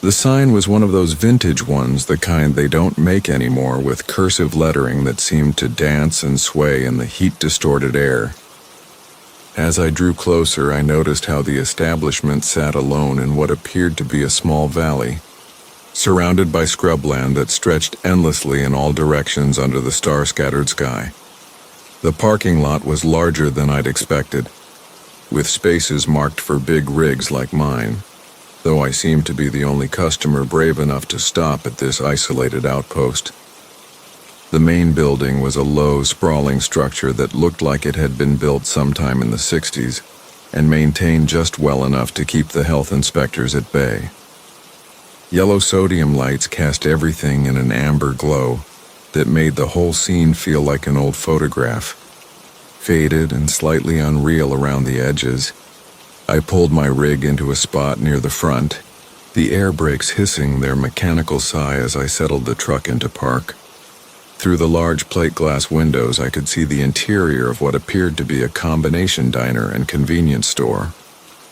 A: The sign was one of those vintage ones, the kind they don't make anymore, with cursive lettering that seemed to dance and sway in the heat-distorted air. As I drew closer, I noticed how the establishment sat alone in what appeared to be a small valley, surrounded by scrubland that stretched endlessly in all directions under the star-scattered sky. The parking lot was larger than I'd expected, with spaces marked for big rigs like mine, though I seemed to be the only customer brave enough to stop at this isolated outpost. The main building was a low, sprawling structure that looked like it had been built sometime in the 60s and maintained just well enough to keep the health inspectors at bay. Yellow sodium lights cast everything in an amber glow that made the whole scene feel like an old photograph. Faded and slightly unreal around the edges, I pulled my rig into a spot near the front, the air brakes hissing their mechanical sigh as I settled the truck into park. Through the large plate glass windows, I could see the interior of what appeared to be a combination diner and convenience store,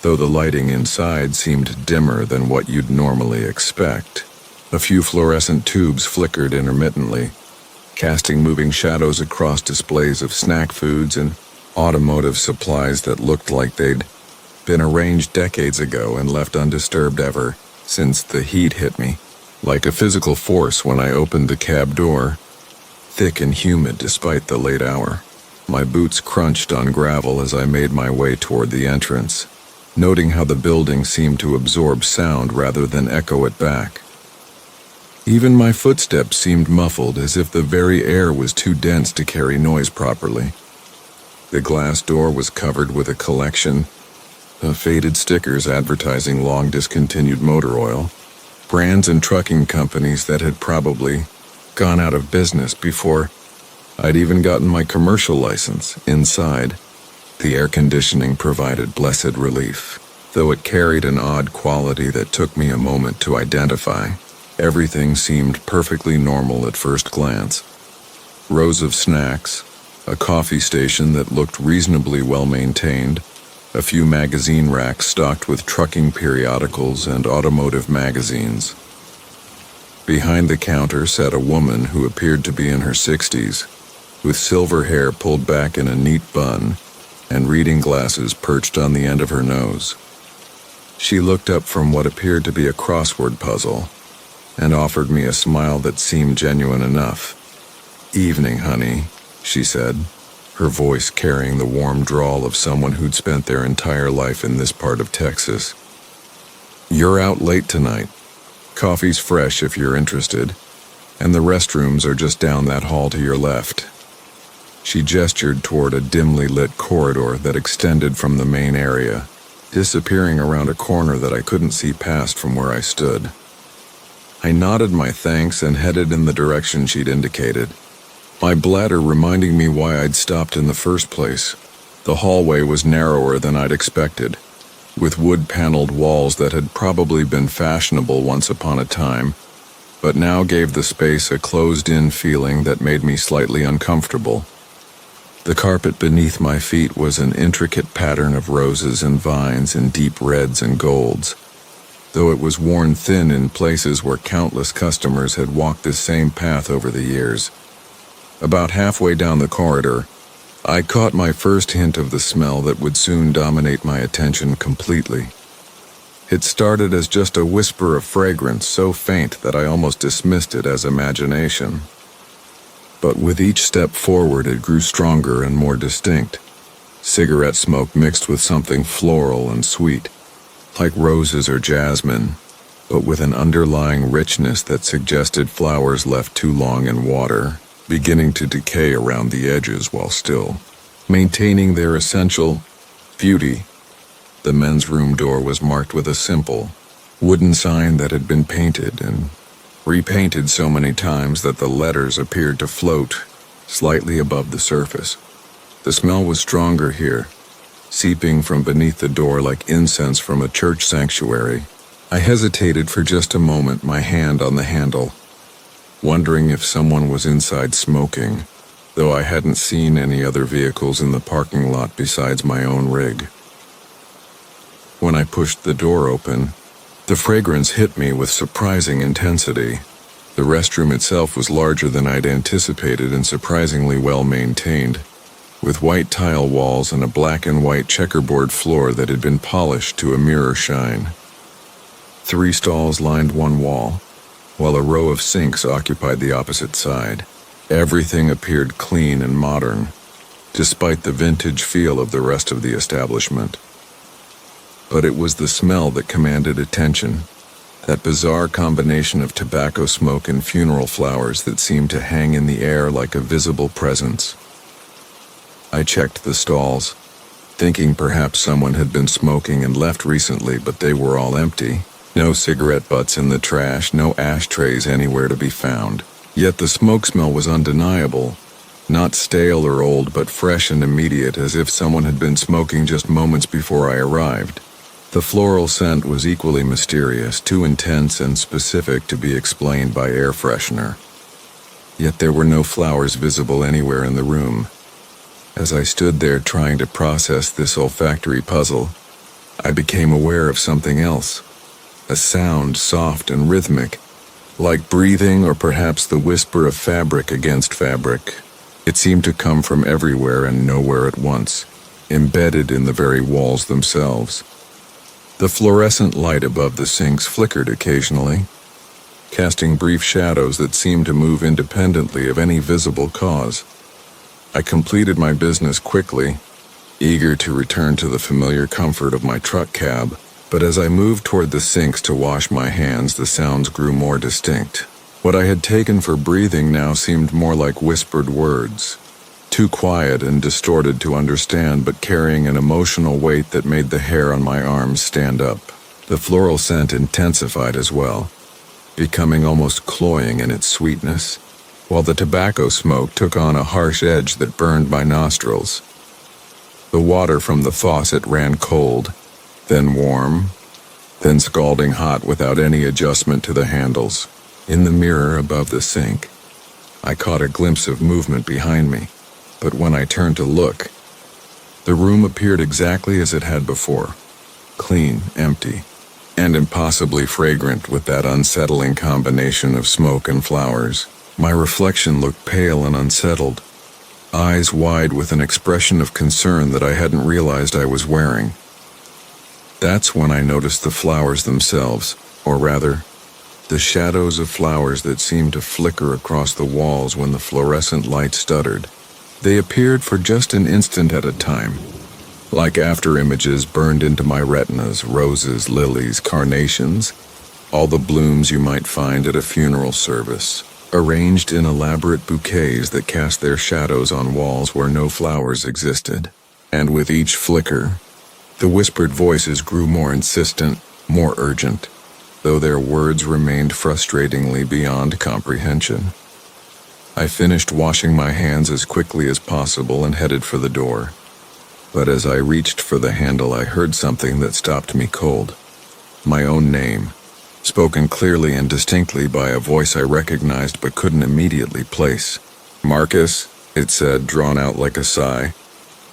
A: though the lighting inside seemed dimmer than what you'd normally expect. A few fluorescent tubes flickered intermittently, casting moving shadows across displays of snack foods and automotive supplies that looked like they'd been arranged decades ago and left undisturbed ever since the heat hit me, like a physical force when I opened the cab door, thick and humid despite the late hour. My boots crunched on gravel as I made my way toward the entrance, noting how the building seemed to absorb sound rather than echo it back. Even my footsteps seemed muffled, as if the very air was too dense to carry noise properly. The glass door was covered with a collection of faded stickers advertising long discontinued motor oil, brands and trucking companies that had probably gone out of business before I'd even gotten my commercial license. Inside, the air conditioning provided blessed relief, though it carried an odd quality that took me a moment to identify. Everything seemed perfectly normal at first glance. Rows of snacks, a coffee station that looked reasonably well maintained, a few magazine racks stocked with trucking periodicals and automotive magazines. Behind the counter sat a woman who appeared to be in her 60s, with silver hair pulled back in a neat bun and reading glasses perched on the end of her nose. She looked up from what appeared to be a crossword puzzle and offered me a smile that seemed genuine enough. "Evening, honey," she said, her voice carrying the warm drawl of someone who'd spent their entire life in this part of Texas. "You're out late tonight. Coffee's fresh if you're interested, and the restrooms are just down that hall to your left." She gestured toward a dimly lit corridor that extended from the main area, disappearing around a corner that I couldn't see past from where I stood. I nodded my thanks and headed in the direction she'd indicated, my bladder reminding me why I'd stopped in the first place. The hallway was narrower than I'd expected, with wood-paneled walls that had probably been fashionable once upon a time, but now gave the space a closed-in feeling that made me slightly uncomfortable. The carpet beneath my feet was an intricate pattern of roses and vines in deep reds and golds, though it was worn thin in places where countless customers had walked this same path over the years. About halfway down the corridor, I caught my first hint of the smell that would soon dominate my attention completely. It started as just a whisper of fragrance so faint that I almost dismissed it as imagination. But with each step forward, it grew stronger and more distinct. Cigarette smoke mixed with something floral and sweet, like roses or jasmine, but with an underlying richness that suggested flowers left too long in water, beginning to decay around the edges while still maintaining their essential beauty. The men's room door was marked with a simple wooden sign that had been painted and repainted so many times that the letters appeared to float slightly above the surface. The smell was stronger here, seeping from beneath the door like incense from a church sanctuary. I hesitated for just a moment, my hand on the handle, wondering if someone was inside smoking, though I hadn't seen any other vehicles in the parking lot besides my own rig. When I pushed the door open, the fragrance hit me with surprising intensity. The restroom itself was larger than I'd anticipated and surprisingly well maintained, with white tile walls and a black and white checkerboard floor that had been polished to a mirror shine. 3 stalls lined one wall, while a row of sinks occupied the opposite side. Everything appeared clean and modern, despite the vintage feel of the rest of the establishment. But it was the smell that commanded attention, that bizarre combination of tobacco smoke and funeral flowers that seemed to hang in the air like a visible presence. I checked the stalls, thinking perhaps someone had been smoking and left recently, but they were all empty. No cigarette butts in the trash, no ashtrays anywhere to be found. Yet the smoke smell was undeniable. Not stale or old, but fresh and immediate, as if someone had been smoking just moments before I arrived. The floral scent was equally mysterious, too intense and specific to be explained by air freshener. Yet there were no flowers visible anywhere in the room. As I stood there trying to process this olfactory puzzle, I became aware of something else. A sound, soft and rhythmic, like breathing or perhaps the whisper of fabric against fabric. It seemed to come from everywhere and nowhere at once, embedded in the very walls themselves. The fluorescent light above the sinks flickered occasionally, casting brief shadows that seemed to move independently of any visible cause. I completed my business quickly, eager to return to the familiar comfort of my truck cab, but as I moved toward the sinks to wash my hands, the sounds grew more distinct. What I had taken for breathing now seemed more like whispered words, too quiet and distorted to understand, but carrying an emotional weight that made the hair on my arms stand up. The floral scent intensified as well, becoming almost cloying in its sweetness, while the tobacco smoke took on a harsh edge that burned my nostrils. The water from the faucet ran cold, then warm, then scalding hot without any adjustment to the handles. In the mirror above the sink, I caught a glimpse of movement behind me, but when I turned to look, the room appeared exactly as it had before, clean, empty, and impossibly fragrant with that unsettling combination of smoke and flowers. My reflection looked pale and unsettled, eyes wide with an expression of concern that I hadn't realized I was wearing. That's when I noticed the flowers themselves, or rather, the shadows of flowers that seemed to flicker across the walls when the fluorescent light stuttered. They appeared for just an instant at a time, like after images burned into my retinas: roses, lilies, carnations, all the blooms you might find at a funeral service, arranged in elaborate bouquets that cast their shadows on walls where no flowers existed. And with each flicker, the whispered voices grew more insistent, more urgent, though their words remained frustratingly beyond comprehension. I finished washing my hands as quickly as possible and headed for the door. But as I reached for the handle, I heard something that stopped me cold. My own name, spoken clearly and distinctly by a voice I recognized but couldn't immediately place. "Marcus," it said, drawn out like a sigh,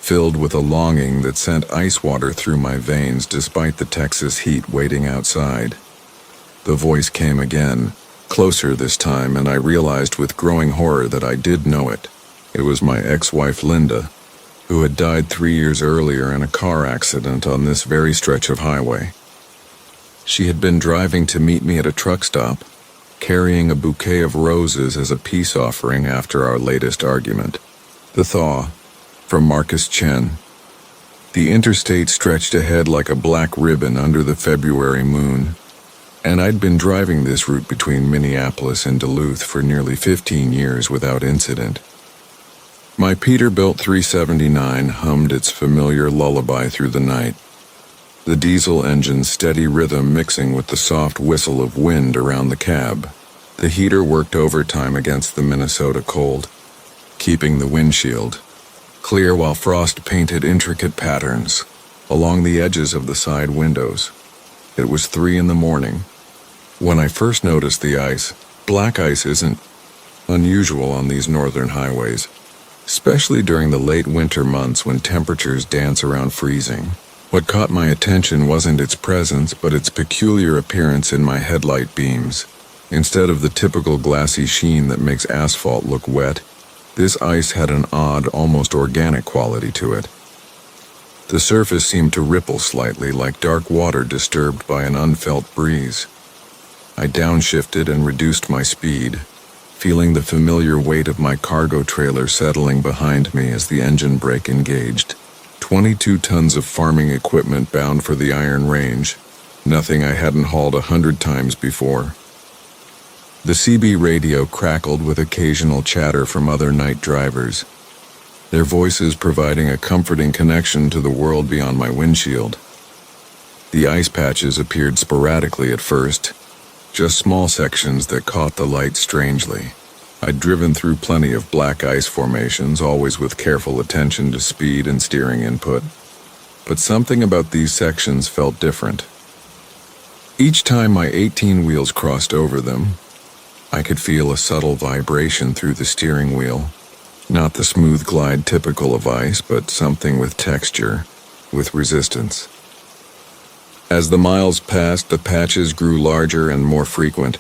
A: filled with a longing that sent ice water through my veins despite the Texas heat waiting outside. The voice came again, closer this time, and I realized with growing horror that I did know it. It was my ex-wife Linda, who had died 3 years earlier in a car accident on this very stretch of highway. She had been driving to meet me at a truck stop, carrying a bouquet of roses as a peace offering after our latest argument. The thaw, from Marcus Chen. The interstate stretched ahead like a black ribbon under the February moon, and I'd been driving this route between Minneapolis and Duluth for nearly 15 years without incident. My Peterbilt 379 hummed its familiar lullaby through the night, the diesel engine's steady rhythm mixing with the soft whistle of wind around the cab. The heater worked overtime against the Minnesota cold, keeping the windshield clear while frost painted intricate patterns along the edges of the side windows. It was 3 in the morning when I first noticed the ice. Black ice isn't unusual on these northern highways, especially during the late winter months when temperatures dance around freezing. What caught my attention wasn't its presence, but its peculiar appearance in my headlight beams. Instead of the typical glassy sheen that makes asphalt look wet, this ice had an odd, almost organic quality to it. The surface seemed to ripple slightly, like dark water disturbed by an unfelt breeze. I downshifted and reduced my speed, feeling the familiar weight of my cargo trailer settling behind me as the engine brake engaged. 22 tons of farming equipment bound for the Iron Range, nothing I hadn't hauled 100 times before. The CB radio crackled with occasional chatter from other night drivers, their voices providing a comforting connection to the world beyond my windshield. The ice patches appeared sporadically at first, just small sections that caught the light strangely. I'd driven through plenty of black ice formations, always with careful attention to speed and steering input, but something about these sections felt different. Each time my 18 wheels crossed over them, I could feel a subtle vibration through the steering wheel. Not the smooth glide typical of ice, but something with texture, with resistance. As the miles passed, the patches grew larger and more frequent.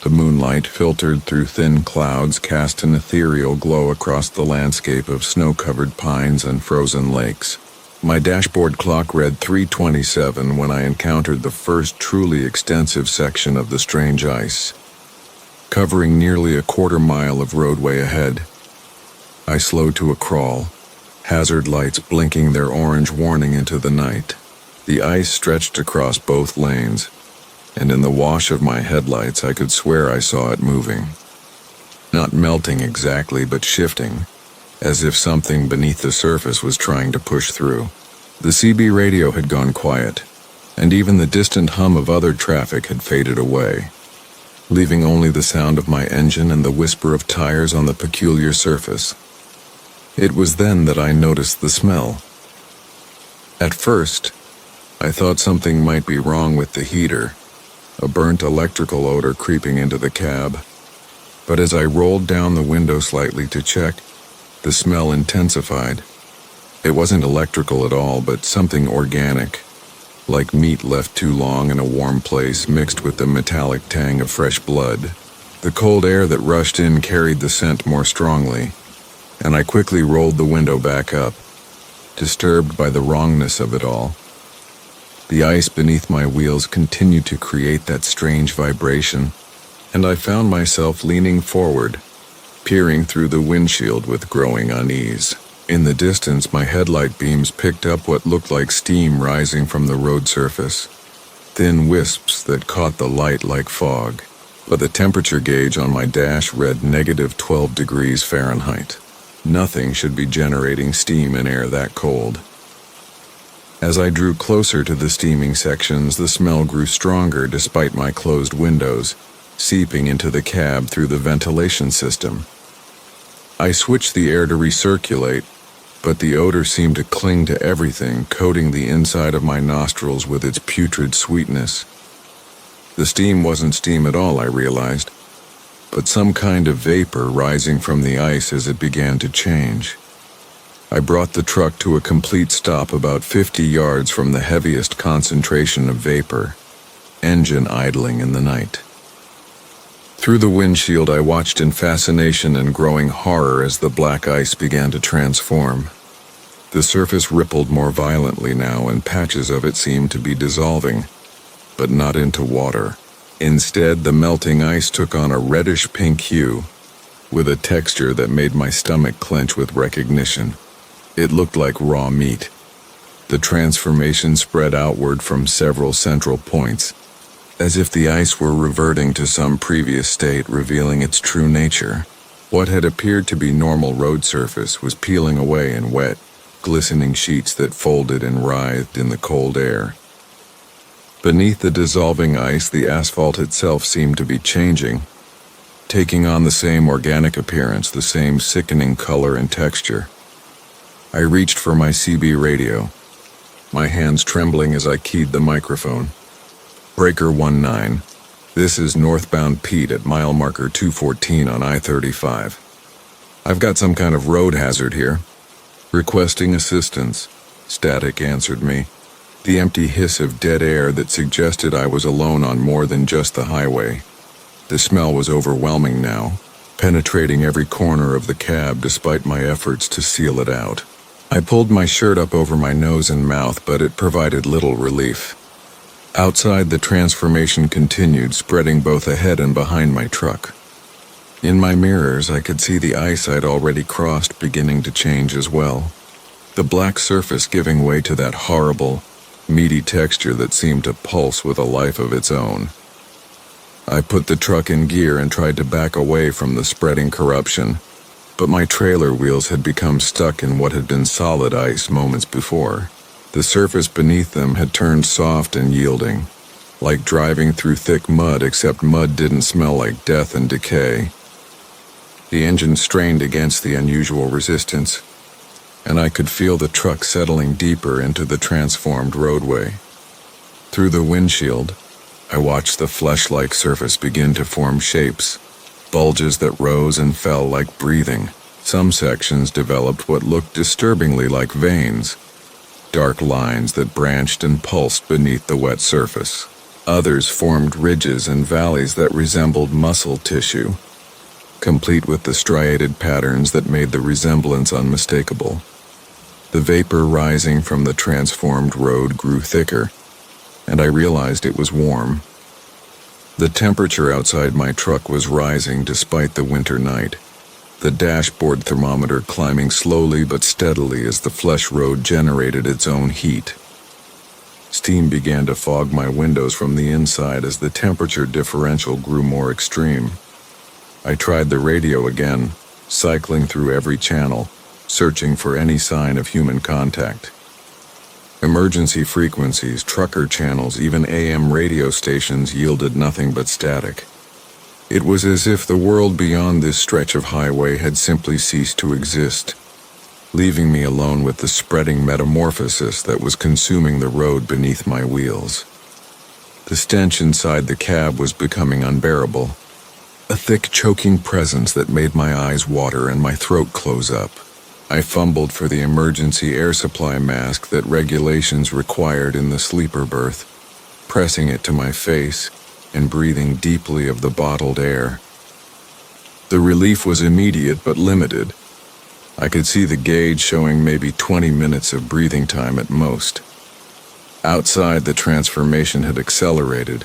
A: The moonlight, filtered through thin clouds, cast an ethereal glow across the landscape of snow-covered pines and frozen lakes. My dashboard clock read 3:27 when I encountered the first truly extensive section of the strange ice, covering nearly a quarter mile of roadway ahead. I slowed to a crawl, hazard lights blinking their orange warning into the night. The ice stretched across both lanes, and in the wash of my headlights I could swear I saw it moving. Not melting exactly, but shifting, as if something beneath the surface was trying to push through. The CB radio had gone quiet, and even the distant hum of other traffic had faded away, leaving only the sound of my engine and the whisper of tires on the peculiar surface. It was then that I noticed the smell. At first, I thought something might be wrong with the heater, a burnt electrical odor creeping into the cab. But as I rolled down the window slightly to check, the smell intensified. It wasn't electrical at all, but something organic, like meat left too long in a warm place mixed with the metallic tang of fresh blood. The cold air that rushed in carried the scent more strongly, and I quickly rolled the window back up, disturbed by the wrongness of it all. The ice beneath my wheels continued to create that strange vibration, and I found myself leaning forward, peering through the windshield with growing unease. In the distance, my headlight beams picked up what looked like steam rising from the road surface, thin wisps that caught the light like fog, but the temperature gauge on my dash read -12 degrees Fahrenheit. Nothing should be generating steam in air that cold. As I drew closer to the steaming sections, the smell grew stronger despite my closed windows, seeping into the cab through the ventilation system. I switched the air to recirculate, but the odor seemed to cling to everything, coating the inside of my nostrils with its putrid sweetness. The steam wasn't steam at all, I realized, but some kind of vapor rising from the ice as it began to change. I brought the truck to a complete stop about 50 yards from the heaviest concentration of vapor, engine idling in the night. Through the windshield, I watched in fascination and growing horror as the black ice began to transform. The surface rippled more violently now, and patches of it seemed to be dissolving, but not into water. Instead, the melting ice took on a reddish-pink hue, with a texture that made my stomach clench with recognition. It looked like raw meat. The transformation spread outward from several central points, as if the ice were reverting to some previous state, revealing its true nature. What had appeared to be normal road surface was peeling away in wet, glistening sheets that folded and writhed in the cold air. Beneath the dissolving ice, the asphalt itself seemed to be changing, taking on the same organic appearance, the same sickening color and texture. I reached for my CB radio, my hands trembling as I keyed the microphone. Breaker 19, this is northbound Pete at mile marker 214 on I-35. I've got some kind of road hazard here. Requesting assistance, static answered me, the empty hiss of dead air that suggested I was alone on more than just the highway. The smell was overwhelming now, penetrating every corner of the cab despite my efforts to seal it out. I pulled my shirt up over my nose and mouth, but it provided little relief. Outside, the transformation continued, spreading both ahead and behind my truck. In my mirrors, I could see the ice I'd already crossed beginning to change as well, the black surface giving way to that horrible, meaty texture that seemed to pulse with a life of its own. I put the truck in gear and tried to back away from the spreading corruption, but my trailer wheels had become stuck in what had been solid ice moments before. The surface beneath them had turned soft and yielding, like driving through thick mud, except mud didn't smell like death and decay. The engine strained against the unusual resistance, and I could feel the truck settling deeper into the transformed roadway. Through the windshield, I watched the flesh-like surface begin to form shapes, bulges that rose and fell like breathing. Some sections developed what looked disturbingly like veins, dark lines that branched and pulsed beneath the wet surface. Others formed ridges and valleys that resembled muscle tissue, complete with the striated patterns that made the resemblance unmistakable. The vapor rising from the transformed road grew thicker, and I realized it was warm. The temperature outside my truck was rising despite the winter night, the dashboard thermometer climbing slowly but steadily as the flesh road generated its own heat. Steam began to fog my windows from the inside as the temperature differential grew more extreme. I tried the radio again, cycling through every channel, searching for any sign of human contact. Emergency frequencies, trucker channels, even AM radio stations yielded nothing but static. It was as if the world beyond this stretch of highway had simply ceased to exist, leaving me alone with the spreading metamorphosis that was consuming the road beneath my wheels. The stench inside the cab was becoming unbearable, a thick, choking presence that made my eyes water and my throat close up. I fumbled for the emergency air supply mask that regulations required in the sleeper berth, pressing it to my face and breathing deeply of the bottled air. The relief was immediate but limited. I could see the gauge showing maybe 20 minutes of breathing time at most. Outside, the transformation had accelerated,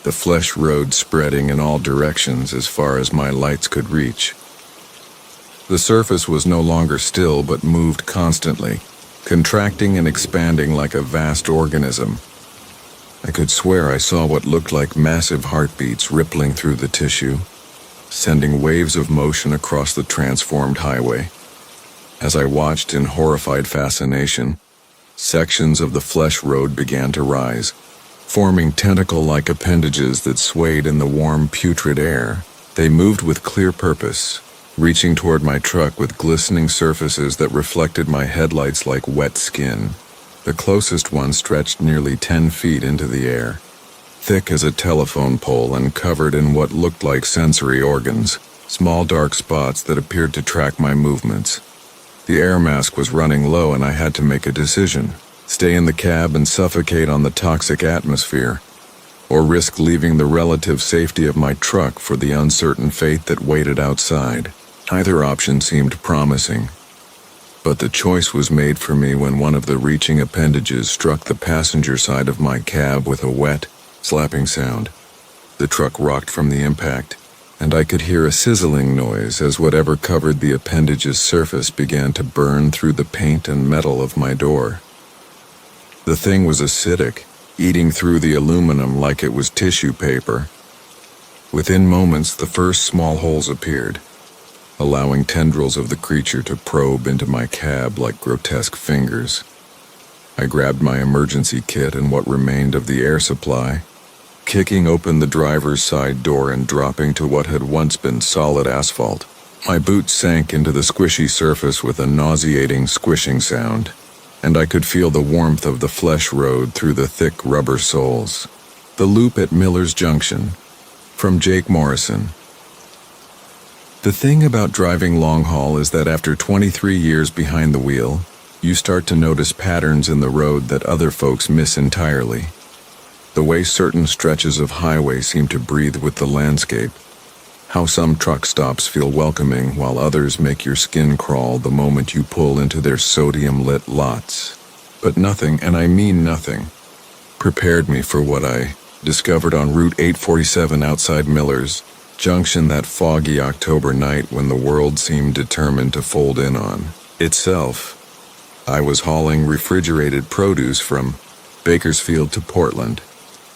A: the flesh road spreading in all directions as far as my lights could reach. The surface was no longer still but moved constantly, contracting and expanding like a vast organism. I could swear I saw what looked like massive heartbeats rippling through the tissue, sending waves of motion across the transformed highway. As I watched in horrified fascination, sections of the flesh road began to rise, forming tentacle-like appendages that swayed in the warm, putrid air. They moved with clear purpose, reaching toward my truck with glistening surfaces that reflected my headlights like wet skin. The closest one stretched nearly 10 feet into the air, thick as a telephone pole and covered in what looked like sensory organs, small dark spots that appeared to track my movements. The air mask was running low and I had to make a decision: stay in the cab and suffocate on the toxic atmosphere, or risk leaving the relative safety of my truck for the uncertain fate that waited outside. Either option seemed promising, but the choice was made for me when one of the reaching appendages struck the passenger side of my cab with a wet, slapping sound. The truck rocked from the impact, and I could hear a sizzling noise as whatever covered the appendage's surface began to burn through the paint and metal of my door. The thing was acidic, eating through the aluminum like it was tissue paper. Within moments, the first small holes appeared, allowing tendrils of the creature to probe into my cab like grotesque fingers. I grabbed my emergency kit and what remained of the air supply, kicking open the driver's side door and dropping to what had once been solid asphalt. My boots sank into the squishy surface with a nauseating squishing sound, and I could feel the warmth of the flesh road through the thick rubber soles. The Loop at Miller's Junction, from Jake Morrison. The thing about driving long haul is that after 23 years behind the wheel, you start to notice patterns in the road that other folks miss entirely. The way certain stretches of highway seem to breathe with the landscape, how some truck stops feel welcoming while others make your skin crawl the moment you pull into their sodium-lit lots. But nothing, and I mean nothing, prepared me for what I discovered on Route 847 outside Miller's Junction that foggy October night when the world seemed determined to fold in on itself. I was hauling refrigerated produce from Bakersfield to Portland,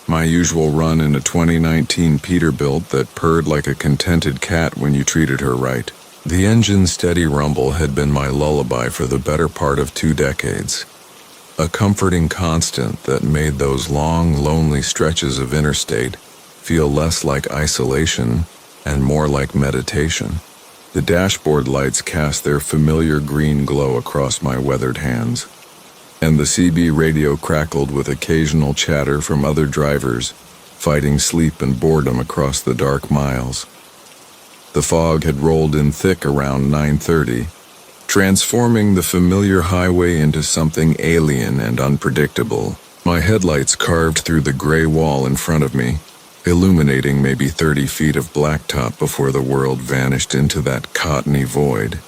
A: my usual run in a 2019 Peterbilt that purred like a contented cat when you treated her right. The engine's steady rumble had been my lullaby for the better part of 2 decades. a comforting constant that made those long, lonely stretches of interstate feel less like isolation and more like meditation. The dashboard lights cast their familiar green glow across my weathered hands, and the CB radio crackled with occasional chatter from other drivers, fighting sleep and boredom across the dark miles. The fog had rolled in thick around 9:30, transforming the familiar highway into something alien and unpredictable. My headlights carved through the gray wall in front of me, illuminating maybe 30 feet of blacktop before the world vanished into that cottony void.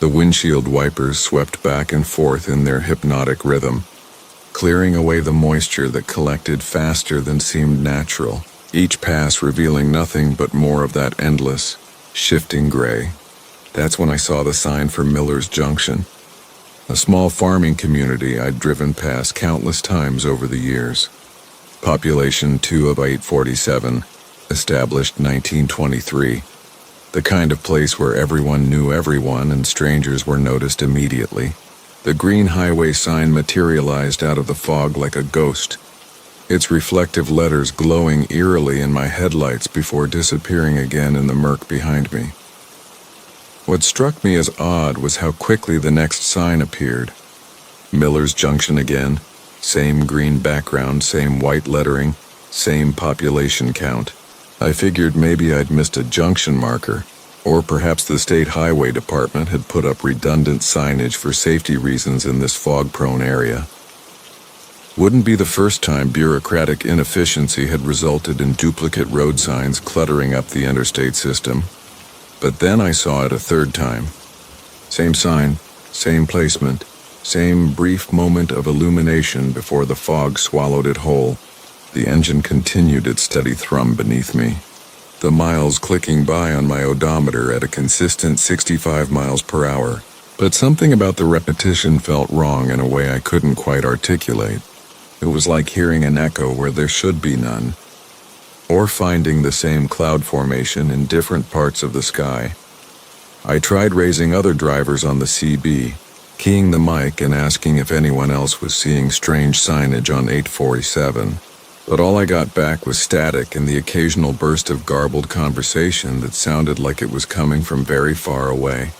A: The windshield wipers swept back and forth in their hypnotic rhythm, clearing away the moisture that collected faster than seemed natural, each pass revealing nothing but more of that endless, shifting gray. That's when I saw the sign for Miller's Junction, a small farming community I'd driven past countless times over the years. Population 2 of 847, established 1923. The kind of place where everyone knew everyone and strangers were noticed immediately. The green highway sign materialized out of the fog like a ghost, its reflective letters glowing eerily in my headlights before disappearing again in the murk behind me. What struck me as odd was how quickly the next sign appeared. Miller's Junction again, same green background, same white lettering, same population count. I figured maybe I'd missed a junction marker, or perhaps the state highway department had put up redundant signage for safety reasons in this fog-prone area. Wouldn't be the first time bureaucratic inefficiency had resulted in duplicate road signs cluttering up the interstate system. But then I saw it a third time. Same sign, same placement, same brief moment of illumination before the fog swallowed it whole. The engine continued its steady thrum beneath me, the miles clicking by on my odometer at a consistent 65 miles per hour. But something about the repetition felt wrong in a way I couldn't quite articulate. It was like hearing an echo where there should be none, or finding the same cloud formation in different parts of the sky. I tried raising other drivers on the CB, keying the mic and asking if anyone else was seeing strange signage on 847, but all I got back was static and the occasional burst of garbled conversation that sounded like it was coming from very far away.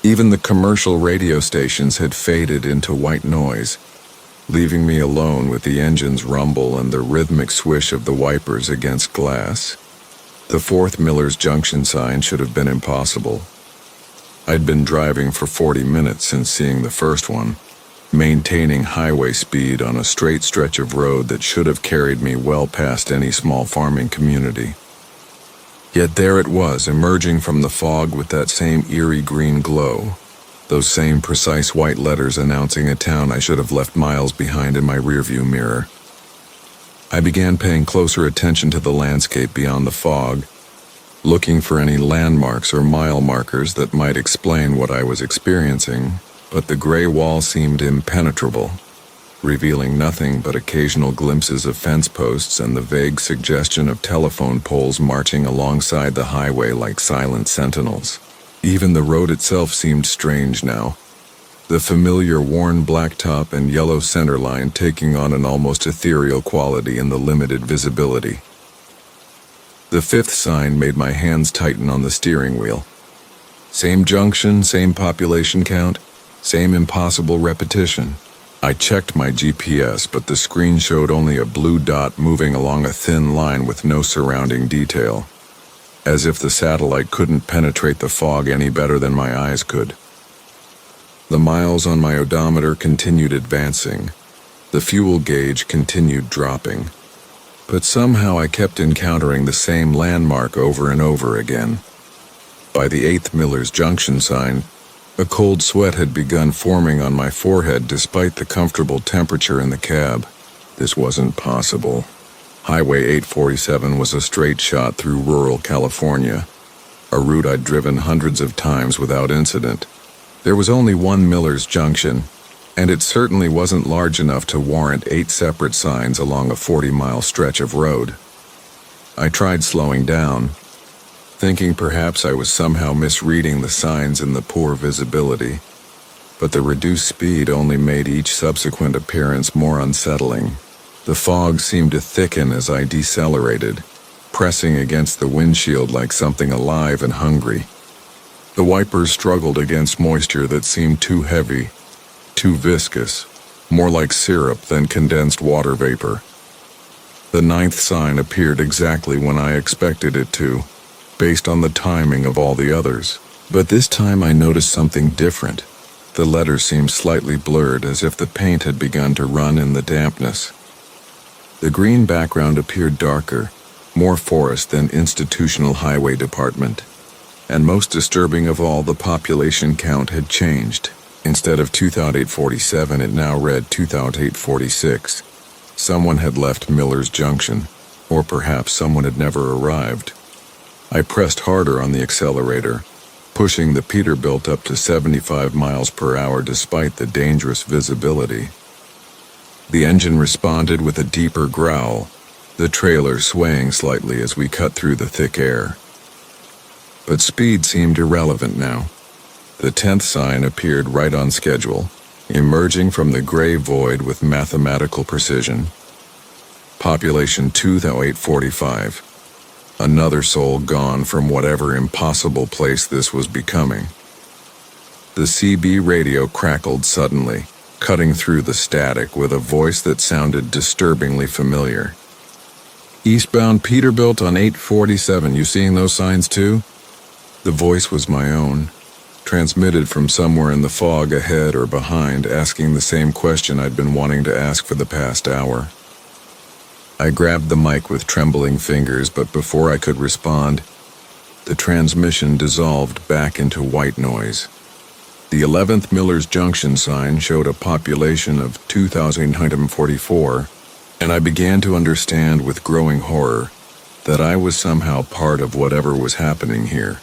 A: Even the commercial radio stations had faded into white noise, leaving me alone with the engine's rumble and the rhythmic swish of the wipers against glass. The fourth Miller's Junction sign should have been impossible. I'd been driving for 40 minutes since seeing the first one, maintaining highway speed on a straight stretch of road that should have carried me well past any small farming community. Yet there it was, emerging from the fog with that same eerie green glow, those same precise white letters announcing a town I should have left miles behind in my rearview mirror. I began paying closer attention to the landscape beyond the fog, looking for any landmarks or mile markers that might explain what I was experiencing, but the gray wall seemed impenetrable, revealing nothing but occasional glimpses of fence posts and the vague suggestion of telephone poles marching alongside the highway like silent sentinels. Even the road itself seemed strange now, the familiar worn blacktop and yellow centerline taking on an almost ethereal quality in the limited visibility. The fifth sign made my hands tighten on the steering wheel. Same junction, same population count, same impossible repetition. I checked my GPS, but the screen showed only a blue dot moving along a thin line with no surrounding detail, as if the satellite couldn't penetrate the fog any better than my eyes could. The miles on my odometer continued advancing. The fuel gauge continued dropping. But somehow I kept encountering the same landmark over and over again. By the 8th Miller's Junction sign, a cold sweat had begun forming on my forehead despite the comfortable temperature in the cab. This wasn't possible. Highway 847 was a straight shot through rural California, a route I'd driven hundreds of times without incident. There was only one Miller's Junction, and it certainly wasn't large enough to warrant 8 separate signs along a 40-mile stretch of road. I tried slowing down, thinking perhaps I was somehow misreading the signs in the poor visibility. but the reduced speed only made each subsequent appearance more unsettling. The fog seemed to thicken as I decelerated, pressing against the windshield like something alive and hungry. The wipers struggled against moisture that seemed too heavy, too viscous, more like syrup than condensed water vapor. The 9th sign appeared exactly when I expected it to, based on the timing of all the others. But this time I noticed something different. The letters seemed slightly blurred, as if the paint had begun to run in the dampness. The green background appeared darker, more forest than institutional highway department. And most disturbing of all, the population count had changed. Instead of 2,847, it now read 2,846. Someone had left Miller's Junction, or perhaps someone had never arrived. I pressed harder on the accelerator, pushing the Peterbilt up to 75 miles per hour despite the dangerous visibility. The engine responded with a deeper growl, the trailer swaying slightly as we cut through the thick air. But speed seemed irrelevant now. The 10th sign appeared right on schedule, emerging from the gray void with mathematical precision. Population 2,845. Another soul gone from whatever impossible place this was becoming. The CB radio crackled suddenly, cutting through the static with a voice that sounded disturbingly familiar. Eastbound Peterbilt on 847, you seeing those signs too? The voice was my own, transmitted from somewhere in the fog ahead or behind, asking the same question I'd been wanting to ask for the past hour. I grabbed the mic with trembling fingers, but before I could respond, the transmission dissolved back into white noise. The 11th Miller's Junction sign showed a population of 2,944, and I began to understand with growing horror that I was somehow part of whatever was happening here.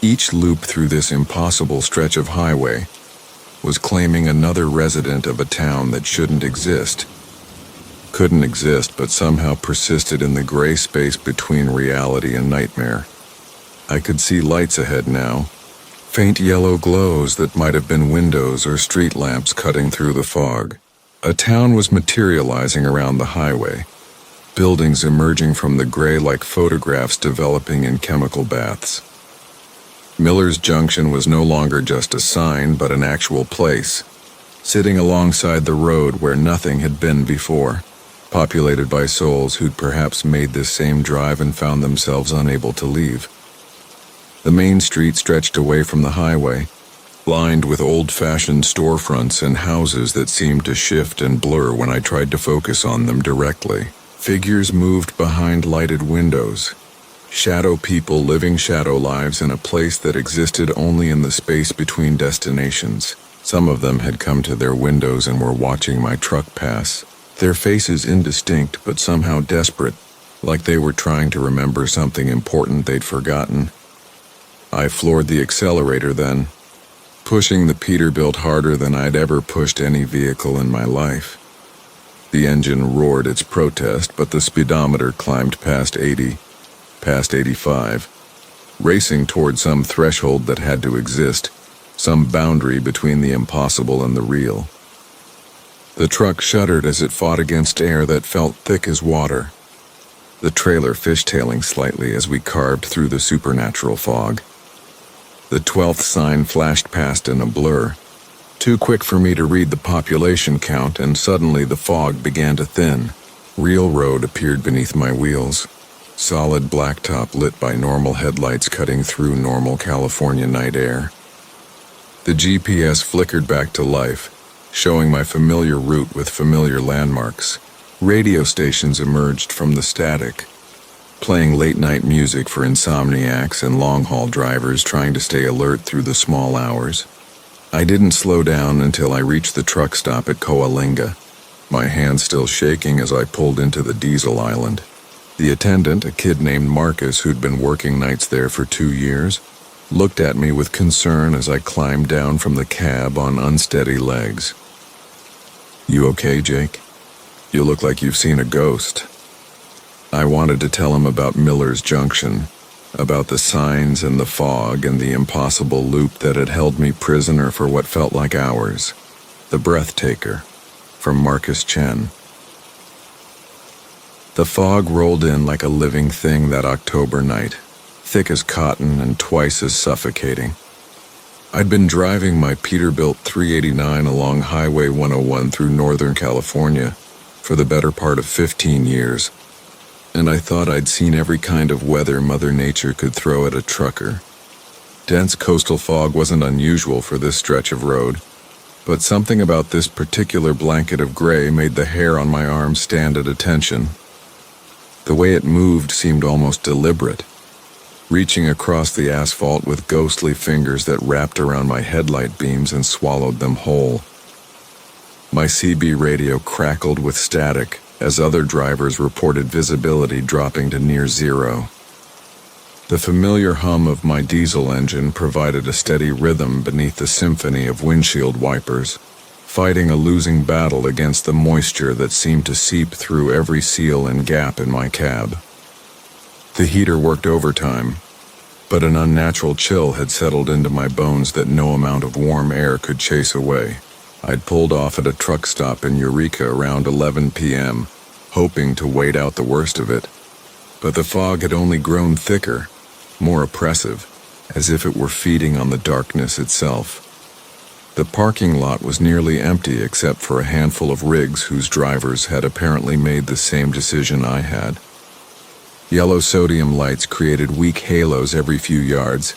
A: Each loop through this impossible stretch of highway was claiming another resident of a town that shouldn't exist. Couldn't exist, but somehow persisted in the gray space between reality and nightmare. I could see lights ahead now, faint yellow glows that might have been windows or street lamps cutting through the fog. A town was materializing around the highway, buildings emerging from the gray like photographs developing in chemical baths. Miller's Junction was no longer just a sign, but an actual place, sitting alongside the road where nothing had been before, populated by souls who'd perhaps made this same drive and found themselves unable to leave. The main street stretched away from the highway, lined with old-fashioned storefronts and houses that seemed to shift and blur when I tried to focus on them directly. Figures moved behind lighted windows, shadow people living shadow lives in a place that existed only in the space between destinations. Some of them had come to their windows and were watching my truck pass, their faces indistinct but somehow desperate, like they were trying to remember something important they'd forgotten. I floored the accelerator then, pushing the Peterbilt harder than I'd ever pushed any vehicle in my life. The engine roared its protest, but the speedometer climbed past 80, past 85, racing toward some threshold that had to exist, some boundary between the impossible and the real. The truck shuddered as it fought against air that felt thick as water, the trailer fishtailing slightly as we carved through the supernatural fog. The 12th sign flashed past in a blur, too quick for me to read the population count, and suddenly the fog began to thin. Real road appeared beneath my wheels, solid blacktop lit by normal headlights cutting through normal California night air. The GPS flickered back to life, showing my familiar route with familiar landmarks. Radio stations emerged from the static, playing late-night music for insomniacs and long-haul drivers trying to stay alert through the small hours. I didn't slow down until I reached the truck stop at Coalinga, my hand still shaking as I pulled into the diesel island. The attendant, a kid named Marcus who'd been working nights there for 2 years, looked at me with concern as I climbed down from the cab on unsteady legs. "You okay, Jake? You look like you've seen a ghost." I wanted to tell him about Miller's Junction, about the signs and the fog and the impossible loop that had held me prisoner for what felt like hours. The Breath Taker, from Marcus Chen. The fog rolled in like a living thing that October night, thick as cotton and twice as suffocating. I'd been driving my Peterbilt 389 along Highway 101 through Northern California for the better part of 15 years, and I thought I'd seen every kind of weather Mother Nature could throw at a trucker. Dense coastal fog wasn't unusual for this stretch of road, but something about this particular blanket of gray made the hair on my arm stand at attention. The way it moved seemed almost deliberate, reaching across the asphalt with ghostly fingers that wrapped around my headlight beams and swallowed them whole. My CB radio crackled with static as other drivers reported visibility dropping to near zero. The familiar hum of my diesel engine provided a steady rhythm beneath the symphony of windshield wipers, fighting a losing battle against the moisture that seemed to seep through every seal and gap in my cab. The heater worked overtime, but an unnatural chill had settled into my bones that no amount of warm air could chase away. I'd pulled off at a truck stop in Eureka around 11 p.m., hoping to wait out the worst of it, but the fog had only grown thicker, more oppressive, as if it were feeding on the darkness itself. The parking lot was nearly empty except for a handful of rigs whose drivers had apparently made the same decision I had. Yellow sodium lights created weak halos every few yards,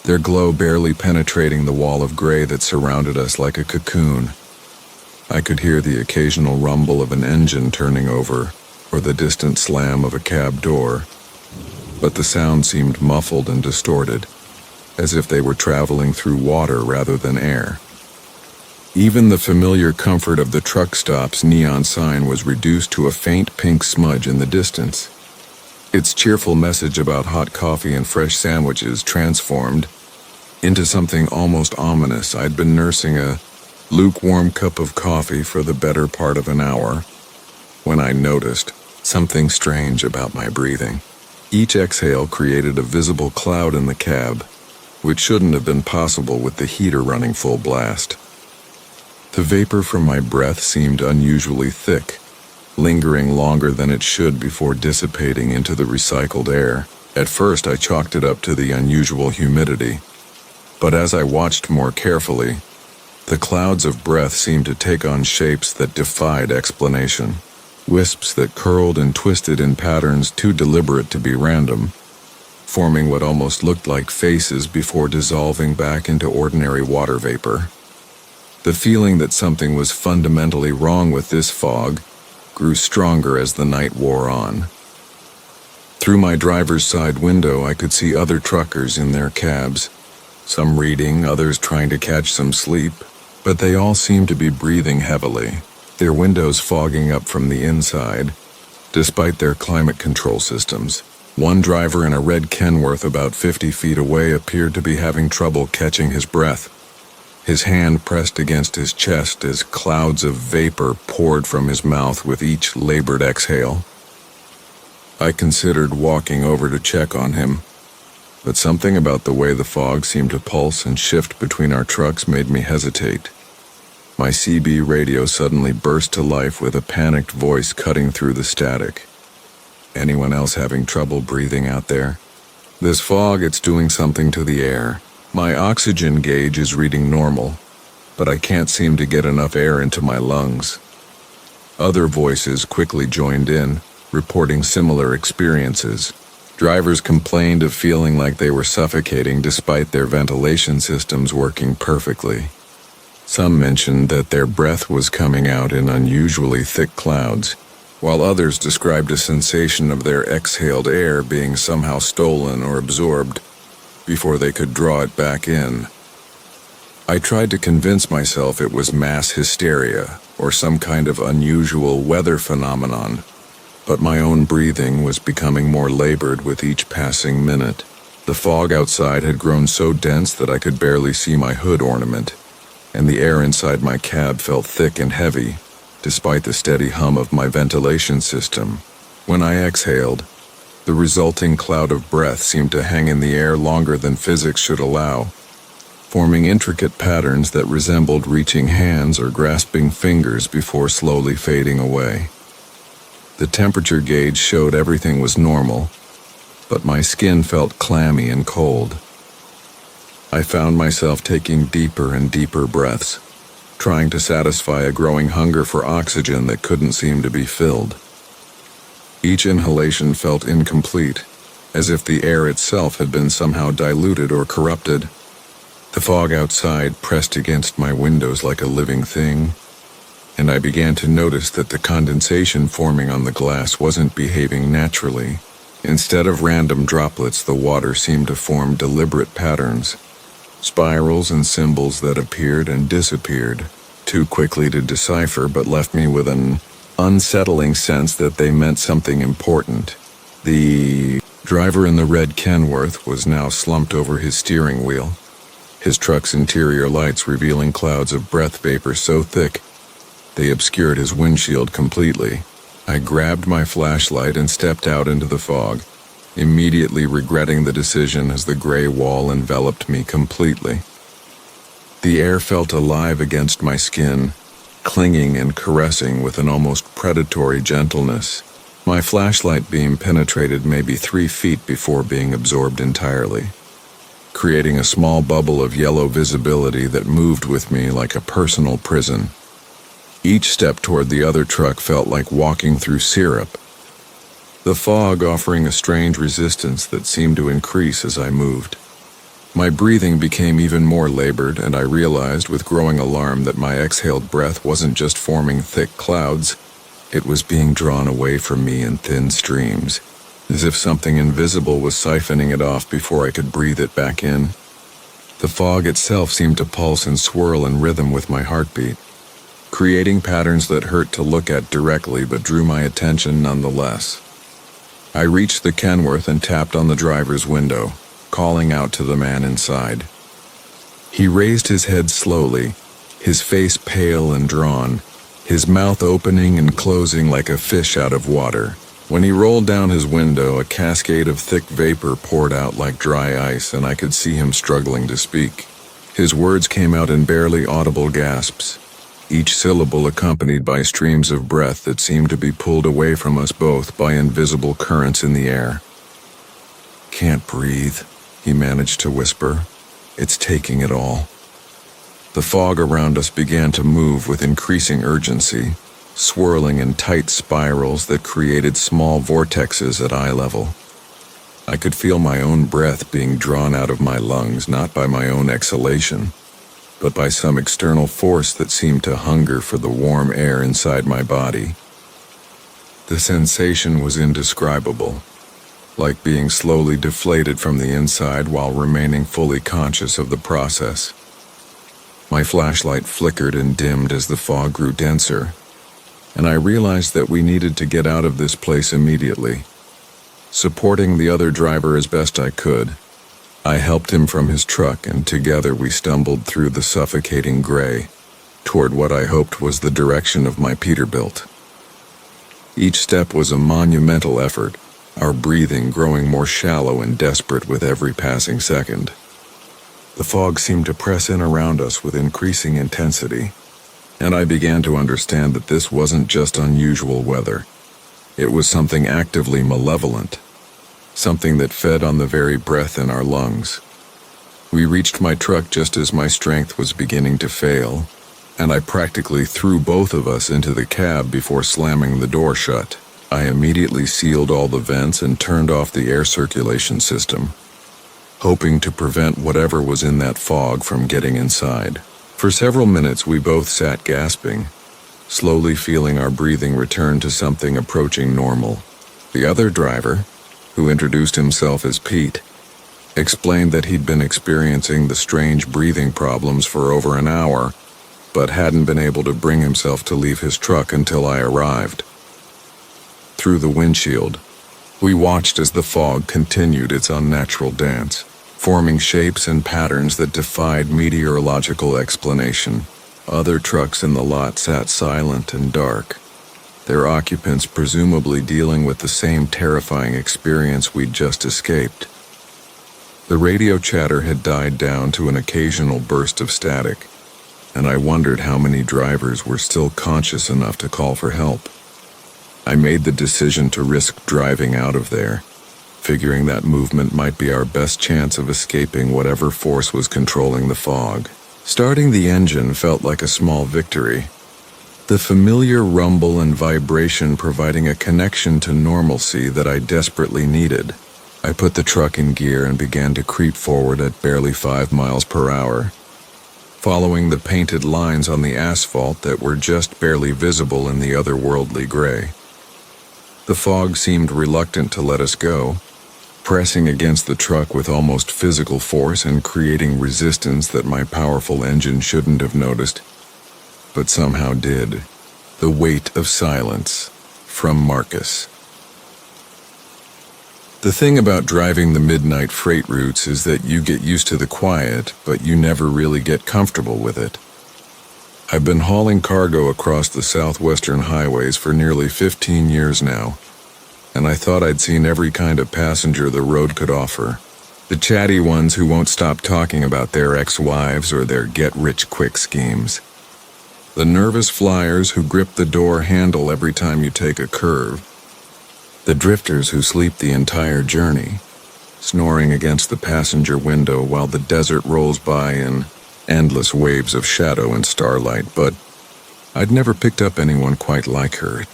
A: their glow barely penetrating the wall of gray that surrounded us like a cocoon. I could hear the occasional rumble of an engine turning over or the distant slam of a cab door, but the sound seemed muffled and distorted, as if they were traveling through water rather than air. Even the familiar comfort of the truck stop's neon sign was reduced to a faint pink smudge in the distance. Its cheerful message about hot coffee and fresh sandwiches transformed into something almost ominous. I'd been nursing a lukewarm cup of coffee for the better part of an hour when I noticed something strange about my breathing. Each exhale created a visible cloud in the cab, which shouldn't have been possible with the heater running full blast. The vapor from my breath seemed unusually thick, lingering longer than it should before dissipating into the recycled air. At first, I chalked it up to the unusual humidity, but as I watched more carefully, the clouds of breath seemed to take on shapes that defied explanation. Wisps that curled and twisted in patterns too deliberate to be random, forming what almost looked like faces before dissolving back into ordinary water vapor. The feeling that something was fundamentally wrong with this fog grew stronger as the night wore on. Through my driver's side window, I could see other truckers in their cabs, some reading, others trying to catch some sleep, but they all seemed to be breathing heavily, their windows fogging up from the inside, despite their climate control systems. One driver in a red Kenworth about 50 feet away appeared to be having trouble catching his breath. His hand pressed against his chest as clouds of vapor poured from his mouth with each labored exhale. I considered walking over to check on him, but something about the way the fog seemed to pulse and shift between our trucks made me hesitate. My CB radio suddenly burst to life with a panicked voice cutting through the static. Anyone else having trouble breathing out there? This fog, it's doing something to the air. My oxygen gauge is reading normal, but I can't seem to get enough air into my lungs. Other voices quickly joined in, reporting similar experiences. Drivers complained of feeling like they were suffocating despite their ventilation systems working perfectly. Some mentioned that their breath was coming out in unusually thick clouds, while others described a sensation of their exhaled air being somehow stolen or absorbed before they could draw it back in. I tried to convince myself it was mass hysteria or some kind of unusual weather phenomenon, but my own breathing was becoming more labored with each passing minute. The fog outside had grown so dense that I could barely see my hood ornament, and the air inside my cab felt thick and heavy, despite the steady hum of my ventilation system. When I exhaled, The resulting cloud of breath seemed to hang in the air longer than physics should allow, forming intricate patterns that resembled reaching hands or grasping fingers before slowly fading away. The temperature gauge showed everything was normal, but my skin felt clammy and cold. I found myself taking deeper and deeper breaths, trying to satisfy a growing hunger for oxygen that couldn't seem to be filled. Each inhalation felt incomplete, as if the air itself had been somehow diluted or corrupted. The fog outside pressed against my windows like a living thing, and I began to notice that the condensation forming on the glass wasn't behaving naturally. Instead of random droplets, the water seemed to form deliberate patterns, spirals and symbols that appeared and disappeared, too quickly to decipher but left me with an unsettling sense that they meant something important. The driver in the red Kenworth was now slumped over his steering wheel, his truck's interior lights revealing clouds of breath vapor so thick they obscured his windshield completely. I grabbed my flashlight and stepped out into the fog, immediately regretting the decision as the gray wall enveloped me completely. The air felt alive against my skin, clinging and caressing with an almost predatory gentleness. My flashlight beam penetrated maybe 3 feet before being absorbed entirely, creating a small bubble of yellow visibility that moved with me like a personal prison. Each step toward the other truck felt like walking through syrup, the fog offering a strange resistance that seemed to increase as I moved. My breathing became even more labored, and I realized with growing alarm that my exhaled breath wasn't just forming thick clouds, it was being drawn away from me in thin streams, as if something invisible was siphoning it off before I could breathe it back in. The fog itself seemed to pulse and swirl in rhythm with my heartbeat, creating patterns that hurt to look at directly but drew my attention nonetheless. I reached the Kenworth and tapped on the driver's window, calling out to the man inside. He raised his head slowly, his face pale and drawn, his mouth opening and closing like a fish out of water. When he rolled down his window, a cascade of thick vapor poured out like dry ice, and I could see him struggling to speak. His words came out in barely audible gasps, each syllable accompanied by streams of breath that seemed to be pulled away from us both by invisible currents in the air. "Can't breathe," he managed to whisper. "It's taking it all." The fog around us began to move with increasing urgency, swirling in tight spirals that created small vortexes at eye level. I could feel my own breath being drawn out of my lungs, not by my own exhalation, but by some external force that seemed to hunger for the warm air inside my body. The sensation was indescribable, like being slowly deflated from the inside while remaining fully conscious of the process. My flashlight flickered and dimmed as the fog grew denser, and I realized that we needed to get out of this place immediately. Supporting the other driver as best I could, I helped him from his truck, and together we stumbled through the suffocating gray toward what I hoped was the direction of my Peterbilt. Each step was a monumental effort, our breathing growing more shallow and desperate with every passing second. The fog seemed to press in around us with increasing intensity, and I began to understand that this wasn't just unusual weather. It was something actively malevolent, something that fed on the very breath in our lungs. We reached my truck just as my strength was beginning to fail, and I practically threw both of us into the cab before slamming the door shut. I immediately sealed all the vents and turned off the air circulation system, hoping to prevent whatever was in that fog from getting inside. For several minutes we both sat gasping, slowly feeling our breathing return to something approaching normal. The other driver, who introduced himself as Pete, explained that he'd been experiencing the strange breathing problems for over an hour, but hadn't been able to bring himself to leave his truck until I arrived. Through the windshield, we watched as the fog continued its unnatural dance, forming shapes and patterns that defied meteorological explanation. Other trucks in the lot sat silent and dark, their occupants presumably dealing with the same terrifying experience we'd just escaped. The radio chatter had died down to an occasional burst of static, and I wondered how many drivers were still conscious enough to call for help. I made the decision to risk driving out of there, figuring that movement might be our best chance of escaping whatever force was controlling the fog. Starting the engine felt like a small victory, the familiar rumble and vibration providing a connection to normalcy that I desperately needed. I put the truck in gear and began to creep forward at barely 5 miles per hour, following the painted lines on the asphalt that were just barely visible in the otherworldly gray. The fog seemed reluctant to let us go, pressing against the truck with almost physical force and creating resistance that my powerful engine shouldn't have noticed, but somehow did. The Weight of Silence, from Marcus. The thing about driving the midnight freight routes is that you get used to the quiet, but you never really get comfortable with it. I've been hauling cargo across the southwestern highways for nearly 15 years now, and I thought I'd seen every kind of passenger the road could offer. The chatty ones who won't stop talking about their ex-wives or their get-rich-quick schemes. The nervous flyers who grip the door handle every time you take a curve. The drifters who sleep the entire journey, snoring against the passenger window while the desert rolls by in endless waves of shadow and starlight, but I'd never picked up anyone quite like her. It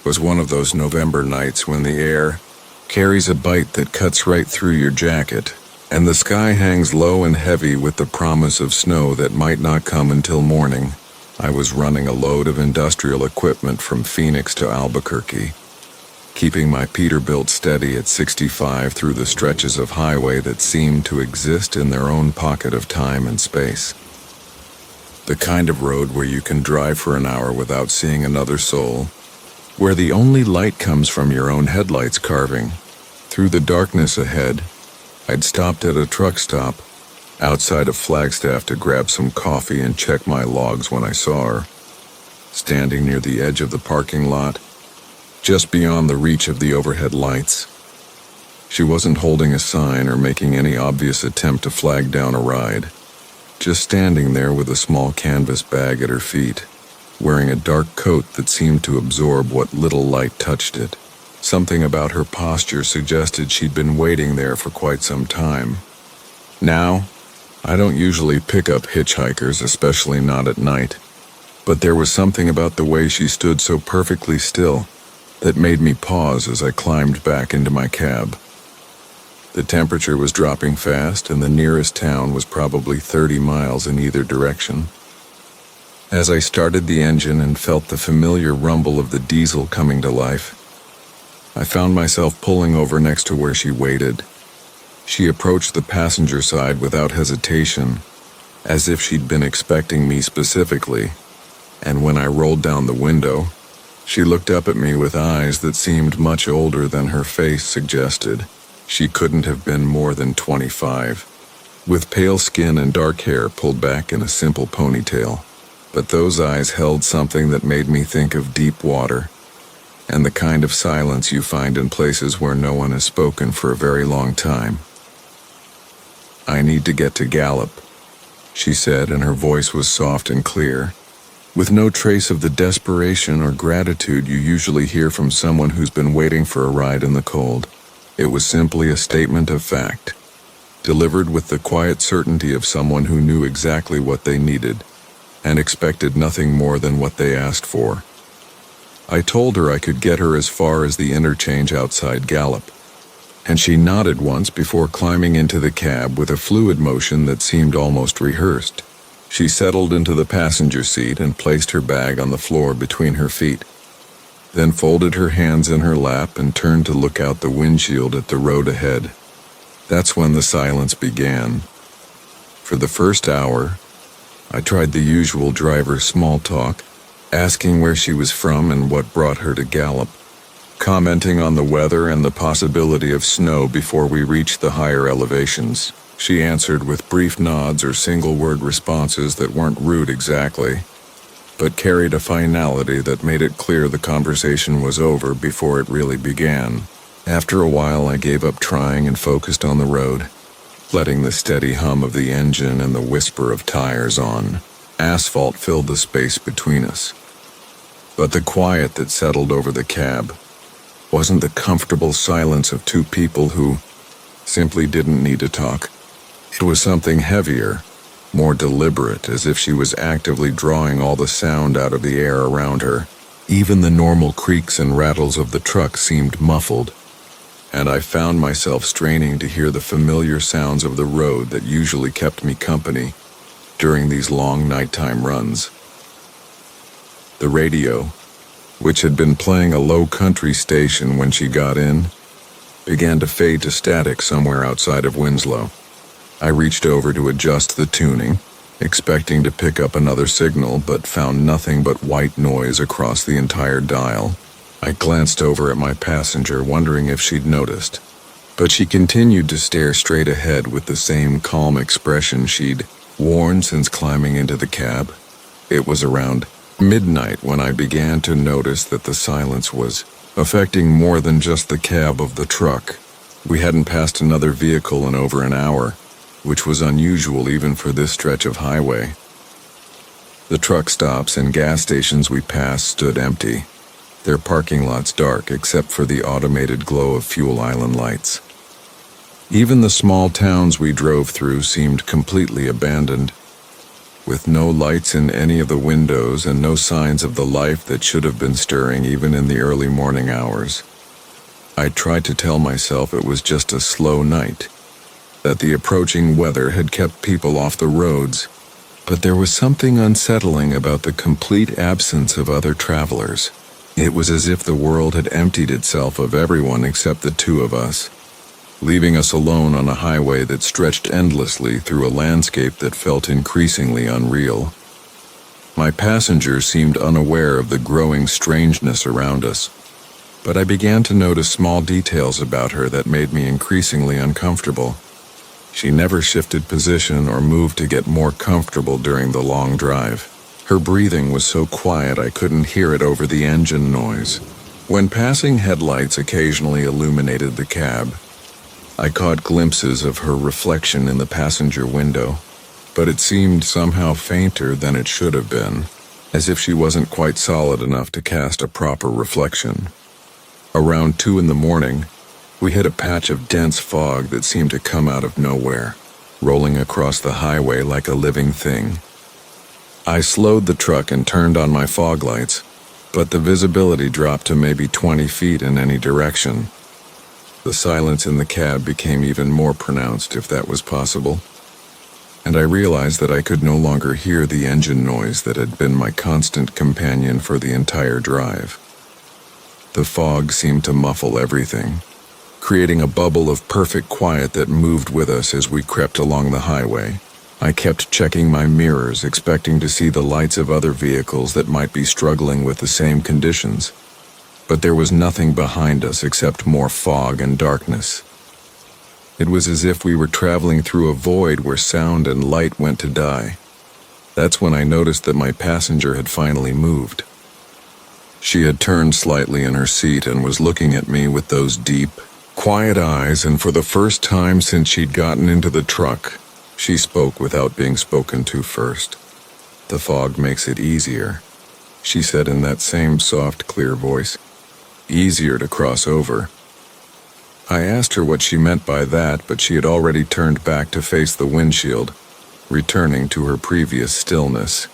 A: was one of those November nights when the air carries a bite that cuts right through your jacket, and the sky hangs low and heavy with the promise of snow that might not come until morning. I was running a load of industrial equipment from Phoenix to Albuquerque, keeping my Peterbilt steady at 65 through the stretches of highway that seemed to exist in their own pocket of time and space. The kind of road where you can drive for an hour without seeing another soul, where the only light comes from your own headlights carving. Through the darkness ahead, I'd stopped at a truck stop outside of Flagstaff to grab some coffee and check my logs when I saw her, standing near the edge of the parking lot, just beyond the reach of the overhead lights. She wasn't holding a sign or making any obvious attempt to flag down a ride, just standing there with a small canvas bag at her feet, wearing a dark coat that seemed to absorb what little light touched it. Something about her posture suggested she'd been waiting there for quite some time. Now, I don't usually pick up hitchhikers, especially not at night, but there was something about the way she stood so perfectly still that made me pause as I climbed back into my cab. The temperature was dropping fast, and the nearest town was probably 30 miles in either direction. As I started the engine and felt the familiar rumble of the diesel coming to life, I found myself pulling over next to where she waited. She approached the passenger side without hesitation, as if she'd been expecting me specifically, and when I rolled down the window, she looked up at me with eyes that seemed much older than her face suggested. She couldn't have been more than 25, with pale skin and dark hair pulled back in a simple ponytail. But those eyes held something that made me think of deep water, and the kind of silence you find in places where no one has spoken for a very long time. "I need to get to Gallup," she said, and her voice was soft and clear, with no trace of the desperation or gratitude you usually hear from someone who's been waiting for a ride in the cold. It was simply a statement of fact, delivered with the quiet certainty of someone who knew exactly what they needed and expected nothing more than what they asked for. I told her I could get her as far as the interchange outside Gallup, and she nodded once before climbing into the cab with a fluid motion that seemed almost rehearsed. She settled into the passenger seat and placed her bag on the floor between her feet, then folded her hands in her lap and turned to look out the windshield at the road ahead. That's when the silence began. For the first hour, I tried the usual driver small talk, asking where she was from and what brought her to Gallup, commenting on the weather and the possibility of snow before we reached the higher elevations. She answered with brief nods or single-word responses that weren't rude exactly, but carried a finality that made it clear the conversation was over before it really began. After a while, I gave up trying and focused on the road, letting the steady hum of the engine and the whisper of tires on asphalt filled the space between us. But the quiet that settled over the cab wasn't the comfortable silence of two people who simply didn't need to talk. It was something heavier, more deliberate, as if she was actively drawing all the sound out of the air around her. Even the normal creaks and rattles of the truck seemed muffled, and I found myself straining to hear the familiar sounds of the road that usually kept me company during these long nighttime runs. The radio, which had been playing a low country station when she got in, began to fade to static somewhere outside of Winslow. I reached over to adjust the tuning, expecting to pick up another signal, but found nothing but white noise across the entire dial. I glanced over at my passenger, wondering if she'd noticed, but she continued to stare straight ahead with the same calm expression she'd worn since climbing into the cab. It was around midnight when I began to notice that the silence was affecting more than just the cab of the truck. We hadn't passed another vehicle in over an hour, which was unusual even for this stretch of highway. The truck stops and gas stations we passed stood empty, their parking lots dark except for the automated glow of fuel island lights. Even the small towns we drove through seemed completely abandoned, with no lights in any of the windows and no signs of the life that should have been stirring even in the early morning hours. I tried to tell myself it was just a slow night, that the approaching weather had kept people off the roads, but there was something unsettling about the complete absence of other travelers. It was as if the world had emptied itself of everyone except the two of us, leaving us alone on a highway that stretched endlessly through a landscape that felt increasingly unreal. My passenger seemed unaware of the growing strangeness around us, but I began to notice small details about her that made me increasingly uncomfortable. She never shifted position or moved to get more comfortable during the long drive. Her breathing was so quiet I couldn't hear it over the engine noise. When passing headlights occasionally illuminated the cab, I caught glimpses of her reflection in the passenger window, but it seemed somehow fainter than it should have been, as if she wasn't quite solid enough to cast a proper reflection. Around 2 a.m, we hit a patch of dense fog that seemed to come out of nowhere, rolling across the highway like a living thing. I slowed the truck and turned on my fog lights, but the visibility dropped to maybe 20 feet in any direction. The silence in the cab became even more pronounced, if that was possible, and I realized that I could no longer hear the engine noise that had been my constant companion for the entire drive. The fog seemed to muffle everything, creating a bubble of perfect quiet that moved with us as we crept along the highway. I kept checking my mirrors, expecting to see the lights of other vehicles that might be struggling with the same conditions, but there was nothing behind us except more fog and darkness. It was as if we were traveling through a void where sound and light went to die. That's when I noticed that my passenger had finally moved. She had turned slightly in her seat and was looking at me with those deep, quiet eyes, and for the first time since she'd gotten into the truck, she spoke without being spoken to first. "The fog makes it easier," she said in that same soft, clear voice. "Easier to cross over." I asked her what she meant by that, but she had already turned back to face the windshield, returning to her previous stillness.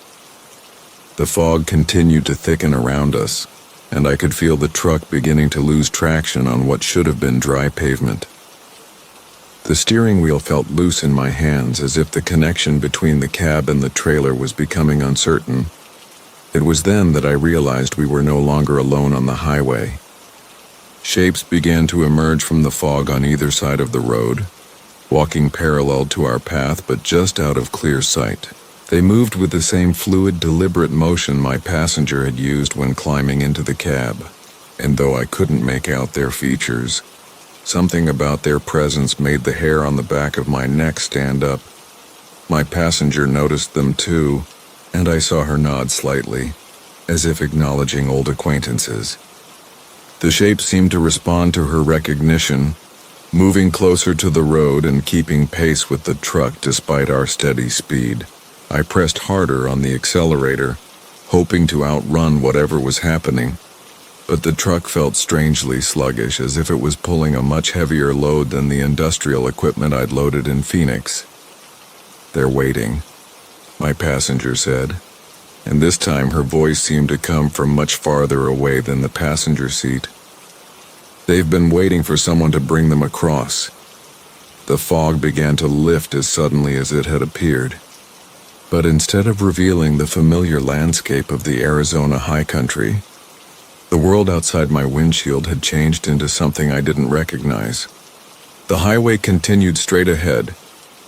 A: The fog continued to thicken around us, and I could feel the truck beginning to lose traction on what should have been dry pavement. The steering wheel felt loose in my hands, as if the connection between the cab and the trailer was becoming uncertain. It was then that I realized we were no longer alone on the highway. Shapes began to emerge from the fog on either side of the road, walking parallel to our path but just out of clear sight. They moved with the same fluid, deliberate motion my passenger had used when climbing into the cab, and though I couldn't make out their features, something about their presence made the hair on the back of my neck stand up. My passenger noticed them too, and I saw her nod slightly, as if acknowledging old acquaintances. The shape seemed to respond to her recognition, moving closer to the road and keeping pace with the truck despite our steady speed. I pressed harder on the accelerator, hoping to outrun whatever was happening, but the truck felt strangely sluggish, as if it was pulling a much heavier load than the industrial equipment I'd loaded in Phoenix. "They're waiting," my passenger said, and this time her voice seemed to come from much farther away than the passenger seat. "They've been waiting for someone to bring them across." The fog began to lift as suddenly as it had appeared, but instead of revealing the familiar landscape of the Arizona high country, the world outside my windshield had changed into something I didn't recognize. The highway continued straight ahead,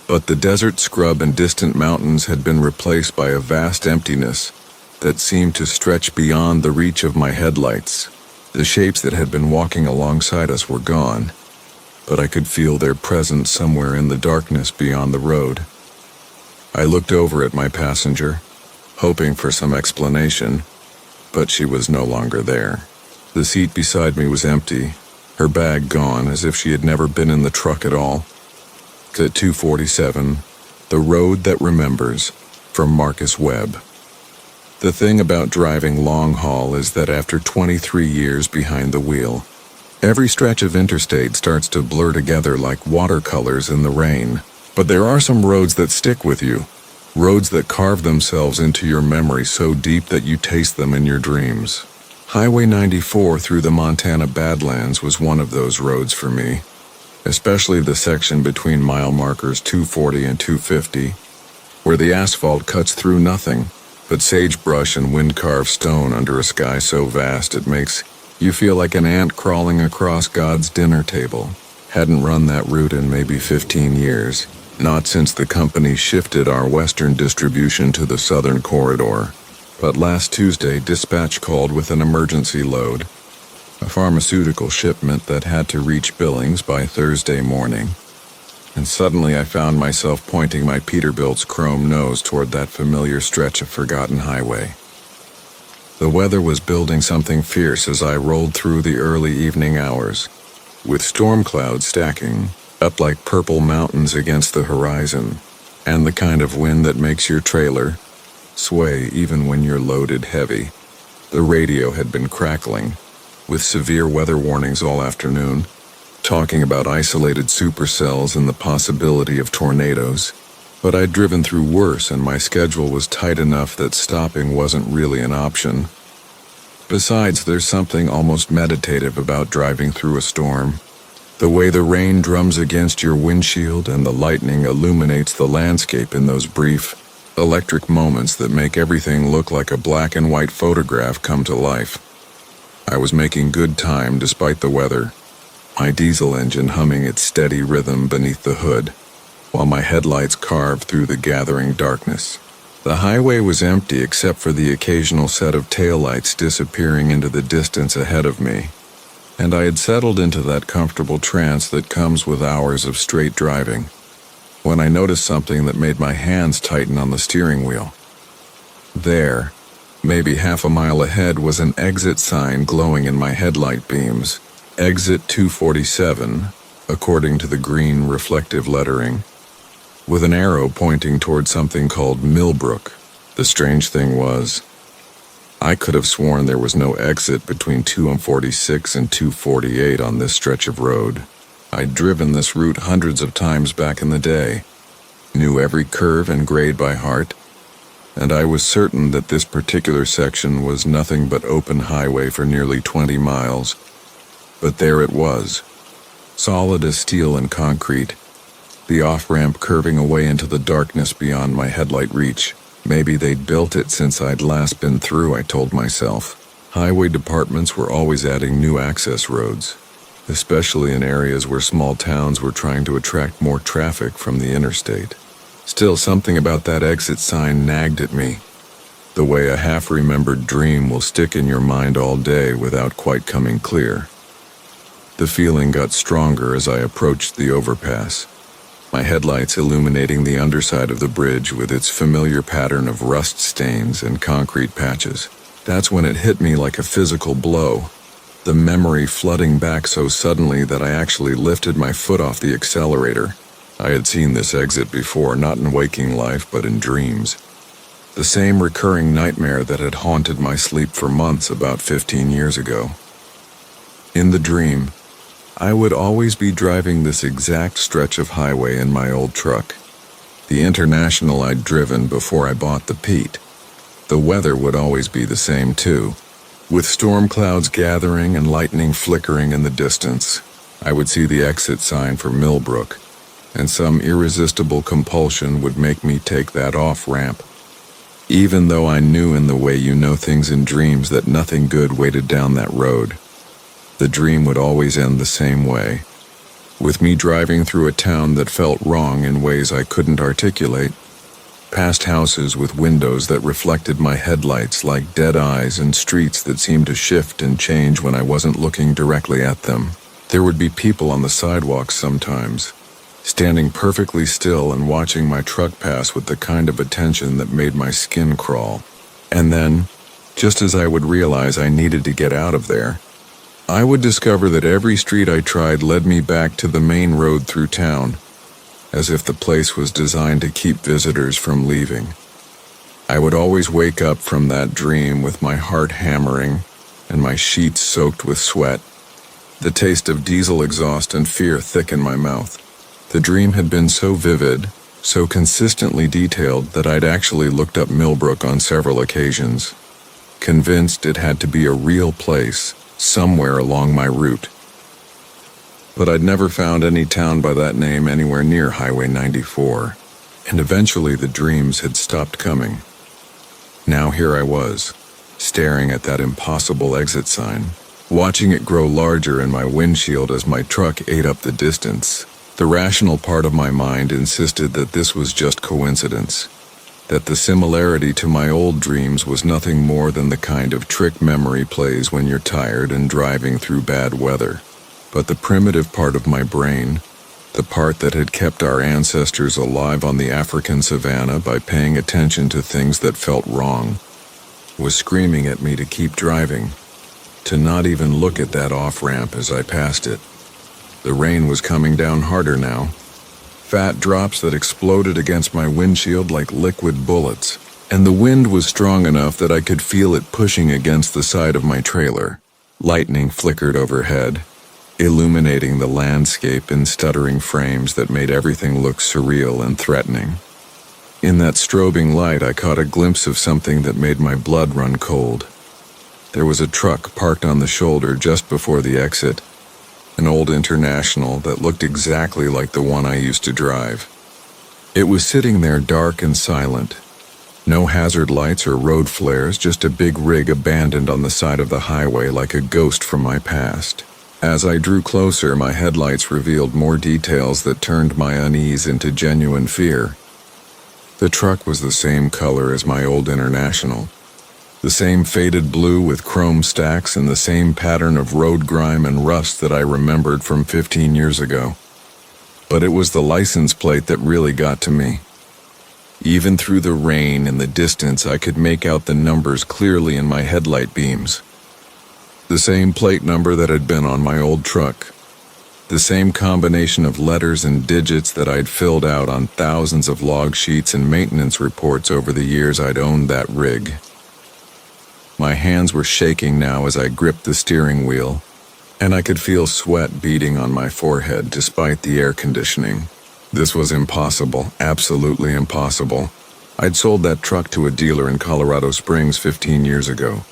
A: but the desert scrub and distant mountains had been replaced by a vast emptiness that seemed to stretch beyond the reach of my headlights. The shapes that had been walking alongside us were gone, but I could feel their presence somewhere in the darkness beyond the road. I looked over at my passenger, hoping for some explanation, but she was no longer there. The seat beside me was empty, her bag gone, as if she had never been in the truck at all. At 247, The Road That Remembers, from Marcus Webb. The thing about driving long haul is that after 23 years behind the wheel, every stretch of interstate starts to blur together like watercolors in the rain. But there are some roads that stick with you, roads that carve themselves into your memory so deep that you taste them in your dreams. Highway 94 through the Montana Badlands was one of those roads for me, especially the section between mile markers 240 and 250, where the asphalt cuts through nothing but sagebrush and wind-carved stone under a sky so vast it makes you feel like an ant crawling across God's dinner table. Hadn't run that route in maybe 15 years, not since the company shifted our western distribution to the southern corridor. But last Tuesday, dispatch called with an emergency load, a pharmaceutical shipment that had to reach Billings by Thursday morning. And suddenly I found myself pointing my Peterbilt's chrome nose toward that familiar stretch of forgotten highway. The weather was building something fierce as I rolled through the early evening hours, with storm clouds stacking up like purple mountains against the horizon, and the kind of wind that makes your trailer sway even when you're loaded heavy. The radio had been crackling, with severe weather warnings all afternoon, talking about isolated supercells and the possibility of tornadoes. But I'd driven through worse, and my schedule was tight enough that stopping wasn't really an option. Besides, there's something almost meditative about driving through a storm. The way the rain drums against your windshield and the lightning illuminates the landscape in those brief, electric moments that make everything look like a black and white photograph come to life. I was making good time despite the weather, my diesel engine humming its steady rhythm beneath the hood, while my headlights carved through the gathering darkness. The highway was empty except for the occasional set of taillights disappearing into the distance ahead of me, and I had settled into that comfortable trance that comes with hours of straight driving, when I noticed something that made my hands tighten on the steering wheel. There, maybe half a mile ahead, was an exit sign glowing in my headlight beams. Exit 247, according to the green reflective lettering, with an arrow pointing toward something called Millbrook. The strange thing was, I could have sworn there was no exit between 246 and 248 on this stretch of road. I'd driven this route hundreds of times back in the day, knew every curve and grade by heart, and I was certain that this particular section was nothing but open highway for nearly 20 miles. But there it was, solid as steel and concrete, the off-ramp curving away into the darkness beyond my headlight reach. Maybe they'd built it since I'd last been through, I told myself. Highway departments were always adding new access roads, especially in areas where small towns were trying to attract more traffic from the interstate. Still, something about that exit sign nagged at me, the way a half-remembered dream will stick in your mind all day without quite coming clear. The feeling got stronger as I approached the overpass. my headlights illuminating the underside of the bridge with its familiar pattern of rust stains and concrete patches. That's when it hit me like a physical blow, the memory flooding back so suddenly that I actually lifted my foot off the accelerator. I had seen this exit before, not in waking life, but in dreams. The same recurring nightmare that had haunted my sleep for months about 15 years ago. In the dream, I would always be driving this exact stretch of highway in my old truck, the International I'd driven before I bought the Pete. The weather would always be the same too, with storm clouds gathering and lightning flickering in the distance. I would see the exit sign for Millbrook, and some irresistible compulsion would make me take that off-ramp, even though I knew in the way you know things in dreams that nothing good waited down that road. The dream would always end the same way, with me driving through a town that felt wrong in ways I couldn't articulate, past houses with windows that reflected my headlights like dead eyes and streets that seemed to shift and change when I wasn't looking directly at them. There would be people on the sidewalks sometimes, standing perfectly still and watching my truck pass with the kind of attention that made my skin crawl. And then, just as I would realize I needed to get out of there, I would discover that every street I tried led me back to the main road through town, as if the place was designed to keep visitors from leaving. I would always wake up from that dream with my heart hammering and my sheets soaked with sweat, the taste of diesel exhaust and fear thick in my mouth. The dream had been so vivid, so consistently detailed that I'd actually looked up Millbrook on several occasions, convinced it had to be a real place somewhere along my route. But I'd never found any town by that name anywhere near Highway 94, and eventually the dreams had stopped coming. Now here I was, staring at that impossible exit sign, watching it grow larger in my windshield as my truck ate up the distance. The rational part of my mind insisted that this was just coincidence, that the similarity to my old dreams was nothing more than the kind of trick memory plays when you're tired and driving through bad weather. But the primitive part of my brain, the part that had kept our ancestors alive on the African savanna by paying attention to things that felt wrong, was screaming at me to keep driving, to not even look at that off-ramp as I passed it. The rain was coming down harder now, fat drops that exploded against my windshield like liquid bullets, and the wind was strong enough that I could feel it pushing against the side of my trailer. Lightning flickered overhead, illuminating the landscape in stuttering frames that made everything look surreal and threatening. In that strobing light, I caught a glimpse of something that made my blood run cold. There was a truck parked on the shoulder just before the exit, an old International that looked exactly like the one I used to drive. It was sitting there dark and silent. No hazard lights or road flares, just a big rig abandoned on the side of the highway like a ghost from my past. As I drew closer, my headlights revealed more details that turned my unease into genuine fear. The truck was the same color as my old International, the same faded blue with chrome stacks and the same pattern of road grime and rust that I remembered from 15 years ago. But it was the license plate that really got to me. Even through the rain and the distance, I could make out the numbers clearly in my headlight beams. The same plate number that had been on my old truck. The same combination of letters and digits that I'd filled out on thousands of log sheets and maintenance reports over the years I'd owned that rig. My hands were shaking now as I gripped the steering wheel, and I could feel sweat beading on my forehead despite the air conditioning. This was impossible, absolutely impossible. I'd sold that truck to a dealer in Colorado Springs 15 years ago.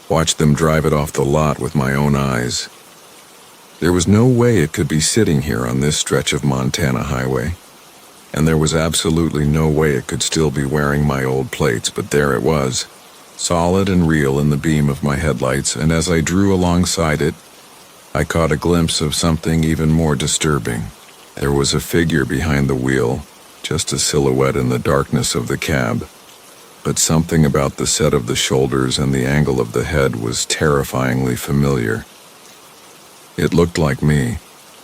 A: Watched them drive it off the lot with my own eyes. There was no way it could be sitting here on this stretch of Montana highway, and there was absolutely no way it could still be wearing my old plates, but there it was, solid and real in the beam of my headlights, and as I drew alongside it, I caught a glimpse of something even more disturbing. There was a figure behind the wheel, just a silhouette in the darkness of the cab, but something about the set of the shoulders and the angle of the head was terrifyingly familiar. It looked like me,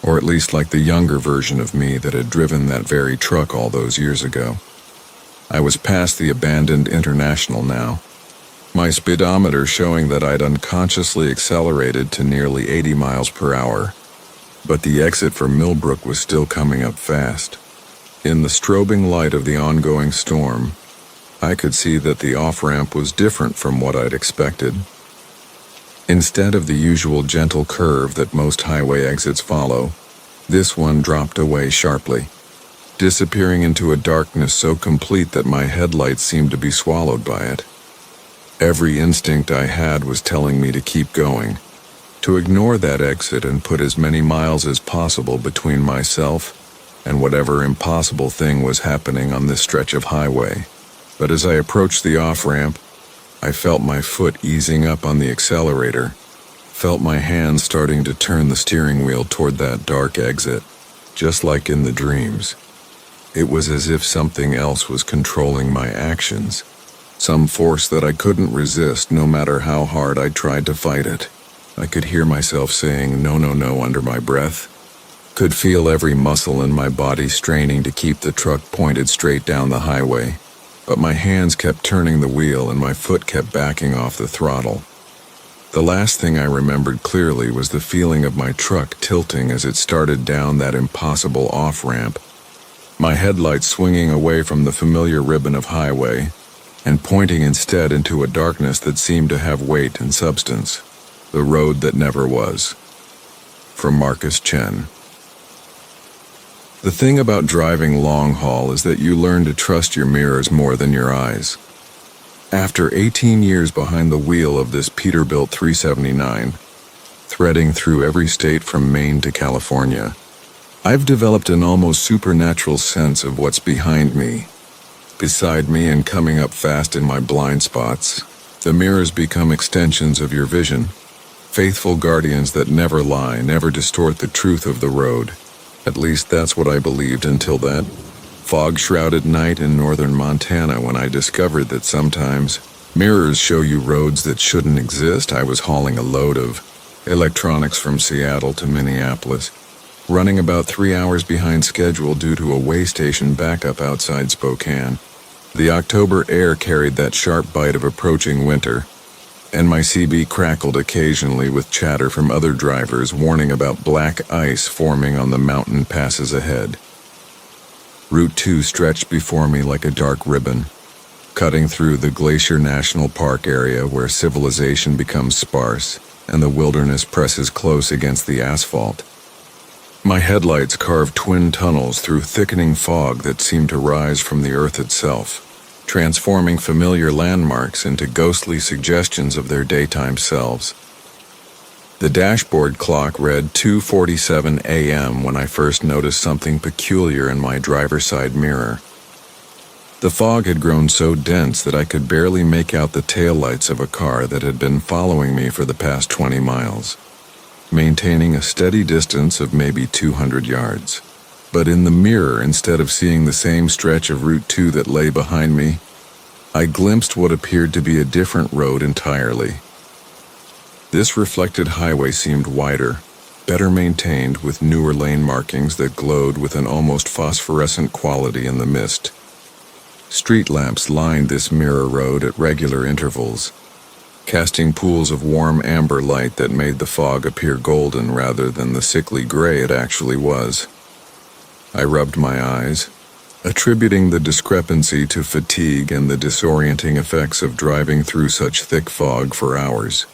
A: or at least like the younger version of me that had driven that very truck all those years ago. I was past the abandoned International now, my speedometer showing that I'd unconsciously accelerated to nearly 80 miles per hour, but the exit for Millbrook was still coming up fast. In the strobing light of the ongoing storm, I could see that the off-ramp was different from what I'd expected. Instead of the usual gentle curve that most highway exits follow, this one dropped away sharply, disappearing into a darkness so complete that my headlights seemed to be swallowed by it. Every instinct I had was telling me to keep going, to ignore that exit and put as many miles as possible between myself and whatever impossible thing was happening on this stretch of highway. But as I approached the off-ramp, I felt my foot easing up on the accelerator, felt my hands starting to turn the steering wheel toward that dark exit, just like in the dreams. It was as if something else was controlling my actions, some force that I couldn't resist no matter how hard I tried to fight it. I could hear myself saying no, no, no under my breath, could feel every muscle in my body straining to keep the truck pointed straight down the highway, but my hands kept turning the wheel and my foot kept backing off the throttle. The last thing I remembered clearly was the feeling of my truck tilting as it started down that impossible off-ramp, my headlights swinging away from the familiar ribbon of highway and pointing instead into a darkness that seemed to have weight and substance, the road that never was. From Marcus Chen. The thing about driving long haul is that you learn to trust your mirrors more than your eyes. After 18 years behind the wheel of this Peterbilt 379, threading through every state from Maine to California, I've developed an almost supernatural sense of what's behind me, beside me, and coming up fast in my blind spots. The mirrors become extensions of your vision, faithful guardians that never lie, never distort the truth of the road. At least that's what I believed until that fog-shrouded night in northern Montana when I discovered that sometimes mirrors show you roads that shouldn't exist. I was hauling a load of electronics from Seattle to Minneapolis, running about 3 hours behind schedule due to a way station backup outside Spokane. The October air carried that sharp bite of approaching winter, and my CB crackled occasionally with chatter from other drivers warning about black ice forming on the mountain passes ahead. Route 2 stretched before me like a dark ribbon, cutting through the Glacier National Park area where civilization becomes sparse and the wilderness presses close against the asphalt. My headlights carved twin tunnels through thickening fog that seemed to rise from the earth itself, transforming familiar landmarks into ghostly suggestions of their daytime selves. The dashboard clock read 2:47 a.m. when I first noticed something peculiar in my driver's side mirror. The fog had grown so dense that I could barely make out the taillights of a car that had been following me for the past 20 miles, maintaining a steady distance of maybe 200 yards. But in the mirror, instead of seeing the same stretch of Route 2 that lay behind me, I glimpsed what appeared to be a different road entirely. This reflected highway seemed wider, better maintained, with newer lane markings that glowed with an almost phosphorescent quality in the mist. Street lamps lined this mirror road at regular intervals, casting pools of warm amber light that made the fog appear golden rather than the sickly gray it actually was. I rubbed my eyes, attributing the discrepancy to fatigue and the disorienting effects of driving through such thick fog for hours.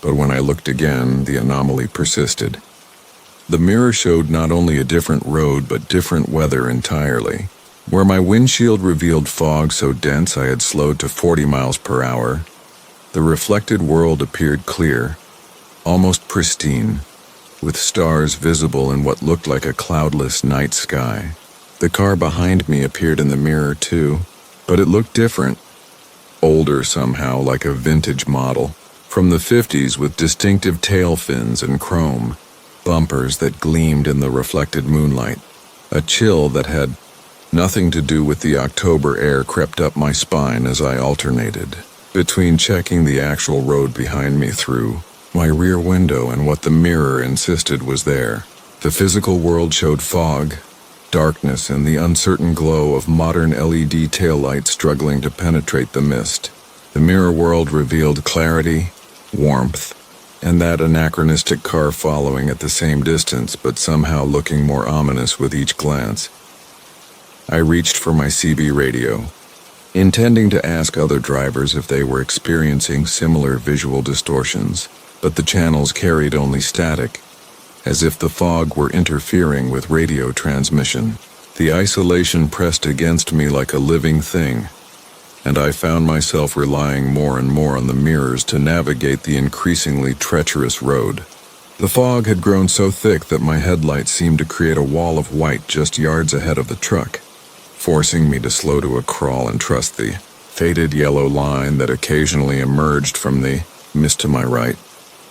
A: But when I looked again, the anomaly persisted. The mirror showed not only a different road, but different weather entirely. Where my windshield revealed fog so dense I had slowed to 40 miles per hour, the reflected world appeared clear, almost pristine, with stars visible in what looked like a cloudless night sky. The car behind me appeared in the mirror too, but it looked different, older somehow, like a vintage model, from the 50s, with distinctive tail fins and chrome, bumpers that gleamed in the reflected moonlight. A chill that had nothing to do with the October air crept up my spine as I alternated between checking the actual road behind me through my rear window and what the mirror insisted was there. The physical world showed fog, darkness, and the uncertain glow of modern LED taillights struggling to penetrate the mist. The mirror world revealed clarity, warmth, and that anachronistic car following at the same distance but somehow looking more ominous with each glance. I reached for my CB radio, intending to ask other drivers if they were experiencing similar visual distortions, but the channels carried only static, as if the fog were interfering with radio transmission. The isolation pressed against me like a living thing, and I found myself relying more and more on the mirrors to navigate the increasingly treacherous road. The fog had grown so thick that my headlights seemed to create a wall of white just yards ahead of the truck, forcing me to slow to a crawl and trust the faded yellow line that occasionally emerged from the mist to my right.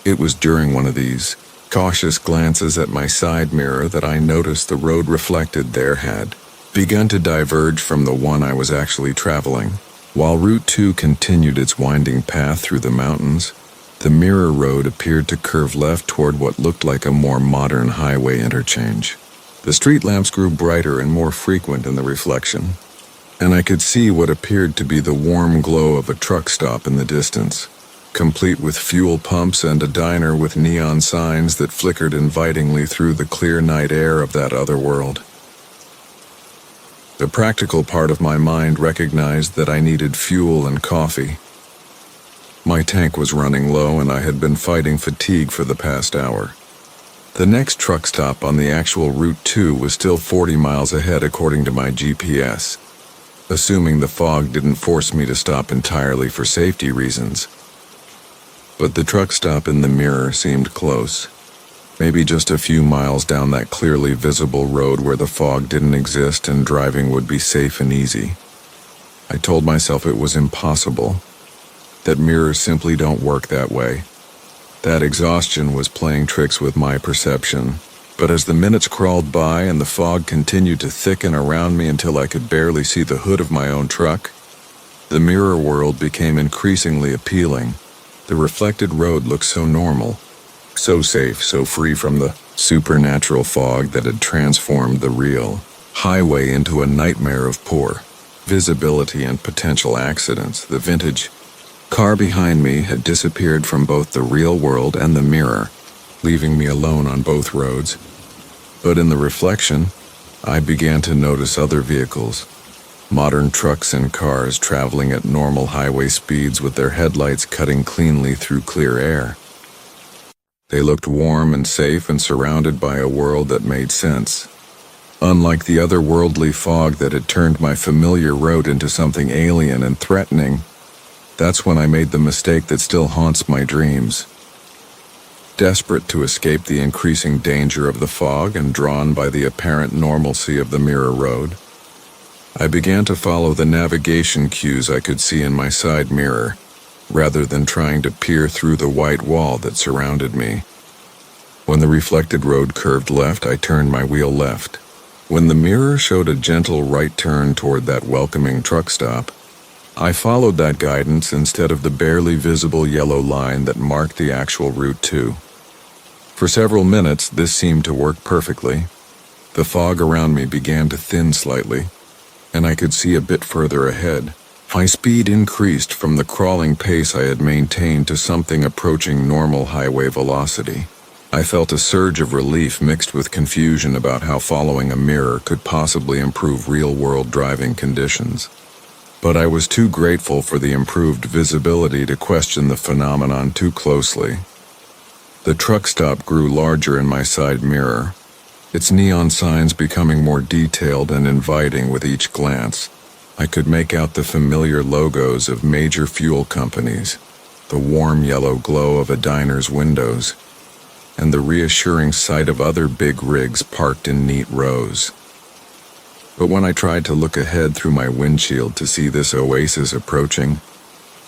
A: It was during one of these cautious glances at my side mirror that I noticed the road reflected there had begun to diverge from the one I was actually traveling. While Route 2 continued its winding path through the mountains, the mirror road appeared to curve left toward what looked like a more modern highway interchange. The street lamps grew brighter and more frequent in the reflection, and I could see what appeared to be the warm glow of a truck stop in the distance, complete with fuel pumps and a diner with neon signs that flickered invitingly through the clear night air of that other world. The practical part of my mind recognized that I needed fuel and coffee. My tank was running low and I had been fighting fatigue for the past hour. The next truck stop on the actual Route 2 was still 40 miles ahead according to my GPS, assuming the fog didn't force me to stop entirely for safety reasons. But the truck stop in the mirror seemed close, maybe just a few miles down that clearly visible road where the fog didn't exist and driving would be safe and easy. I told myself it was impossible, that mirrors simply don't work that way. That exhaustion was playing tricks with my perception, but as the minutes crawled by and the fog continued to thicken around me until I could barely see the hood of my own truck, the mirror world became increasingly appealing. The reflected road looked so normal, so safe, so free from the supernatural fog that had transformed the real highway into a nightmare of poor visibility and potential accidents. The vintage car behind me had disappeared from both the real world and the mirror, leaving me alone on both roads. But in the reflection, I began to notice other vehicles. Modern trucks and cars traveling at normal highway speeds with their headlights cutting cleanly through clear air. They looked warm and safe and surrounded by a world that made sense. Unlike the otherworldly fog that had turned my familiar road into something alien and threatening, that's when I made the mistake that still haunts my dreams. Desperate to escape the increasing danger of the fog and drawn by the apparent normalcy of the mirror road, I began to follow the navigation cues I could see in my side mirror, rather than trying to peer through the white wall that surrounded me. When the reflected road curved left, I turned my wheel left. When the mirror showed a gentle right turn toward that welcoming truck stop, I followed that guidance instead of the barely visible yellow line that marked the actual Route 2. For several minutes, this seemed to work perfectly. The fog around me began to thin slightly, and I could see a bit further ahead. My speed increased from the crawling pace I had maintained to something approaching normal highway velocity. I felt a surge of relief mixed with confusion about how following a mirror could possibly improve real-world driving conditions. But I was too grateful for the improved visibility to question the phenomenon too closely. The truck stop grew larger in my side mirror, its neon signs becoming more detailed and inviting with each glance. I could make out the familiar logos of major fuel companies, the warm yellow glow of a diner's windows, and the reassuring sight of other big rigs parked in neat rows. But when I tried to look ahead through my windshield to see this oasis approaching,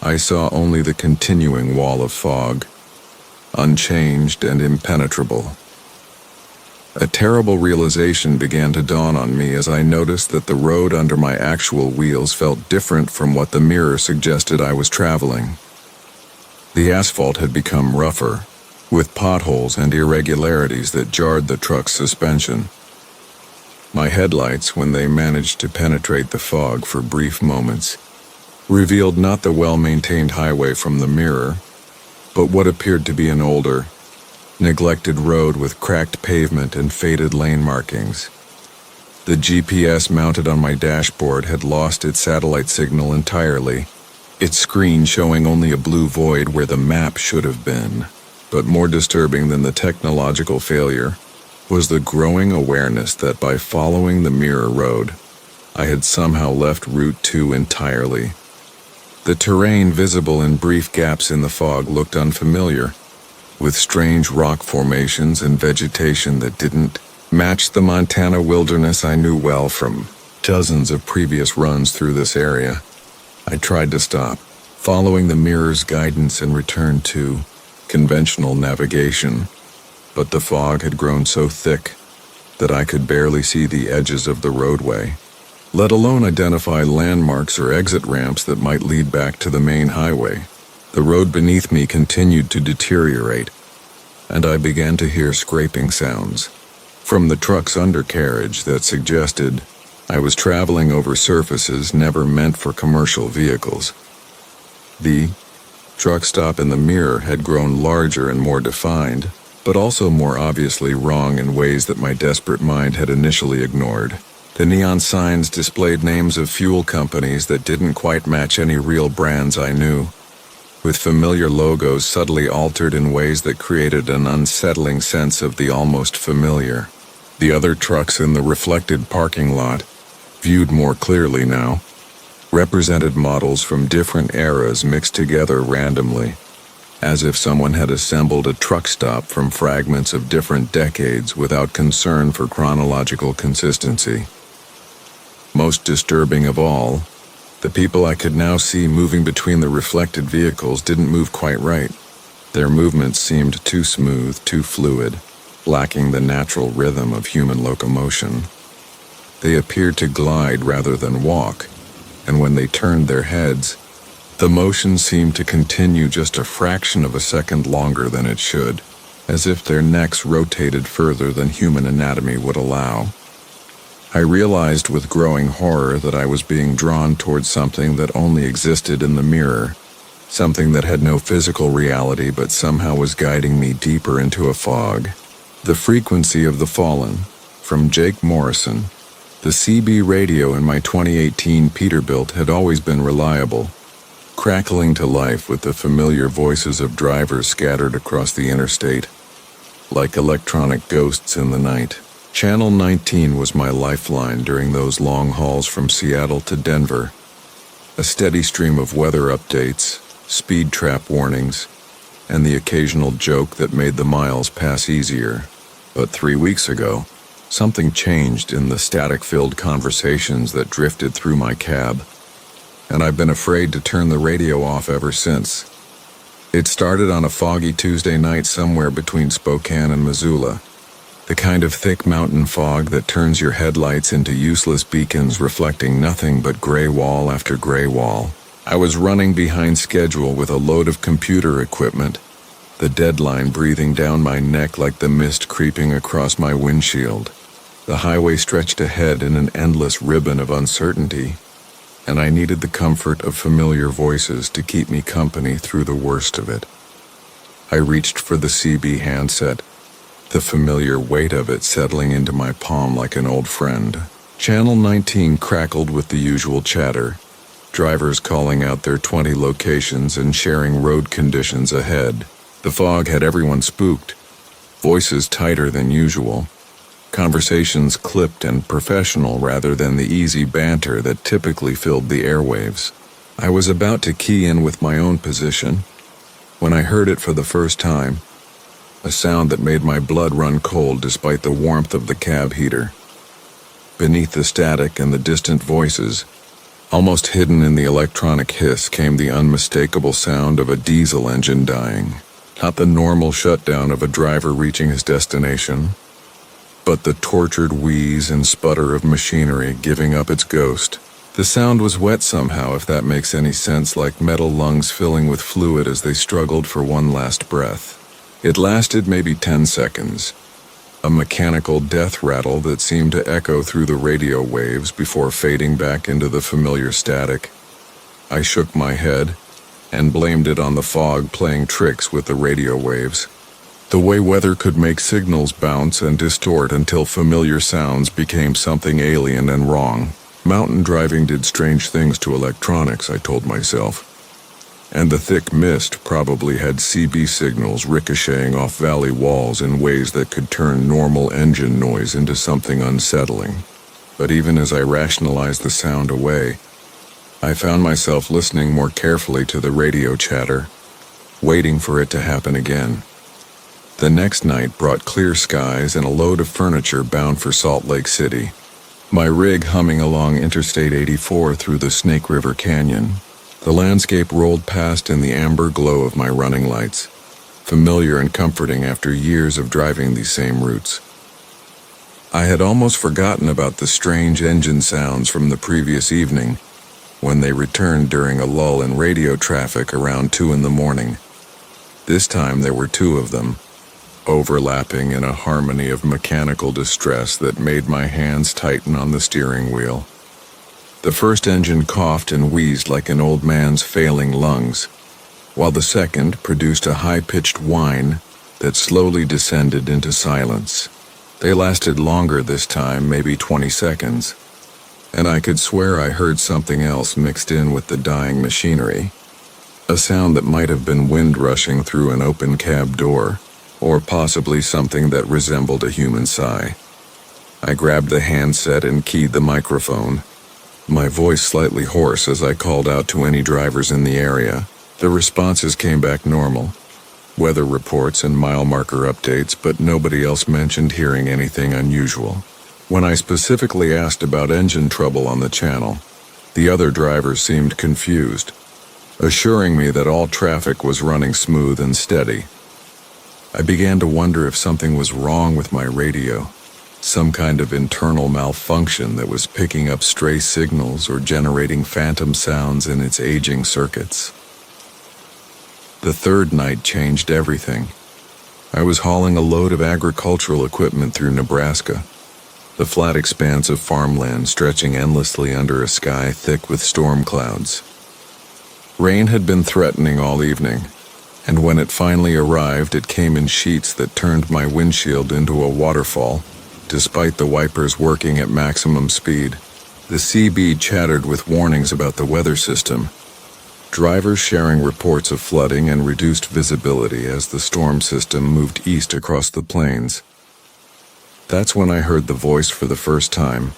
A: I saw only the continuing wall of fog, unchanged and impenetrable. A terrible realization began to dawn on me as I noticed that the road under my actual wheels felt different from what the mirror suggested I was traveling. The asphalt had become rougher, with potholes and irregularities that jarred the truck's suspension. My headlights, when they managed to penetrate the fog for brief moments, revealed not the well-maintained highway from the mirror, but what appeared to be an older, neglected road with cracked pavement and faded lane markings. The GPS mounted on my dashboard had lost its satellite signal entirely, its screen showing only a blue void where the map should have been. But more disturbing than the technological failure was the growing awareness that by following the mirror road, I had somehow left Route 2 entirely. The terrain visible in brief gaps in the fog looked unfamiliar, with strange rock formations and vegetation that didn't match the Montana wilderness I knew well from dozens of previous runs through this area. I tried to stop, following the mirror's guidance and return to conventional navigation, but the fog had grown so thick that I could barely see the edges of the roadway, let alone identify landmarks or exit ramps that might lead back to the main highway. The road beneath me continued to deteriorate, and I began to hear scraping sounds from the truck's undercarriage that suggested I was traveling over surfaces never meant for commercial vehicles. The truck stop in the mirror had grown larger and more defined, but also more obviously wrong in ways that my desperate mind had initially ignored. The neon signs displayed names of fuel companies that didn't quite match any real brands I knew, with familiar logos subtly altered in ways that created an unsettling sense of the almost familiar. The other trucks in the reflected parking lot, viewed more clearly now, represented models from different eras mixed together randomly, as if someone had assembled a truck stop from fragments of different decades without concern for chronological consistency. Most disturbing of all, the people I could now see moving between the reflected vehicles didn't move quite right. Their movements seemed too smooth, too fluid, lacking the natural rhythm of human locomotion. They appeared to glide rather than walk, and when they turned their heads, the motion seemed to continue just a fraction of a second longer than it should, as if their necks rotated further than human anatomy would allow. I realized with growing horror that I was being drawn towards something that only existed in the mirror, something that had no physical reality but somehow was guiding me deeper into a fog. The Frequency of the Fallen, from Jake Morrison. The CB radio in my 2018 Peterbilt had always been reliable, crackling to life with the familiar voices of drivers scattered across the interstate, like electronic ghosts in the night. Channel 19 was my lifeline during those long hauls from Seattle to Denver, a steady stream of weather updates, speed trap warnings, and the occasional joke that made the miles pass easier. But 3 weeks ago, something changed in the static-filled conversations that drifted through my cab, and I've been afraid to turn the radio off ever since. It started on a foggy Tuesday night somewhere between Spokane and Missoula, the kind of thick mountain fog that turns your headlights into useless beacons reflecting nothing but gray wall after gray wall. I was running behind schedule with a load of computer equipment, the deadline breathing down my neck like the mist creeping across my windshield. The highway stretched ahead in an endless ribbon of uncertainty, and I needed the comfort of familiar voices to keep me company through the worst of it. I reached for the CB handset, the familiar weight of it settling into my palm like an old friend. Channel 19 crackled with the usual chatter, drivers calling out their 20 locations and sharing road conditions ahead. The fog had everyone spooked, voices tighter than usual, conversations clipped and professional rather than the easy banter that typically filled the airwaves. I was about to key in with my own position when I heard it for the first time, a sound that made my blood run cold despite the warmth of the cab heater. Beneath the static and the distant voices, almost hidden in the electronic hiss, came the unmistakable sound of a diesel engine dying. Not the normal shutdown of a driver reaching his destination, but the tortured wheeze and sputter of machinery giving up its ghost. The sound was wet somehow, if that makes any sense, like metal lungs filling with fluid as they struggled for one last breath. It lasted maybe 10 seconds, a mechanical death rattle that seemed to echo through the radio waves before fading back into the familiar static. I shook my head and blamed it on the fog playing tricks with the radio waves. The way weather could make signals bounce and distort until familiar sounds became something alien and wrong. Mountain driving did strange things to electronics, I told myself. And the thick mist probably had CB signals ricocheting off valley walls in ways that could turn normal engine noise into something unsettling. But even as I rationalized the sound away, I found myself listening more carefully to the radio chatter, waiting for it to happen again. The next night brought clear skies and a load of furniture bound for Salt Lake City. My rig humming along Interstate 84 through the Snake River Canyon. The landscape rolled past in the amber glow of my running lights, familiar and comforting after years of driving these same routes. I had almost forgotten about the strange engine sounds from the previous evening when they returned during a lull in radio traffic around 2 in the morning. This time there were 2 of them, overlapping in a harmony of mechanical distress that made my hands tighten on the steering wheel. The first engine coughed and wheezed like an old man's failing lungs, while the second produced a high-pitched whine that slowly descended into silence. They lasted longer this time, maybe 20 seconds, and I could swear I heard something else mixed in with the dying machinery, a sound that might have been wind rushing through an open cab door, or possibly something that resembled a human sigh. I grabbed the handset and keyed the microphone, my voice slightly hoarse as I called out to any drivers in the area. The responses came back normal, weather reports and mile marker updates, but nobody else mentioned hearing anything unusual. When I specifically asked about engine trouble on the channel, the other drivers seemed confused, assuring me that all traffic was running smooth and steady. I began to wonder if something was wrong with my radio, some kind of internal malfunction that was picking up stray signals or generating phantom sounds in its aging circuits. The third night changed everything. I was hauling a load of agricultural equipment through Nebraska, the flat expanse of farmland stretching endlessly under a sky thick with storm clouds. Rain had been threatening all evening, and when it finally arrived, it came in sheets that turned my windshield into a waterfall, despite the wipers working at maximum speed. The CB chattered with warnings about the weather system, drivers sharing reports of flooding and reduced visibility as the storm system moved east across the plains. That's when I heard the voice for the first time,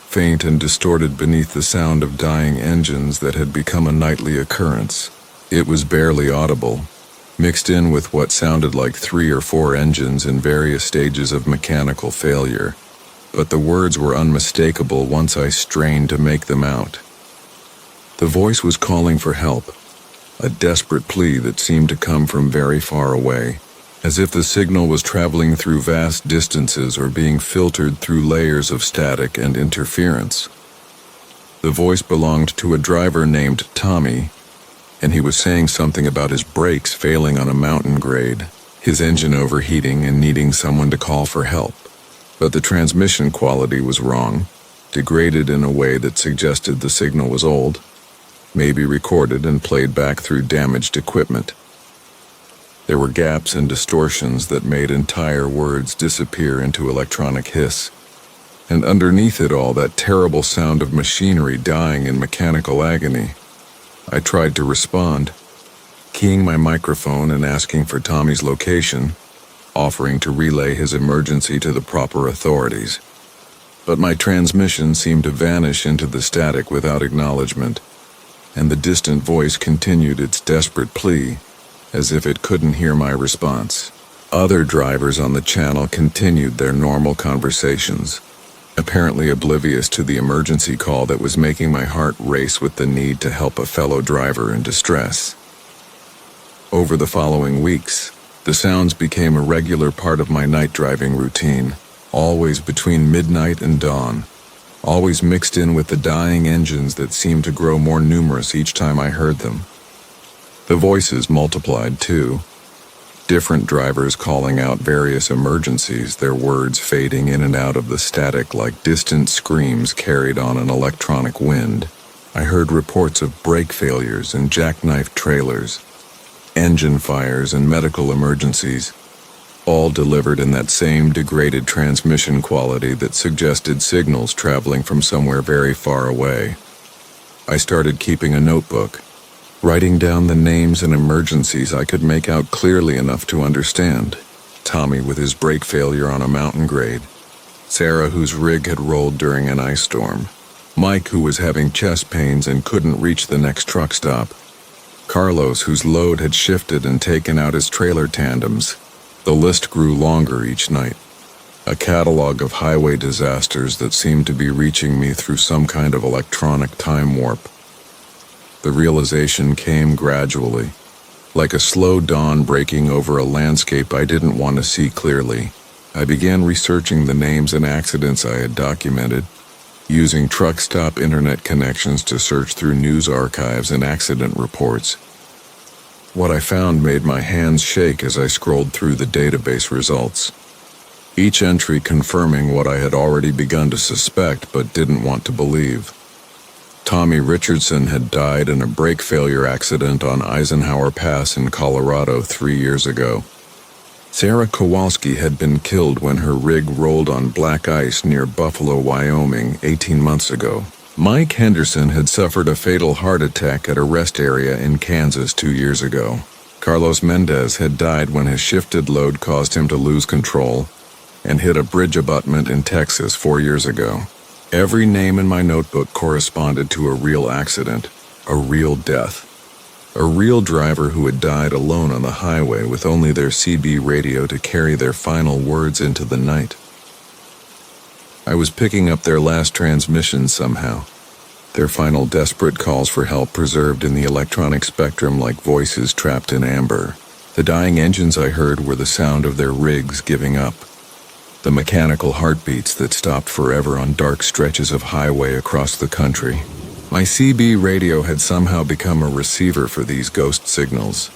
A: faint and distorted beneath the sound of dying engines that had become a nightly occurrence. It was barely audible, mixed in with what sounded like 3 or 4 engines in various stages of mechanical failure, but the words were unmistakable once I strained to make them out. The voice was calling for help, a desperate plea that seemed to come from very far away, as if the signal was traveling through vast distances or being filtered through layers of static and interference. The voice belonged to a driver named Tommy, and he was saying something about his brakes failing on a mountain grade, his engine overheating and needing someone to call for help. But the transmission quality was wrong, degraded in a way that suggested the signal was old, maybe recorded and played back through damaged equipment. There were gaps and distortions that made entire words disappear into electronic hiss, and underneath it all that terrible sound of machinery dying in mechanical agony. I tried to respond, keying my microphone and asking for Tommy's location, offering to relay his emergency to the proper authorities. But my transmission seemed to vanish into the static without acknowledgement, and the distant voice continued its desperate plea, as if it couldn't hear my response. Other drivers on the channel continued their normal conversations, apparently oblivious to the emergency call that was making my heart race with the need to help a fellow driver in distress. Over the following weeks, the sounds became a regular part of my night driving routine, always between midnight and dawn, always mixed in with the dying engines that seemed to grow more numerous each time I heard them. The voices multiplied too, different drivers calling out various emergencies, their words fading in and out of the static like distant screams carried on an electronic wind. I heard reports of brake failures and jackknife trailers, engine fires and medical emergencies, all delivered in that same degraded transmission quality that suggested signals traveling from somewhere very far away. I started keeping a notebook, writing down the names and emergencies I could make out clearly enough to understand. Tommy with his brake failure on a mountain grade, Sarah whose rig had rolled during an ice storm, Mike who was having chest pains and couldn't reach the next truck stop, Carlos whose load had shifted and taken out his trailer tandems. The list grew longer each night, a catalog of highway disasters that seemed to be reaching me through some kind of electronic time warp. The realization came gradually, like a slow dawn breaking over a landscape I didn't want to see clearly. I began researching the names and accidents I had documented, using truck stop internet connections to search through news archives and accident reports. What I found made my hands shake as I scrolled through the database results, each entry confirming what I had already begun to suspect but didn't want to believe. Tommy Richardson had died in a brake failure accident on Eisenhower Pass in Colorado 3 years ago. Sarah Kowalski had been killed when her rig rolled on black ice near Buffalo, Wyoming 18 months ago. Mike Henderson had suffered a fatal heart attack at a rest area in Kansas 2 years ago. Carlos Mendez had died when his shifted load caused him to lose control and hit a bridge abutment in Texas 4 years ago. Every name in my notebook corresponded to a real accident, a real death, a real driver who had died alone on the highway with only their CB radio to carry their final words into the night. I was picking up their last transmissions somehow, their final desperate calls for help preserved in the electronic spectrum like voices trapped in amber. The dying engines I heard were the sound of their rigs giving up, the mechanical heartbeats that stopped forever on dark stretches of highway across the country. My CB radio had somehow become a receiver for these ghost signals,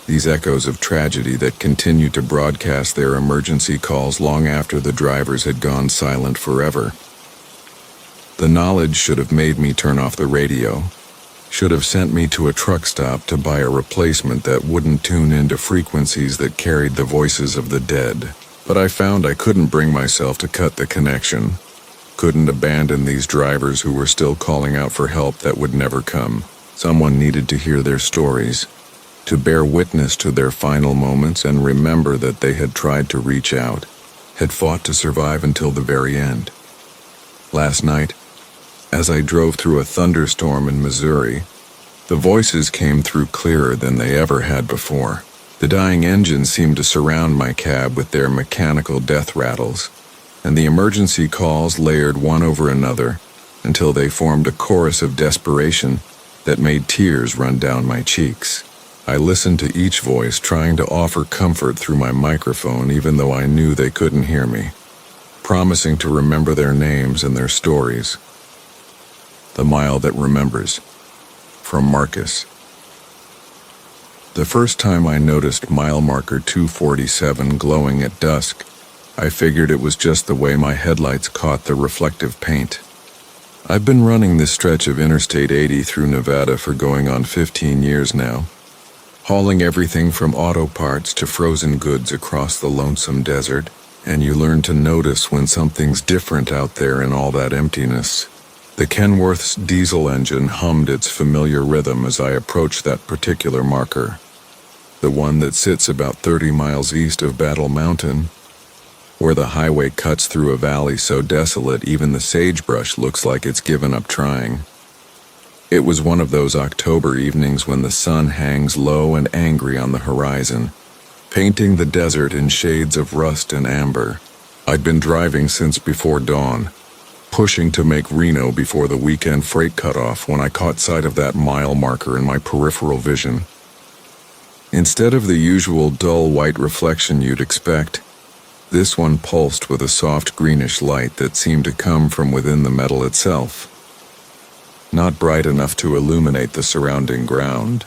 A: these echoes of tragedy that continued to broadcast their emergency calls long after the drivers had gone silent forever. The knowledge should have made me turn off the radio, should have sent me to a truck stop to buy a replacement that wouldn't tune into frequencies that carried the voices of the dead. But I found I couldn't bring myself to cut the connection, couldn't abandon these drivers who were still calling out for help that would never come. Someone needed to hear their stories, to bear witness to their final moments and remember that they had tried to reach out, had fought to survive until the very end. Last night, as I drove through a thunderstorm in Missouri, the voices came through clearer than they ever had before. The dying engines seemed to surround my cab with their mechanical death rattles, and the emergency calls layered one over another until they formed a chorus of desperation that made tears run down my cheeks. I listened to each voice, trying to offer comfort through my microphone even though I knew they couldn't hear me, promising to remember their names and their stories. The Mile That Remembers, from Marcus. The first time I noticed mile marker 247 glowing at dusk, I figured it was just the way my headlights caught the reflective paint. I've been running this stretch of Interstate 80 through Nevada for going on 15 years now, hauling everything from auto parts to frozen goods across the lonesome desert, and you learn to notice when something's different out there in all that emptiness. The Kenworth's diesel engine hummed its familiar rhythm as I approached that particular marker, the one that sits about 30 miles east of Battle Mountain, where the highway cuts through a valley so desolate even the sagebrush looks like it's given up trying. It was one of those October evenings when the sun hangs low and angry on the horizon, painting the desert in shades of rust and amber. I'd been driving since before dawn, pushing to make Reno before the weekend freight cutoff when I caught sight of that mile marker in my peripheral vision. Instead of the usual dull white reflection you'd expect, this one pulsed with a soft greenish light that seemed to come from within the metal itself. Not bright enough to illuminate the surrounding ground,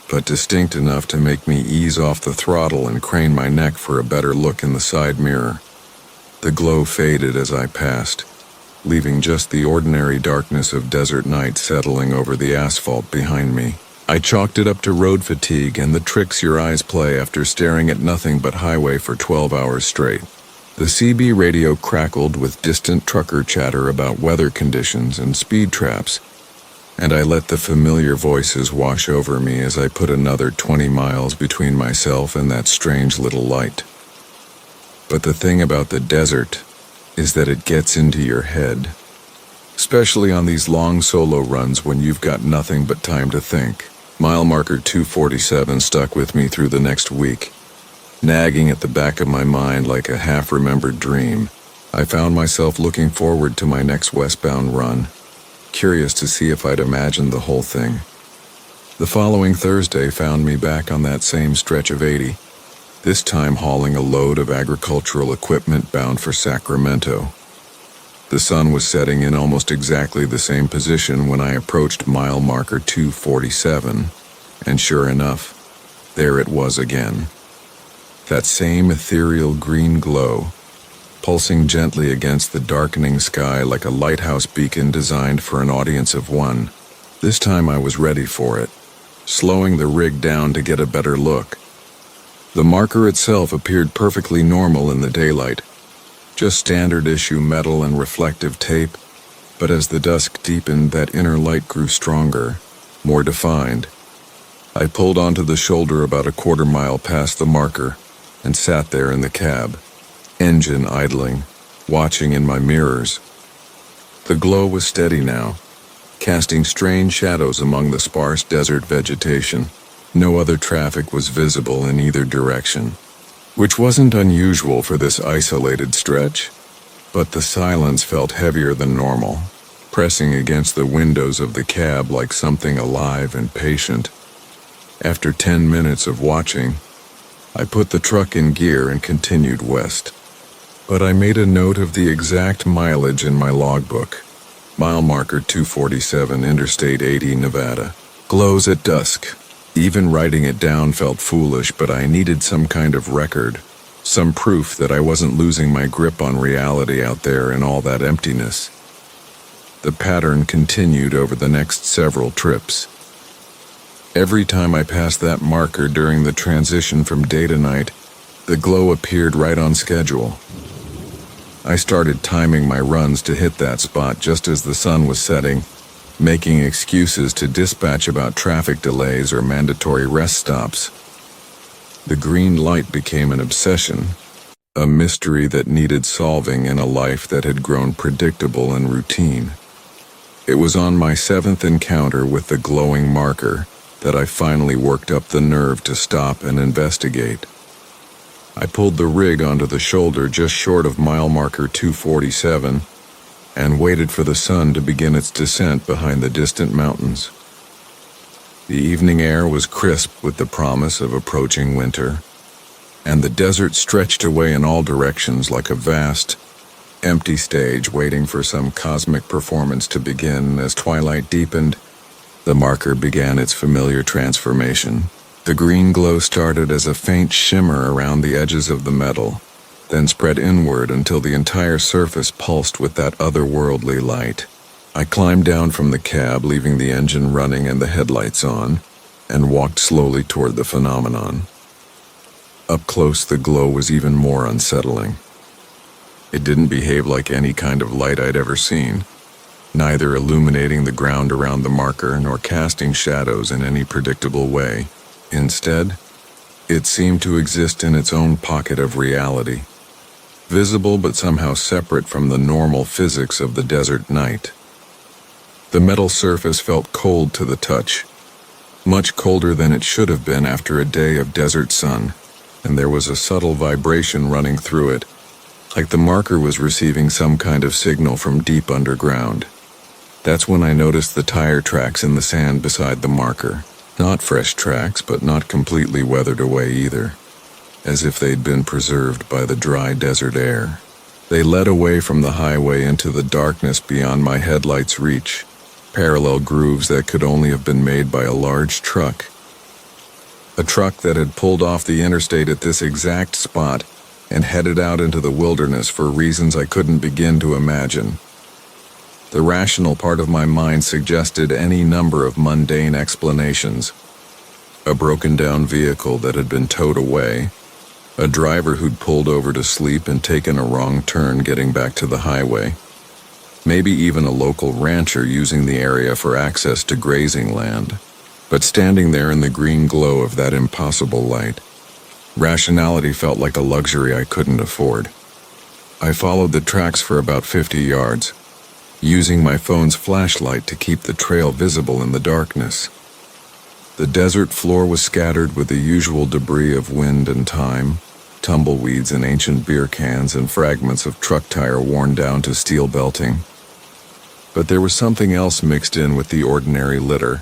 A: but distinct enough to make me ease off the throttle and crane my neck for a better look in the side mirror. The glow faded as I passed, leaving just the ordinary darkness of desert night settling over the asphalt behind me. I chalked it up to road fatigue and the tricks your eyes play after staring at nothing but highway for 12 hours straight. The CB radio crackled with distant trucker chatter about weather conditions and speed traps, and I let the familiar voices wash over me as I put another 20 miles between myself and that strange little light. But the thing about the desert is that it gets into your head, especially on these long solo runs when you've got nothing but time to think. Mile marker 247 stuck with me through the next week, nagging at the back of my mind like a half-remembered dream. I found myself looking forward to my next westbound run, curious to see if I'd imagined the whole thing. The following Thursday found me back on that same stretch of 80, this time hauling a load of agricultural equipment bound for Sacramento. The sun was setting in almost exactly the same position when I approached mile marker 247, and sure enough, there it was again. That same ethereal green glow, pulsing gently against the darkening sky like a lighthouse beacon designed for an audience of one. This time I was ready for it, slowing the rig down to get a better look. The marker itself appeared perfectly normal in the daylight, just standard issue metal and reflective tape, but as the dusk deepened, that inner light grew stronger, more defined. I pulled onto the shoulder about a quarter mile past the marker and sat there in the cab, engine idling, watching in my mirrors. The glow was steady now, casting strange shadows among the sparse desert vegetation. No other traffic was visible in either direction, which wasn't unusual for this isolated stretch, but the silence felt heavier than normal, pressing against the windows of the cab like something alive and patient. After 10 minutes of watching, I put the truck in gear and continued west. But I made a note of the exact mileage in my logbook. Mile marker 247, Interstate 80, Nevada. Glows at dusk. Even writing it down felt foolish, but I needed some kind of record, some proof that I wasn't losing my grip on reality out there in all that emptiness. The pattern continued over the next several trips. Every time I passed that marker during the transition from day to night, the glow appeared right on schedule. I started timing my runs to hit that spot just as the sun was setting, making excuses to dispatch about traffic delays or mandatory rest stops. The green light became an obsession, a mystery that needed solving in a life that had grown predictable and routine. It was on my 7th encounter with the glowing marker that I finally worked up the nerve to stop and investigate. I pulled the rig onto the shoulder just short of mile marker 247 and waited for the sun to begin its descent behind the distant mountains. The evening air was crisp with the promise of approaching winter, and the desert stretched away in all directions like a vast, empty stage waiting for some cosmic performance to begin. As twilight deepened, the marker began its familiar transformation. The green glow started as a faint shimmer around the edges of the metal, then spread inward until the entire surface pulsed with that otherworldly light. I climbed down from the cab, leaving the engine running and the headlights on, and walked slowly toward the phenomenon. Up close, the glow was even more unsettling. It didn't behave like any kind of light I'd ever seen, neither illuminating the ground around the marker nor casting shadows in any predictable way. Instead, it seemed to exist in its own pocket of reality, visible but somehow separate from the normal physics of the desert night. The metal surface felt cold to the touch, much colder than it should have been after a day of desert sun, and there was a subtle vibration running through it, like the marker was receiving some kind of signal from deep underground. That's when I noticed the tire tracks in the sand beside the marker. Not fresh tracks, but not completely weathered away either, as if they'd been preserved by the dry desert air. They led away from the highway into the darkness beyond my headlights' reach, parallel grooves that could only have been made by a large truck. A truck that had pulled off the interstate at this exact spot and headed out into the wilderness for reasons I couldn't begin to imagine. The rational part of my mind suggested any number of mundane explanations. A broken-down vehicle that had been towed away, a driver who'd pulled over to sleep and taken a wrong turn getting back to the highway, maybe even a local rancher using the area for access to grazing land. But standing there in the green glow of that impossible light, rationality felt like a luxury I couldn't afford. I followed the tracks for about 50 yards, using my phone's flashlight to keep the trail visible in the darkness. The desert floor was scattered with the usual debris of wind and time, tumbleweeds and ancient beer cans and fragments of truck tire worn down to steel belting. But there was something else mixed in with the ordinary litter,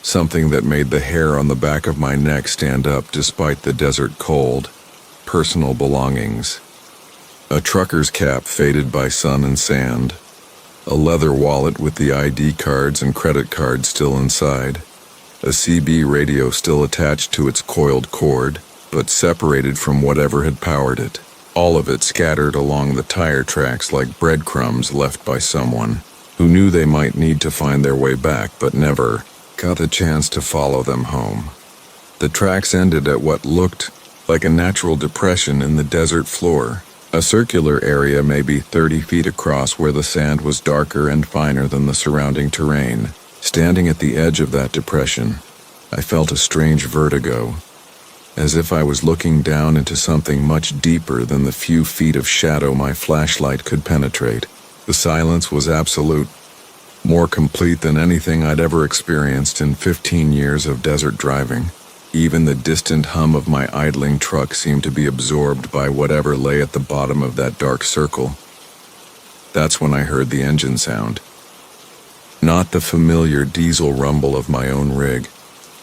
A: something that made the hair on the back of my neck stand up despite the desert cold. Personal belongings. A trucker's cap faded by sun and sand, a leather wallet with the ID cards and credit cards still inside, a CB radio still attached to its coiled cord, but separated from whatever had powered it, all of it scattered along the tire tracks like breadcrumbs left by someone who knew they might need to find their way back but never got the chance to follow them home. The tracks ended at what looked like a natural depression in the desert floor, a circular area maybe 30 feet across where the sand was darker and finer than the surrounding terrain. Standing at the edge of that depression, I felt a strange vertigo, as if I was looking down into something much deeper than the few feet of shadow my flashlight could penetrate. The silence was absolute, more complete than anything I'd ever experienced in 15 years of desert driving. Even the distant hum of my idling truck seemed to be absorbed by whatever lay at the bottom of that dark circle. That's when I heard the engine sound. Not the familiar diesel rumble of my own rig,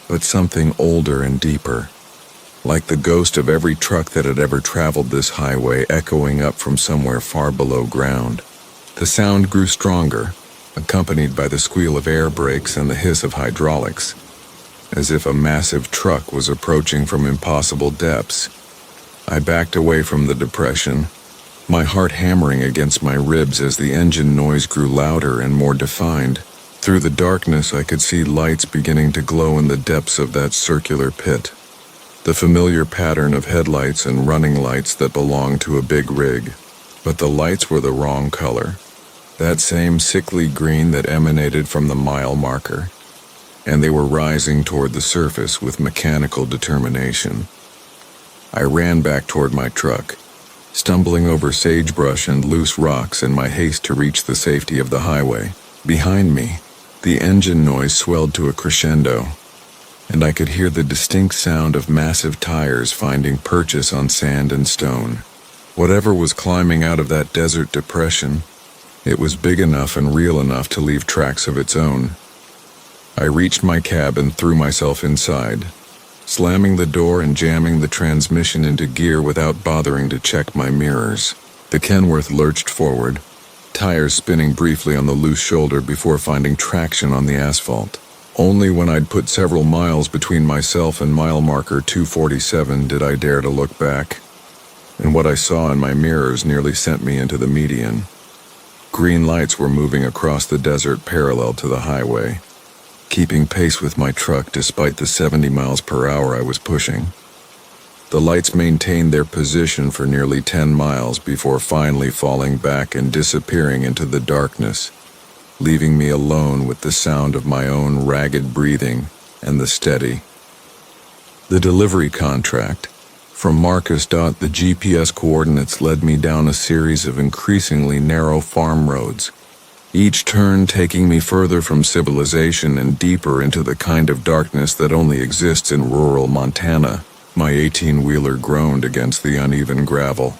A: but something older and deeper, like the ghost of every truck that had ever traveled this highway echoing up from somewhere far below ground. The sound grew stronger, accompanied by the squeal of air brakes and the hiss of hydraulics, as if a massive truck was approaching from impossible depths. I backed away from the depression, my heart hammering against my ribs as the engine noise grew louder and more defined. Through the darkness, I could see lights beginning to glow in the depths of that circular pit, the familiar pattern of headlights and running lights that belonged to a big rig. But the lights were the wrong color, that same sickly green that emanated from the mile marker, and they were rising toward the surface with mechanical determination. I ran back toward my truck, stumbling over sagebrush and loose rocks in my haste to reach the safety of the highway. Behind me, the engine noise swelled to a crescendo, and I could hear the distinct sound of massive tires finding purchase on sand and stone. Whatever was climbing out of that desert depression, it was big enough and real enough to leave tracks of its own. I reached my cab and threw myself inside, slamming the door and jamming the transmission into gear without bothering to check my mirrors. The Kenworth lurched forward, tires spinning briefly on the loose shoulder before finding traction on the asphalt. Only when I'd put several miles between myself and mile marker 247 did I dare to look back, and what I saw in my mirrors nearly sent me into the median. Green lights were moving across the desert parallel to the highway, keeping pace with my truck despite the 70 miles per hour I was pushing. The lights maintained their position for nearly 10 miles before finally falling back and disappearing into the darkness, leaving me alone with the sound of my own ragged breathing and the steady. The delivery contract. From Marcus. The GPS coordinates led me down a series of increasingly narrow farm roads, each turn taking me further from civilization and deeper into the kind of darkness that only exists in rural Montana. My 18-wheeler groaned against the uneven gravel,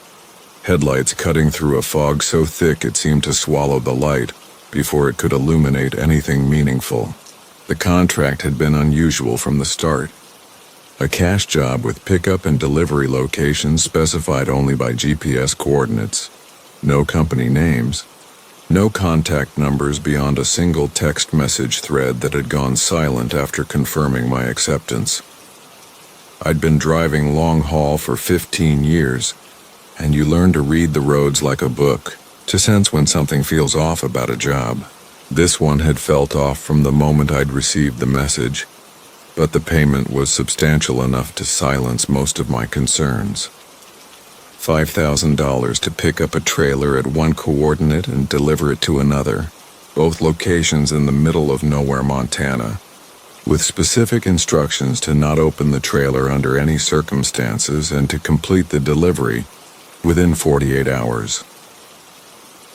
A: headlights cutting through a fog so thick it seemed to swallow the light before it could illuminate anything meaningful. The contract had been unusual from the start. A cash job with pickup and delivery locations specified only by GPS coordinates. No company names. No contact numbers beyond a single text message thread that had gone silent after confirming my acceptance. I'd been driving long haul for 15 years, and you learn to read the roads like a book, to sense when something feels off about a job. This one had felt off from the moment I'd received the message, but the payment was substantial enough to silence most of my concerns. $5,000 to pick up a trailer at one coordinate and deliver it to another, both locations in the middle of nowhere, Montana, with specific instructions to not open the trailer under any circumstances and to complete the delivery within 48 hours.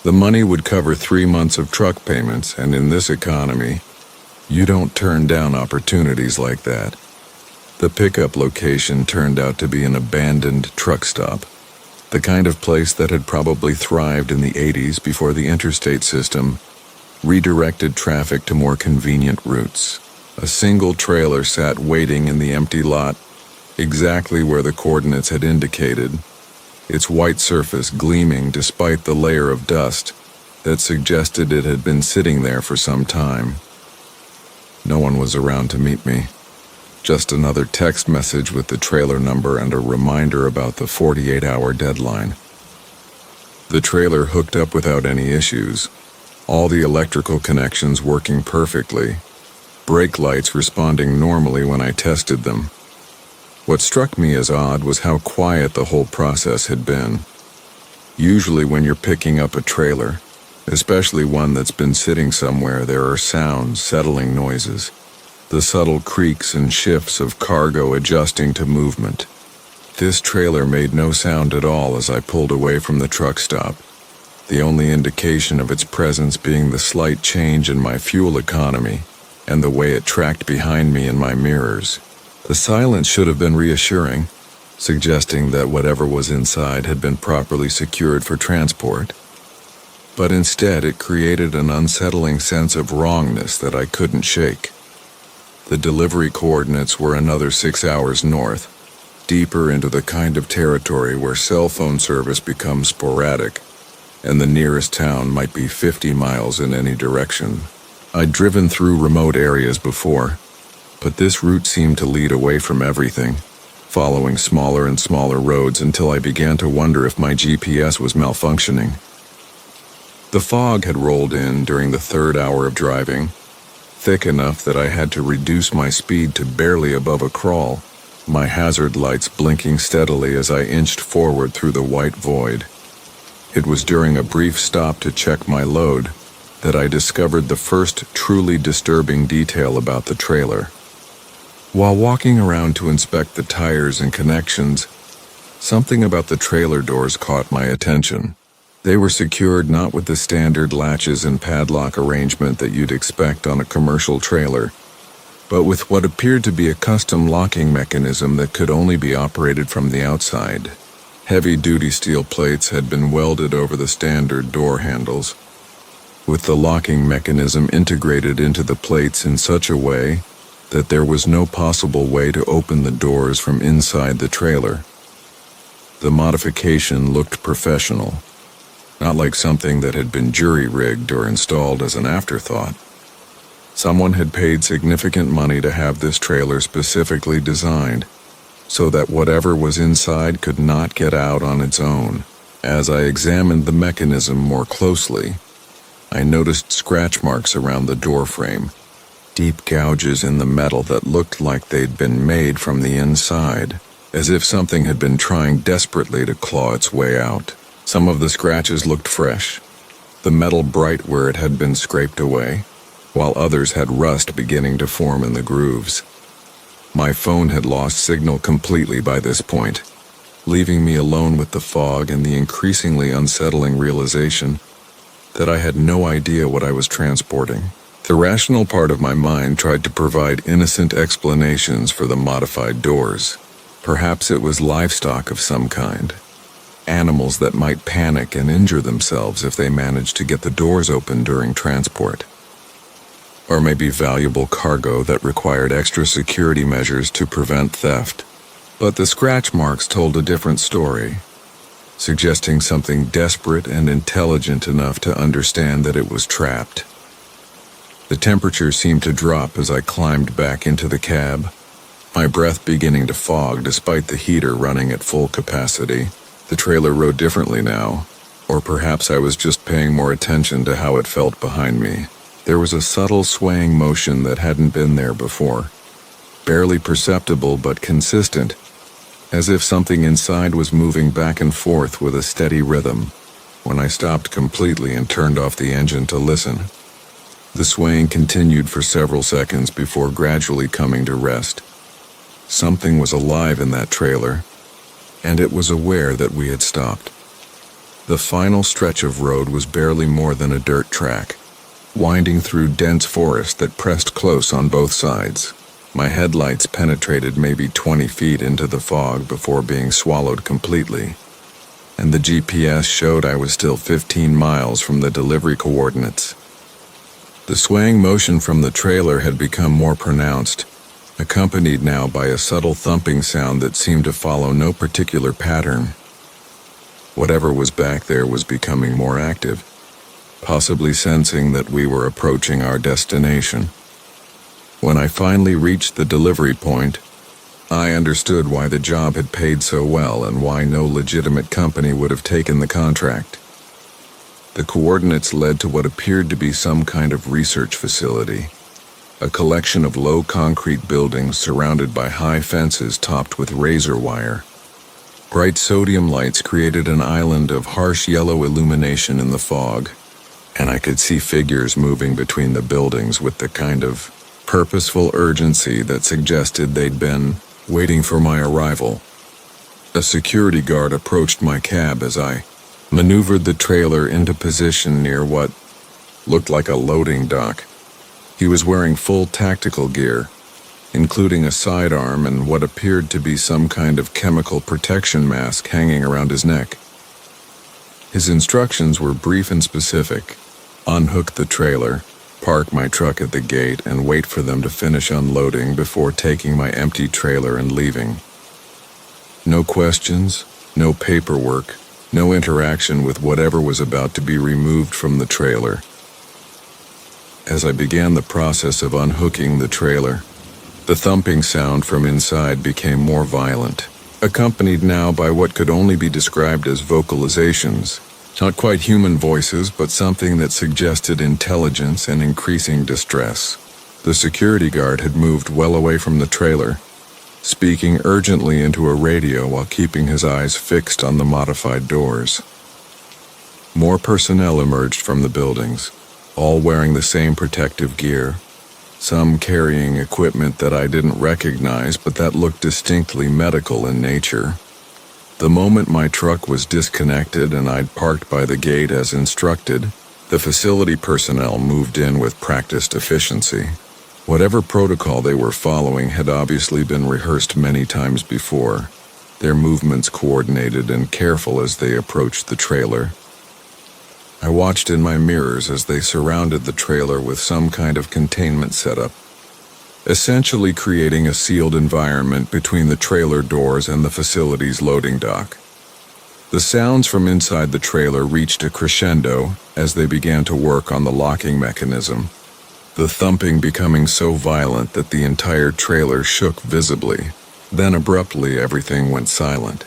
A: The money would cover 3 months of truck payments, and in this economy, you don't turn down opportunities like that. The pickup location turned out to be an abandoned truck stop, the kind of place that had probably thrived in the 80s before the interstate system redirected traffic to more convenient routes. A single trailer sat waiting in the empty lot, exactly where the coordinates had indicated, its white surface gleaming despite the layer of dust that suggested it had been sitting there for some time. No one was around to meet me. Just another text message with the trailer number and a reminder about the 48-hour deadline. The trailer hooked up without any issues, all the electrical connections working perfectly, brake lights responding normally when I tested them. What struck me as odd was how quiet the whole process had been. Usually when you're picking up a trailer, especially one that's been sitting somewhere, there are sounds, settling noises, the subtle creaks and shifts of cargo adjusting to movement. This trailer made no sound at all as I pulled away from the truck stop, the only indication of its presence being the slight change in my fuel economy and the way it tracked behind me in my mirrors. The silence should have been reassuring, suggesting that whatever was inside had been properly secured for transport. But instead, it created an unsettling sense of wrongness that I couldn't shake. The delivery coordinates were another 6 hours north, deeper into the kind of territory where cell phone service becomes sporadic, and the nearest town might be 50 miles in any direction. I'd driven through remote areas before, but this route seemed to lead away from everything, following smaller and smaller roads until I began to wonder if my GPS was malfunctioning. The fog had rolled in during the 3rd hour of driving, thick enough that I had to reduce my speed to barely above a crawl, my hazard lights blinking steadily as I inched forward through the white void. It was during a brief stop to check my load that I discovered the first truly disturbing detail about the trailer. While walking around to inspect the tires and connections, something about the trailer doors caught my attention. They were secured not with the standard latches and padlock arrangement that you'd expect on a commercial trailer, but with what appeared to be a custom locking mechanism that could only be operated from the outside. Heavy-duty steel plates had been welded over the standard door handles, with the locking mechanism integrated into the plates in such a way that there was no possible way to open the doors from inside the trailer. The modification looked professional, not like something that had been jury-rigged or installed as an afterthought. Someone had paid significant money to have this trailer specifically designed, so that whatever was inside could not get out on its own. As I examined the mechanism more closely, I noticed scratch marks around the door frame, deep gouges in the metal that looked like they'd been made from the inside, as if something had been trying desperately to claw its way out. Some of the scratches looked fresh, the metal bright where it had been scraped away, while others had rust beginning to form in the grooves. My phone had lost signal completely by this point, leaving me alone with the fog and the increasingly unsettling realization that I had no idea what I was transporting. The rational part of my mind tried to provide innocent explanations for the modified doors. Perhaps it was livestock of some kind, animals that might panic and injure themselves if they managed to get the doors open during transport. Or maybe valuable cargo that required extra security measures to prevent theft. But the scratch marks told a different story, suggesting something desperate and intelligent enough to understand that it was trapped. The temperature seemed to drop as I climbed back into the cab, my breath beginning to fog despite the heater running at full capacity. The trailer rode differently now, or perhaps I was just paying more attention to how it felt behind me. There was a subtle swaying motion that hadn't been there before, barely perceptible but consistent, as if something inside was moving back and forth with a steady rhythm. When I stopped completely and turned off the engine to listen, the swaying continued for several seconds before gradually coming to rest. Something was alive in that trailer, and it was aware that we had stopped. The final stretch of road was barely more than a dirt track, winding through dense forest that pressed close on both sides. My headlights penetrated maybe 20 feet into the fog before being swallowed completely, and the GPS showed I was still 15 miles from the delivery coordinates. The swaying motion from the trailer had become more pronounced, accompanied now by a subtle thumping sound that seemed to follow no particular pattern. Whatever was back there was becoming more active, possibly sensing that we were approaching our destination. When I finally reached the delivery point, I understood why the job had paid so well and why no legitimate company would have taken the contract. The coordinates led to what appeared to be some kind of research facility, a collection of low concrete buildings surrounded by high fences topped with razor wire. Bright sodium lights created an island of harsh yellow illumination in the fog, and I could see figures moving between the buildings with the kind of purposeful urgency that suggested they'd been waiting for my arrival. A security guard approached my cab as I maneuvered the trailer into position near what looked like a loading dock. He was wearing full tactical gear, including a sidearm and what appeared to be some kind of chemical protection mask hanging around his neck. His instructions were brief and specific: unhook the trailer, park my truck at the gate, and wait for them to finish unloading before taking my empty trailer and leaving. No questions, no paperwork, no interaction with whatever was about to be removed from the trailer. As I began the process of unhooking the trailer, the thumping sound from inside became more violent, accompanied now by what could only be described as vocalizations. Not quite human voices, but something that suggested intelligence and increasing distress. The security guard had moved well away from the trailer, speaking urgently into a radio while keeping his eyes fixed on the modified doors. More personnel emerged from the buildings, all wearing the same protective gear, some carrying equipment that I didn't recognize but that looked distinctly medical in nature. The moment my truck was disconnected and I'd parked by the gate as instructed, the facility personnel moved in with practiced efficiency. Whatever protocol they were following had obviously been rehearsed many times before, their movements coordinated and careful as they approached the trailer. I watched in my mirrors as they surrounded the trailer with some kind of containment setup, essentially creating a sealed environment between the trailer doors and the facility's loading dock. The sounds from inside the trailer reached a crescendo as they began to work on the locking mechanism, the thumping becoming so violent that the entire trailer shook visibly. Then abruptly everything went silent.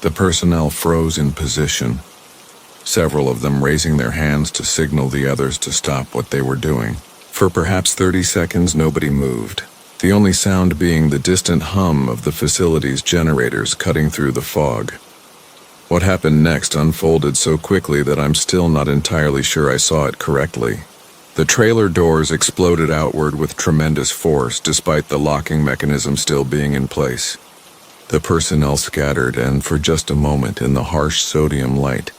A: The personnel froze in position, several of them raising their hands to signal the others to stop what they were doing. For perhaps 30 seconds, nobody moved, the only sound being the distant hum of the facility's generators cutting through the fog. What happened next unfolded so quickly that I'm still not entirely sure I saw it correctly. The trailer doors exploded outward with tremendous force despite the locking mechanism still being in place. The personnel scattered, and for just a moment in the harsh sodium light,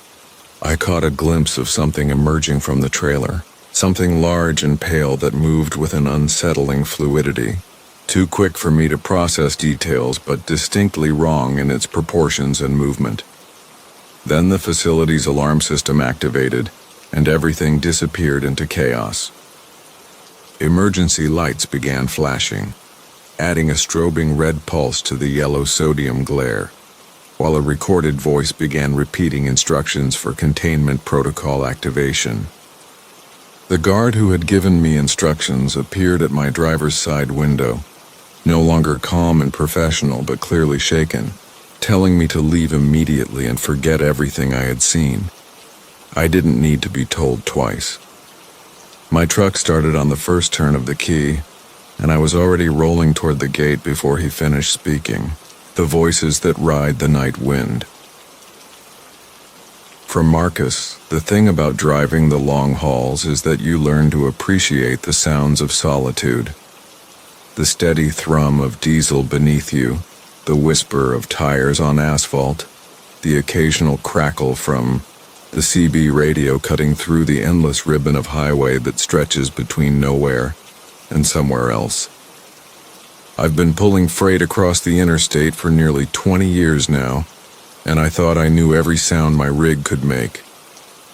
A: I caught a glimpse of something emerging from the trailer. Something large and pale that moved with an unsettling fluidity, too quick for me to process details but distinctly wrong in its proportions and movement. Then the facility's alarm system activated, and everything disappeared into chaos. Emergency lights began flashing, adding a strobing red pulse to the yellow sodium glare, while a recorded voice began repeating instructions for containment protocol activation. The guard who had given me instructions appeared at my driver's side window, no longer calm and professional but clearly shaken, telling me to leave immediately and forget everything I had seen. I didn't need to be told twice. My truck started on the first turn of the key, and I was already rolling toward the gate before he finished speaking. The voices that ride the night wind. For Marcus, the thing about driving the long hauls is that you learn to appreciate the sounds of solitude. The steady thrum of diesel beneath you, the whisper of tires on asphalt, the occasional crackle from the CB radio cutting through the endless ribbon of highway that stretches between nowhere and somewhere else. I've been pulling freight across the interstate for nearly 20 years now, and I thought I knew every sound my rig could make,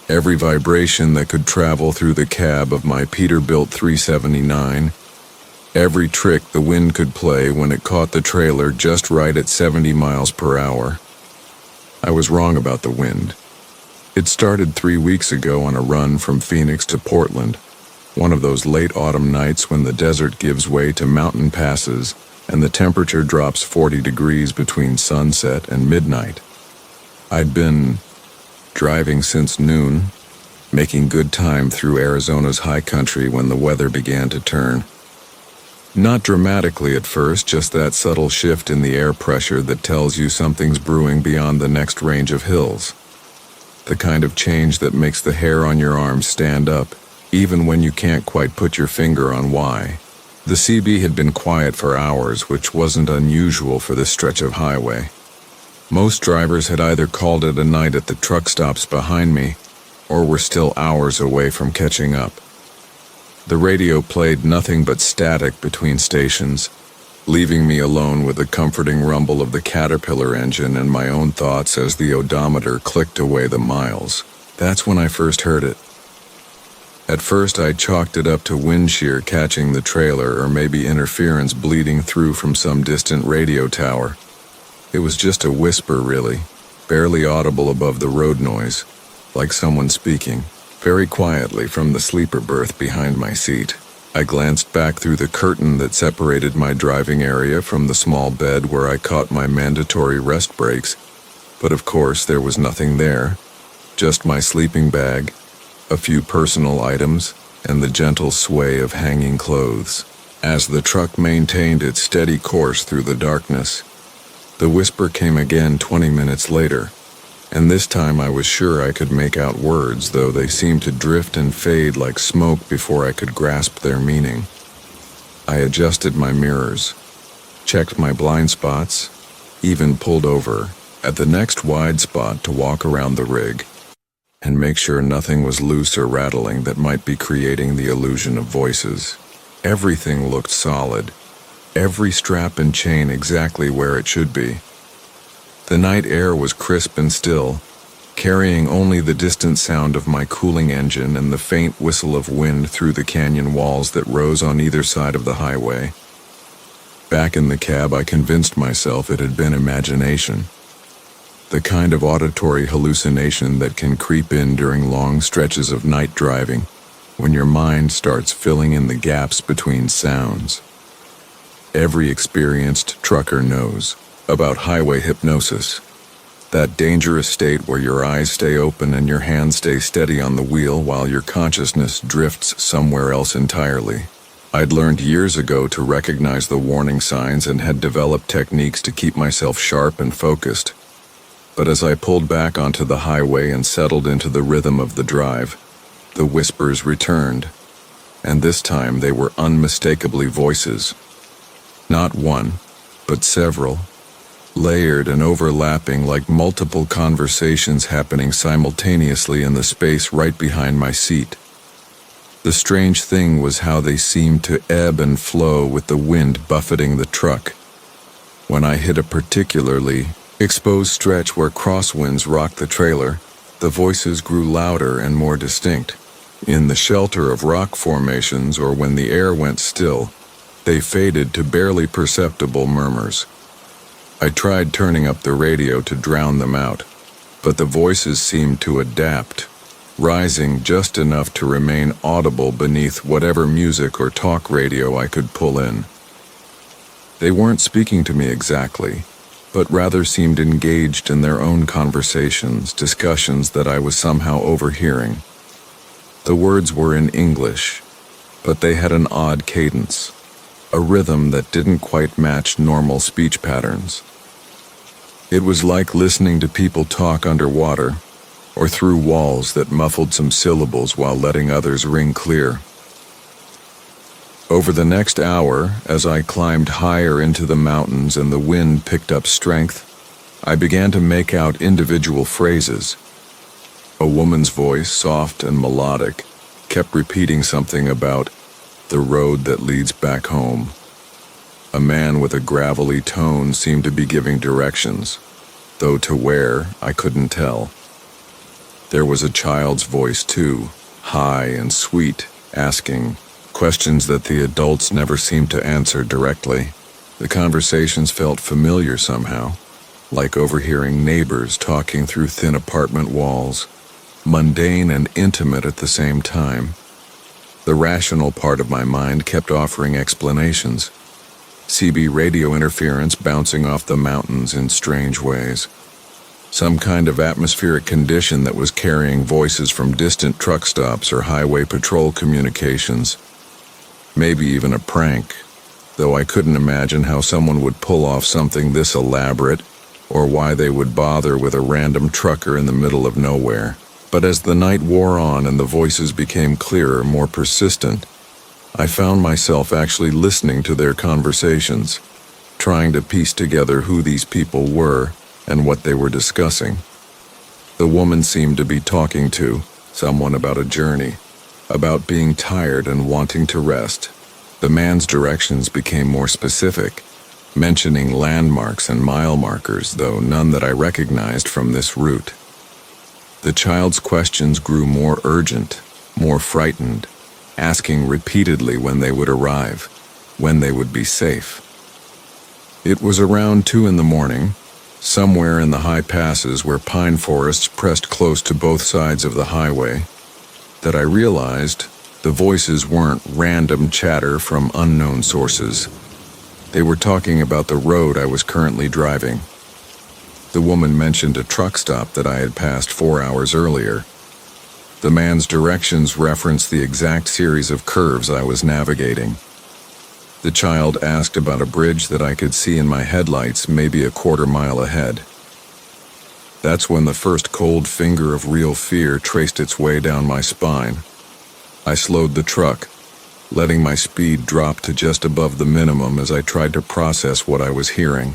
A: every vibration that could travel through the cab of my Peterbilt 379, every trick the wind could play when it caught the trailer just right at 70 miles per hour. I was wrong about the wind. It started 3 weeks ago on a run from Phoenix to Portland, one of those late autumn nights when the desert gives way to mountain passes and the temperature drops 40 degrees between sunset and midnight. I'd been driving since noon, making good time through Arizona's high country when the weather began to turn. Not dramatically at first, just that subtle shift in the air pressure that tells you something's brewing beyond the next range of hills. The kind of change that makes the hair on your arms stand up, even when you can't quite put your finger on why. The CB had been quiet for hours, which wasn't unusual for this stretch of highway. Most drivers had either called it a night at the truck stops behind me, or were still hours away from catching up. The radio played nothing but static between stations, leaving me alone with the comforting rumble of the Caterpillar engine and my own thoughts as the odometer clicked away the miles. That's when I first heard it. At first I chalked it up to wind shear catching the trailer or maybe interference bleeding through from some distant radio tower. It was just a whisper really, barely audible above the road noise, like someone speaking, very quietly from the sleeper berth behind my seat. I glanced back through the curtain that separated my driving area from the small bed where I caught my mandatory rest breaks, but of course there was nothing there, just my sleeping bag, a few personal items, and the gentle sway of hanging clothes. As the truck maintained its steady course through the darkness, the whisper came again 20 minutes later, and this time I was sure I could make out words, though they seemed to drift and fade like smoke before I could grasp their meaning. I adjusted my mirrors, checked my blind spots, even pulled over at the next wide spot to walk around the rig and make sure nothing was loose or rattling that might be creating the illusion of voices. Everything looked solid, every strap and chain exactly where it should be. The night air was crisp and still, carrying only the distant sound of my cooling engine and the faint whistle of wind through the canyon walls that rose on either side of the highway. Back in the cab, I convinced myself it had been imagination. The kind of auditory hallucination that can creep in during long stretches of night driving, when your mind starts filling in the gaps between sounds. Every experienced trucker knows about highway hypnosis, that dangerous state where your eyes stay open and your hands stay steady on the wheel while your consciousness drifts somewhere else entirely. I'd learned years ago to recognize the warning signs and had developed techniques to keep myself sharp and focused. But as I pulled back onto the highway and settled into the rhythm of the drive, the whispers returned, and this time they were unmistakably voices. Not one, but several, layered and overlapping like multiple conversations happening simultaneously in the space right behind my seat. The strange thing was how they seemed to ebb and flow with the wind buffeting the truck. When I hit a particularly exposed stretch where crosswinds rocked the trailer, the voices grew louder and more distinct. In the shelter of rock formations or when the air went still, they faded to barely perceptible murmurs. I tried turning up the radio to drown them out, but the voices seemed to adapt, rising just enough to remain audible beneath whatever music or talk radio I could pull in. They weren't speaking to me exactly, but rather seemed engaged in their own conversations, discussions that I was somehow overhearing. The words were in English, but they had an odd cadence, a rhythm that didn't quite match normal speech patterns. It was like listening to people talk underwater, or through walls that muffled some syllables while letting others ring clear. Over the next hour, as I climbed higher into the mountains and the wind picked up strength, I began to make out individual phrases. A woman's voice, soft and melodic, kept repeating something about the road that leads back home. A man with a gravelly tone seemed to be giving directions, though to where, I couldn't tell. There was a child's voice too, high and sweet, asking questions that the adults never seemed to answer directly. The conversations felt familiar somehow, like overhearing neighbors talking through thin apartment walls, mundane and intimate at the same time. The rational part of my mind kept offering explanations. CB radio interference bouncing off the mountains in strange ways. Some kind of atmospheric condition that was carrying voices from distant truck stops or highway patrol communications. Maybe even a prank, though I couldn't imagine how someone would pull off something this elaborate, or why they would bother with a random trucker in the middle of nowhere. But as the night wore on and the voices became clearer, more persistent, I found myself actually listening to their conversations, trying to piece together who these people were and what they were discussing. The woman seemed to be talking to someone about a journey, about being tired and wanting to rest. The man's directions became more specific, mentioning landmarks and mile markers, though none that I recognized from this route. The child's questions grew more urgent, more frightened, asking repeatedly when they would arrive, when they would be safe. It was around 2 a.m, somewhere in the high passes where pine forests pressed close to both sides of the highway, that I realized the voices weren't random chatter from unknown sources. They were talking about the road I was currently driving. The woman mentioned a truck stop that I had passed 4 hours earlier. The man's directions referenced the exact series of curves I was navigating. The child asked about a bridge that I could see in my headlights maybe a quarter mile ahead. That's when the first cold finger of real fear traced its way down my spine. I slowed the truck, letting my speed drop to just above the minimum as I tried to process what I was hearing.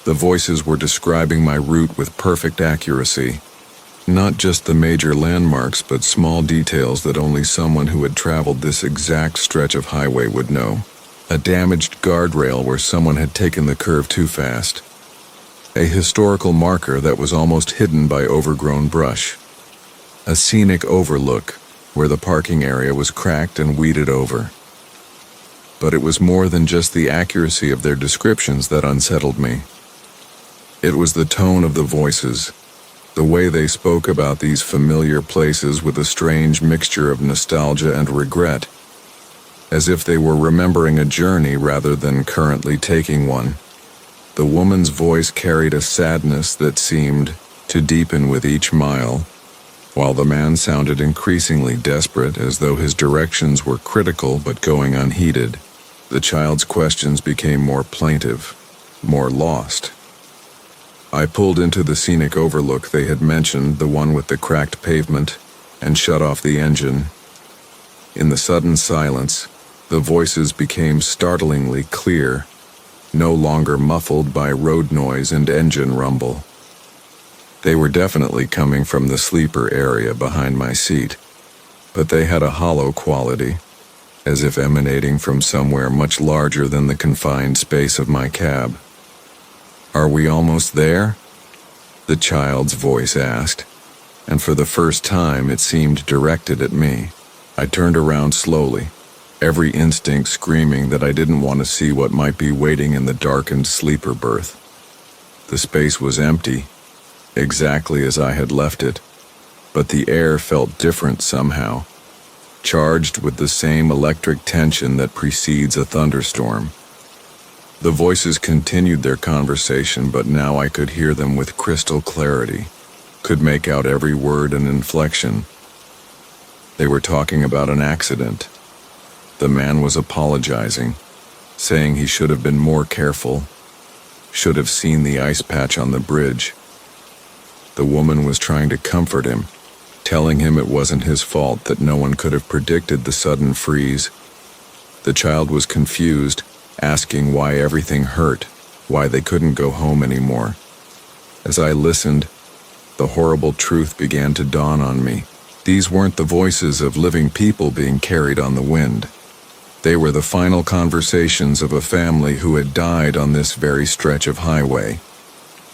A: The voices were describing my route with perfect accuracy, not just the major landmarks but small details that only someone who had traveled this exact stretch of highway would know. A damaged guardrail where someone had taken the curve too fast. A historical marker that was almost hidden by overgrown brush. A scenic overlook where the parking area was cracked and weeded over. But it was more than just the accuracy of their descriptions that unsettled me. It was the tone of the voices, the way they spoke about these familiar places with a strange mixture of nostalgia and regret, as if they were remembering a journey rather than currently taking one. The woman's voice carried a sadness that seemed to deepen with each mile, while the man sounded increasingly desperate, as though his directions were critical but going unheeded. The child's questions became more plaintive, more lost. I pulled into the scenic overlook they had mentioned, the one with the cracked pavement, and shut off the engine. In the sudden silence, the voices became startlingly clear, no longer muffled by road noise and engine rumble. They were definitely coming from the sleeper area behind my seat, but they had a hollow quality, as if emanating from somewhere much larger than the confined space of my cab. "Are we almost there?" the child's voice asked, and for the first time it seemed directed at me. I turned around slowly, every instinct screaming that I didn't want to see what might be waiting in the darkened sleeper berth. The space was empty, exactly as I had left it, but the air felt different somehow, charged with the same electric tension that precedes a thunderstorm. The voices continued their conversation, but now I could hear them with crystal clarity, could make out every word and inflection. They were talking about an accident. The man was apologizing, saying he should have been more careful, should have seen the ice patch on the bridge. The woman was trying to comfort him, telling him it wasn't his fault, that no one could have predicted the sudden freeze. The child was confused, asking why everything hurt, why they couldn't go home anymore. As I listened, the horrible truth began to dawn on me. These weren't the voices of living people being carried on the wind. They were the final conversations of a family who had died on this very stretch of highway.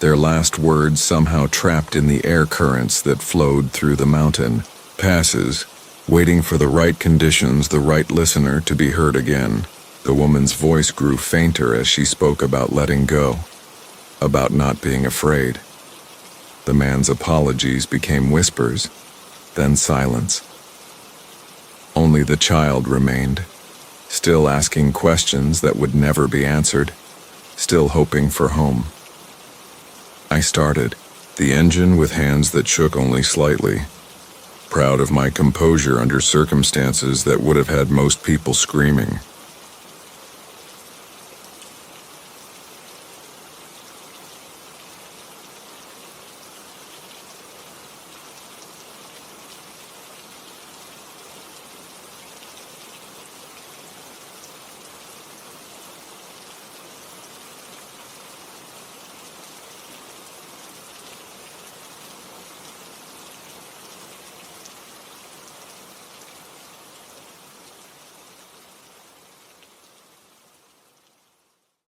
A: Their last words somehow trapped in the air currents that flowed through the mountain passes, waiting for the right conditions, the right listener to be heard again. The woman's voice grew fainter as she spoke about letting go, about not being afraid. The man's apologies became whispers, then silence. Only the child remained, still asking questions that would never be answered, still hoping for home. I started, the engine with hands that shook only slightly, proud of my composure under circumstances that would have had most people screaming.